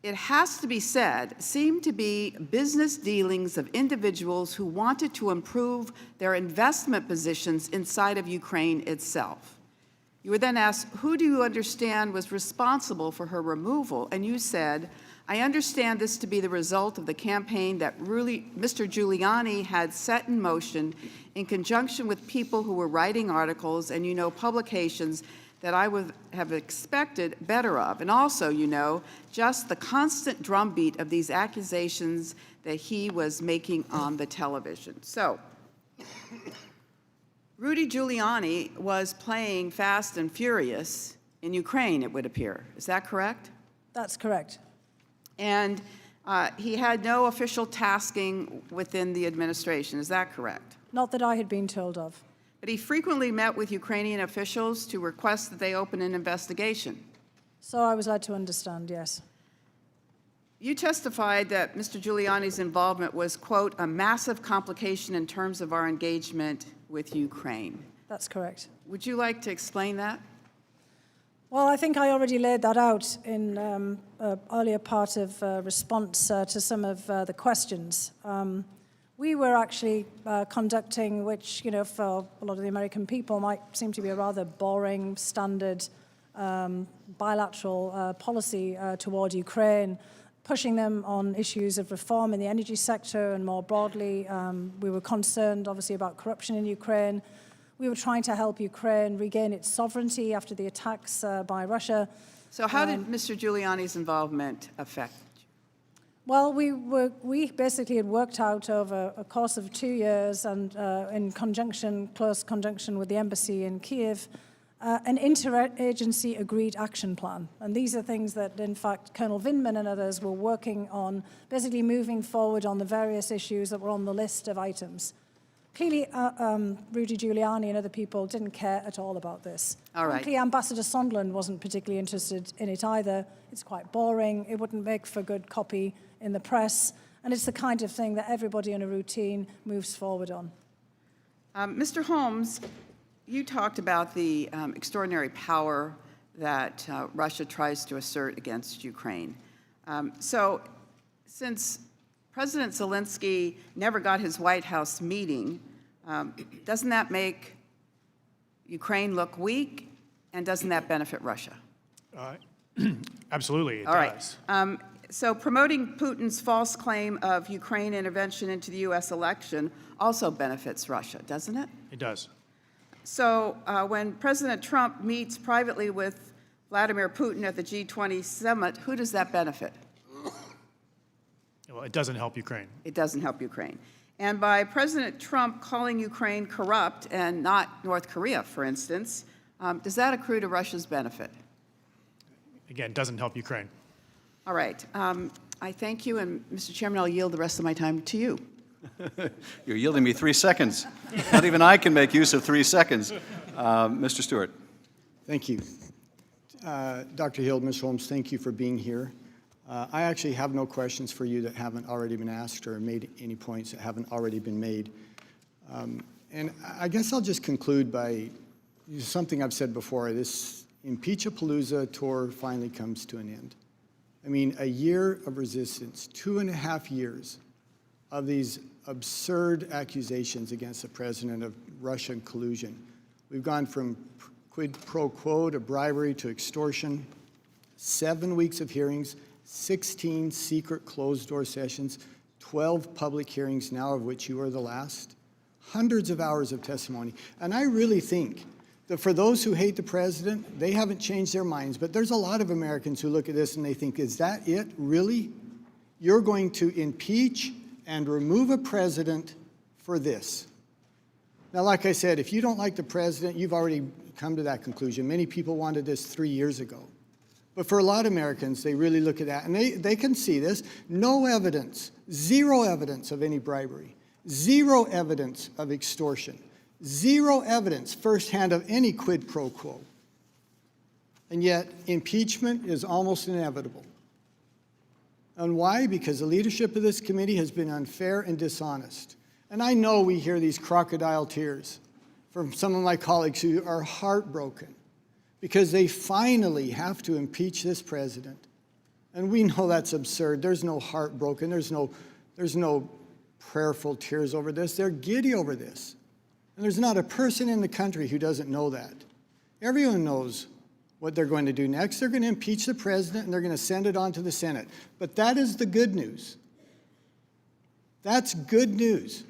it has to be said, seemed to be business dealings of individuals who wanted to improve their investment positions inside of Ukraine itself. You were then asked, who do you understand was responsible for her removal? And you said, I understand this to be the result of the campaign that really Mr. Giuliani had set in motion in conjunction with people who were writing articles and, publications that I would have expected better of. And also, you know, just the constant drumbeat of these accusations that he was making on the television. So, Rudy Giuliani was playing fast and furious in Ukraine, it would appear. Is that correct? That's correct. And he had no official tasking within the administration. Is that correct? Not that I had been told of. But he frequently met with Ukrainian officials to request that they open an investigation. So I was led to understand, yes. You testified that Mr. Giuliani's involvement was, quote, a massive complication in terms of our engagement with Ukraine. That's correct. Would you like to explain that? Well, I think I already laid that out in an earlier part of response to some of the questions. We were actually conducting, which, you know, for a lot of the American people might seem to be a rather boring, standard bilateral policy toward Ukraine, pushing them on issues of reform in the energy sector and more broadly. We were concerned, obviously, about corruption in Ukraine. We were trying to help Ukraine regain its sovereignty after the attacks by Russia. So how did Mr. Giuliani's involvement affect? Well, we basically had worked out over a course of 2 years and in close conjunction with the embassy in Kiev, an interagency agreed action plan. And these are things that, in fact, Colonel Vindman and others were working on, basically moving forward on the various issues that were on the list of items. Clearly, Rudy Giuliani and other people didn't care at all about this. All right. Frankly, Ambassador Sondland wasn't particularly interested in it either. It's quite boring. It wouldn't make for good copy in the press. And it's the kind of thing that everybody in a routine moves forward on. Mr. Holmes, you talked about the extraordinary power that Russia tries to assert against Ukraine. So since President Zelensky never got his White House meeting, doesn't that make Ukraine look weak, and doesn't that benefit Russia? Absolutely, it All right. does. So promoting Putin's false claim of Ukraine intervention into the U.S. election also benefits Russia, doesn't it? It does. So when President Trump meets privately with Vladimir Putin at the G20 summit, who does that benefit? Well, it doesn't help Ukraine. It doesn't help Ukraine. And by President Trump calling Ukraine corrupt and not North Korea, for instance, does that accrue to Russia's benefit? Again, it doesn't help Ukraine. All right. I thank you, and Mr. Chairman, I'll yield the rest of my time to you. You're yielding me 3 seconds. Not even I can make use of 3 seconds. Mr. Stewart. Thank you. Dr. Hill, Ms. Holmes, thank you for being here. I actually have no questions for you that haven't already been asked or made any points that haven't already been made. And I guess I'll just conclude by something I've said before. This Impeach-a-Palooza tour finally comes to an end. I mean, a year of resistance, 2.5 years of these absurd accusations against the president of Russian collusion. We've gone from quid pro quo to bribery to extortion, 7 weeks of hearings, 16 secret closed-door sessions, 12 public hearings now, of which you are the last, hundreds of hours of testimony. And I really think that for those who hate the president, they haven't changed their minds. But there's a lot of Americans who look at this and they think, is that it, really? You're going to impeach and remove a president for this? Now, like I said, if you don't like the president, you've already come to that conclusion. Many people wanted this 3 years ago. But for a lot of Americans, they really look at that, and they can see this. No evidence, zero evidence of any bribery, zero evidence of extortion, zero evidence firsthand of any quid pro quo. And yet, impeachment is almost inevitable. And why? Because the leadership of this committee has been unfair and dishonest. And I know we hear these crocodile tears from some of my colleagues who are heartbroken because they finally have to impeach this president. And we know that's absurd. There's no heartbroken. There's no prayerful tears over this. They're giddy over this. And there's not a person in the country who doesn't know that. Everyone knows what they're going to do next. They're going to impeach the president, and they're going to send it on to the Senate. But that is the good news. That's good news.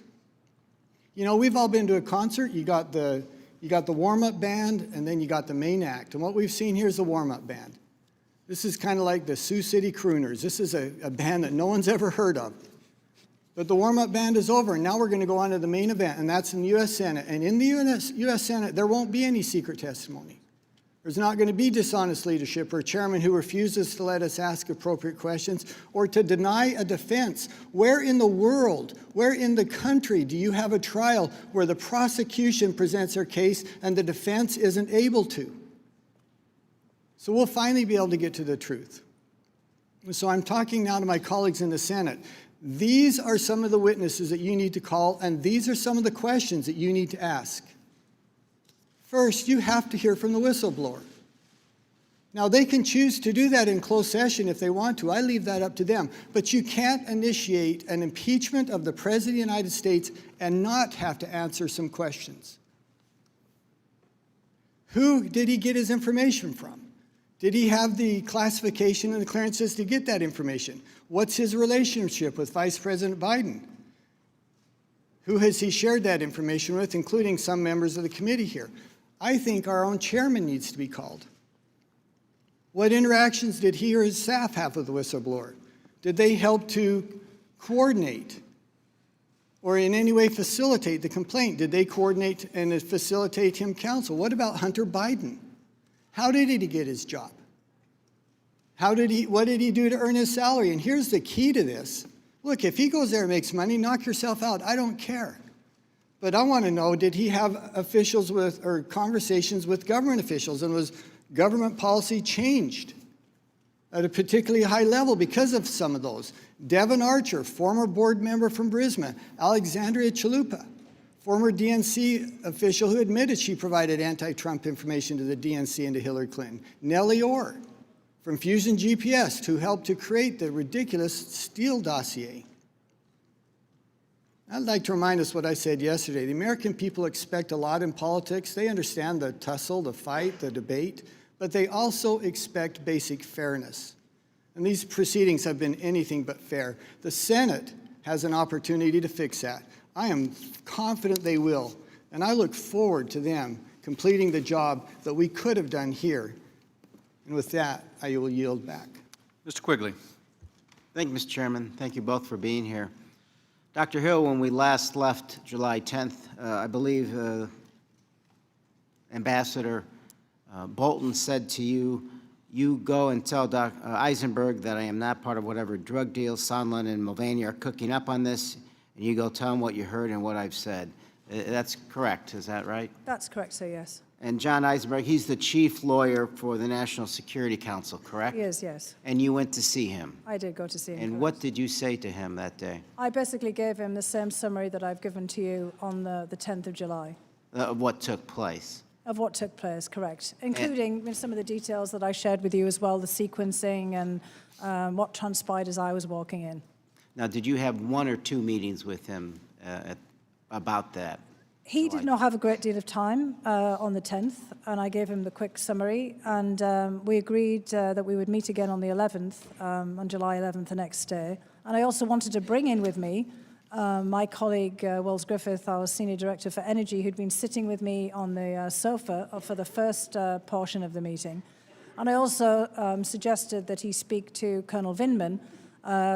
You know, we've all been to a concert. You got the You got the warm-up band, and then you got the main act. And what we've seen here is the warm-up band. This is kind of like the Sioux City Crooners. This is a band that no one's ever heard of. But the warm-up band is over, and now we're going to go on to the main event, and that's in the U.S. Senate. And in the U.S. Senate, there won't be any secret testimony. There's not going to be dishonest leadership or a chairman who refuses to let us ask appropriate questions or to deny a defense. Where in the world, where in the country do you have a trial where the prosecution presents their case and the defense isn't able to? So we'll finally be able to get to the truth. So I'm talking now to my colleagues in the Senate. These are some of the witnesses that you need to call, and these are some of the questions that you need to ask. First, you have to hear from the whistleblower. Now, they can choose to do that in closed session if they want to. I leave that up to them. But you can't initiate an impeachment of the President of the United States and not have to answer some questions. Who did he get his information from? Did he have the classification and the clearances to get that information? What's his relationship with Vice President Biden? Who has he shared that information with, including some members of the committee here? I think our own chairman needs to be called. What interactions did he or his staff have with the whistleblower? Did they help to coordinate or in any way facilitate the complaint? Did they coordinate and facilitate him counsel? What about Hunter Biden? How did he get his job? What did he do to earn his salary? And here's the key to this. Look, if he goes there and makes money, knock yourself out. I don't care. But I want to know, did he have officials with, or conversations with government officials, and was government policy changed at a particularly high level because of some of those? Devin Archer, former board member from Brisbane. Alexandria Chalupa, former DNC official who admitted she provided anti-Trump information to the DNC and to Hillary Clinton. Nellie Orr from Fusion GPS, who helped to create the ridiculous Steele dossier. I'd like to remind us what I said yesterday. The American people expect a lot in politics. They understand the tussle, the fight, the debate, but they also expect basic fairness. And these proceedings have been anything but fair. The Senate has an opportunity to fix that. I am confident they will, and I look forward to them completing the job that we could have done here. And with that, I will yield back. Mr. Quigley. Thank you, Mr. Chairman. Thank you both for being here. Dr. Hill, when we last left July 10th, I believe Ambassador Bolton said to you, you go and tell Eisenberg that I am not part of whatever drug deal Sondland and Mulvaney are cooking up on this, and you go tell him what you heard and what I've said. That's correct, is that right? That's correct, sir, yes. And John Eisenberg, he's the chief lawyer for the National Security Council, correct? He is, yes. And you went to see him. I did go to see him. And correct. what did you say to him that day? I basically gave him the same summary that I've given to you on the 10th of July. Of what took place? Of what took place, correct. Including some of the details that I shared with you as well, the sequencing and what transpired as I was walking in. Now, did you have one or two meetings with him about that? He did not have a great deal of time on the 10th, and I gave him the quick summary, and we agreed that we would meet again on the 11th, on July 11th, the next day. And I also wanted to bring in with me my colleague, Wells Griffith, our Senior Director for Energy, who'd been sitting with me on the sofa for the first portion of the meeting. And I also suggested that he speak to Colonel Vindman,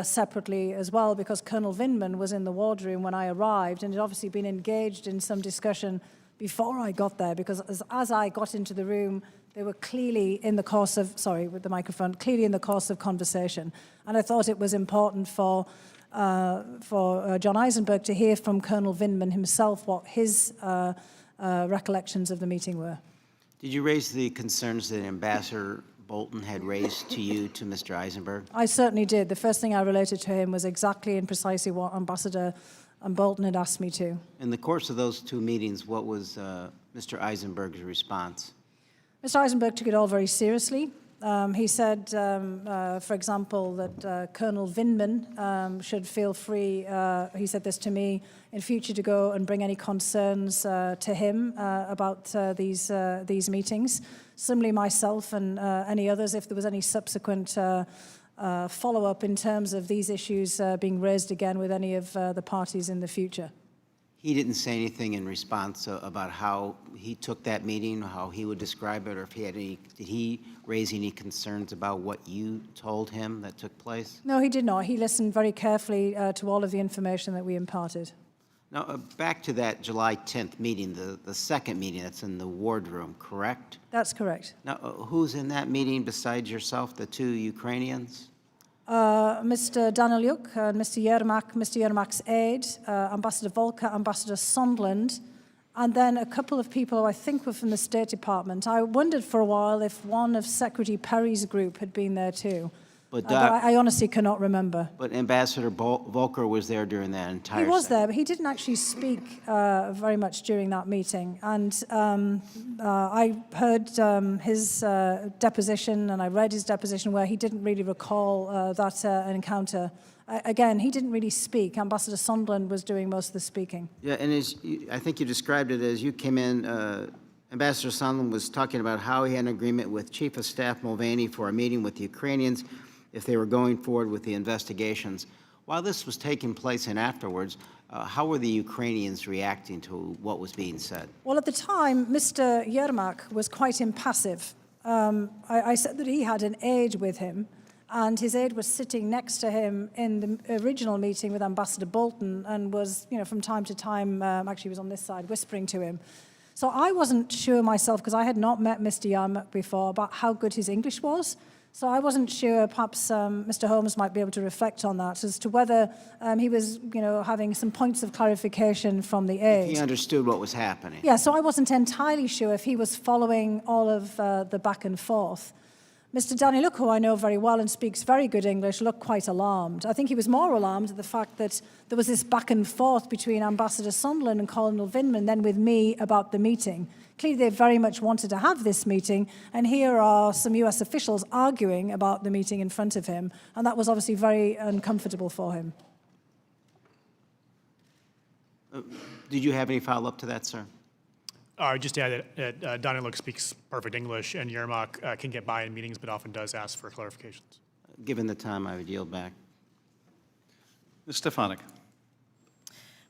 separately as well, because Colonel Vindman was in the wardroom when I arrived and had obviously been engaged in some discussion before I got there, because as I got into the room, they were clearly in the course of, sorry, with the microphone, clearly in the course of conversation. And I thought it was important for John Eisenberg to hear from Colonel Vindman himself what his recollections of the meeting were. Did you raise the concerns that Ambassador Bolton had raised to you, to Mr. Eisenberg? I certainly did. The first thing I related to him was exactly and precisely what Ambassador Bolton had asked me to. In the course of those two meetings, what was Mr. Eisenberg's response? Mr. Eisenberg took it all very seriously. He said, for example, that Colonel Vindman should feel free, he said this to me, in future to go and bring any concerns to him about these meetings. Similarly, myself and any others, if there was any subsequent follow-up in terms of these issues being raised again with any of the parties in the future. He didn't say anything in response about how he took that meeting, how he would describe it, or if he had any, did he raise any concerns about what you told him that took place? No, he did not. He listened very carefully to all of the information that we imparted. Now, back to that July 10th meeting, the second meeting that's in the wardroom, correct? That's correct. Now, who's in that meeting besides yourself, the two Ukrainians? Mr. Danilyuk, Mr. Yermak's aide, Ambassador Volker, Ambassador Sondland, and then a couple of people who I think were from the State Department. I wondered for a while if one of Secretary Perry's group had been there too. But I honestly cannot remember. But Ambassador Volker was there during that entire He was session. there, but he didn't actually speak very much during that meeting. And I heard his deposition, and I read his deposition where he didn't really recall that encounter. Again, he didn't really speak. Ambassador Sondland was doing most of the speaking. Yeah, and I think you described it as you came in, Ambassador Sondland was talking about how he had an agreement with Chief of Staff Mulvaney for a meeting with the Ukrainians if they were going forward with the investigations. While this was taking place and afterwards, how were the Ukrainians reacting to what was being said? Well, at the time, Mr. Yermak was quite impassive. I said that he had an aide with him, and his aide was sitting next to him in the original meeting with Ambassador Bolton and was, from time to time, actually was on this side, whispering to him. So I wasn't sure myself, because I had not met Mr. Yermak before, about how good his English was. So I wasn't sure, perhaps Mr. Holmes might be able to reflect on that, as to whether he was, having some points of clarification from the aide. He understood what was happening. Yeah, so I wasn't entirely sure if he was following all of the back and forth. Mr. Danilyuk, who I know very well and speaks very good English, looked quite alarmed. I think he was more alarmed at the fact that there was this back and forth between Ambassador Sondland and Colonel Vindman, then with me about the meeting. Clearly, they very much wanted to have this meeting, and here are some U.S. officials arguing about the meeting in front of him, and that was obviously very uncomfortable for him. Did you have any follow-up to that, sir? I would just add that Danilyuk speaks perfect English, and Yermak can get by in meetings, but often does ask for clarifications. Given the time, I would yield back. Ms. Stefanik.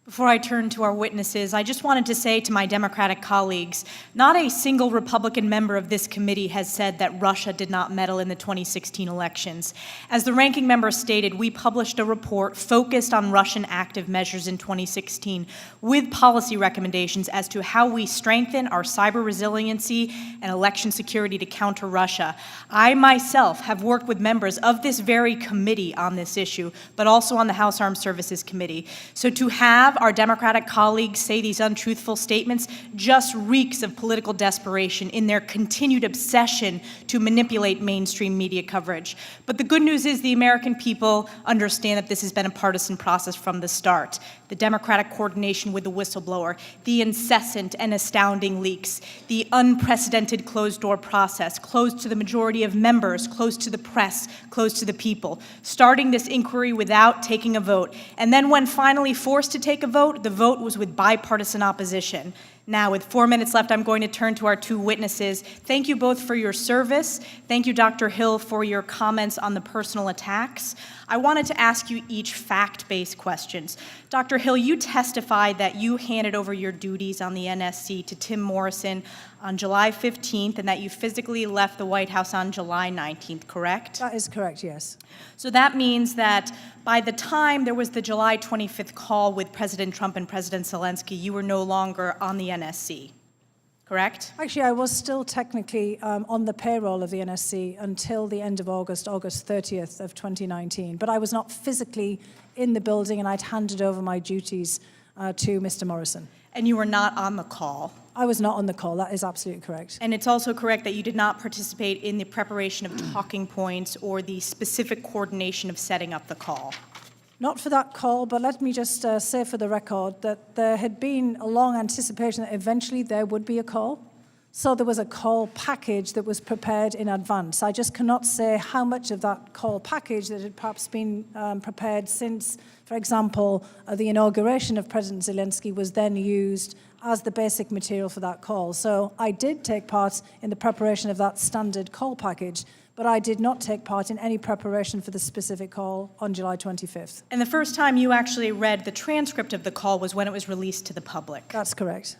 Before I turn to our witnesses, I just wanted to say to my Democratic colleagues, not a single Republican member of this committee has said that Russia did not meddle in the 2016 elections. As the ranking member stated, we published a report focused on Russian active measures in 2016 with policy recommendations as to how we strengthen our cyber resiliency and election security to counter Russia. I myself have worked with members of this very committee on this issue, but also on the House Armed Services Committee. So to have our Democratic colleagues say these untruthful statements just reeks of political desperation in their continued obsession to manipulate mainstream media coverage. But the good news is the American people understand that this has been a partisan process from the start. The Democratic coordination with the whistleblower, the incessant and astounding leaks, the unprecedented closed-door process, closed to the majority of members, closed to the press, closed to the people, starting this inquiry without taking a vote. And then when finally forced to take a vote, the vote was with bipartisan opposition. Now, with 4 minutes left, I'm going to turn to our two witnesses. Thank you both for your service. Thank you, Dr. Hill, for your comments on the personal attacks. I wanted to ask you each fact-based questions. Dr. Hill, you testified that you handed over your duties on the NSC to Tim Morrison on July 15th and that you physically left the White House on July 19th, correct? That is correct, yes. So that means that by the time there was the July 25th call with President Trump and President Zelensky, you were no longer on the NSC, correct? Actually, I was still technically on the payroll of the NSC until the end of August 30th of 2019. But I was not physically in the building, and I'd handed over my duties to Mr. Morrison. And you were not on the call? I was not on the call. That is absolutely correct. And it's also correct that you did not participate in the preparation of talking points or the specific coordination of setting up the call? Not for that call, but let me just say for the record that there had been a long anticipation that eventually there would be a call. So there was a call package that was prepared in advance. I just cannot say how much of that call package that had perhaps been prepared since, for example, the inauguration of President Zelensky was then used as the basic material for that call. So I did take part in the preparation of that standard call package, but I did not take part in any preparation for the specific call on July 25th. And the first time you actually read the transcript of the call was when it was released to the public. That's correct.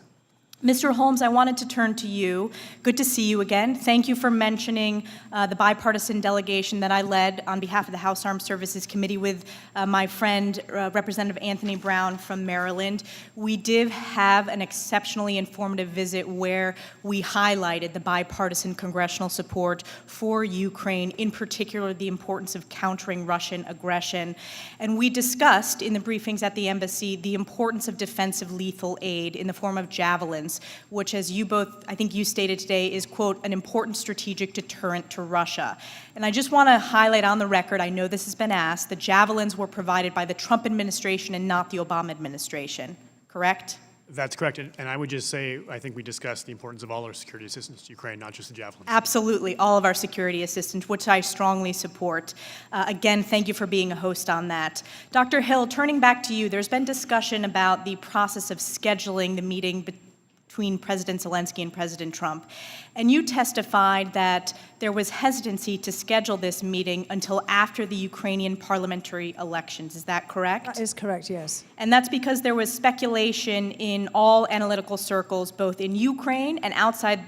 Mr. Holmes, I wanted to turn to you. Good to see you again. Thank you for mentioning the bipartisan delegation that I led on behalf of the House Armed Services Committee with my friend, Representative Anthony Brown from Maryland. We did have an exceptionally informative visit where we highlighted the bipartisan congressional support for Ukraine, in particular the importance of countering Russian aggression. And we discussed in the briefings at the embassy the importance of defensive lethal aid in the form of javelins, which, as you both, I think you stated today, is, quote, an important strategic deterrent to Russia. And I just want to highlight on the record, I know this has been asked, the javelins were provided by the Trump administration and not the Obama administration, correct? That's correct. And I would just say, I think we discussed the importance of all our security assistance to Ukraine, not just the javelins. Absolutely, all of our security assistance, which I strongly support. Again, thank you for being a host on that. Dr. Hill, turning back to you, there's been discussion about the process of scheduling the meeting between President Zelensky and President Trump. And you testified that there was hesitancy to schedule this meeting until after the Ukrainian parliamentary elections. Is that correct? That is correct, yes. And that's because there was speculation in all analytical circles, both in Ukraine and outside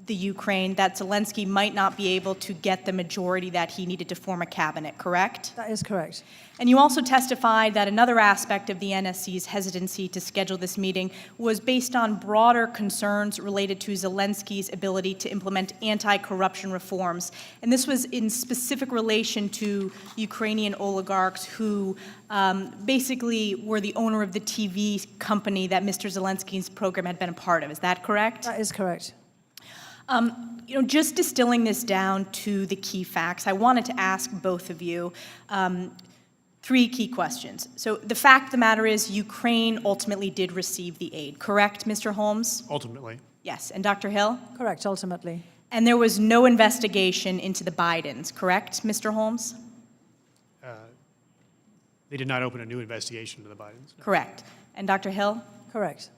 the Ukraine, that Zelensky might not be able to get the majority that he needed to form a cabinet, correct? That is correct. And you also testified that another aspect of the NSC's hesitancy to schedule this meeting was based on broader concerns related to Zelensky's ability to implement anti-corruption reforms. And this was in specific relation to Ukrainian oligarchs who basically were the owner of the TV company that Mr. Zelensky's program had been a part of. Is that correct? That is correct. Just distilling this down to the key facts, I wanted to ask both of you three key questions. So the fact of the matter is Ukraine ultimately did receive the aid, correct, Mr. Holmes? Ultimately. Yes. And Dr. Hill? Correct, ultimately. And there was no investigation into the Bidens, correct, Mr. Holmes? They did not open a new investigation into the Bidens. No. Correct. And Dr. Hill? Correct.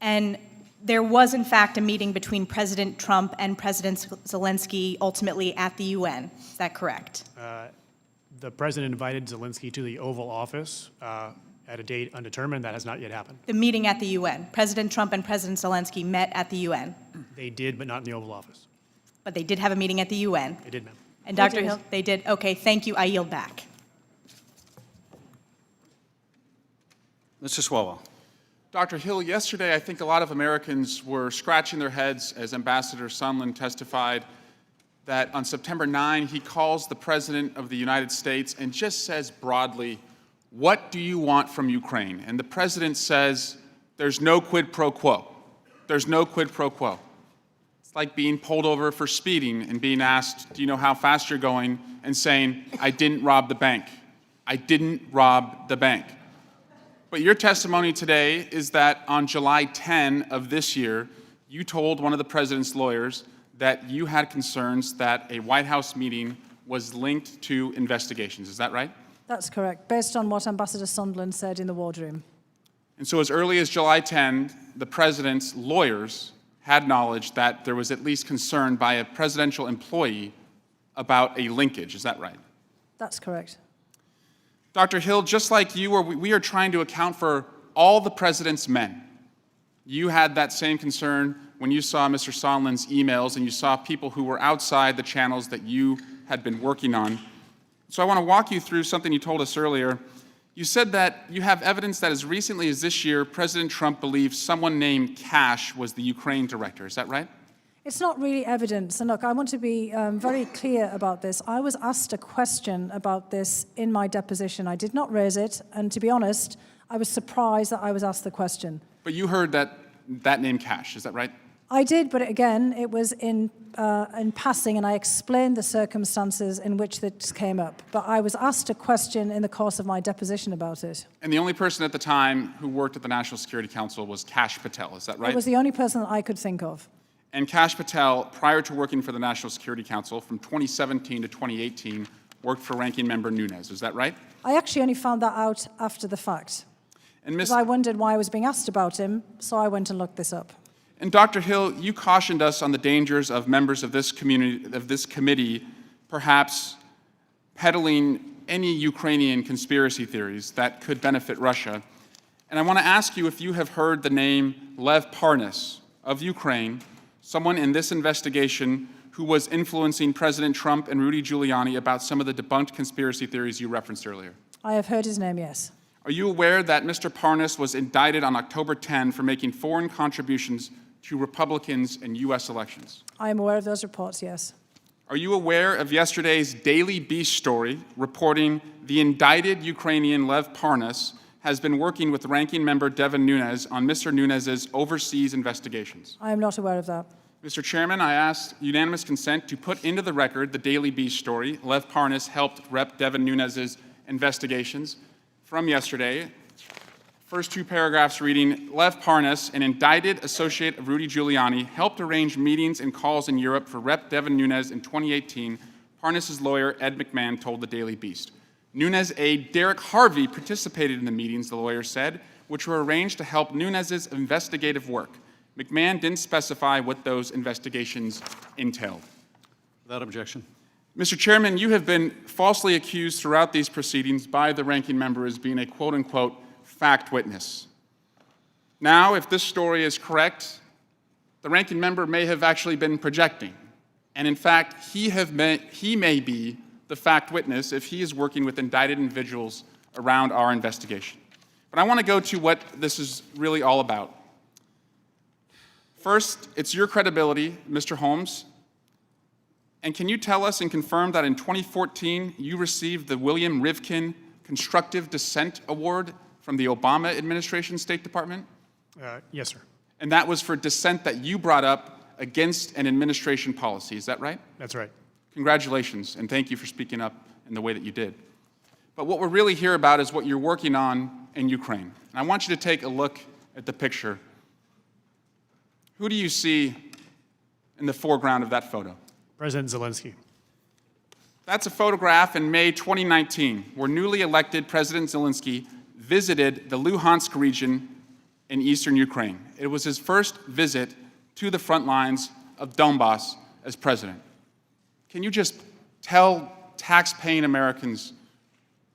And there was, in fact, a meeting between President Trump and President Zelensky ultimately at the UN. Is that correct? The president invited Zelensky to the Oval Office at a date undetermined. That has not yet happened. The meeting at the UN. President Trump and President Zelensky met at the UN. They did, but not in the Oval Office. But they did have a meeting at the UN. They did, ma'am. And Dr. Hill, they did? Okay, thank you. I yield back. Mr. Swalwell. Dr. Hill, yesterday I think a lot of Americans were scratching their heads as Ambassador Sondland testified that on September 9 he calls the President of the United States and just says broadly, "What do you want from Ukraine?" And the President says, "There's no quid pro quo. There's no quid pro quo." It's like being pulled over for speeding and being asked, "Do you know how fast you're going?" and saying, "I didn't rob the bank. I didn't rob the bank." But your testimony today is that on July 10 of this year, you told one of the president's lawyers that you had concerns that a White House meeting was linked to investigations. Is that right? That's correct, based on what Ambassador Sondland said in the wardroom. And so as early as July 10, the president's lawyers had knowledge that there was at least concern by a presidential employee about a linkage. Is that right? That's correct. Dr. Hill, just like you, we are trying to account for all the president's men. You had that same concern when you saw Mr. Sondland's emails and you saw people who were outside the channels that you had been working on. So I want to walk you through something you told us earlier. You said that you have evidence that as recently as this year, President Trump believed someone named Cash was the Ukraine director. Is that right? It's not really evidence. And look, I want to be very clear about this. I was asked a question about this in my deposition. I did not raise it. And to be honest, I was surprised that I was asked the question. But you heard that name Cash. Is that right? I did, but again, it was in passing, and I explained the circumstances in which this came up. But I was asked a question in the course of my deposition about it. And the only person at the time who worked at the National Security Council was Kash Patel. Is that right? It was the only person that I could think of. and Kash Patel, prior to working for the National Security Council from 2017 to 2018, worked for Ranking Member Nunes. Is that right? I actually only found that out after the fact. And Because I wondered why I was being asked about him, so I went and looked this up. And Dr. Hill, you cautioned us on the dangers of members of this committee, perhaps peddling any Ukrainian conspiracy theories that could benefit Russia. And I want to ask you if you have heard the name Lev Parnas of Ukraine, someone in this investigation who was influencing President Trump and Rudy Giuliani about some of the debunked conspiracy theories you referenced earlier. I have heard his name, yes. Are you aware that Mr. Parnas was indicted on October 10 for making foreign contributions to Republicans in U.S. elections? I am aware of those reports, yes. Are you aware of yesterday's Daily Beast story reporting the indicted Ukrainian Lev Parnas has been working with Ranking Member Devin Nunes on Mr. Nunes's overseas investigations? I am not aware of that. Mr. Chairman, I ask unanimous consent to put into the record the Daily Beast story. Lev Parnas helped Rep. Devin Nunes's investigations from yesterday. First two paragraphs reading, Lev Parnas, an indicted associate of Rudy Giuliani, helped arrange meetings and calls in Europe for Rep. Devin Nunes in 2018, Parnas' lawyer, Ed McMahon, told the Daily Beast. Nunes' aide, Derek Harvey, participated in the meetings, the lawyer said, which were arranged to help Nunes' investigative work. McMahon didn't specify what those investigations entailed. Without objection. Mr. Chairman, you have been falsely accused throughout these proceedings by the ranking member as being a quote-unquote fact witness. Now, if this story is correct, the ranking member may have actually been projecting. And in fact, he may be the fact witness if he is working with indicted individuals around our investigation. But I want to go to what this is really all about. First, it's your credibility, Mr. Holmes. And can you tell us and confirm that in 2014 you received the William Rivkin Constructive Dissent Award from the Obama administration State Department? Yes, sir. And that was for dissent that you brought up against an administration policy, is that right? That's right. Congratulations, and thank you for speaking up in the way that you did. But what we're really here about is what you're working on in Ukraine. And I want you to take a look at the picture. Who do you see in the foreground of that photo? President Zelensky. That's a photograph in May 2019, where newly elected President Zelensky visited the Luhansk region in eastern Ukraine. It was his first visit to the front lines of Donbass as president. Can you just tell tax-paying Americans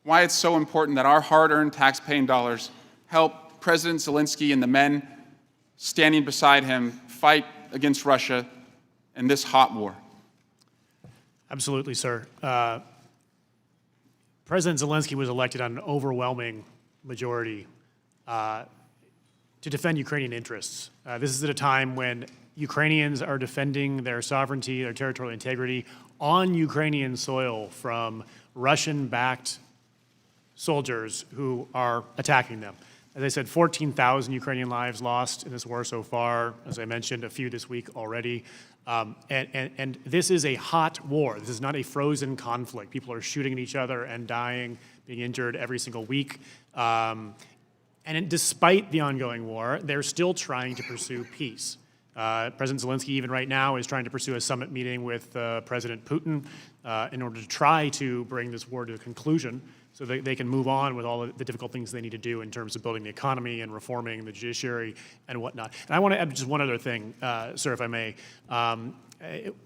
why it's so important that our hard-earned tax-paying dollars help President Zelensky and the men standing beside him fight against Russia in this hot war? Absolutely, sir. President Zelensky was elected on an overwhelming majority to defend Ukrainian interests. This is at a time when Ukrainians are defending their sovereignty, their territorial integrity on Ukrainian soil from Russian-backed soldiers who are attacking them. As I said, 14,000 Ukrainian lives lost in this war so far. As I mentioned, a few this week already. And this is a hot war. This is not a frozen conflict. People are shooting at each other and dying, being injured every single week. And despite the ongoing war, they're still trying to pursue peace. President Zelensky, even right now, is trying to pursue a summit meeting with President Putin in order to try to bring this war to a conclusion so that they can move on with all of the difficult things they need to do in terms of building the economy and reforming the judiciary and whatnot. And I want to add just one other thing, sir, if I may.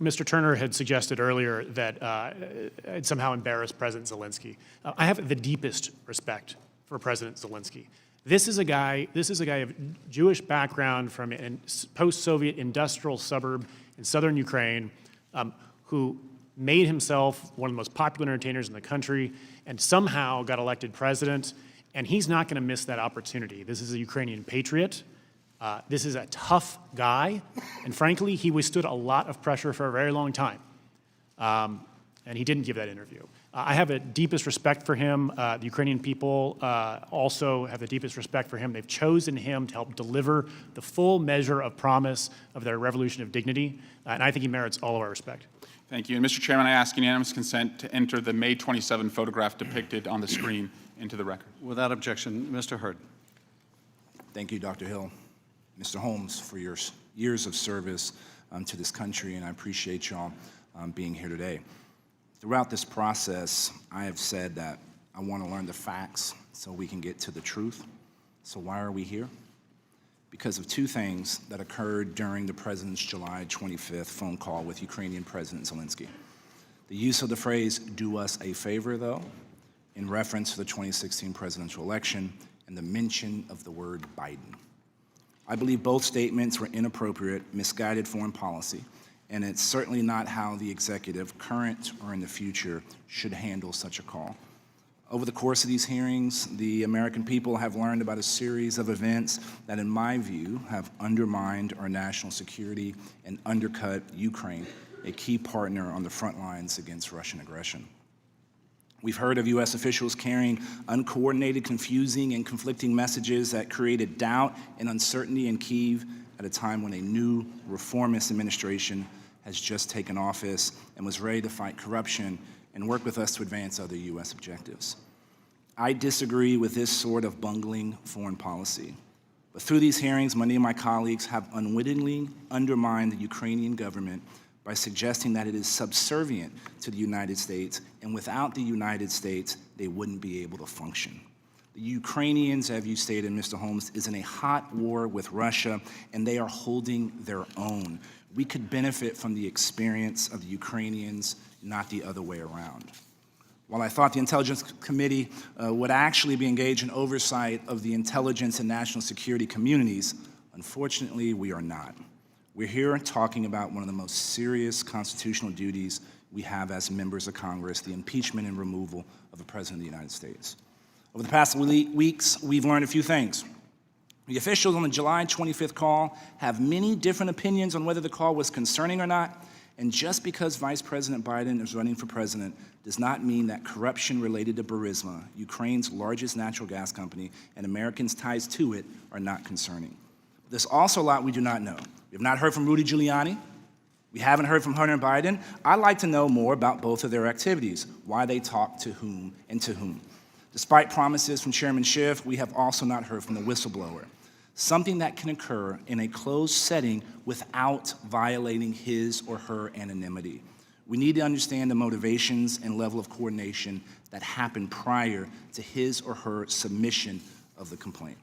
Mr. Turner had suggested earlier that I'd somehow embarrassed President Zelensky. I have the deepest respect for President Zelensky. This is a guy of Jewish background from a post-Soviet industrial suburb in southern Ukraine who made himself one of the most popular entertainers in the country and somehow got elected president, and he's not going to miss that opportunity. This is a Ukrainian patriot. This is a tough guy, and frankly, he withstood a lot of pressure for a very long time, and he didn't give that interview. I have the deepest respect for him. The Ukrainian people also have the deepest respect for him. They've chosen him to help deliver the full measure of promise of their revolution of dignity, and I think he merits all of our respect. Thank you. And Mr. Chairman, I ask unanimous consent to enter the May 27 photograph depicted on the screen into the record. Without objection, Mr. Hurd. Thank you, Dr. Hill. Mr. Holmes, for your years of service to this country, and I appreciate y'all being here today. Throughout this process, I have said that I want to learn the facts so we can get to the truth. So why are we here? Because of two things that occurred during the President's July 25th phone call with Ukrainian President Zelensky. The use of the phrase, "do us a favor," though, in reference to the 2016 presidential election, and the mention of the word Biden. I believe both statements were inappropriate, misguided foreign policy, and it's certainly not how the executive, current or in the future, should handle such a call. Over the course of these hearings, the American people have learned about a series of events that, in my view, have undermined our national security and undercut Ukraine, a key partner on the front lines against Russian aggression. We've heard of U.S. officials carrying uncoordinated, confusing, and conflicting messages that created doubt and uncertainty in Kyiv at a time when a new reformist administration has just taken office and was ready to fight corruption and work with us to advance other U.S. objectives. I disagree with this sort of bungling foreign policy. But through these hearings, many of my colleagues have unwittingly undermined the Ukrainian government by suggesting that it is subservient to the United States, and without the United States, they wouldn't be able to function. The Ukrainians, as you stated, Mr. Holmes, is in a hot war with Russia, and they are holding their own. We could benefit from the experience of the Ukrainians, not the other way around. While I thought the Intelligence Committee would actually be engaged in oversight of the intelligence and national security communities, unfortunately, we are not. We're here talking about one of the most serious constitutional duties we have as members of Congress, the impeachment and removal of the President of the United States. Over the past weeks, we've learned a few things. The officials on the July 25th call have many different opinions on whether the call was concerning or not, and just because Vice President Biden is running for president does not mean that corruption related to Burisma, Ukraine's largest natural gas company, and Americans' ties to it are not concerning. There's also a lot we do not know. We have not heard from Rudy Giuliani. We haven't heard from Hunter Biden. I'd like to know more about both of their activities, why they talked to whom and to whom. Despite promises from Chairman Schiff, we have also not heard from the whistleblower, something that can occur in a closed setting without violating his or her anonymity. We need to understand the motivations and level of coordination that happened prior to his or her submission of the complaint.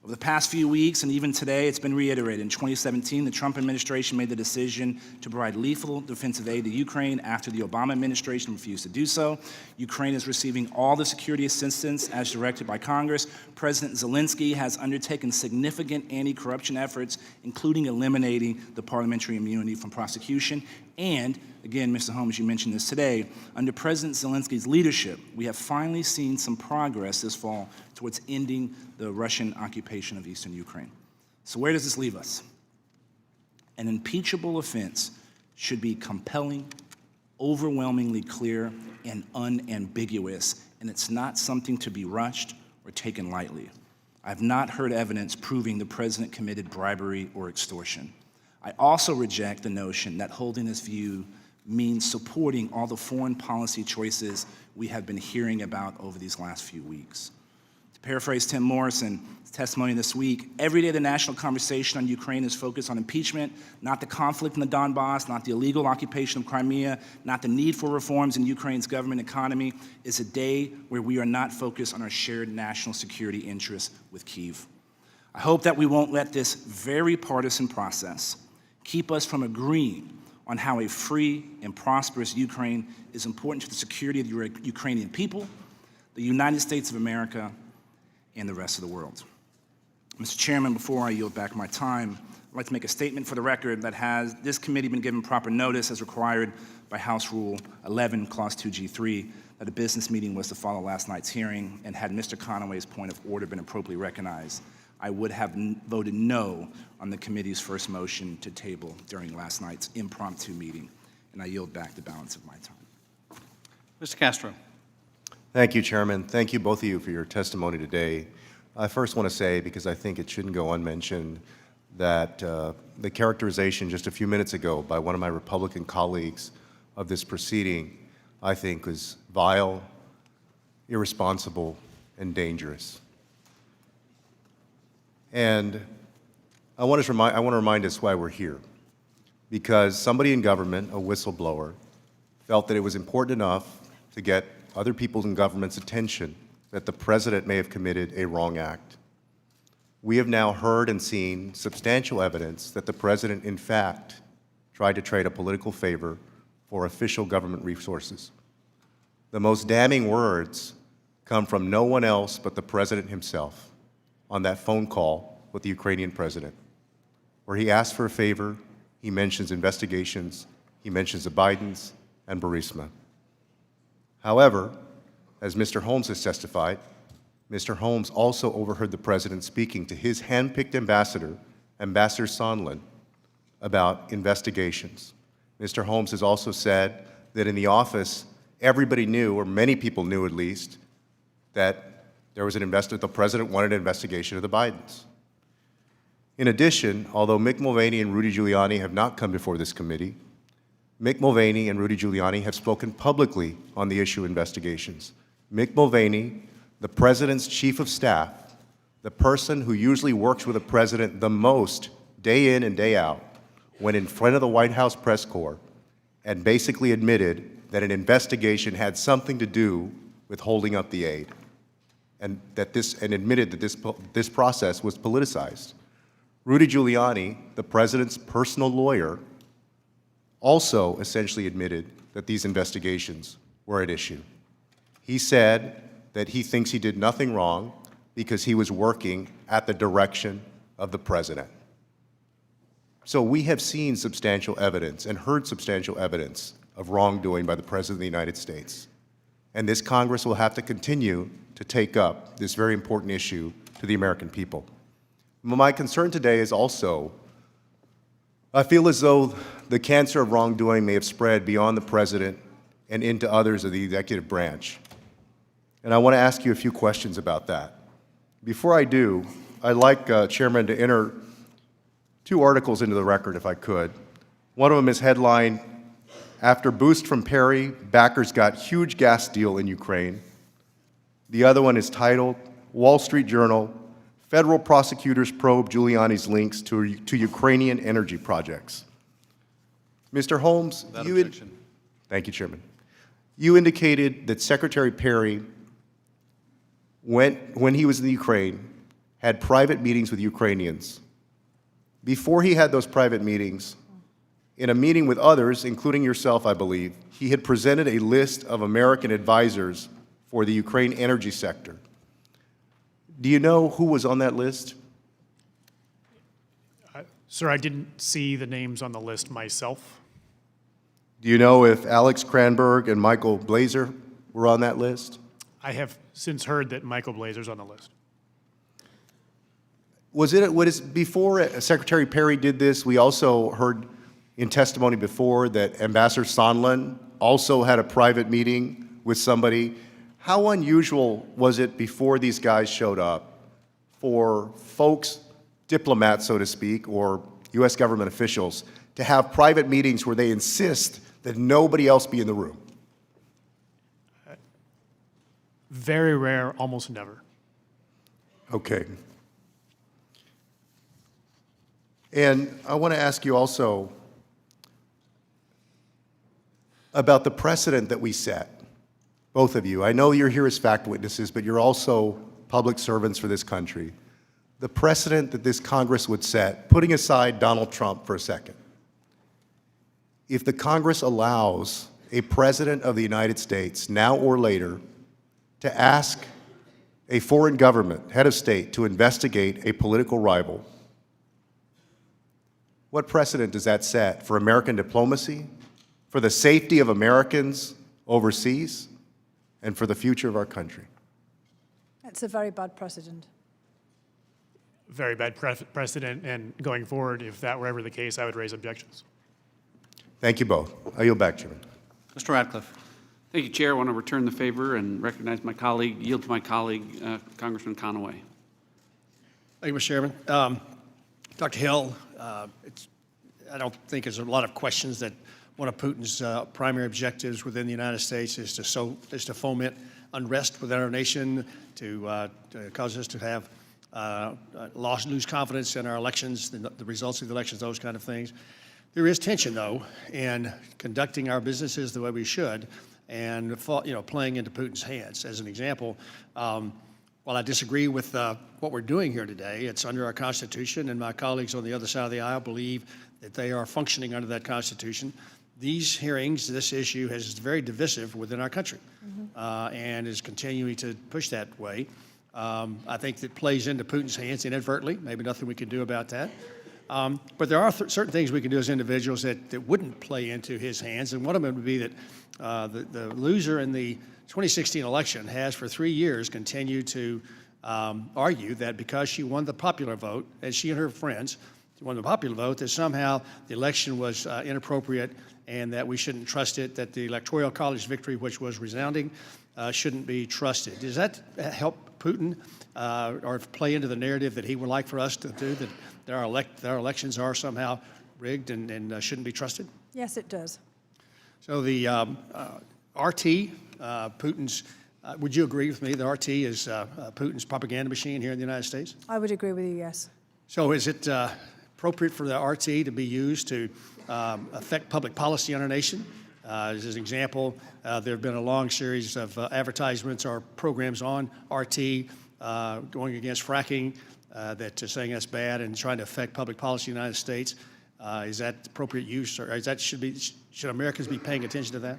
Over the past few weeks, and even today, it's been reiterated. In 2017, the Trump administration made the decision to provide lethal defensive aid to Ukraine after the Obama administration refused to do so. Ukraine is receiving all the security assistance as directed by Congress. President Zelensky has undertaken significant anti-corruption efforts, including eliminating the parliamentary immunity from prosecution. And, again, Mr. Holmes, you mentioned this today, under President Zelensky's leadership, we have finally seen some progress this fall towards ending the Russian occupation of eastern Ukraine. So where does this leave us? An impeachable offense should be compelling, overwhelmingly clear, and unambiguous, and it's not something to be rushed or taken lightly. I have not heard evidence proving the president committed bribery or extortion. I also reject the notion that holding this view means supporting all the foreign policy choices we have been hearing about over these last few weeks. To paraphrase Tim Morrison's testimony this week, every day the national conversation on Ukraine is focused on impeachment, not the conflict in the Donbass, not the illegal occupation of Crimea, not the need for reforms in Ukraine's government economy. It's a day where we are not focused on our shared national security interests with Kyiv. I hope that we won't let this very partisan process keep us from agreeing on how a free and prosperous Ukraine is important to the security of the Ukrainian people, the United States of America, and the rest of the world. Mr. Chairman, before I yield back my time, I'd like to make a statement for the record that has this committee been given proper notice as required by House Rule 11, Clause 2G3, that a business meeting was to follow last night's hearing, and had Mr. Conaway's point of order been appropriately recognized, I would have voted no on the committee's first motion to table during last night's impromptu meeting, and I yield back the balance of my time. Mr. Castro. Thank you, Chairman. Thank you, both of you, for your testimony today. I first want to say, because I think it shouldn't go unmentioned, that the characterization just a few minutes ago by one of my Republican colleagues of this proceeding, I think, was vile, irresponsible, and dangerous. And I want to remind us why we're here. because somebody in government, a whistleblower, felt that it was important enough to get other people in government's attention that the president may have committed a wrong act. We have now heard and seen substantial evidence that the president, in fact, tried to trade a political favor for official government resources. The most damning words come from no one else but the president himself on that phone call with the Ukrainian president, where he asked for a favor, he mentions investigations, he mentions the Bidens and Burisma. However, as Mr. Holmes has testified, Mr. Holmes also overheard the president speaking to his hand-picked ambassador, Ambassador Sondland, about investigations. Mr. Holmes has also said that in the office, everybody knew, or many people knew at least, that there was the president wanted an investigation of the Bidens. In addition, although Mick Mulvaney and Rudy Giuliani have not come before this committee, Mick Mulvaney and Rudy Giuliani have spoken publicly on the issue of investigations. Mick Mulvaney, the president's chief of staff, the person who usually works with the president the most day in and day out, went in front of the White House press corps and basically admitted that an investigation had something to do with holding up the aid, and admitted that this process was politicized. Rudy Giuliani, the president's personal lawyer, also essentially admitted that these investigations were at issue. He said that he thinks he did nothing wrong because he was working at the direction of the president. So we have seen substantial evidence and heard substantial evidence of wrongdoing by the President of the United States. And this Congress will have to continue to take up this very important issue to the American people. My concern today is also, I feel as though the cancer of wrongdoing may have spread beyond the President and into others of the executive branch. And I want to ask you a few questions about that. Before I do, I'd like, Chairman, to enter two articles into the record, if I could. One of them is headlined, "After Boost from Perry, Backers Got Huge Gas Deal in Ukraine." The other one is titled, "Wall Street Journal, Federal Prosecutors Probe Giuliani's Links to Ukrainian Energy Projects." Mr. Holmes, thank you, Chairman. You indicated that Secretary Perry, when he was in the Ukraine, had private meetings with Ukrainians. Before he had those private meetings, in a meeting with others, including yourself, I believe, he had presented a list of American advisors for the Ukraine energy sector. Do you know who was on that list? Sir, I didn't see the names on the list myself. Do you know if Alex Cranberg and Michael Blazer were on that list? I have since heard that Michael Blazer's on the list. Before Secretary Perry did this, we also heard in testimony before that Ambassador Sondland also had a private meeting with somebody. How unusual was it before these guys showed up for folks, diplomats, so to speak, or U.S. government officials, to have private meetings where they insist that nobody else be in the room? Very rare, almost never. Okay. And I want to ask you also about the precedent that we set, both of you. I know you're here as fact witnesses, but you're also public servants for this country. The precedent that this Congress would set, putting aside Donald Trump for a second, if the Congress allows a president of the United States, now or later, to ask a foreign government, head of state, to investigate a political rival, what precedent does that set for American diplomacy, for the safety of Americans overseas, and for the future of our country? It's a very bad precedent. Very bad precedent, and going forward, if that were ever the case, I would raise objections. Thank you both. I yield back, Chairman. Mr. Radcliffe. Thank you, Chair. I want to return the favor and recognize my colleague, yield to my colleague, Congressman Conaway. Thank you, Mr. Chairman. Dr. Hill, I don't think there's a lot of questions that one of Putin's primary objectives within the United States is to foment unrest within our nation, to cause us to have lose confidence in our elections, the results of the elections, those kind of things. There is tension, though, in conducting our businesses the way we should and playing into Putin's hands. As an example, while I disagree with what we're doing here today, it's under our Constitution, and my colleagues on the other side of the aisle believe that they are functioning under that Constitution. These hearings, this issue is very divisive within our country and is continuing to push that way. I think that plays into Putin's hands inadvertently. Maybe nothing we can do about that. But there are certain things we can do as individuals that wouldn't play into his hands, and one of them would be that the loser in the 2016 election has for 3 years continued to argue that because she won the popular vote, and she and her friends won the popular vote, that somehow the election was inappropriate and that we shouldn't trust it, that the Electoral College victory, which was resounding, shouldn't be trusted. Does that help Putin or play into the narrative that he would like for us to do, that our elections are somehow rigged and shouldn't be trusted? Yes, it does. So the RT, Putin's, would you agree with me that RT is Putin's propaganda machine here in the United States? I would agree with you, yes. So is it appropriate for the RT to be used to affect public policy on our nation? As an example, there have been a long series of advertisements or programs on RT going against fracking, that saying that's bad and trying to affect public policy in the United States. Is that appropriate use, or should Americans be paying attention to that?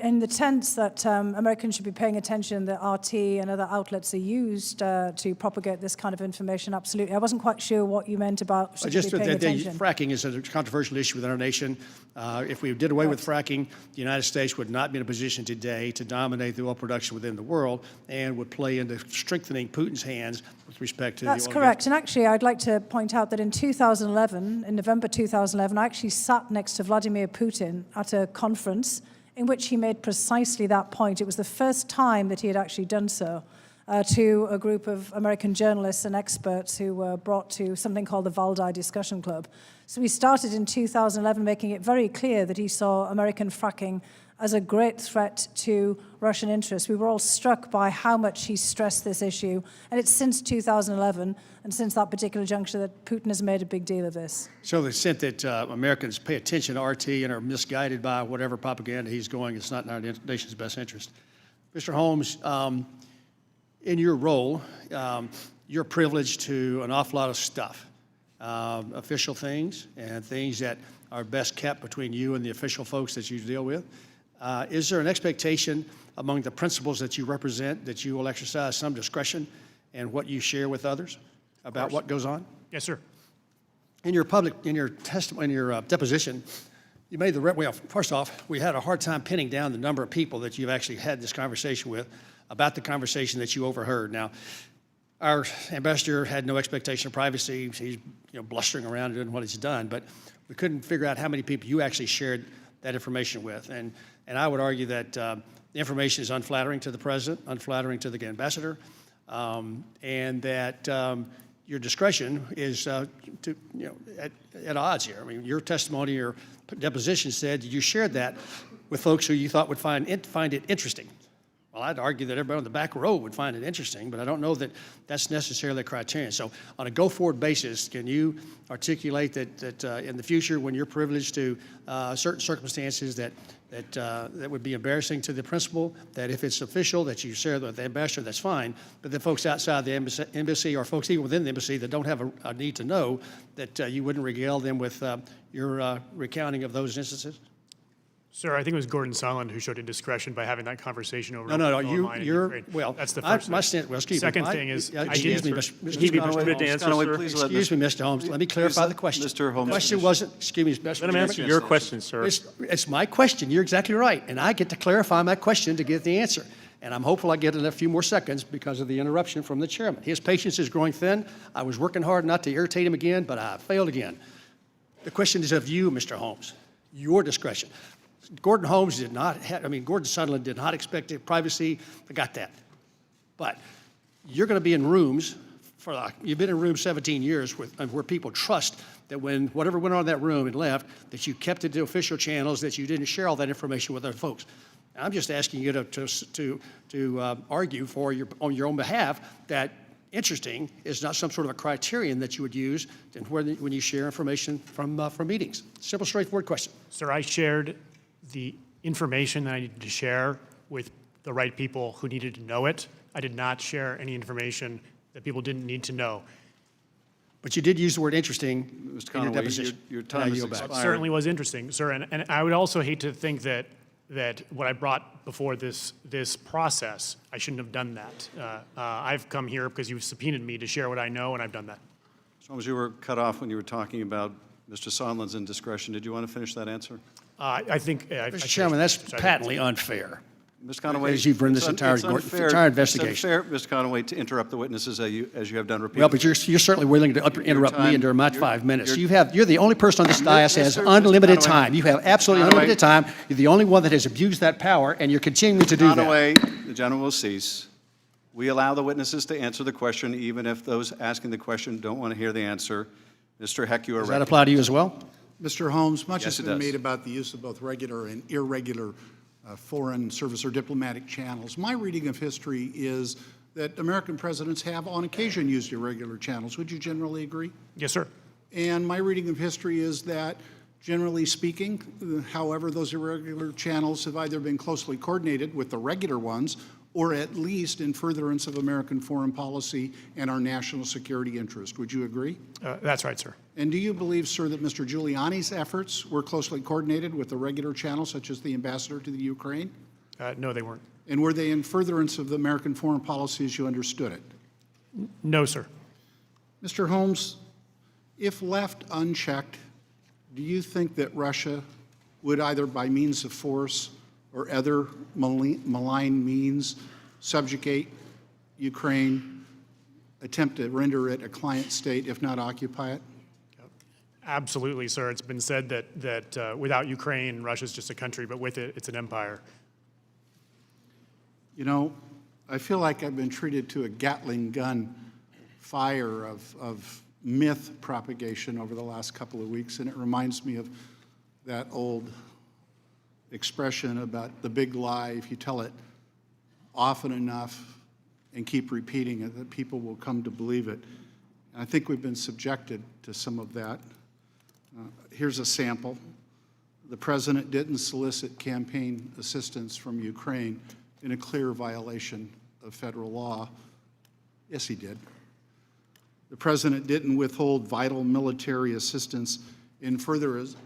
In the sense that Americans should be paying attention that RT and other outlets are used to propagate this kind of information, absolutely. I wasn't quite sure what you meant about should Just be paying attention. fracking is a controversial issue within our nation. If we did away with fracking, the United States would not be in a position today to dominate the oil production within the world and would play into strengthening Putin's hands with respect to the oil. That's correct. And actually, I'd like to point out that in 2011, in November 2011, I actually sat next to Vladimir Putin at a conference in which he made precisely that point. It was the first time that he had actually done so to a group of American journalists and experts who were brought to something called the Valdai Discussion Club. So he started in 2011 making it very clear that he saw American fracking as a great threat to Russian interests. We were all struck by how much he stressed this issue, and it's since 2011 and since that particular juncture that Putin has made a big deal of this. So the extent that Americans pay attention to RT and are misguided by whatever propaganda he's going, it's not in our nation's best interest. Mr. Holmes, in your role, you're privileged to an awful lot of stuff, official things and things that are best kept between you and the official folks that you deal with. Is there an expectation among the principles that you represent that you will exercise some discretion in what you share with others about what goes on? Yes, sir. In your deposition, you made well, first off, we had a hard time pinning down the number of people that you've actually had this conversation with about the conversation that you overheard. Now, our ambassador had no expectation of privacy. He's blustering around and doing what he's done, but we couldn't figure out how many people you actually shared that information with. And I would argue that the information is unflattering to the president, unflattering to the ambassador, and that your discretion is at odds here. I mean, your testimony, your deposition said you shared that with folks who you thought would find it interesting. Well, I'd argue that everybody on the back row would find it interesting, but I don't know that that's necessarily a criterion. So on a go-forward basis, can you articulate that in the future, when you're privileged to certain circumstances that would be embarrassing to the principal, that if it's official that you share with the ambassador, that's fine, but the folks outside the embassy or folks even within the embassy that don't have a need to know, that you wouldn't regale them with your recounting of those instances? Sir, I think it was Gordon Sondland who showed indiscretion by having that conversation over. No, online in you're, Ukraine. well, That's the first thing. excuse me. Second thing is, excuse me, Mr. Mr. Holmes, let me clarify the question. Mr. Holmes, The question wasn't, excuse me, Mr. Let him answer your question, sir. It's my question, you're exactly right, and I get to clarify my question to get the answer. And I'm hopeful I get in a few more seconds because of the interruption from the chairman. His patience is growing thin. I was working hard not to irritate him again, but I failed again. The question is of you, Mr. Holmes, your discretion. Gordon Sondland did not expect privacy. I got that. But you're going to be in rooms you've been in rooms 17 years where people trust that when whatever went on in that room and left, that you kept it to official channels, that you didn't share all that information with other folks. I'm just asking you to argue on your own behalf that interesting is not some sort of a criterion that you would use when you share information from meetings? Simple, straightforward question. Sir, I shared the information that I needed to share with the right people who needed to know it. I did not share any information that people didn't need to know. But you did use the word interesting in your Conaway, deposition. your time is yield back. It certainly was interesting, sir, and I would also hate to think that what I brought before this process, I shouldn't have done that. I've come here because you've subpoenaed me to share what I know, and I've done that. Mr. Holmes, you were cut off when you were talking about Mr. Sondland's indiscretion. Did you want to finish that answer? I think... Mr. Chairman, that's patently unfair. Ms. Conaway, As you've run this entire investigation. It's unfair, Ms. Conaway, to interrupt the witnesses as you have done repeatedly. Well, but you're certainly willing to interrupt me during my 5 minutes. You're the only person on this dais that has unlimited time. You have absolutely unlimited time. You're the only one that has abused that power, and you're continuing to do that. Conaway, the gentleman will cease. We allow the witnesses to answer the question, even if those asking the question don't want to hear the answer. Mr. Heck, you are Does that apply to you as well? Mr. Holmes, much Yes, has it been does. made about the use of both regular and irregular foreign service or diplomatic channels. My reading of history is that American presidents have on occasion used irregular channels. Would you generally agree? Yes, sir. And my reading of history is that, generally speaking, however, those irregular channels have either been closely coordinated with the regular ones or at least in furtherance of American foreign policy and our national security interest. Would you agree? That's right, sir. And do you believe, sir, that Mr. Giuliani's efforts were closely coordinated with the regular channels, such as the ambassador to the Ukraine? No, they weren't. And were they in furtherance of the American foreign policy as you understood it? No, sir. Mr. Holmes, if left unchecked, do you think that Russia would either by means of force or other malign means subjugate Ukraine, attempt to render it a client state, if not occupy it? Absolutely, sir. It's been said that without Ukraine, Russia's just a country, but with it, it's an empire. You know, I feel like I've been treated to a Gatling gun fire of myth propagation over the last couple of weeks, and it reminds me of that old expression about the big lie. If you tell it often enough and keep repeating it, that people will come to believe it. And I think we've been subjected to some of that. Here's a sample. The president didn't solicit campaign assistance from Ukraine in a clear violation of federal law. Yes, he did. The president didn't withhold vital military assistance in furtherance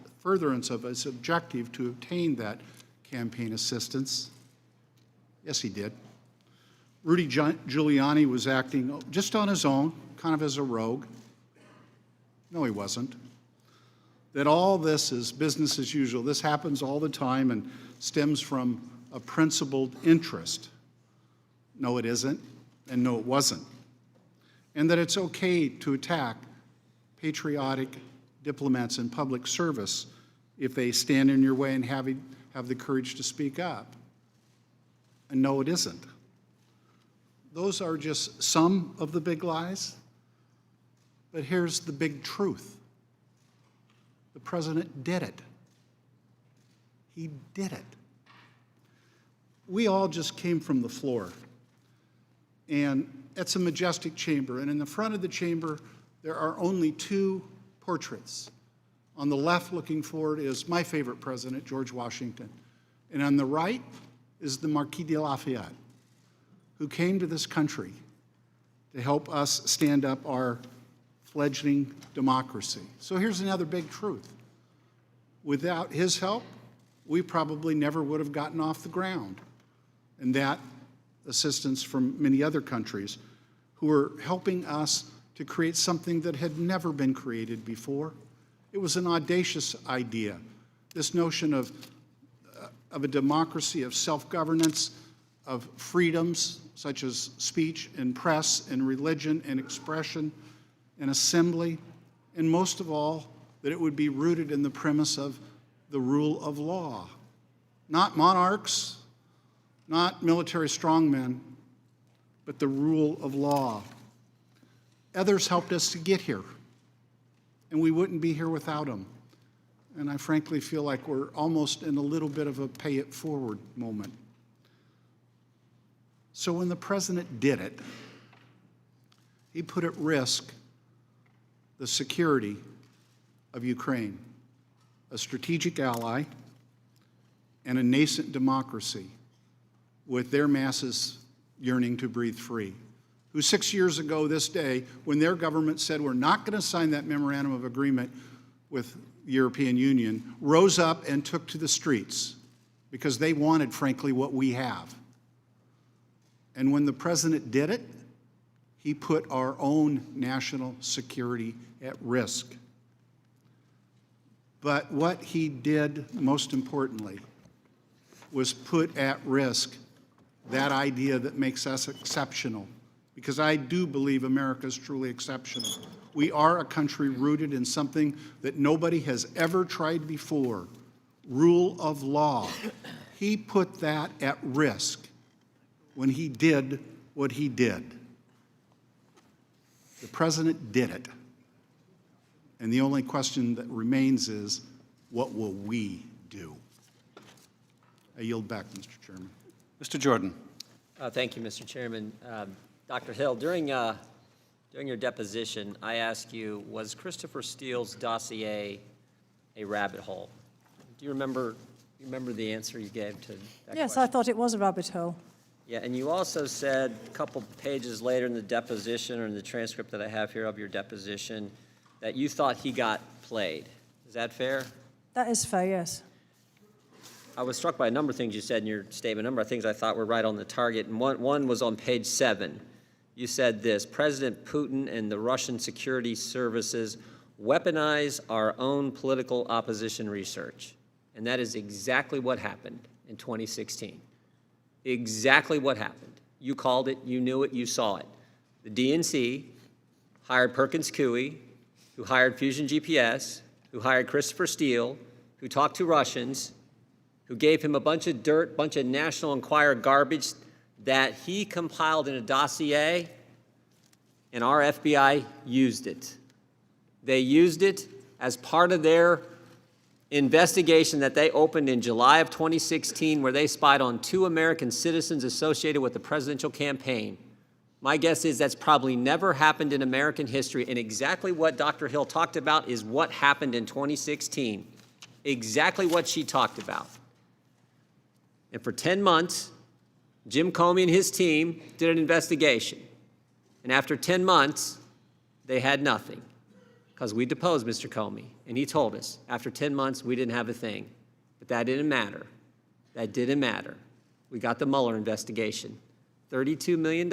of his objective to obtain that campaign assistance. Yes, he did. Rudy Giuliani was acting just on his own, kind of as a rogue. No, he wasn't. That all this is business as usual. This happens all the time and stems from a principled interest. No, it isn't, and no, it wasn't. And that it's okay to attack patriotic diplomats in public service if they stand in your way and have the courage to speak up. And no, it isn't. Those are just some of the big lies. But here's the big truth. The president did it. He did it. We all just came from the floor. And it's a majestic chamber. And in the front of the chamber, there are only two portraits. On the left, looking forward, is my favorite president, George Washington. And on the right is the Marquis de Lafayette, who came to this country to help us stand up our fledgling democracy. So here's another big truth. Without his help, we probably never would have gotten off the ground. And that assistance from many other countries who are helping us to create something that had never been created before. It was an audacious idea, this notion of a democracy, of self-governance, of freedoms such as speech and press and religion and expression and assembly, and most of all, that it would be rooted in the premise of the rule of law. Not monarchs, not military strongmen, but the rule of law. Others helped us to get here, and we wouldn't be here without them. And I frankly feel like we're almost in a little bit of a pay it forward moment. So when the president did it, He put at risk the security of Ukraine, a strategic ally and a nascent democracy with their masses yearning to breathe free, who 6 years ago this day, when their government said we're not going to sign that memorandum of agreement with the European Union, rose up and took to the streets because they wanted, frankly, what we have. And when the president did it, he put our own national security at risk. But what he did, most importantly, was put at risk that idea that makes us exceptional. Because I do believe America is truly exceptional. We are a country rooted in something that nobody has ever tried before, rule of law. He put that at risk when he did what he did. The president did it. And the only question that remains is, what will we do? I yield back, Mr. Chairman. Mr. Jordan. Thank you, Mr. Chairman. Dr. Hill, during your deposition, I asked you, was Christopher Steele's dossier a rabbit hole? Do you remember the answer you gave to that Yes, question? I thought it was a rabbit hole. Yeah, and you also said a couple pages later in the deposition, or in the transcript that I have here of your deposition, that you thought he got played. Is that fair? That is fair, yes. I was struck by a number of things you said in your statement, a number of things I thought were right on the target, and one was on page 7. You said this: President Putin and the Russian security services weaponize our own political opposition research. And that is exactly what happened in 2016. Exactly what happened. You called it, you knew it, you saw it. The DNC hired Perkins Coie, who hired Fusion GPS, who hired Christopher Steele, who talked to Russians, who gave him a bunch of dirt, bunch of National Enquirer garbage that he compiled in a dossier, and our FBI used it. They used it as part of their investigation that they opened in July of 2016, where they spied on 2 American citizens associated with the presidential campaign. My guess is that's probably never happened in American history, and exactly what Dr. Hill talked about is what happened in 2016. Exactly what she talked about. And for 10 months, Jim Comey and his team did an investigation. And after 10 months, they had nothing, because we deposed Mr. Comey, and he told us after 10 months we didn't have a thing. But that didn't matter. That didn't matter. We got the Mueller investigation. $32 million,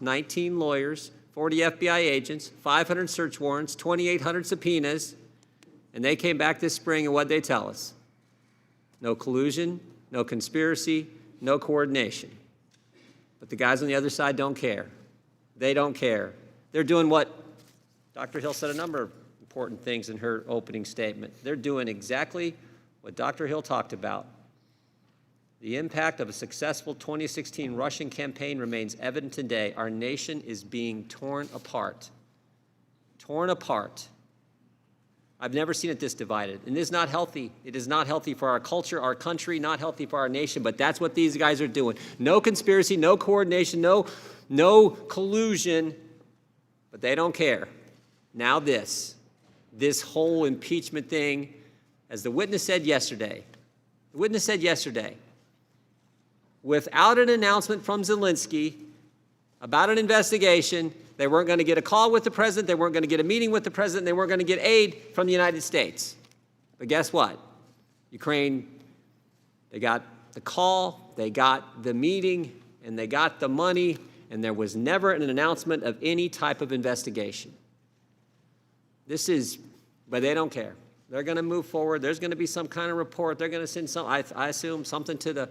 19 lawyers, 40 FBI agents, 500 search warrants, 2,800 subpoenas, and they came back this spring, and what'd they tell us? No collusion, no conspiracy, no coordination. But the guys on the other side don't care. They don't care. They're doing what Dr. Hill said a number of important things in her opening statement. They're doing exactly what Dr. Hill talked about. The impact of a successful 2016 Russian campaign remains evident today. Our nation is being torn apart. Torn apart. I've never seen it this divided, and it is not healthy. It is not healthy for our culture, our country, not healthy for our nation, but that's what these guys are doing. No conspiracy, no coordination, no collusion, but they don't care. Now this whole impeachment thing, as the witness said yesterday, without an announcement from Zelensky about an investigation, they weren't going to get a call with the president, they weren't going to get a meeting with the president, they weren't going to get aid from the United States. But guess what? Ukraine, they got the call, they got the meeting, and they got the money, and there was never an announcement of any type of investigation. But they don't care. They're going to move forward. There's going to be some kind of report. They're going to send I assume, something to the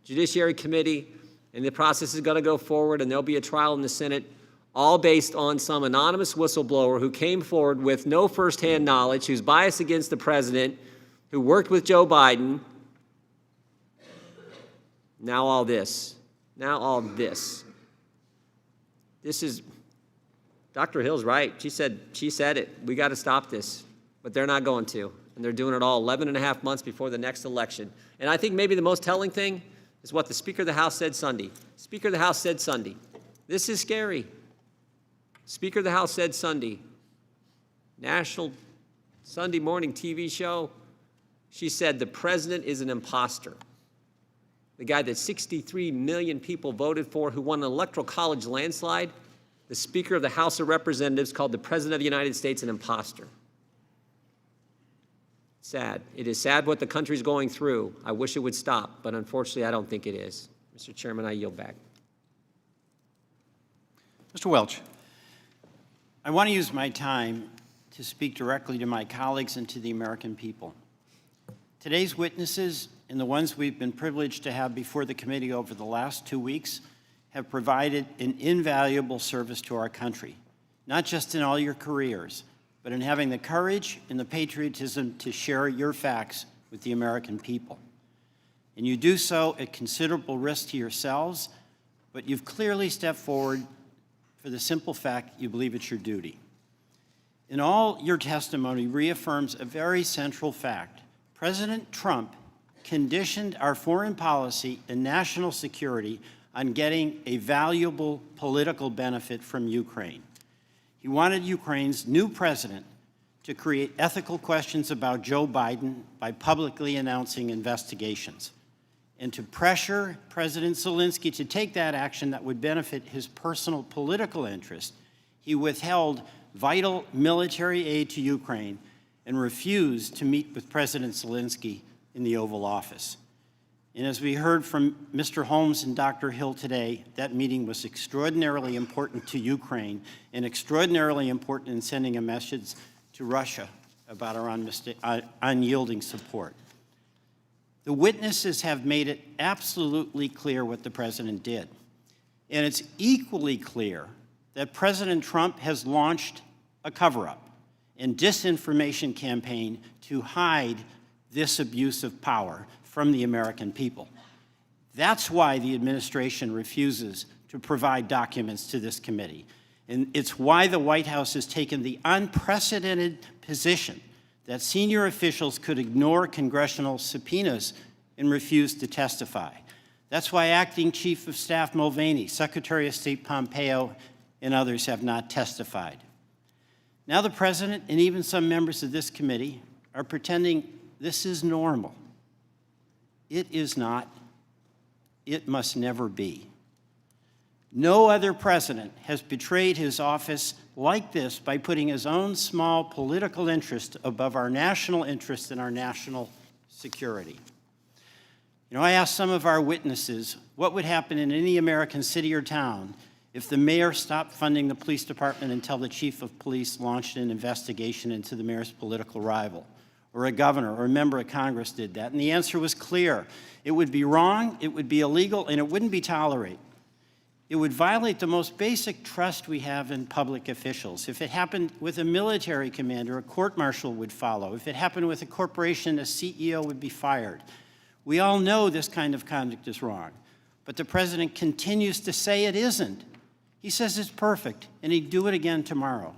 Judiciary Committee, and the process is going to go forward, and there'll be a trial in the Senate, all based on some anonymous whistleblower who came forward with no firsthand knowledge, who's biased against the president, who worked with Joe Biden. Now all this. This is, Dr. Hill's right. She said it. We got to stop this. But they're not going to. And they're doing it all 11 and a half months before the next election. And I think maybe the most telling thing is what the Speaker of the House said Sunday. Speaker of the House said Sunday, this is scary. Speaker of the House said Sunday, national Sunday morning TV show, she said the president is an imposter. The guy that 63 million people voted for, who won an electoral college landslide, the Speaker of the House of Representatives called the President of the United States an imposter. Sad. It is sad what the country's going through. I wish it would stop, but unfortunately, I don't think it is. Mr. Chairman, I yield back. Mr. Welch. I want to use my time to speak directly to my colleagues and to the American people. Today's witnesses and the ones we've been privileged to have before the committee over the last 2 weeks have provided an invaluable service to our country, not just in all your careers, but in having the courage and the patriotism to share your facts with the American people. And you do so at considerable risk to yourselves, but you've clearly stepped forward for the simple fact you believe it's your duty. In all, your testimony reaffirms a very central fact. President Trump conditioned our foreign policy and national security on getting a valuable political benefit from Ukraine. He wanted Ukraine's new president to create ethical questions about Joe Biden by publicly announcing investigations, and to pressure President Zelensky to take that action that would benefit his personal political interest. He withheld vital military aid to Ukraine and refused to meet with President Zelensky in the Oval Office. And as we heard from Mr. Holmes and Dr. Hill today, that meeting was extraordinarily important to Ukraine and extraordinarily important in sending a message to Russia about our unyielding support. The witnesses have made it absolutely clear what the president did. And it's equally clear that President Trump has launched a cover-up and disinformation campaign to hide this abuse of power from the American people. That's why the administration refuses to provide documents to this committee. And it's why the White House has taken the unprecedented position that senior officials could ignore congressional subpoenas and refuse to testify. That's why Acting Chief of Staff Mulvaney, Secretary of State Pompeo, and others have not testified. Now the President and even some members of this committee are pretending this is normal. It is not. It must never be. No other president has betrayed his office like this by putting his own small political interest above our national interest and our national security. You know, I asked some of our witnesses what would happen in any American city or town if the mayor stopped funding the police department until the chief of police launched an investigation into the mayor's political rival, or a governor or a member of Congress did that. And the answer was clear. It would be wrong, it would be illegal, and it wouldn't be tolerated. It would violate the most basic trust we have in public officials. If it happened with a military commander, a court-martial would follow. If it happened with a corporation, a CEO would be fired. We all know this kind of conduct is wrong, but the president continues to say it isn't. He says it's perfect, and he'd do it again tomorrow.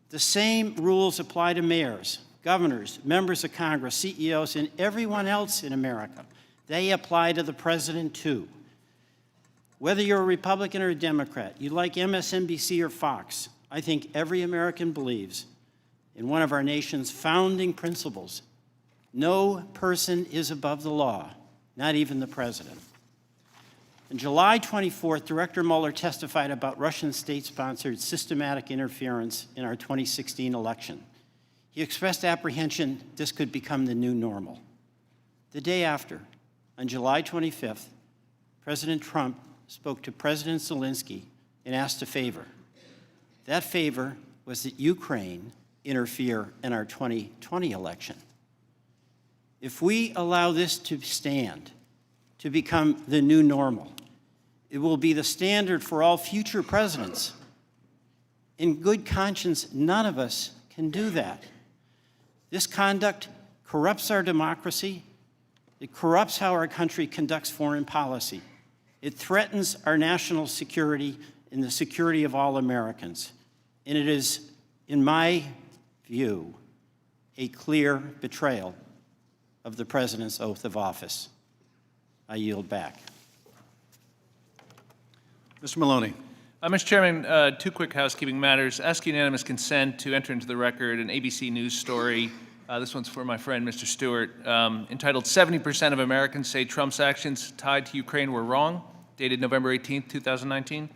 The same rules apply to mayors, governors, members of Congress, CEOs, and everyone else in America. They apply to the president too. Whether you're a Republican or a Democrat, you like MSNBC or Fox, I think every American believes in one of our nation's founding principles: no person is above the law, not even the president. On July 24th, Director Mueller testified about Russian state-sponsored systematic interference in our 2016 election. He expressed apprehension this could become the new normal. The day after, on July 25th, President Trump spoke to President Zelensky and asked a favor. That favor was that Ukraine interfere in our 2020 election. If we allow this to stand, to become the new normal, it will be the standard for all future presidents. In good conscience, none of us can do that. This conduct corrupts our democracy. It corrupts how our country conducts foreign policy. It threatens our national security and the security of all Americans. And it is, in my view, a clear betrayal of the President's oath of office. I yield back. Mr. Maloney. Mr. Chairman, two quick housekeeping matters. Ask unanimous consent to enter into the record an ABC News story. This one's for my friend, Mr. Stewart, entitled 70% of Americans say Trump's actions tied to Ukraine were wrong, dated November 18th, 2019.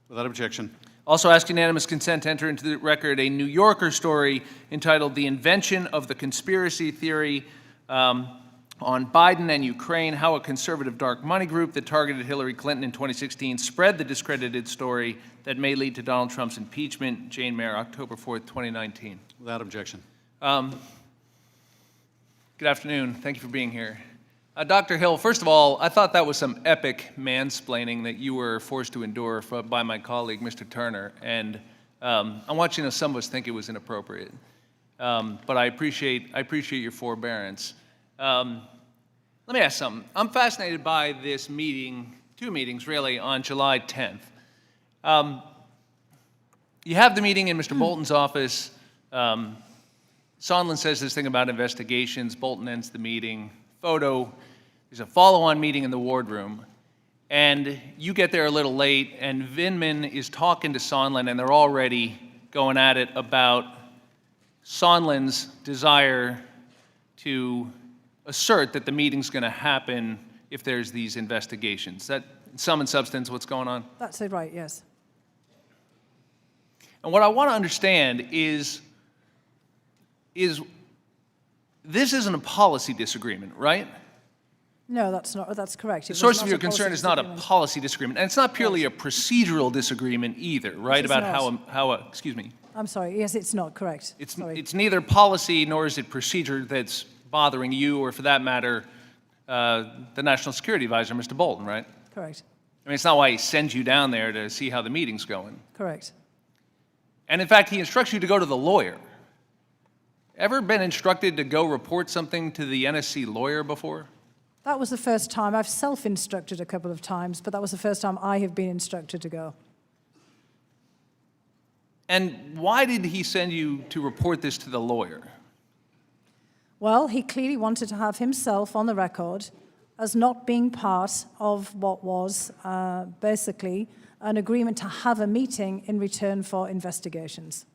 Without objection. Also ask unanimous consent to enter into the record a New Yorker story entitled The Invention of the Conspiracy Theory on Biden and Ukraine, how a conservative dark money group that targeted Hillary Clinton in 2016 spread the discredited story that may lead to Donald Trump's impeachment. Jane Mayer, October 4th, 2019. Without objection. Good afternoon. Thank you for being here. Dr. Hill, first of all, I thought that was some epic mansplaining that you were forced to endure by my colleague, Mr. Turner, and I want you to know some of us think it was inappropriate, but I appreciate your forbearance. Let me ask something. I'm fascinated by this meeting, two meetings really, on July 10th. You have the meeting in Mr. Bolton's office. Sondland says this thing about investigations. Bolton ends the meeting. Photo. There's a follow-on meeting in the wardroom. And you get there a little late, and Vindman is talking to Sondland, and they're already going at it about Sondland's desire to assert that the meeting's going to happen if there's these investigations. That, in sum and substance, what's going on? That's it, right, yes. And what I want to understand is this isn't a policy disagreement, right? No, that's not. That's correct. The source of your concern is not a policy disagreement, and it's not purely a procedural disagreement either, right? About how excuse me. I'm sorry. Yes, it's not correct. It's neither policy nor is it procedure that's bothering you, or for that matter, the National Security Advisor, Mr. Bolton, right? Correct. I mean, it's not why he sends you down there to see how the meeting's going. Correct. And in fact, he instructs you to go to the lawyer. Ever been instructed to go report something to the NSC lawyer before? That was the first time. I've self-instructed a couple of times, but that was the first time I have been instructed to go. And why did he send you to report this to the lawyer? Well, he clearly wanted to have himself on the record as not being part of what was basically an agreement to have a meeting in return for investigations.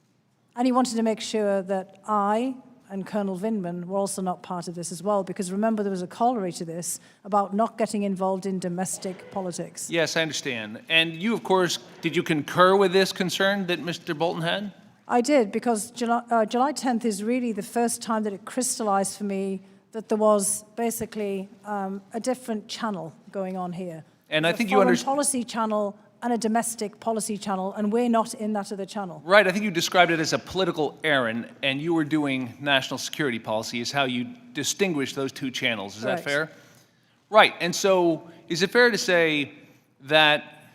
And he wanted to make sure that I and Colonel Vindman were also not part of this as well, because remember there was a corollary to this about not getting involved in domestic politics. Yes, I understand. And you, of course, did you concur with this concern that Mr. Bolton had? I did, because July 10th is really the first time that it crystallized for me that there was basically a different channel going on here. And I think you foreign understand. policy channel and a domestic policy channel, and we're not in that other channel. Right, I think you described it as a political errand, and you were doing national security policy is how you distinguish those two channels. Is that fair? Right, and so is it fair to say that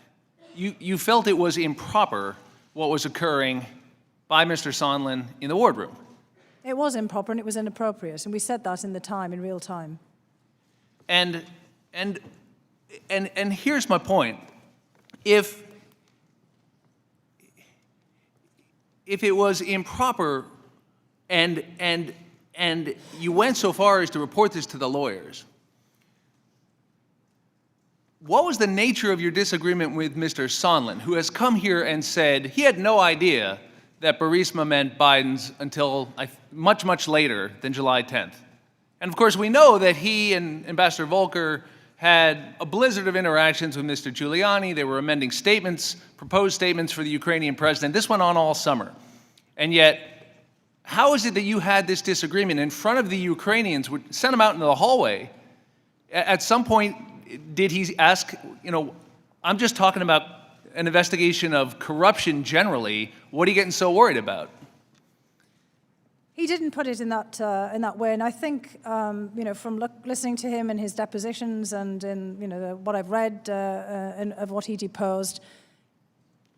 you felt it was improper what was occurring by Mr. Sondland in the wardroom? It was improper and it was inappropriate, and we said that in the time, in real time. And here's my point. If it was improper and you went so far as to report this to the lawyers, what was the nature of your disagreement with Mr. Sondland, who has come here and said he had no idea that Burisma meant Biden's until much, much later than July 10th? And of course, we know that he and Ambassador Volker had a blizzard of interactions with Mr. Giuliani. They were amending statements, proposed statements for the Ukrainian president. This went on all summer. And yet, how is it that you had this disagreement in front of the Ukrainians, sent them out into the hallway? At some point, did he ask, I'm just talking about an investigation of corruption generally. What are you getting so worried about? He didn't put it in that way, and I think from listening to him in his depositions and in what I've read of what he deposed,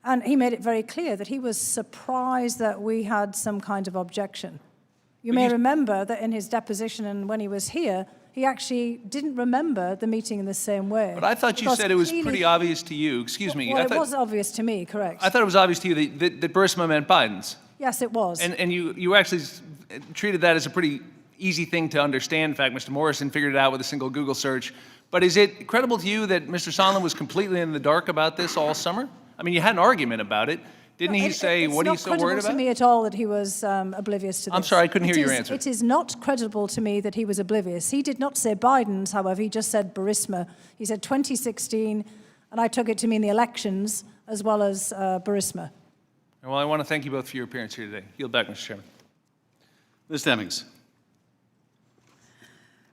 and he made it very clear that he was surprised that we had some kind of objection. You may remember that in his deposition and when he was here, he actually didn't remember the meeting in the same way. But I thought you said it was pretty obvious to you. Excuse me. Well, it was obvious to me, correct. I thought it was obvious to you that Burisma meant Biden's. Yes, it was. And you actually treated that as a pretty easy thing to understand. In fact, Mr. Morrison figured it out with a single Google search. But is it credible to you that Mr. Sondland was completely in the dark about this all summer? I mean, you had an argument about it. Didn't he say, what are you so worried It's not credible about? to me at all that he was oblivious to this. I'm sorry, I couldn't hear your answer. It is not credible to me that he was oblivious. He did not say Biden's, however, he just said Burisma. He said 2016, and I took it to mean the elections as well as Burisma. Well, I want to thank you both for your appearance here today. Yield back, Mr. Chairman. Ms. Demings.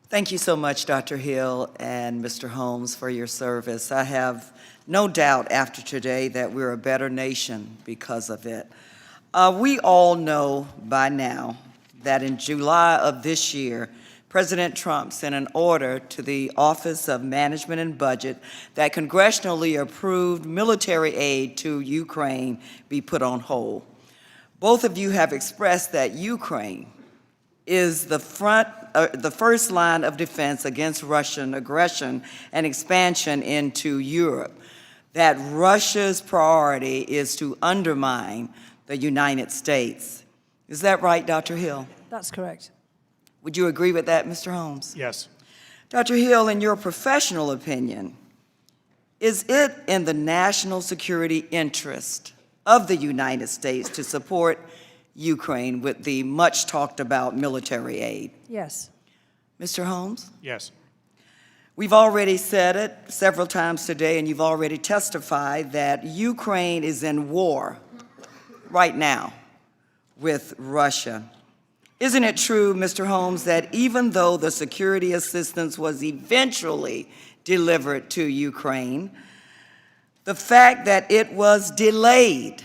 Thank you so much, Dr. Hill and Mr. Holmes, for your service. I have no doubt after today that we're a better nation because of it. We all know by now that in July of this year, President Trump sent an order to the Office of Management and Budget that congressionally approved military aid to Ukraine be put on hold. Both of you have expressed that Ukraine is the first line of defense against Russian aggression and expansion into Europe, that Russia's priority is to undermine the United States. Is that right, Dr. Hill? That's correct. Would you agree with that, Mr. Holmes? Yes. Dr. Hill, in your professional opinion, is it in the national security interest of the United States to support Ukraine with the much talked about military aid? Yes. Mr. Holmes? Yes. We've already said it several times today, and you've already testified that Ukraine is in war right now with Russia. Isn't it true, Mr. Holmes, that even though the security assistance was eventually delivered to Ukraine, the fact that it was delayed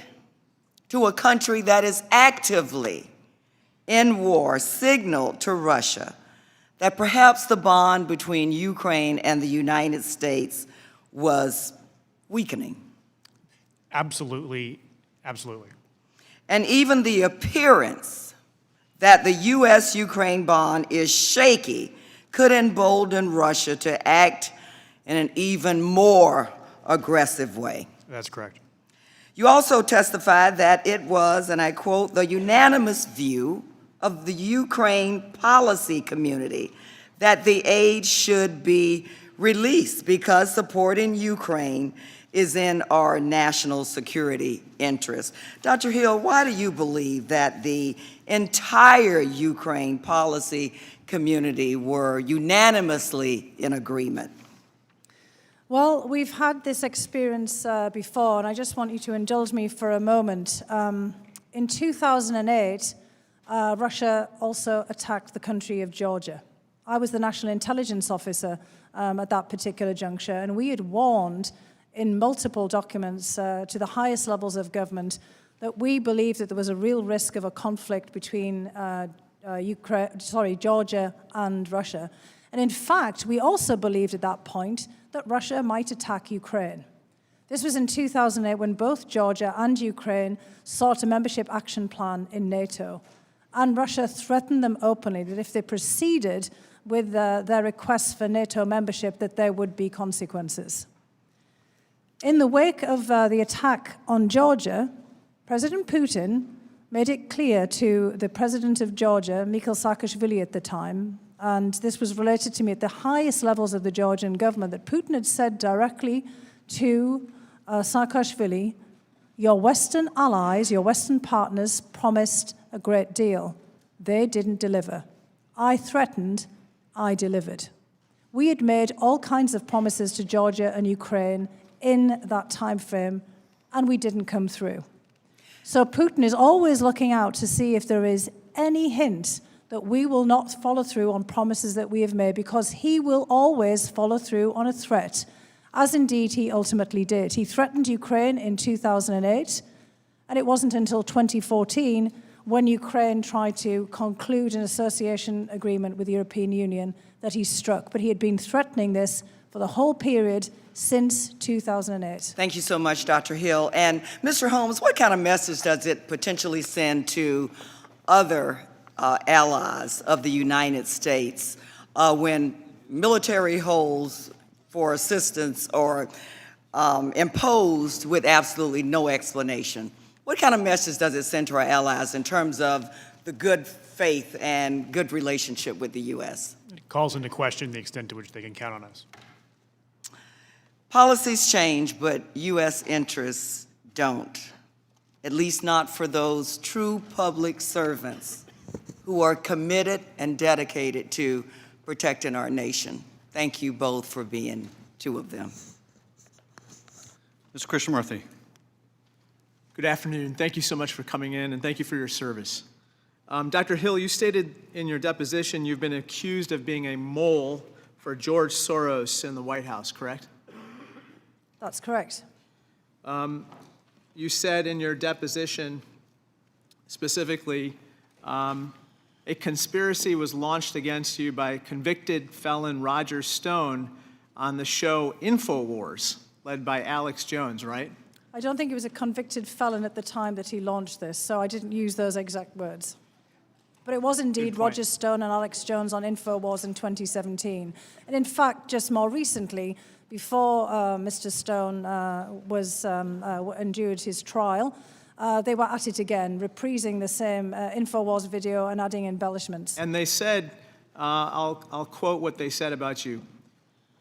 to a country that is actively in war signaled to Russia that perhaps the bond between Ukraine and the United States was weakening? Absolutely, absolutely. And even the appearance that the U.S.-Ukraine bond is shaky could embolden Russia to act in an even more aggressive way. That's correct. You also testified that it was, and I quote, the unanimous view of the Ukraine policy community that the aid should be released because supporting Ukraine is in our national security interest. Dr. Hill, why do you believe that the entire Ukraine policy community were unanimously in agreement? Well, we've had this experience before, and I just want you to indulge me for a moment. In 2008, Russia also attacked the country of Georgia. I was the national intelligence officer at that particular juncture, and we had warned in multiple documents to the highest levels of government that we believed that there was a real risk of a conflict between Georgia and Russia. And in fact, we also believed at that point that Russia might attack Ukraine. This was in 2008 when both Georgia and Ukraine sought a membership action plan in NATO. And Russia threatened them openly that if they proceeded with their requests for NATO membership, that there would be consequences. In the wake of the attack on Georgia, President Putin made it clear to the president of Georgia, Mikhail Saakashvili at the time, and this was related to me at the highest levels of the Georgian government, that Putin had said directly to Saakashvili, your Western allies, your Western partners promised a great deal. They didn't deliver. I threatened, I delivered. We had made all kinds of promises to Georgia and Ukraine in that time frame, and we didn't come through. So Putin is always looking out to see if there is any hint that we will not follow through on promises that we have made, because he will always follow through on a threat, as indeed he ultimately did. He threatened Ukraine in 2008, and it wasn't until 2014 when Ukraine tried to conclude an association agreement with the European Union that he struck. But he had been threatening this for the whole period since 2008. Thank you so much, Dr. Hill. And Mr. Holmes, what kind of message does it potentially send to other allies of the United States when military holds for assistance are imposed with absolutely no explanation? What kind of message does it send to our allies in terms of the good faith and good relationship with the U.S.? It calls into question the extent to which they can count on us. Policies change, but U.S. interests don't, at least not for those true public servants who are committed and dedicated to protecting our nation. Thank you both for being two of them. Mr. Krishnamurthy. Good afternoon. Thank you so much for coming in, and thank you for your service. Dr. Hill, you stated in your deposition you've been accused of being a mole for George Soros in the White House, correct? That's correct. You said in your deposition, specifically, a conspiracy was launched against you by convicted felon Roger Stone on the show InfoWars, led by Alex Jones, right? I don't think he was a convicted felon at the time that he launched this, so I didn't use those exact words. But it was indeed Roger Stone and Alex Jones on InfoWars in 2017. And in fact, just more recently, before Mr. Stone endured his trial, they were at it again, reprising the same InfoWars video and adding embellishments. And they said, I'll quote what they said about you.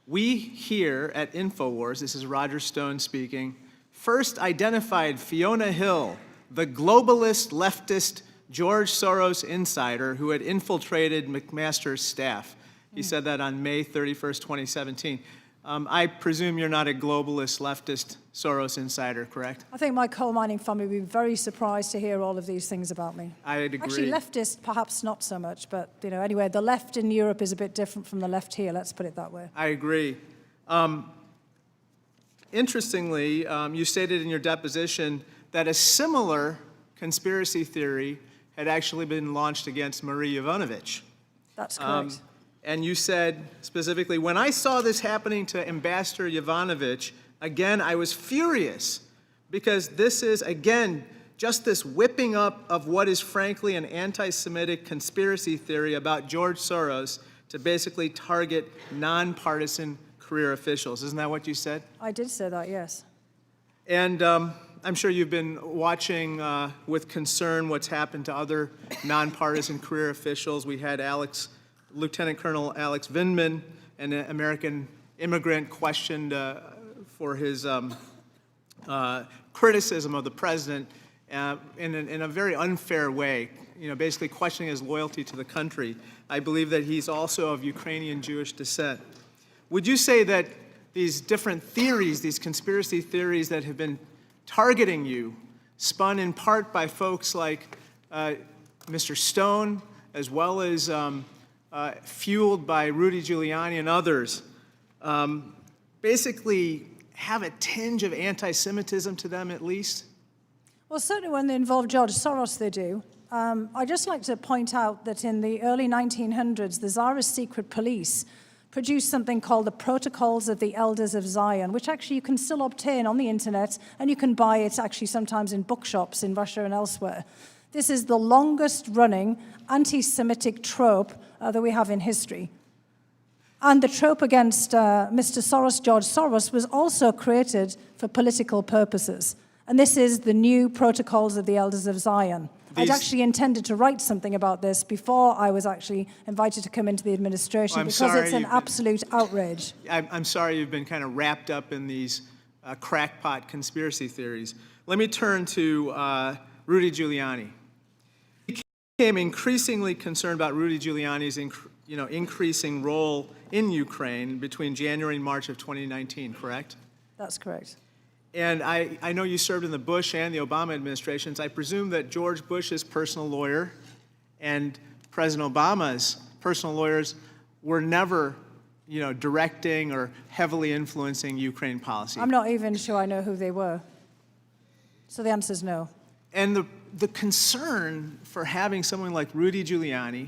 "We here at InfoWars," this is Roger Stone speaking, "first identified Fiona Hill, the globalist leftist George Soros insider who had infiltrated McMaster's staff." He said that on May 31st, 2017. I presume you're not a globalist leftist Soros insider, correct? I think my coal mining family would be very surprised to hear all of these things about me. I'd agree. Actually, leftist, perhaps not so much, but anyway, the left in Europe is a bit different from the left here, let's put it that way. I agree. Interestingly, you stated in your deposition that a similar conspiracy theory had actually been launched against Marie Yovanovitch. That's correct. And you said specifically, "When I saw this happening to Ambassador Yovanovitch, again, I was furious because this is, again, just this whipping up of what is frankly an anti-Semitic conspiracy theory about George Soros to basically target nonpartisan career officials." Isn't that what you said? I did say that, yes. And I'm sure you've been watching with concern what's happened to other nonpartisan career officials. We had Lieutenant Colonel Alex Vindman, an American immigrant, questioned for his criticism of the president in a very unfair way, basically questioning his loyalty to the country. I believe that he's also of Ukrainian Jewish descent. Would you say that these different theories, these conspiracy theories that have been targeting you, spun in part by folks like Mr. Stone, as well as fueled by Rudy Giuliani and others, basically have a tinge of anti-Semitism to them at least? Well, certainly when they involve George Soros, they do. I'd just like to point out that in the early 1900s, the Tsarist secret police produced something called the Protocols of the Elders of Zion, which actually you can still obtain on the internet, and you can buy it actually sometimes in bookshops in Russia and elsewhere. This is the longest running anti-Semitic trope that we have in history. And the trope against Mr. Soros, George Soros, was also created for political purposes. And this is the new Protocols of the Elders of Zion. I'd actually intended to write something about this before I was actually invited to come into the administration because it's an absolute outrage. I'm sorry you've been kind of wrapped up in these crackpot conspiracy theories. Let me turn to Rudy Giuliani. He became increasingly concerned about Rudy Giuliani's increasing role in Ukraine between January and March of 2019, correct? That's correct. And I know you served in the Bush and the Obama administrations. I presume that George Bush's personal lawyer and President Obama's personal lawyers were never, directing or heavily influencing Ukraine policy. I'm not even sure I know who they were. So the answer is no. And the concern for having someone like Rudy Giuliani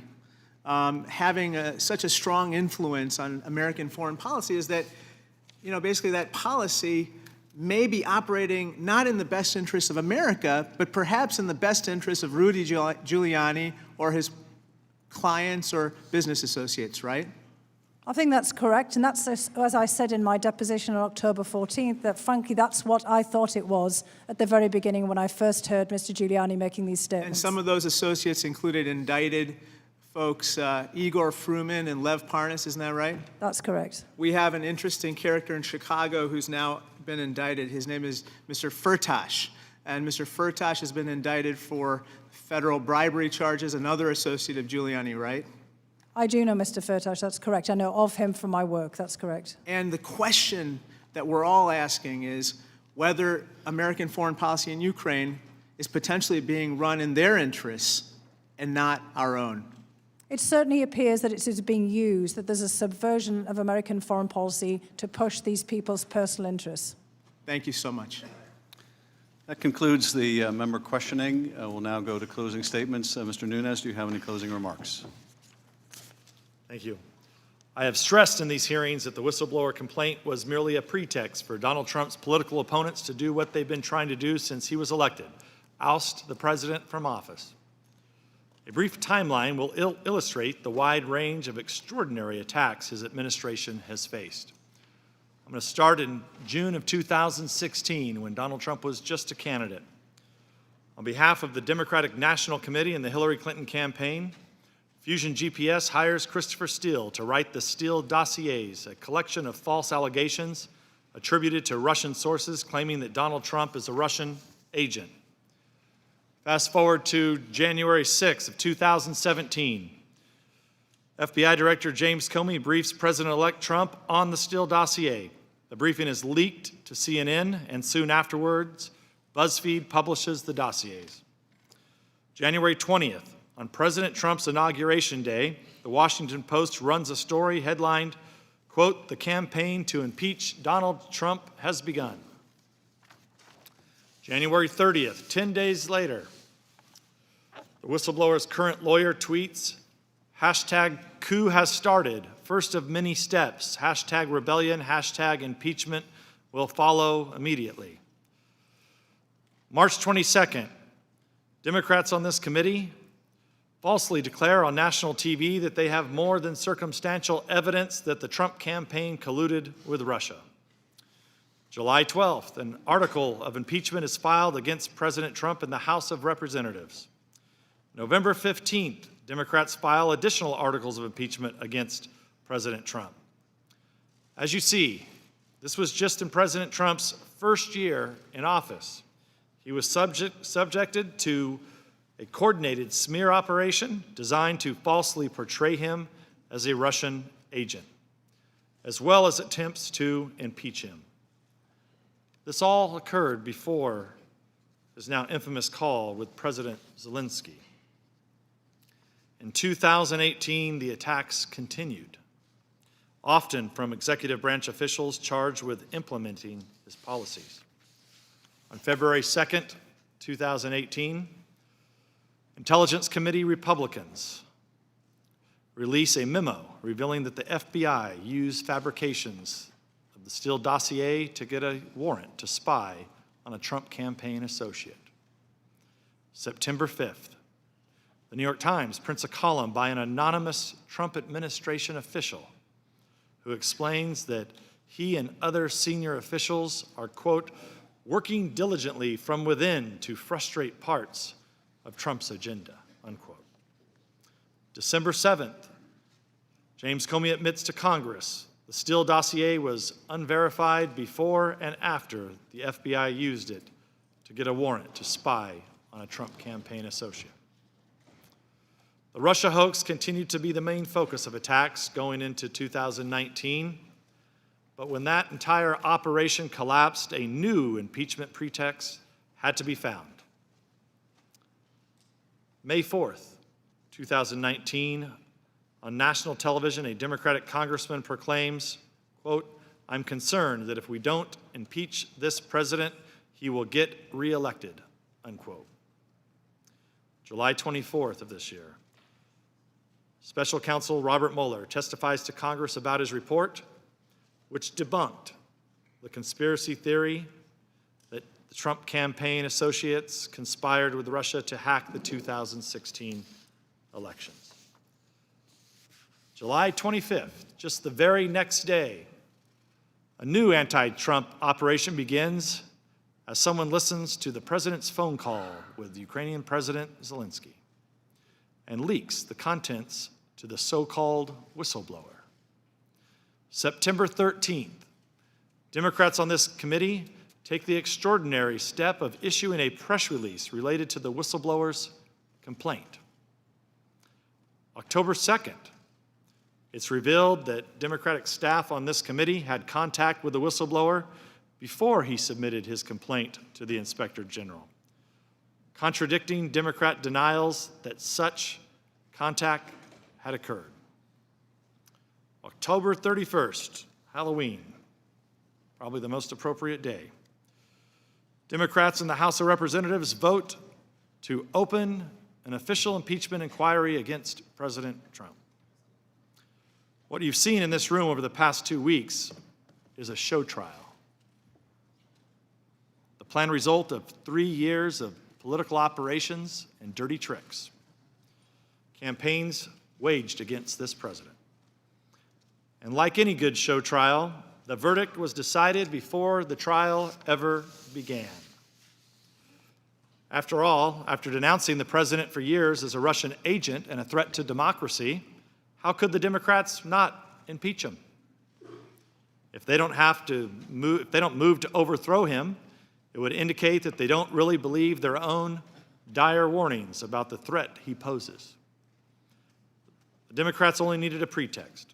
having such a strong influence on American foreign policy is that, basically that policy may be operating not in the best interest of America, but perhaps in the best interest of Rudy Giuliani or his clients or business associates, right? I think that's correct, and that's, as I said in my deposition on October 14th, that frankly that's what I thought it was at the very beginning when I first heard Mr. Giuliani making these statements. And some of those associates included indicted folks, Igor Fruman and Lev Parnas, isn't that right? That's correct. We have an interesting character in Chicago who's now been indicted. His name is Mr. Firtash. And Mr. Firtash has been indicted for federal bribery charges, another associate of Giuliani, right? I do know Mr. Firtash, that's correct. I know of him from my work, that's correct. And the question that we're all asking is whether American foreign policy in Ukraine is potentially being run in their interests and not our own. It certainly appears that it is being used, that there's a subversion of American foreign policy to push these people's personal interests. Thank you so much. That concludes the member questioning. We'll now go to closing statements. Mr. Nunes, do you have any closing remarks? Thank you. I have stressed in these hearings that the whistleblower complaint was merely a pretext for Donald Trump's political opponents to do what they've been trying to do since he was elected, oust the president from office. A brief timeline will illustrate the wide range of extraordinary attacks his administration has faced. I'm going to start in June of 2016, when Donald Trump was just a candidate. On behalf of the Democratic National Committee and the Hillary Clinton campaign, Fusion GPS hires Christopher Steele to write the Steele dossiers, a collection of false allegations attributed to Russian sources claiming that Donald Trump is a Russian agent. Fast forward to January 6th of 2017. FBI Director James Comey briefs President-elect Trump on the Steele dossier. The briefing is leaked to CNN, and soon afterwards, BuzzFeed publishes the dossiers. January 20th, on President Trump's inauguration day, the Washington Post runs a story headlined, quote, "The campaign to impeach Donald Trump has begun." January 30th, 10 days later, the whistleblower's current lawyer tweets, hashtag coup has started, first of many steps, hashtag rebellion, hashtag impeachment will follow immediately. March 22nd, Democrats on this committee falsely declare on national TV that they have more than circumstantial evidence that the Trump campaign colluded with Russia. July 12th, an article of impeachment is filed against President Trump in the House of Representatives. November 15th, Democrats file additional articles of impeachment against President Trump. As you see, this was just in President Trump's first year in office. He was subjected to a coordinated smear operation designed to falsely portray him as a Russian agent, as well as attempts to impeach him. This all occurred before his now infamous call with President Zelensky. In 2018, the attacks continued, often from executive branch officials charged with implementing his policies. On February 2nd, 2018, Intelligence Committee Republicans release a memo revealing that the FBI used fabrications of the Steele dossier to get a warrant to spy on a Trump campaign associate. September 5th, the New York Times prints a column by an anonymous Trump administration official who explains that he and other senior officials are, quote, working diligently from within to frustrate parts of Trump's agenda, unquote. December 7th, James Comey admits to Congress the Steele dossier was unverified before and after the FBI used it to get a warrant to spy on a Trump campaign associate. The Russia hoax continued to be the main focus of attacks going into 2019, but when that entire operation collapsed, a new impeachment pretext had to be found. May 4th, 2019, on national television, a Democratic congressman proclaims, quote, "I'm concerned that if we don't impeach this president, he will get reelected," unquote. July 24th of this year, Special Counsel Robert Mueller testifies to Congress about his report, which debunked the conspiracy theory that the Trump campaign associates conspired with Russia to hack the 2016 elections. July 25th, just the very next day, a new anti-Trump operation begins as someone listens to the president's phone call with Ukrainian President Zelensky. and leaks the contents to the so-called whistleblower. September 13th, Democrats on this committee take the extraordinary step of issuing a press release related to the whistleblower's complaint. October 2nd, it's revealed that Democratic staff on this committee had contact with the whistleblower before he submitted his complaint to the Inspector General, contradicting Democrat denials that such contact had occurred. October 31st, Halloween, probably the most appropriate day. Democrats in the House of Representatives vote to open an official impeachment inquiry against President Trump. What you've seen in this room over the past 2 weeks is a show trial. The planned result of 3 years of political operations and dirty tricks. Campaigns waged against this president. And like any good show trial, the verdict was decided before the trial ever began. After all, after denouncing the president for years as a Russian agent and a threat to democracy, how could the Democrats not impeach him? If they don't move to overthrow him, it would indicate that they don't really believe their own dire warnings about the threat he poses. The Democrats only needed a pretext.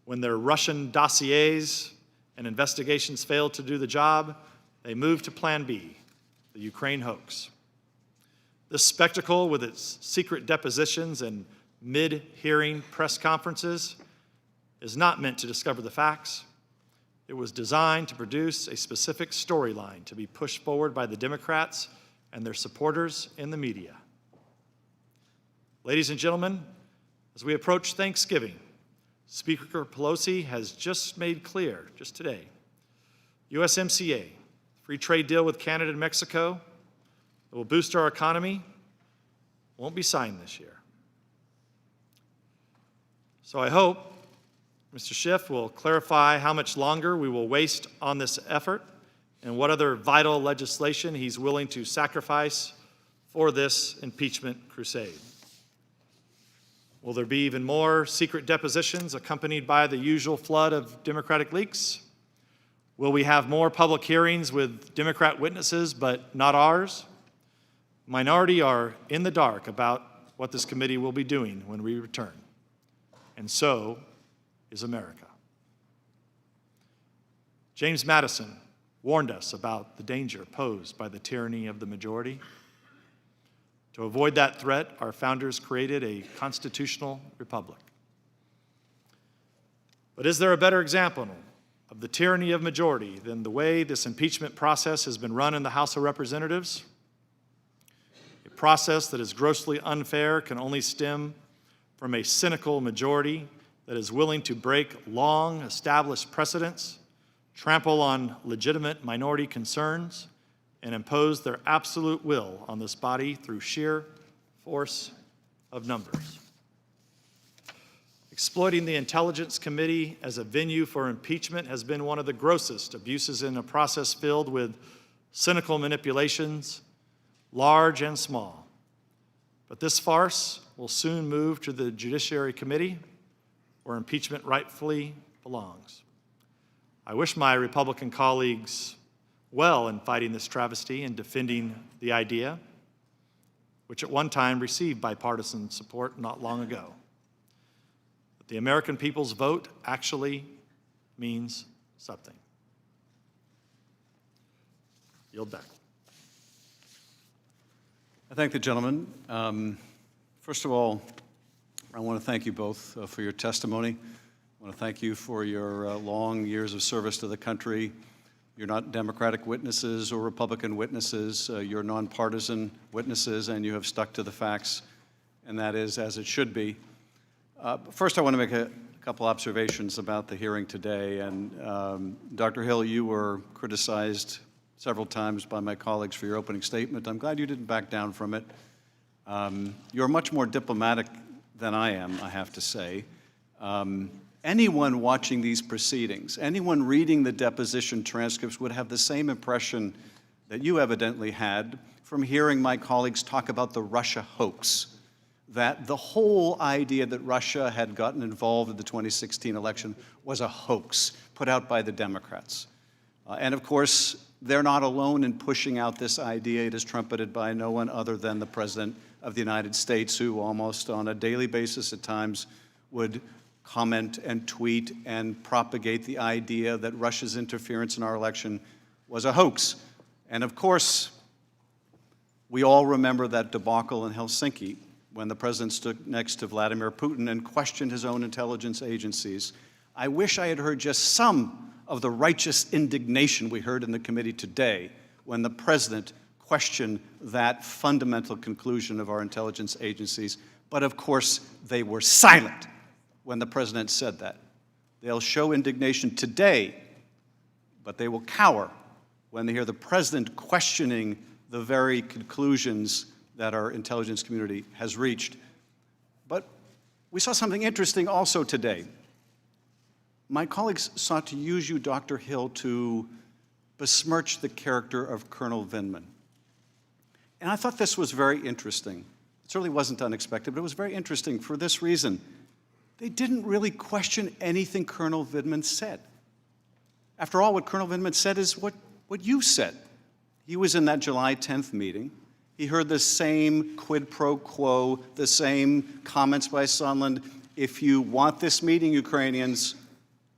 When their Russian dossiers and investigations failed to do the job, they moved to Plan B, the Ukraine hoax. This spectacle, with its secret depositions and mid-hearing press conferences, is not meant to discover the facts. It was designed to produce a specific storyline to be pushed forward by the Democrats and their supporters in the media. Ladies and gentlemen, as we approach Thanksgiving, Speaker Pelosi has just made clear, just today, USMCA, free trade deal with Canada and Mexico, that will boost our economy, won't be signed this year. So I hope Mr. Schiff will clarify how much longer we will waste on this effort and what other vital legislation he's willing to sacrifice for this impeachment crusade. Will there be even more secret depositions accompanied by the usual flood of Democratic leaks? Will we have more public hearings with Democrat witnesses but not ours? Minority are in the dark about what this committee will be doing when we return. And so is America. James Madison warned us about the danger posed by the tyranny of the majority. To avoid that threat, our founders created a constitutional republic. But is there a better example of the tyranny of majority than the way this impeachment process has been run in the House of Representatives? A process that is grossly unfair can only stem from a cynical majority that is willing to break long-established precedents, trample on legitimate minority concerns, and impose their absolute will on this body through sheer force of numbers. Exploiting the Intelligence Committee as a venue for impeachment has been one of the grossest abuses in a process filled with cynical manipulations, large and small. But this farce will soon move to the Judiciary Committee, where impeachment rightfully belongs. I wish my Republican colleagues well in fighting this travesty and defending the idea, which at one time received bipartisan support not long ago. But the American people's vote actually means something. Yield back. I thank the gentleman. First of all, I want to thank you both for your testimony. I want to thank you for your long years of service to the country. You're not Democratic witnesses or Republican witnesses. You're nonpartisan witnesses, and you have stuck to the facts, and that is as it should be. First, I want to make a couple observations about the hearing today. And Dr. Hill, you were criticized several times by my colleagues for your opening statement. I'm glad you didn't back down from it. You're much more diplomatic than I am, I have to say. Anyone watching these proceedings, anyone reading the deposition transcripts would have the same impression that you evidently had from hearing my colleagues talk about the Russia hoax. that the whole idea that Russia had gotten involved in the 2016 election was a hoax put out by the Democrats. And of course, they're not alone in pushing out this idea. It is trumpeted by no one other than the President of the United States, who almost on a daily basis at times would comment and tweet and propagate the idea that Russia's interference in our election was a hoax. And of course, we all remember that debacle in Helsinki when the president stood next to Vladimir Putin and questioned his own intelligence agencies. I wish I had heard just some of the righteous indignation we heard in the committee today when the president questioned that fundamental conclusion of our intelligence agencies. But of course, they were silent when the president said that. They'll show indignation today, but they will cower when they hear the president questioning the very conclusions that our intelligence community has reached. But we saw something interesting also today. My colleagues sought to use you, Dr. Hill, to besmirch the character of Colonel Vindman. And I thought this was very interesting. It certainly wasn't unexpected, but it was very interesting for this reason. They didn't really question anything Colonel Vindman said. After all, what Colonel Vindman said is what you said. He was in that July 10th meeting. He heard the same quid pro quo, the same comments by Sondland. If you want this meeting, Ukrainians,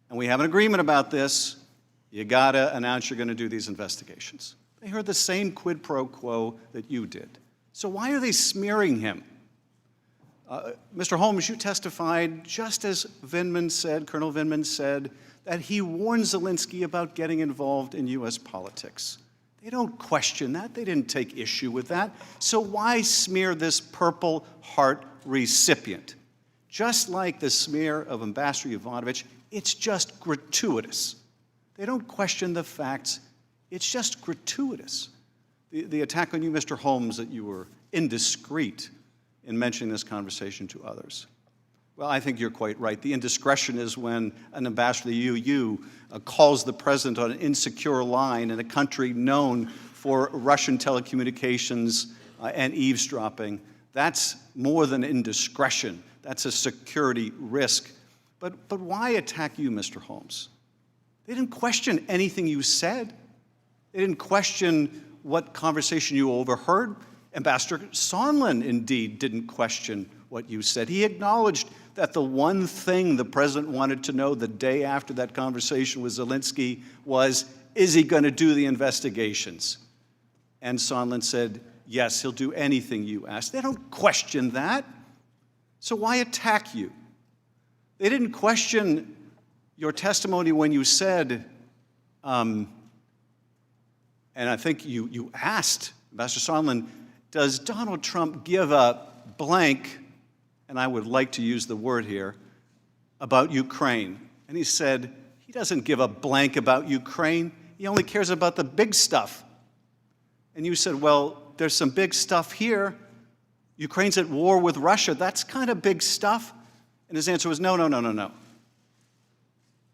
and we have an agreement about this, you gotta announce you're gonna do these investigations. They heard the same quid pro quo that you did. So why are they smearing him? Mr. Holmes, you testified just as Vindman said, Colonel Vindman said, that he warned Zelensky about getting involved in U.S. politics. They don't question that. They didn't take issue with that. So why smear this Purple Heart recipient? Just like the smear of Ambassador Yovanovitch, it's just gratuitous. They don't question the facts. It's just gratuitous. The attack on you, Mr. Holmes, that you were indiscreet in mentioning this conversation to others. Well, I think you're quite right. The indiscretion is when an ambassador to the EU calls the president on an insecure line in a country known for Russian telecommunications and eavesdropping. That's more than indiscretion. That's a security risk. But why attack you, Mr. Holmes? They didn't question anything you said. They didn't question what conversation you overheard. Ambassador Sondland, indeed, didn't question what you said. He acknowledged that the one thing the president wanted to know the day after that conversation with Zelensky was, is he going to do the investigations? And Sondland said, yes, he'll do anything you ask. They don't question that. So why attack you? They didn't question your testimony when you said, and I think you asked, Ambassador Sondland, does Donald Trump give a blank, and I would like to use the word here, about Ukraine? And he said, he doesn't give a blank about Ukraine. He only cares about the big stuff. And you said, well, there's some big stuff here. Ukraine's at war with Russia. That's kind of big stuff. And his answer was, no, no, no, no, no.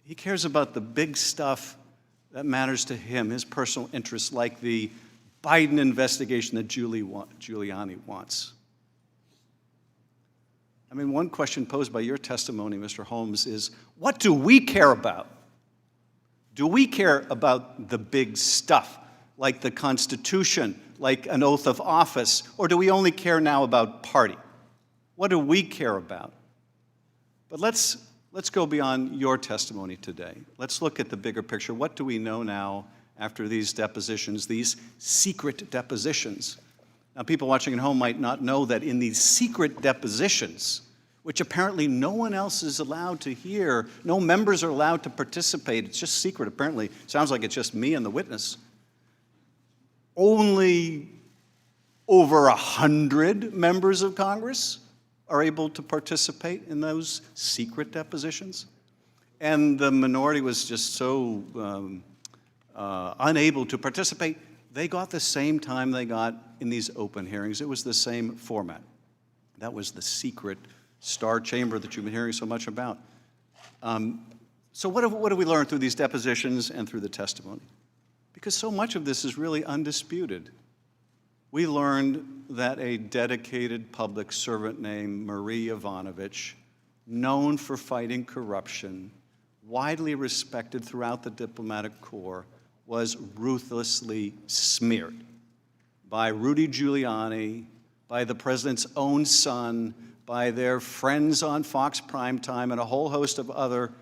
He cares about the big stuff that matters to him, his personal interests, like the Biden investigation that Giuliani wants. I mean, one question posed by your testimony, Mr. Holmes, is what do we care about? Do we care about the big stuff, like the Constitution, like an oath of office, or do we only care now about party? What do we care about? But let's go beyond your testimony today. Let's look at the bigger picture. What do we know now after these depositions, these secret depositions? Now, people watching at home might not know that in these secret depositions, which apparently no one else is allowed to hear, no members are allowed to participate, it's just secret apparently, sounds like it's just me and the witness, only over 100 members of Congress are able to participate in those secret depositions. And the minority was just so unable to participate, they got the same time they got in these open hearings. It was the same format. That was the secret star chamber that you've been hearing so much about. So what have we learned through these depositions and through the testimony? Because so much of this is really undisputed. we learned that a dedicated public servant named Marie Yovanovitch, known for fighting corruption, widely respected throughout the diplomatic corps, was ruthlessly smeared by Rudy Giuliani, by the president's own son, by their friends on Fox Primetime, and a whole host of other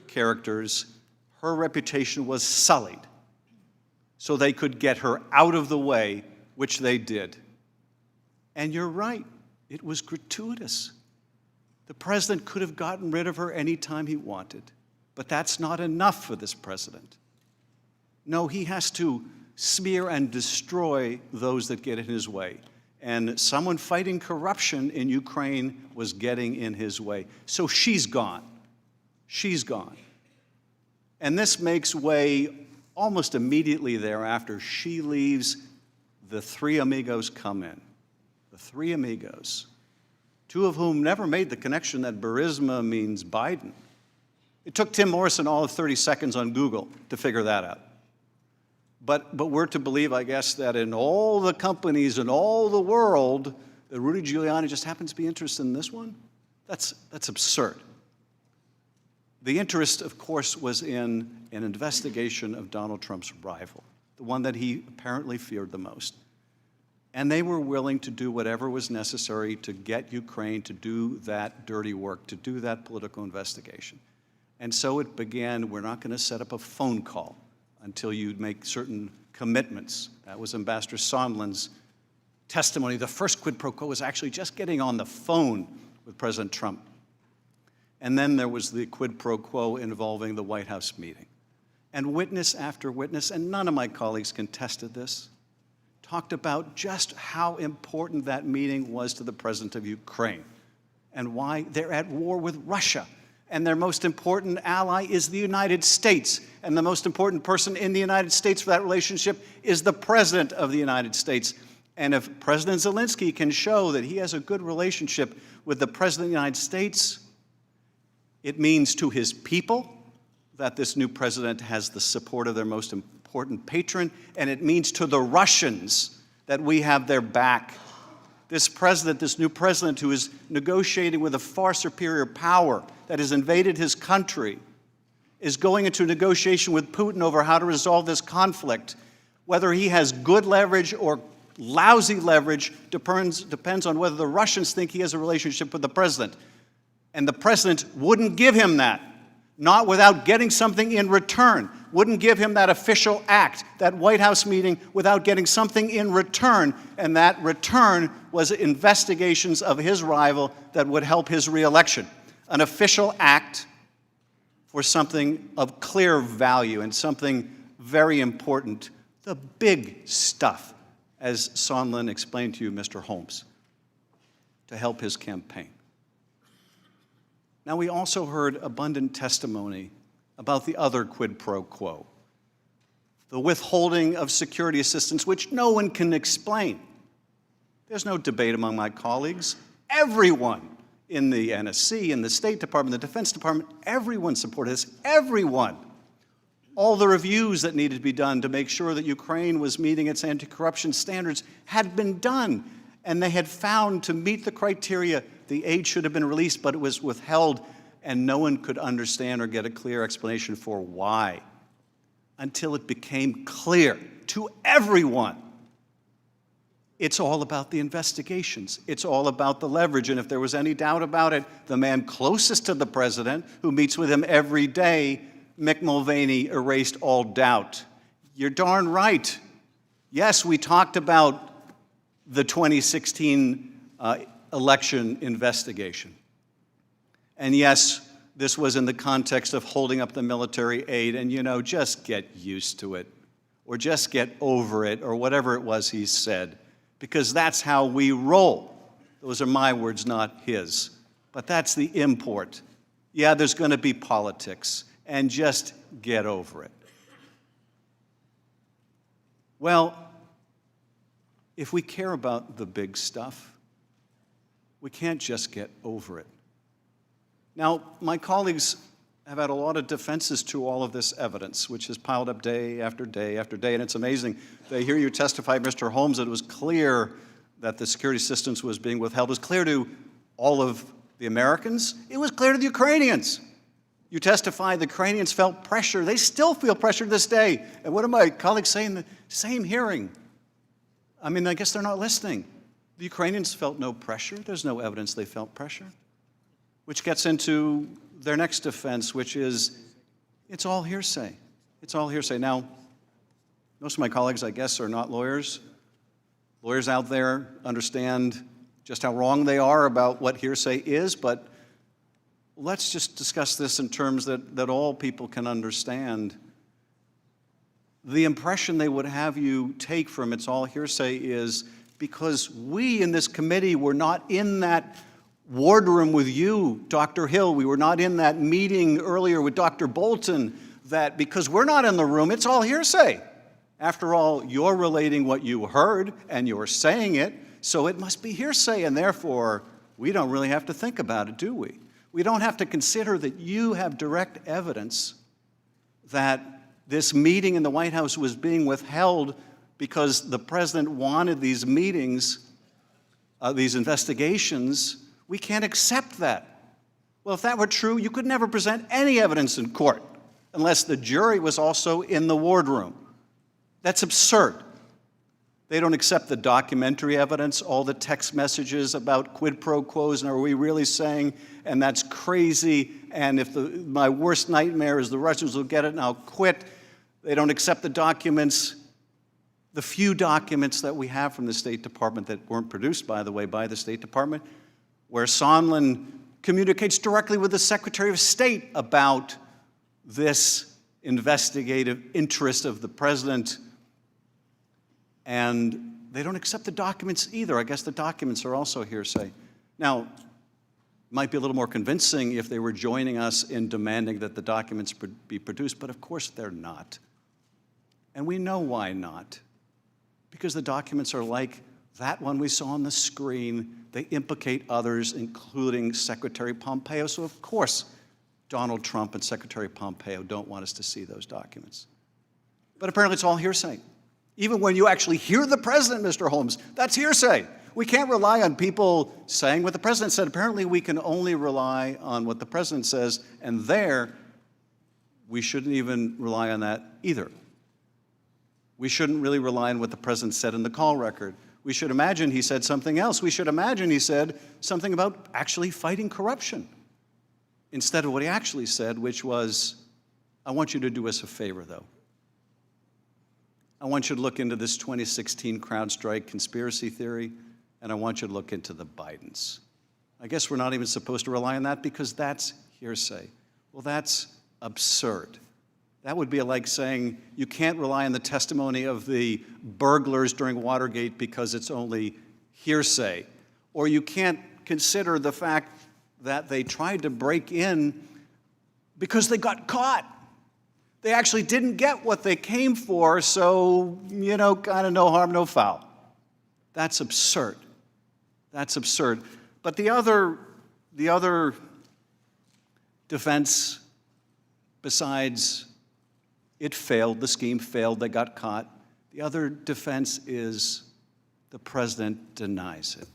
characters. Her reputation was sullied so they could get her out of the way, which they did. And you're right, it was gratuitous. The president could have gotten rid of her anytime he wanted, but that's not enough for this president. No, he has to smear and destroy those that get in his way. And someone fighting corruption in Ukraine was getting in his way. So she's gone. She's gone. And this makes way almost immediately thereafter. She leaves, the three amigos come in. The three amigos, two of whom never made the connection that Burisma means Biden. It took Tim Morrison all of 30 seconds on Google to figure that out. But we're to believe, I guess, that in all the companies in all the world, that Rudy Giuliani just happens to be interested in this one? That's absurd. The interest, of course, was in an investigation of Donald Trump's rival, the one that he apparently feared the most. And they were willing to do whatever was necessary to get Ukraine to do that dirty work, to do that political investigation. And so it began, we're not going to set up a phone call until you make certain commitments. That was Ambassador Sondland's testimony. The first quid pro quo was actually just getting on the phone with President Trump. And then there was the quid pro quo involving the White House meeting. And witness after witness, and none of my colleagues contested this, talked about just how important that meeting was to the president of Ukraine and why they're at war with Russia. And their most important ally is the United States. And the most important person in the United States for that relationship is the President of the United States. And if President Zelensky can show that he has a good relationship with the President of the United States, it means to his people that this new president has the support of their most important patron, and it means to the Russians that we have their back. This president, this new president who is negotiating with a far superior power that has invaded his country, is going into negotiation with Putin over how to resolve this conflict. Whether he has good leverage or lousy leverage depends on whether the Russians think he has a relationship with the president. And the president wouldn't give him that, not without getting something in return, wouldn't give him that official act, that White House meeting, without getting something in return. And that return was investigations of his rival that would help his reelection. An official act for something of clear value and something very important, the big stuff, as Sondland explained to you, Mr. Holmes, to help his campaign. Now, we also heard abundant testimony about the other quid pro quo, the withholding of security assistance, which no one can explain. There's no debate among my colleagues. Everyone in the NSC, in the State Department, the Defense Department, everyone supported this, everyone. All the reviews that needed to be done to make sure that Ukraine was meeting its anti-corruption standards had been done, and they had found to meet the criteria the aid should have been released, but it was withheld, and no one could understand or get a clear explanation for why, until it became clear to everyone. It's all about the investigations. It's all about the leverage. And if there was any doubt about it, the man closest to the president, who meets with him every day, Mick Mulvaney, erased all doubt. You're darn right. Yes, we talked about the 2016 election investigation. And yes, this was in the context of holding up the military aid, and just get used to it, or just get over it, or whatever it was he said, because that's how we roll. Those are my words, not his. But that's the import. Yeah, there's going to be politics, and just get over it. Well, if we care about the big stuff, we can't just get over it. Now, my colleagues have had a lot of defenses to all of this evidence, which has piled up day after day after day. And it's amazing. They hear you testify, Mr. Holmes, that it was clear that the security assistance was being withheld. It was clear to all of the Americans. It was clear to the Ukrainians. You testified the Ukrainians felt pressure. They still feel pressure to this day. And what did my colleagues say in the same hearing? I mean, I guess they're not listening. The Ukrainians felt no pressure. There's no evidence they felt pressure, which gets into their next defense, which is it's all hearsay. It's all hearsay. Now, most of my colleagues, I guess, are not lawyers. Lawyers out there understand just how wrong they are about what hearsay is, but let's just discuss this in terms that all people can understand. The impression they would have you take from it's all hearsay is because we in this committee were not in that wardroom with you, Dr. Hill. We were not in that meeting earlier with Dr. Bolton, that because we're not in the room, it's all hearsay. After all, you're relating what you heard and you're saying it, so it must be hearsay, and therefore, we don't really have to think about it, do we? We don't have to consider that you have direct evidence that this meeting in the White House was being withheld because the president wanted these meetings, these investigations. We can't accept that. Well, if that were true, you could never present any evidence in court unless the jury was also in the wardroom. That's absurd. They don't accept the documentary evidence, all the text messages about quid pro quos, and are we really saying, and that's crazy, and if my worst nightmare is the Russians will get it and I'll quit. They don't accept the documents, the few documents that we have from the State Department that weren't produced, by the way, by the State Department, where Sondland communicates directly with the Secretary of State about this investigative interest of the president. And they don't accept the documents either. I guess the documents are also hearsay. Now, it might be a little more convincing if they were joining us in demanding that the documents be produced, but of course they're not. And we know why not. Because the documents are like that one we saw on the screen. They implicate others, including Secretary Pompeo. So of course, Donald Trump and Secretary Pompeo don't want us to see those documents. But apparently it's all hearsay. Even when you actually hear the president, Mr. Holmes, that's hearsay. We can't rely on people saying what the president said. Apparently we can only rely on what the president says, and there, we shouldn't even rely on that either. We shouldn't really rely on what the president said in the call record. We should imagine he said something else. We should imagine he said something about actually fighting corruption, instead of what he actually said, which was, I want you to do us a favor, though. I want you to look into this 2016 CrowdStrike conspiracy theory, and I want you to look into the Bidens. I guess we're not even supposed to rely on that because that's hearsay. Well, that's absurd. That would be like saying you can't rely on the testimony of the burglars during Watergate because it's only hearsay. Or you can't consider the fact that they tried to break in because they got caught. They actually didn't get what they came for, so, kind of no harm, no foul. That's absurd. That's absurd. But the other defense, besides it failed, the scheme failed, they got caught, the other defense is the president denies it.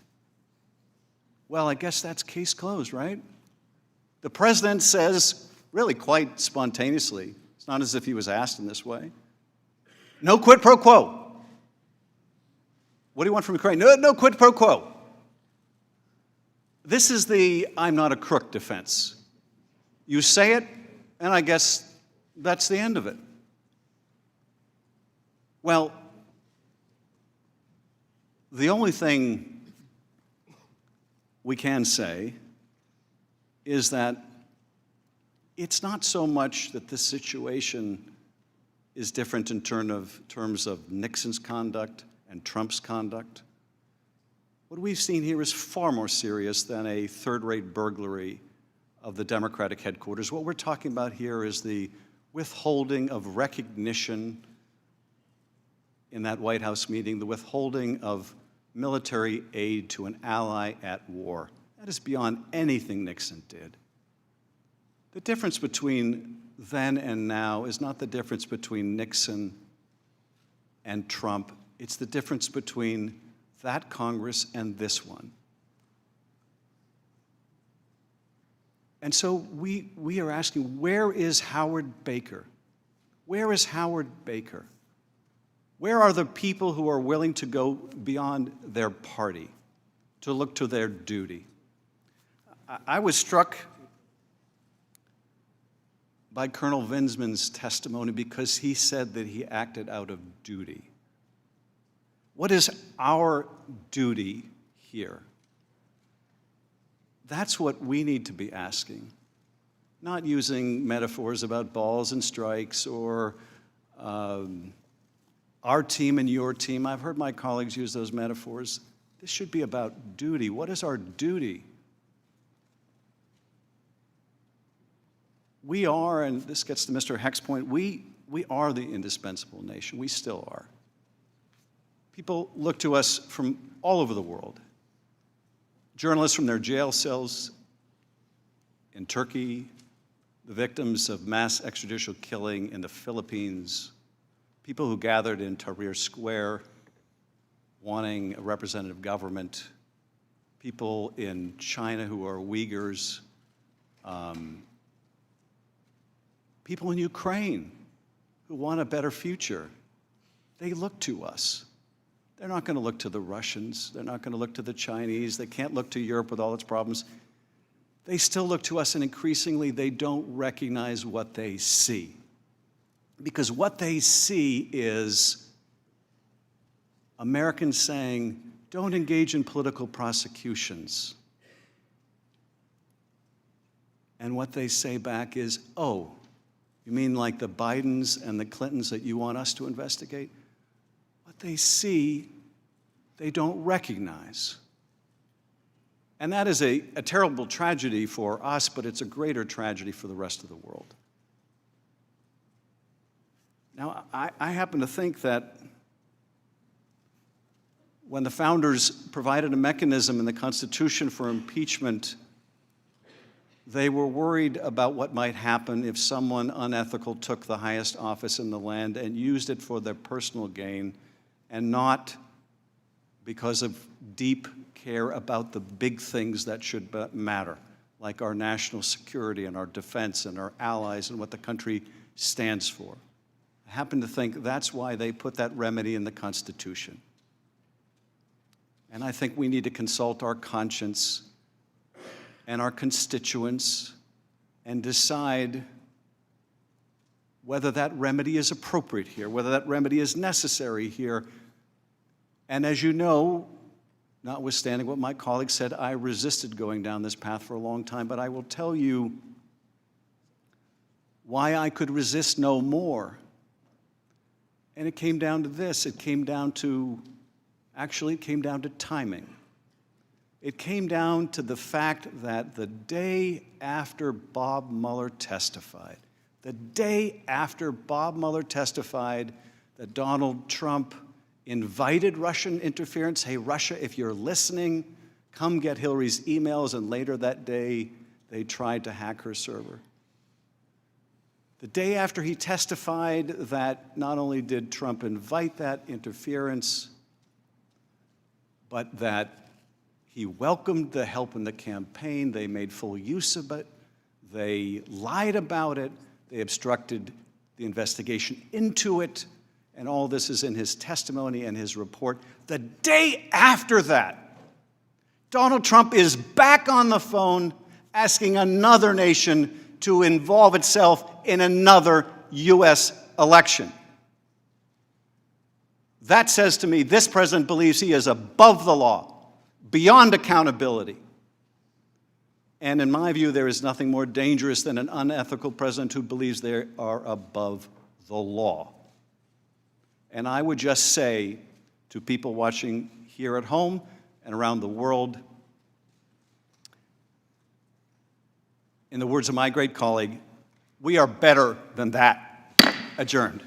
Well, I guess that's case closed, right? The president says, really quite spontaneously, it's not as if he was asked in this way, no quid pro quo. What do you want from Ukraine? No quid pro quo. This is the I'm not a crook defense. You say it, and I guess that's the end of it. Well, the only thing we can say is that it's not so much that this situation is different in terms of Nixon's conduct and Trump's conduct. What we've seen here is far more serious than a third-rate burglary of the Democratic headquarters. What we're talking about here is the withholding of recognition in that White House meeting, the withholding of military aid to an ally at war. That is beyond anything Nixon did. The difference between then and now is not the difference between Nixon and Trump. It's the difference between that Congress and this one. And so we are asking, where is Howard Baker? Where is Howard Baker? Where are the people who are willing to go beyond their party, to look to their duty? I was struck by Colonel Vinsman's testimony because he said that he acted out of duty. What is our duty here? That's what we need to be asking, not using metaphors about balls and strikes or our team and your team. I've heard my colleagues use those metaphors. This should be about duty. What is our duty? We are, and this gets to Mr. Heck's point, we are the indispensable nation. We still are. People look to us from all over the world. Journalists from their jail cells in Turkey, the victims of mass extrajudicial killing in the Philippines, people who gathered in Tahrir Square wanting a representative government, people in China who are Uyghurs, people in Ukraine who want a better future. They look to us. They're not going to look to the Russians. They're not going to look to the Chinese. They can't look to Europe with all its problems. They still look to us, and increasingly they don't recognize what they see. Because what they see is Americans saying, don't engage in political prosecutions. And what they say back is, oh, you mean like the Bidens and the Clintons that you want us to investigate? What they see, they don't recognize. And that is a terrible tragedy for us, but it's a greater tragedy for the rest of the world. Now, I happen to think that when the founders provided a mechanism in the Constitution for impeachment, they were worried about what might happen if someone unethical took the highest office in the land and used it for their personal gain and not because of deep care about the big things that should matter, like our national security and our defense and our allies and what the country stands for. I happen to think that's why they put that remedy in the Constitution. And I think we need to consult our conscience and our constituents and decide whether that remedy is appropriate here, whether that remedy is necessary here. And as you know, notwithstanding what my colleague said, I resisted going down this path for a long time, but I will tell you why I could resist no more. And it came down to this. It came down to timing. It came down to the fact that the day after Bob Mueller testified that Donald Trump invited Russian interference, hey, Russia, if you're listening, come get Hillary's emails, and later that day, they tried to hack her server. The day after he testified that not only did Trump invite that interference, but that he welcomed the help in the campaign, they made full use of it, they lied about it, they obstructed the investigation into it, and all this is in his testimony and his report. The day after that, Donald Trump is back on the phone asking another nation to involve itself in another U.S. election. That says to me, this president believes he is above the law, beyond accountability. And in my view, there is nothing more dangerous than an unethical president who believes they are above the law. And I would just say to people watching here at home and around the world, in the words of my great colleague, we are better than that. Adjourned.